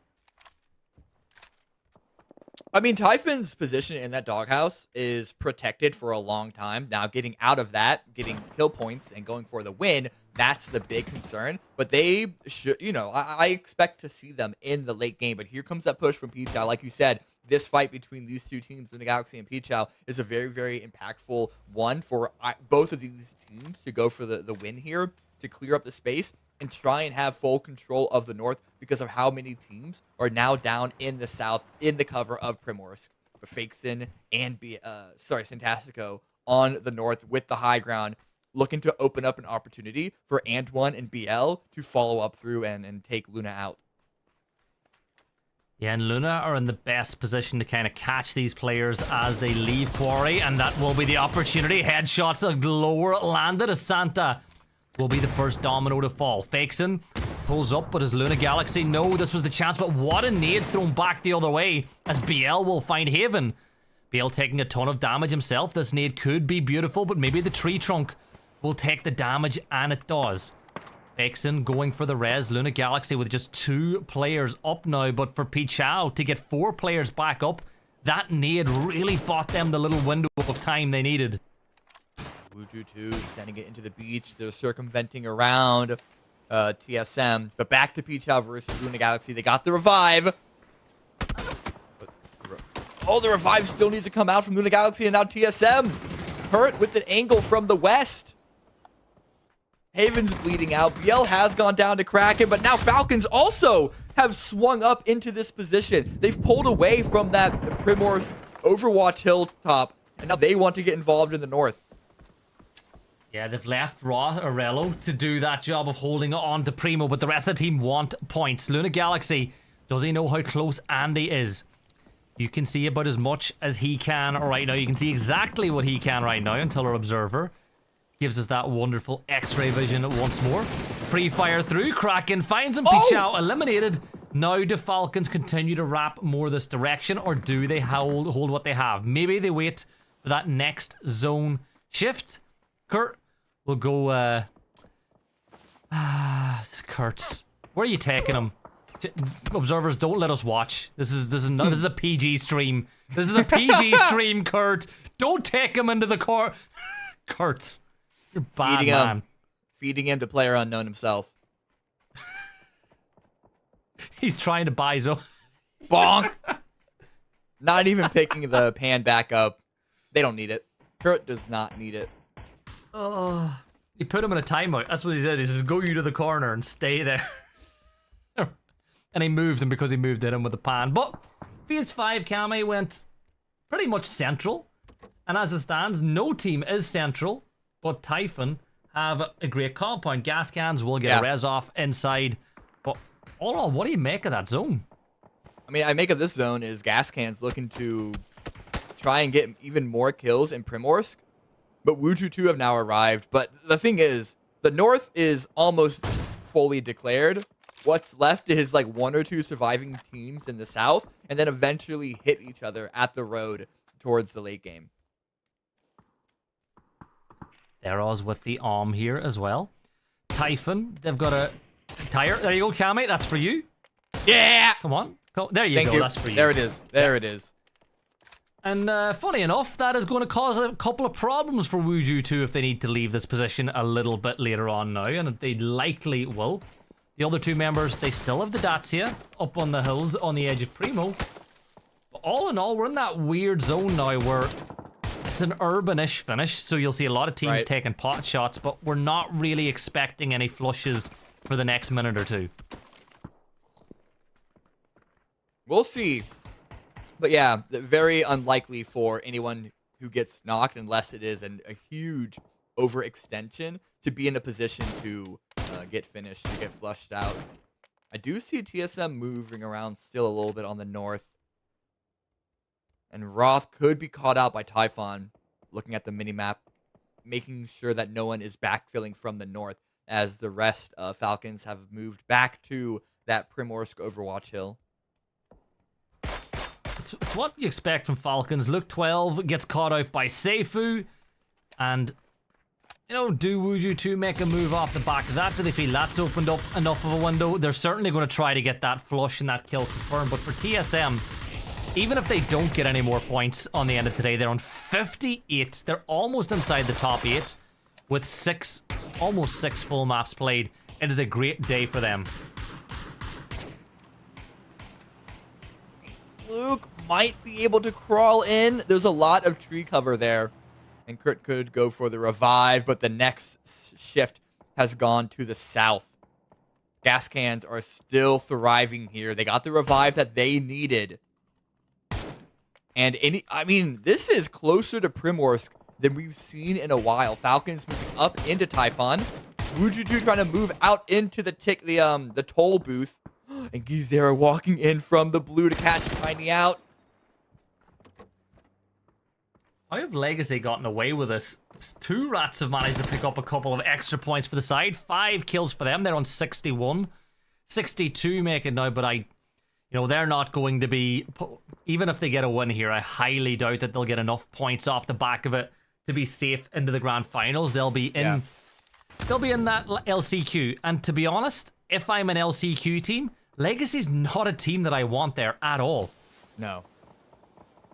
I mean, Typhon's position in that doghouse is protected for a long time. Now, getting out of that, getting kill points, and going for the win, that's the big concern. But they should, you know, I expect to see them in the late game. But here comes that push from Pichao. Like you said, this fight between these two teams, Luna Galaxy and Pichao, is a very, very impactful one for both of these teams to go for the win here, to clear up the space and try and have full control of the north because of how many teams are now down in the south in the cover of Primorsk. Fakeson and Santastico on the north with the high ground, looking to open up an opportunity for Antoine and BL to follow up through and take Luna out. Yeah, and Luna are in the best position to kind of catch these players as they leave Quarry, and that will be the opportunity. Headshots lower landed as Santa will be the first domino to fall. Fakeson pulls up, but as Luna Galaxy know this was the chance, but what a nade thrown back the other way as BL will find Haven. BL taking a ton of damage himself. This nade could be beautiful, but maybe the tree trunk will take the damage, and it does. Fakeson going for the res. Luna Galaxy with just 2 players up now, but for Pichao to get 4 players back up, that nade really bought them the little window of time they needed. Wuju 2 sending it into the beach. They're circumventing around TSM. But back to Pichao versus Luna Galaxy. They got the revive. The revive still needs to come out from Luna Galaxy, and now TSM. Hurt with an angle from the west. Haven's bleeding out. BL has gone down to Kraken, but now Falcons also have swung up into this position. They've pulled away from that Primorsk Overwatch hilltop, and now they want to get involved in the north. Yeah, they've left Arello to do that job of holding on to Primo, but the rest of the team want points. Luna Galaxy, does he know how close Andy is? You can see about as much as he can right now. You can see exactly what he can right now until our observer gives us that wonderful X-ray vision once more. Free fire through. Kraken finds him. Pichao eliminated. Now do Falcons continue to wrap more this direction, or do they hold what they have? Maybe they wait for that next zone shift. Kurt will go, Kurt, where are you taking him? Observers, don't let us watch. This is a PG stream. This is a PG stream, Kurt. Don't take him into the car. Kurt, you're bad, man. Feeding him to player unknown himself. He's trying to buy Zo. Bonk. Not even picking the pan back up. They don't need it. Kurt does not need it. Oh, he put him in a timeout. That's what he did. He says, go you to the corner and stay there. And he moved him because he moved at him with the pan. But phase 5 Kame went pretty much central. And as it stands, no team is central, but Typhon have a great compound. Gas cans will get a res off inside. But all in all, what do you make of that zone? I mean, I make of this zone is Gas Cans looking to try and get even more kills in Primorsk, but Wuju 2 have now arrived. But the thing is, the North is almost fully declared. What's left is like 1 or 2 surviving teams in the South, and then eventually hit each other at the road towards the late game. Theros with the arm here as well. Typhon, they've got a tire. There you go, Cammy. That's for you. Yeah! Come on. There you Thank go. you. That's for you. There it is. There it is. And funny enough, that is going to cause a couple of problems for Wuju 2 if they need to leave this position a little bit later on now, and they likely will. The other 2 members, they still have the Dacia up on the hills on the edge of Primo. But all in all, we're in that weird zone now where it's an urbanish finish, so you'll see a lot of teams taking pot shots, but we're not really expecting any flushes for the next minute or 2. We'll see. But yeah, very unlikely for anyone who gets knocked, unless it is a huge overextension, to be in a position to get finished, to get flushed out. I do see TSM moving around still a little bit on the north. And Roth could be caught out by Typhon, looking at the minimap, making sure that no one is backfilling from the north, as the rest of Falcons have moved back to that Primorsk Overwatch hill. It's what you expect from Falcons. Luke 12 gets caught out by Seifu, and you know, do Wuju 2 make a move off the back of that? Do they feel that's opened up enough of a window? They're certainly going to try to get that flush and that kill confirmed, but for TSM, even if they don't get any more points on the end of today, they're on 58. They're almost inside the top 8 with almost 6 full maps played. It is a great day for them. Luke might be able to crawl in. There's a lot of tree cover there. And Kurt could go for the revive, but the next shift has gone to the south. Gas Cans are still thriving here. They got the revive that they needed. And I mean, this is closer to Primorsk than we've seen in a while. Falcons moving up into Typhon. Wuju 2 trying to move out into the toll booth. And Gizera walking in from the blue to catch Tiny out. How have Legacy gotten away with this? 2 Rats have managed to pick up a couple of extra points for the side. 5 kills for them. They're on 61. 62 make it now, but they're not going to be... Even if they get a win here, I highly doubt that they'll get enough points off the back of it to be safe into the grand finals. They'll be in... They'll be in that LCQ. And to be honest, if I'm an LCQ team, Legacy's not a team that I want there at all. No.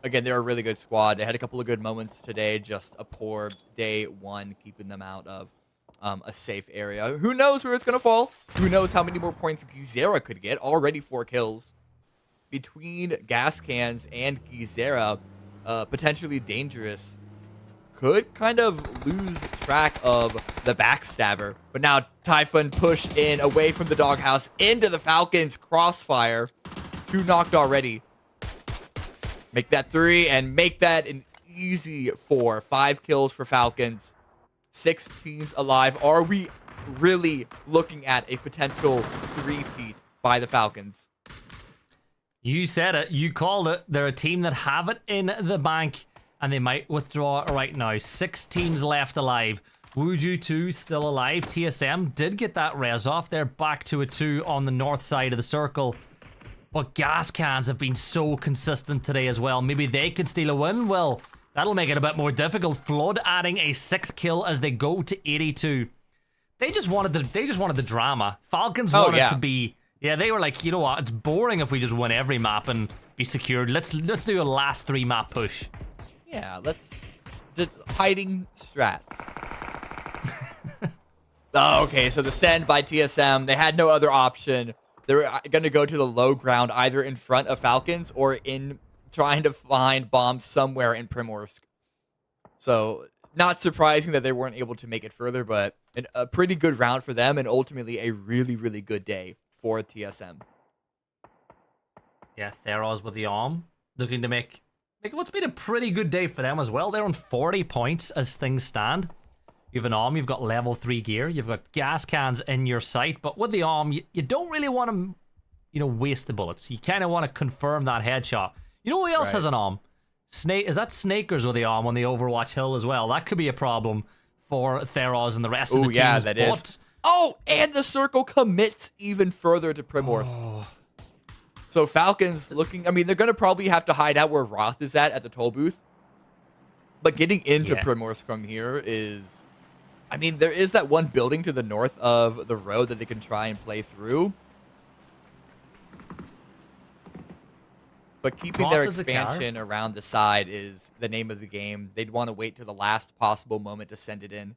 Again, they're a really good squad. They had a couple of good moments today. Just a poor day 1, keeping them out of a safe area. Who knows where it's going to fall? Who knows how many more points Gizera could get? Already 4 kills. Between Gas Cans and Gizera, potentially dangerous. Could kind of lose track of the backstabber. But now Typhon pushed in away from the doghouse into the Falcons crossfire. 2 knocked already. Make that 3 and make that an easy 4. 5 kills for Falcons. 6 teams alive. Are we really looking at a potential 3-peat by the Falcons? You said it. You called it. They're a team that have it in the bank, and they might withdraw right now. 6 teams left alive. Wuju 2 still alive. TSM did get that res off. They're back to a 2 on the north side of the circle. But Gas Cans have been so consistent today as well. Maybe they could steal a win. Well, that'll make it a bit more difficult. Flood adding a 6th kill as they go to 82. They just wanted the drama. Falcons wanted to be... Yeah, they were like, you know what? It's boring if we just win every map and be secured. Let's do a last 3 map push. Yeah, hiding strats. Okay, so the send by TSM. They had no other option. They were going to go to the low ground, either in front of Falcons or in trying to find bombs somewhere in Primorsk. So, not surprising that they weren't able to make it further, but a pretty good round for them, and ultimately a really, really good day for TSM. Yeah, Theros with the arm, looking to make what's been a pretty good day for them as well. They're on 40 points as things stand. You have an arm, you've got level 3 gear, you've got Gas Cans in your sight, but with the arm, you don't really want to waste the bullets. You kind of want to confirm that headshot. You know who else has an arm? Snake. Is that Snakers with the arm on the Overwatch hill as well? That could be a problem for Theros and the rest of the teams. Yeah, that is. Oh, and the circle commits even further to Primorsk. Oh. So Falcons looking, I mean, they're going to probably have to hide out where Roth is at the toll booth. But getting into Primorsk from here is, I mean, there is that one building to the north of the road that they can try and play through. But keeping their expansion around the side is the name of the game. They'd want to wait to the last possible moment to send it in.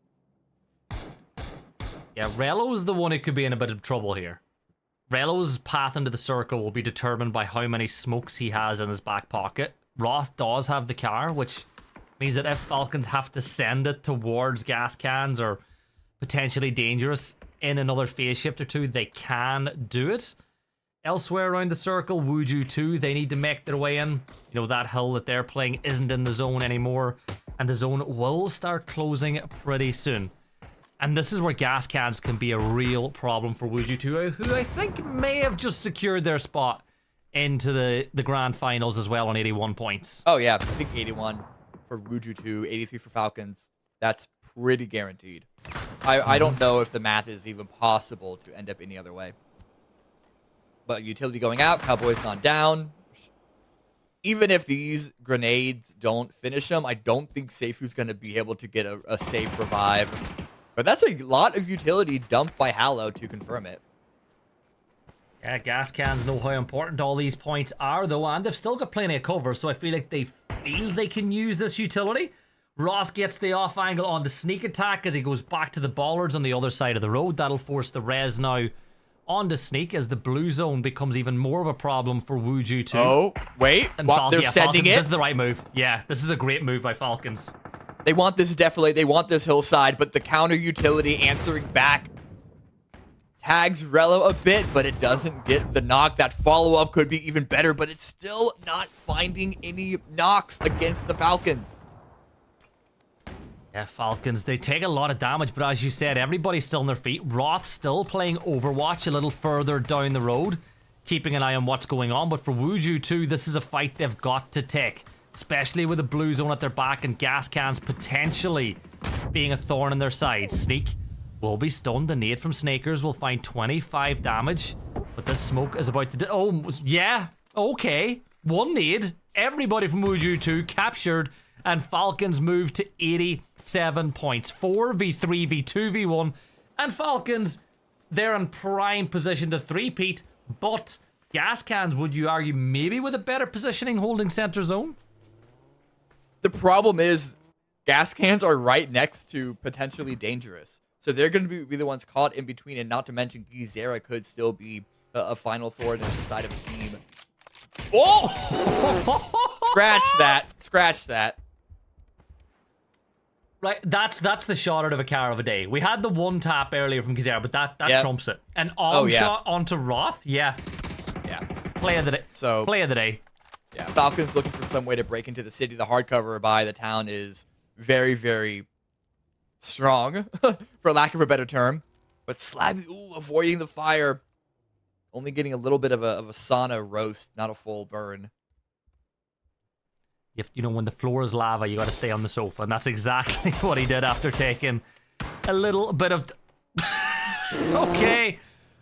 Yeah, Rello is the one who could be in a bit of trouble here. Rello's path into the circle will be determined by how many smokes he has in his back pocket. Roth does have the car, which means that if Falcons have to send it towards gas cans or potentially dangerous in another phase shift or two, they can do it. Elsewhere around the circle, Wuju 2, they need to make their way in. That hill that they're playing isn't in the zone anymore, and the zone will start closing pretty soon. And this is where gas cans can be a real problem for Wuju 2, who I think may have just secured their spot into the grand finals as well on 81 points. Oh, yeah. I think 81 for Wuju 2, 83 for Falcons. That's pretty guaranteed. I don't know if the math is even possible to end up any other way. But utility going out, Cowboys gone down. Even if these grenades don't finish them, I don't think Seifu's going to be able to get a safe revive. But that's a lot of utility dumped by Hallow to confirm it. Yeah, gas cans know how important all these points are, though, and they've still got plenty of cover, so I feel like they feel they can use this utility. Roth gets the off angle on the sneak attack as he goes back to the bollards on the other side of the road. That'll force the res now onto Sneak as the blue zone becomes even more of a problem for Wuju 2. Oh, wait. They're sending it? This is the right move. Yeah, this is a great move by Falcons. They want this definitely. They want this hillside, but the counter utility answering back tags Rello a bit, but it doesn't get the knock. That follow-up could be even better, but it's still not finding any knocks against the Falcons. Yeah, Falcons, they take a lot of damage, but as you said, everybody's still on their feet. Roth still playing Overwatch a little further down the road, keeping an eye on what's going on. But for Wuju 2, this is a fight they've got to take, especially with the blue zone at their back and gas cans potentially being a thorn in their side. Sneak will be stunned. The nade from Snakers will find 25 damage, but this smoke is about to... Oh, yeah, okay. One nade. Everybody from Wuju 2 captured, and Falcons move to 87 points. 4v3, v2, v1. And Falcons, they're in prime position to three-peat, but gas cans, would you argue, maybe with a better positioning holding center zone? The problem is gas cans are right next to potentially dangerous. So they're going to be the ones caught in between, and not to mention Gizera could still be a final thorn in the side of the team. Oh! Scratch that. Scratch that. Right, that's the shot out of a car of a day. We had the one tap earlier from Gizera, but that trumps it. An arm shot onto Roth? Yeah. Yeah. Play of the day. So, play of the day. Yeah, Falcons looking for some way to break into the city. The hardcover by the town is very, very strong, for lack of a better term. But Slabby, avoiding the fire. Only getting a little bit of a sauna roast, not a full burn. When the floor is lava, you got to stay on the sofa. And that's exactly what he did after taking a little bit of...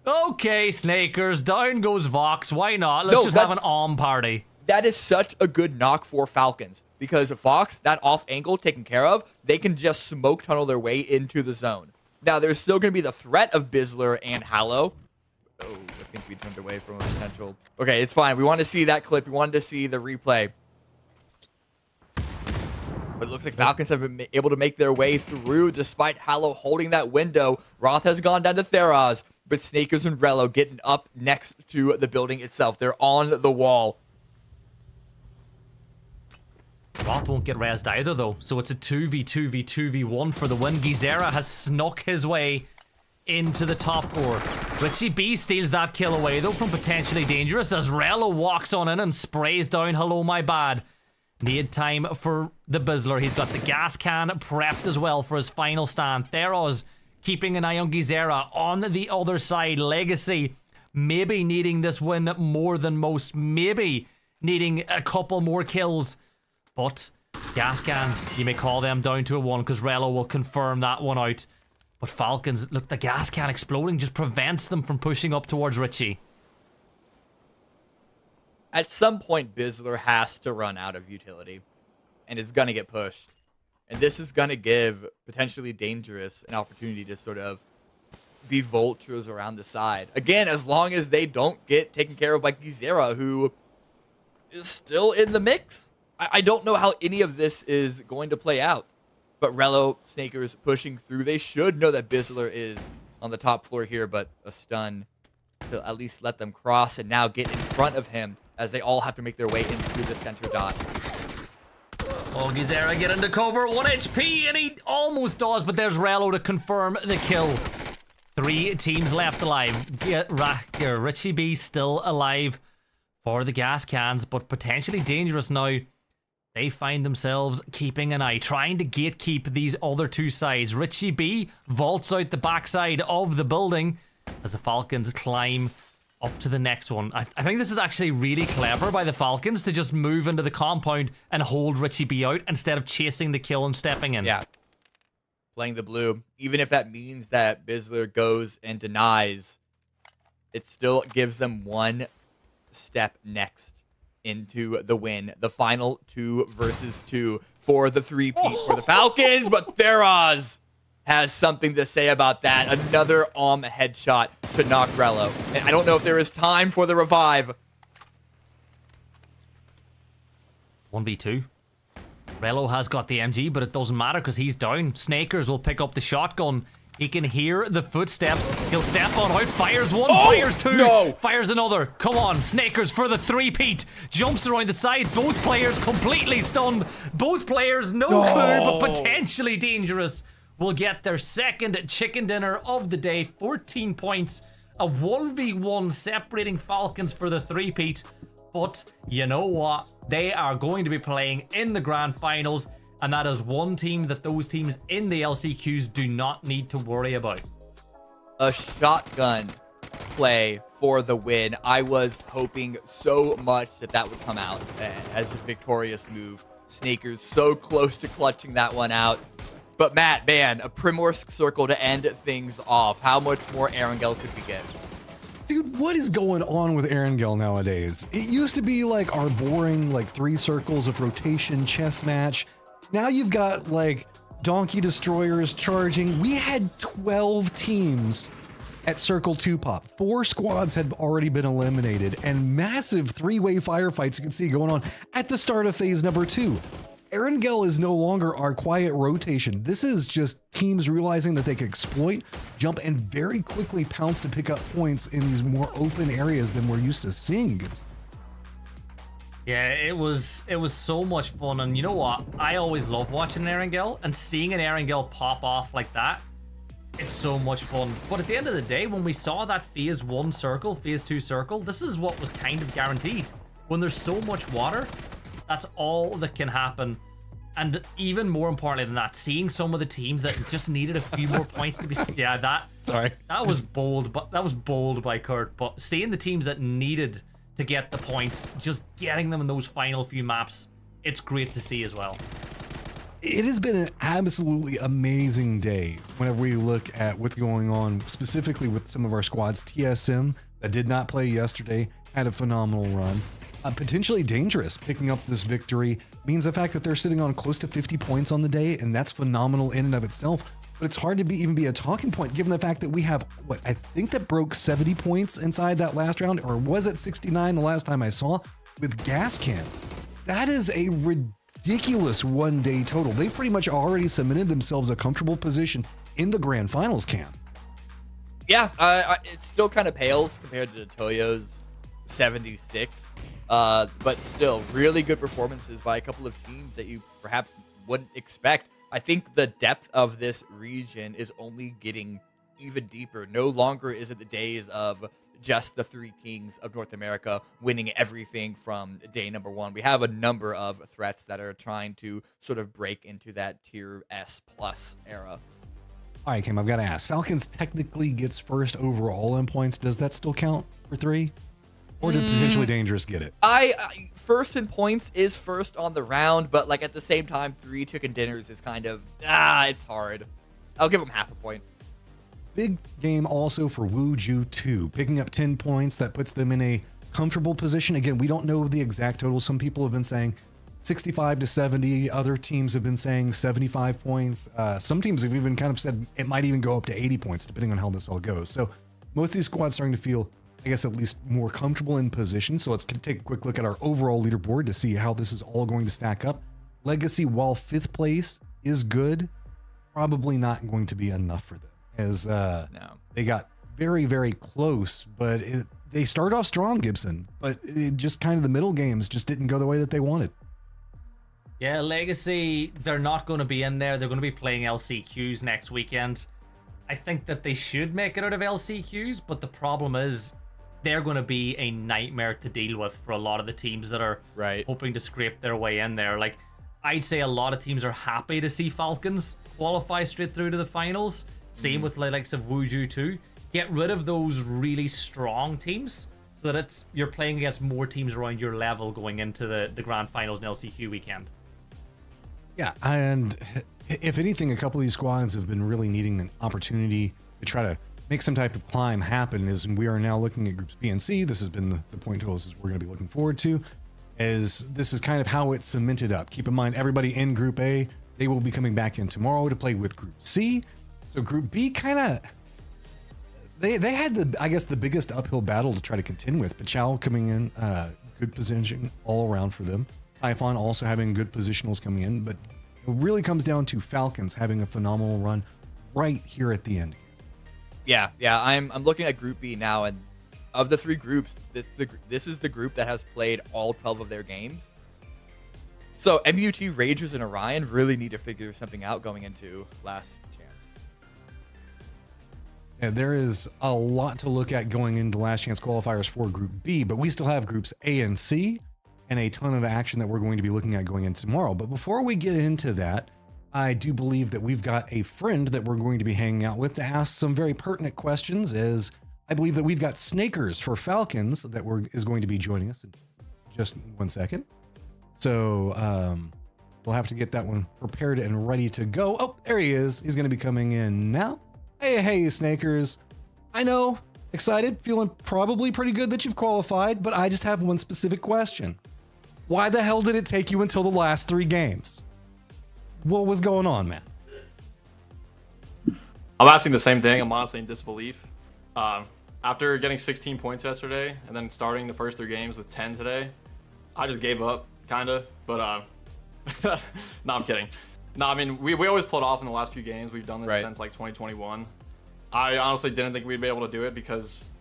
Okay, Snakers. Down goes Vox. Why not? Let's just have an arm party. That is such a good knock for Falcons. Because Vox, that off angle taken care of, they can just smoke tunnel their way into the zone. Now, there's still going to be the threat of Bizzler and Hallow. Oh, I think we turned away from a potential... Okay, it's fine. We want to see that clip. We wanted to see the replay. But it looks like Falcons have been able to make their way through despite Hallow holding that window. Roth has gone down to Theros, but Snakers and Rello getting up next to the building itself. They're on the wall. Roth won't get rezzed either, though, so it's a 2v2, v2v1 for the win. Gizera has snuck his way into the top four. Richie B steals that kill away, though, from potentially dangerous as Rello walks on in and sprays down Hello My Bad. Need time for the Bizzler. He's got the gas can prepped as well for his final stand. Theros keeping an eye on Gizera on the other side. Legacy maybe needing this win more than most, maybe needing a couple more kills. But gas cans, you may call them down to a 1 because Relo will confirm that one out. But Falcons, look, the gas can exploding just prevents them from pushing up towards Richie. At some point, Bizzler has to run out of utility and is going to get pushed. And this is going to give potentially Dangerous an opportunity to sort of be vultures around the side. Again, as long as they don't get taken care of by Gizera, who is still in the mix. I don't know how any of this is going to play out. But Relo, Snakers pushing through. They should know that Bizzler is on the top floor here, but a stun to at least let them cross and now get in front of him as they all have to make their way into the center dot. Oh, Gizera get into cover, 1 HP, and he almost does, but there's Relo to confirm the kill. 3 teams left alive. Richie B still alive for the gas cans, but potentially Dangerous now. They find themselves keeping an eye, trying to gatekeep these other 2 sides. Richie B vaults out the backside of the building as the Falcons climb up to the next one. I think this is actually really clever by the Falcons to just move into the compound and hold Richie B out instead of chasing the kill and stepping in. Yeah. Playing the blue. Even if that means that Bizzler goes and denies, it still gives them 1 step next into the win. The final 2 versus 2 for the 3-peat for the Falcons, but Theraz has something to say about that. Another headshot to knock Relo. And I don't know if there is time for the revive. 1v2. Relo has got the MG, but it doesn't matter because he's down. Snakers will pick up the shotgun. He can hear the footsteps. He'll step on out. Fires 1, fires 2, no. Fires another. Come on, Snakers for the 3-peat. Jumps around the side. Both players completely stunned. Both players, no clue, but potentially Dangerous will get their second chicken dinner of the day. 14 points. A 1v1 separating Falcons for the 3-peat. But you know what? They are going to be playing in the grand finals. And that is one team that those teams in the LCQs do not need to worry about. A shotgun play for the win. I was hoping so much that that would come out as a victorious move. Snakers so close to clutching that one out. But Matt, man, a Primorsk circle to end things off. How much more Erangel could we get? Dude, what is going on with Erangel nowadays? It used to be like our boring, like 3 circles of rotation chess match. Now you've got like donkey destroyers charging. We had 12 teams at Circle 2 Pop. 4 squads had already been eliminated and massive 3-way firefights you can see going on at the start of phase number 2. Erangel is no longer our quiet rotation. This is just teams realizing that they can exploit, jump, and very quickly pounce to pick up points in these more open areas than we're used to seeing. Yeah, it was so much fun, and you know what? I always love watching Erangel, and seeing an Erangel pop off like that, it's so much fun. But at the end of the day, when we saw that phase 1 circle, phase 2 circle, this is what was kind of guaranteed. When there's so much water, that's all that can happen. And even more importantly than that, seeing some of the teams that just needed a few more points to be... Yeah, that was bold, but that was bold by Kurt. But seeing the teams that needed to get the points, just getting them in those final few maps, it's great to see as well. It has been an absolutely amazing day whenever we look at what's going on, specifically with some of our squads. TSM, that did not play yesterday, had a phenomenal run. Potentially Dangerous picking up this victory means the fact that they're sitting on close to 50 points on the day, and that's phenomenal in and of itself. But it's hard to even be a talking point given the fact that we have, what, I think that broke 70 points inside that last round, or was it 69 the last time I saw, with gas cans. That is a ridiculous one-day total. They've pretty much already cemented themselves a comfortable position in the grand finals, Cam. Yeah, it still kind of pales compared to Toyo's 76. But still, really good performances by a couple of teams that you perhaps wouldn't expect. I think the depth of this region is only getting even deeper. No longer is it the days of just the 3 kings of North America winning everything from day number 1. We have a number of threats that are trying to sort of break into that tier S+ era. All right, Kim, I've got to ask. Falcons technically gets first overall in points. Does that still count for 3? Or did potentially dangerous get it? I first in points is first on the round, but like at the same time, 3 chicken dinners is kind of it's hard. I'll give him half a point. Big game also for Wuju 2, picking up 10 points. That puts them in a comfortable position. Again, we don't know the exact total. Some people have been saying 65 to 70. Other teams have been saying 75 points. Some teams have even kind of said it might even go up to 80 points, depending on how this all goes. So most of these squads starting to feel, I guess, at least more comfortable in position. So let's take a quick look at our overall leaderboard to see how this is all going to stack up. Legacy, while 5th place is good, probably not going to be enough for them, as they got very, very close, but they started off strong, Gibson, but it just kind of the middle games just didn't go the way that they wanted. Yeah, Legacy, they're not going to be in there. They're going to be playing LCQs next weekend. I think that they should make it out of LCQs, but the problem is they're going to be a nightmare to deal with for a lot of the teams that are hoping to scrape their way in there. Like, I'd say a lot of teams are happy to see Falcons qualify straight through to the finals. Same with the likes of Wuju too. Get rid of those really strong teams so that you're playing against more teams around your level going into the grand finals and LCQ weekend. Yeah, and if anything, a couple of these squads have been really needing an opportunity to try to make some type of climb happen, as we are now looking at groups B and C. This has been the point totals we're going to be looking forward to, as this is kind of how it's cemented up. Keep in mind, everybody in Group A, they will be coming back in tomorrow to play with Group C. So Group B kind of, they had I guess the biggest uphill battle to try to contend with. Pachal coming in, good position all around for them. Typhon also having good positionals coming in, but it really comes down to Falcons having a phenomenal run right here at the end. Yeah, I'm looking at Group B now, and of the 3 groups, this is the group that has played all 12 of their games. So MUT, Ragers, and Orion really need to figure something out going into last chance. Yeah, there is a lot to look at going into last chance qualifiers for Group B, but we still have groups A and C and a ton of action that we're going to be looking at going into tomorrow. But before we get into that, I do believe that we've got a friend that we're going to be hanging out with to ask some very pertinent questions, as I believe that we've got Snakers for Falcons that is going to be joining us in just 1 second. So we'll have to get that one prepared and ready to go. Oh, there he is. He's going to be coming in now. Hey, Snakers. I know, excited, feeling probably pretty good that you've qualified, but I just have one specific question. Why the hell did it take you until the last 3 games? What was going on, man? I'm asking the same thing. I'm honestly in disbelief. After getting 16 points yesterday and then starting the first 3 games with 10 today, I just gave up, kind of. But no, I'm kidding. No, I mean, we always pulled off in the last few games. We've done this since like 2021. I honestly didn't think we'd be able to do it because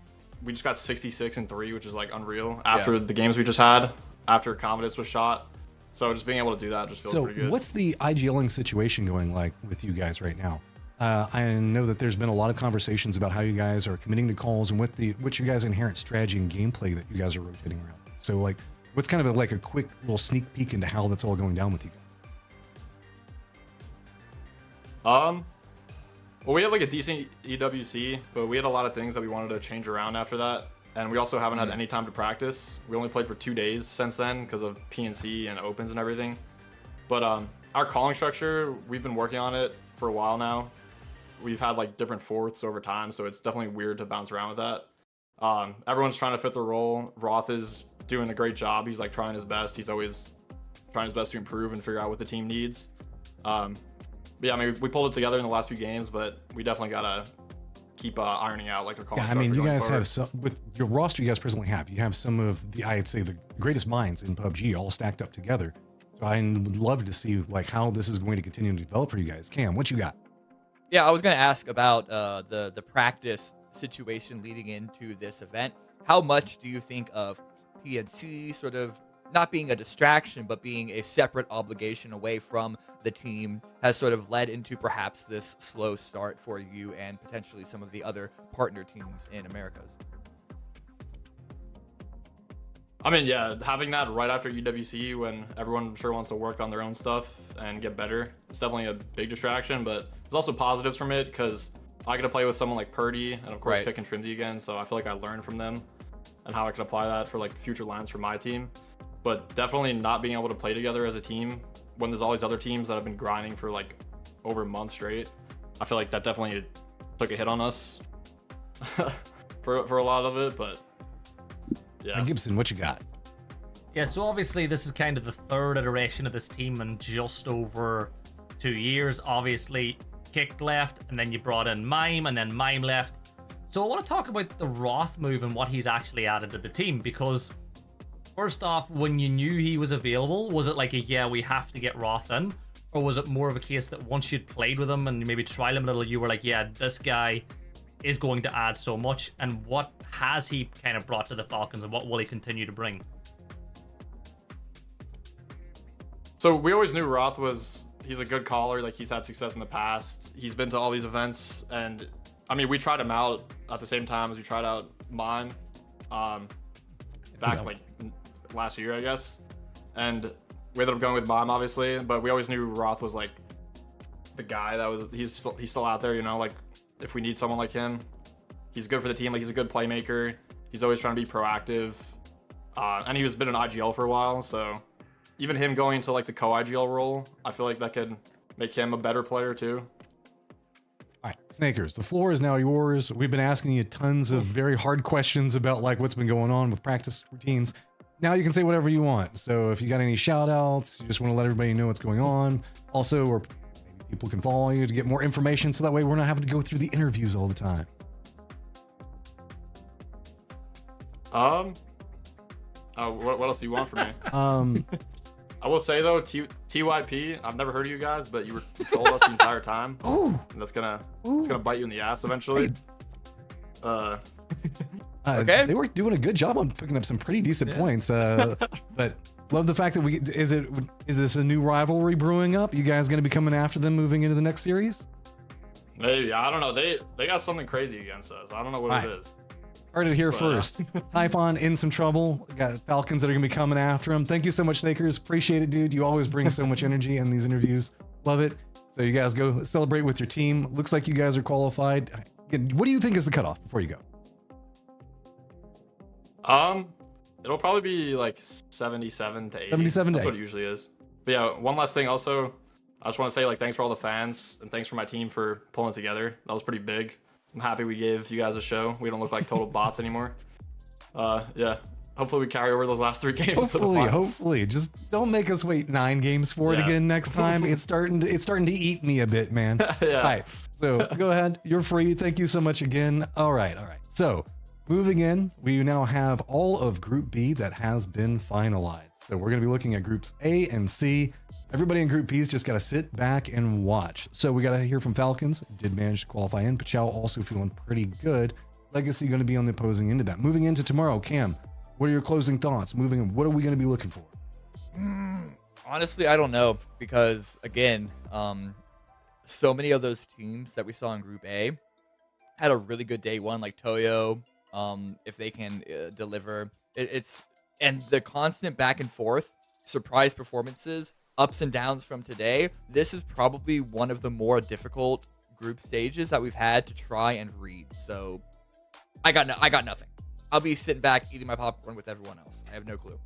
we just got 66-3, which is like unreal after the games we just had, after confidence was shot. So just being able to do that just feels pretty good. So what's the IGLing situation going like with you guys right now? I know that there's been a lot of conversations about how you guys are committing to calls and what's your guys' inherent strategy and gameplay that you guys are rotating around. So like, what's kind of like a quick little sneak peek into how that's all going down with you guys? Well, we had like a decent EWC, but we had a lot of things that we wanted to change around after that. And we also haven't had any time to practice. We only played for 2 days since then because of PNC and opens and everything. But our calling structure, we've been working on it for a while now. We've had like different fourths over time, so it's definitely weird to bounce around with that. Everyone's trying to fit the role. Roth is doing a great job. He's like trying his best. He's always trying his best to improve and figure out what the team needs. But yeah, I mean, we pulled it together in the last few games, but we definitely gotta keep ironing out like a calling. Yeah, I mean, you guys have some with your roster. You guys presently have some of the, I'd say, the greatest minds in PUBG all stacked up together. So I would love to see like how this is going to continue to develop for you guys. Cam, what you got? Yeah, I was going to ask about the practice situation leading into this event. How much do you think of PNC sort of not being a distraction, but being a separate obligation away from the team has sort of led into perhaps this slow start for you and potentially some of the other partner teams in Americas? I mean, yeah, having that right after EWC when everyone sure wants to work on their own stuff and get better. It's definitely a big distraction, but there's also positives from it because I get to play with someone like Purdy and of course Kick and Trimsy again. So I feel like I learned from them and how I can apply that for like future lines for my team. But definitely not being able to play together as a team when there's all these other teams that have been grinding for like over a month straight. I feel like that definitely took a hit on us for a lot of it, but yeah. Gibson, what you got? Yeah, so obviously this is kind of the third iteration of this team in just over 2 years. Obviously, Kick left, and then you brought in Mime, and then Mime left. So I want to talk about the Roth move and what he's actually added to the team, because first off, when you knew he was available, was it like a, yeah, we have to get Roth in? Or was it more of a case that once you'd played with him and maybe tried him a little, you were like, yeah, this guy is going to add so much? And what has he kind of brought to the Falcons, and what will he continue to bring? So we always knew Roth he's a good caller. Like, he's had success in the past. He's been to all these events, and I mean, we tried him out at the same time as we tried out Mime back like last year, I guess. And we ended up going with Mime, obviously, but we always knew Roth was like the guy he's still out there, you know, like if we need someone like him, he's good for the team. Like, he's a good playmaker. He's always trying to be proactive. And he was been in IGL for a while, so even him going into like the co-IGL role, I feel like that could make him a better player too. All right, Snakers, the floor is now yours. We've been asking you tons of very hard questions about like what's been going on with practice routines. Now you can say whatever you want. So if you got any shout outs, you just want to let everybody know what's going on. Also, or maybe people can follow you to get more information, so that way we're not having to go through the interviews all the time. What else do you want from me? I will say though, TYP, I've never heard of you guys, but you trolled us the entire time. Ooh. And it's gonna bite you in the ass eventually. Okay. They were doing a good job on picking up some pretty decent points. But love the fact that is this a new rivalry brewing up? You guys gonna be coming after them moving into the next series? Maybe, I don't know. They got something crazy against us. I don't know what it is. Heard it here first. Typhon in some trouble. Got Falcons that are gonna be coming after him. Thank you so much, Snakers. Appreciate it, dude. You always bring so much energy in these interviews. Love it. So you guys go celebrate with your team. Looks like you guys are qualified. Again, what do you think is the cutoff before you go? It'll probably be like 77 to 80. 77 to That's 80. what it usually is. But yeah, one last thing also. I just want to say like thanks for all the fans and thanks for my team for pulling it together. That was pretty big. I'm happy we gave you guys a show. We don't look like total bots anymore. Yeah. Hopefully we carry over those last 3 games to the finals. Hopefully. Just don't make us wait 9 games for it again next time. It's starting to eat me a bit, man. Yeah. All right. So go ahead. You're free. Thank you so much again. All right. So moving in, we now have all of Group B that has been finalized. So we're going to be looking at Groups A and C. Everybody in Group B's just got to sit back and watch. So we got to hear from Falcons. Did manage to qualify in. Pachao also feeling pretty good. Legacy going to be on the opposing end of that. Moving into tomorrow, Cam, what are your closing thoughts? Moving in, what are we going to be looking for? Honestly, I don't know, because again, so many of those teams that we saw in Group A had a really good day one, like Toyo. If they can deliver, and the constant back and forth, surprise performances, ups and downs from today. This is probably one of the more difficult group stages that we've had to try and read. So I got nothing. I'll be sitting back eating my popcorn with everyone else. I have no clue.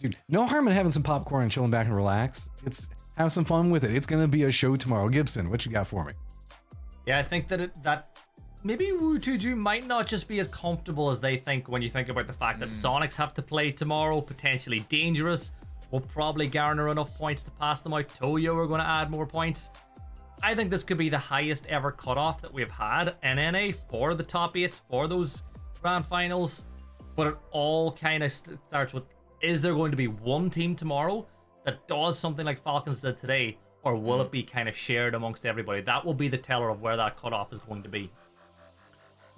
Dude, no harm in having some popcorn and chilling back and relax. Have some fun with it. It's going to be a show tomorrow. Gibson, what you got for me? Yeah, I think that maybe Wu2Ju might not just be as comfortable as they think when you think about the fact that Sonics have to play tomorrow, potentially dangerous. Will probably garner enough points to pass them out. Toyo are going to add more points. I think this could be the highest ever cutoff that we've had in NA for the top 8 for those grand finals. But it all kind of starts with, is there going to be one team tomorrow that does something like Falcons did today, or will it be kind of shared amongst everybody? That will be the teller of where that cutoff is going to be.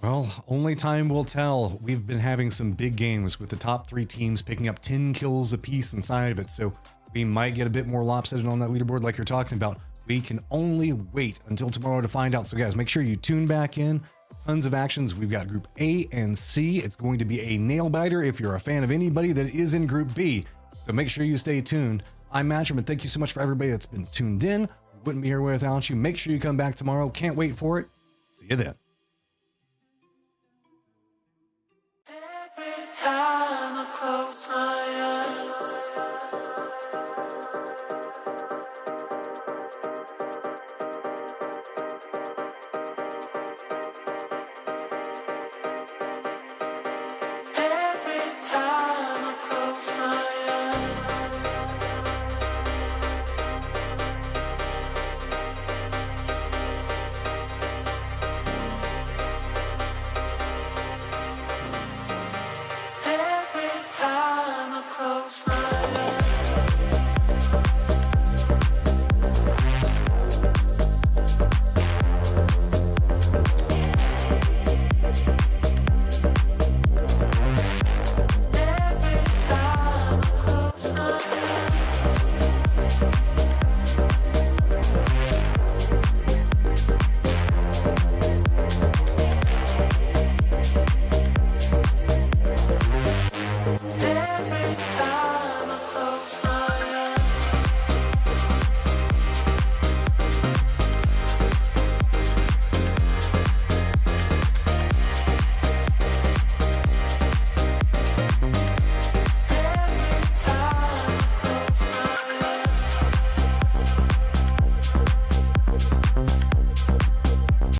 Well, only time will tell. We've been having some big games with the top 3 teams picking up 10 kills apiece inside of it, so we might get a bit more lopsided on that leaderboard like you're talking about. We can only wait until tomorrow to find out. So guys, make sure you tune back in. Tons of actions. We've got Group A and C. It's going to be a nail biter if you're a fan of anybody that is in Group B. So make sure you stay tuned. I'm Matcham, and thank you so much for everybody that's been tuned in. We wouldn't be here without you. Make sure you come back tomorrow. Can't wait for it. See you then. Every time I close my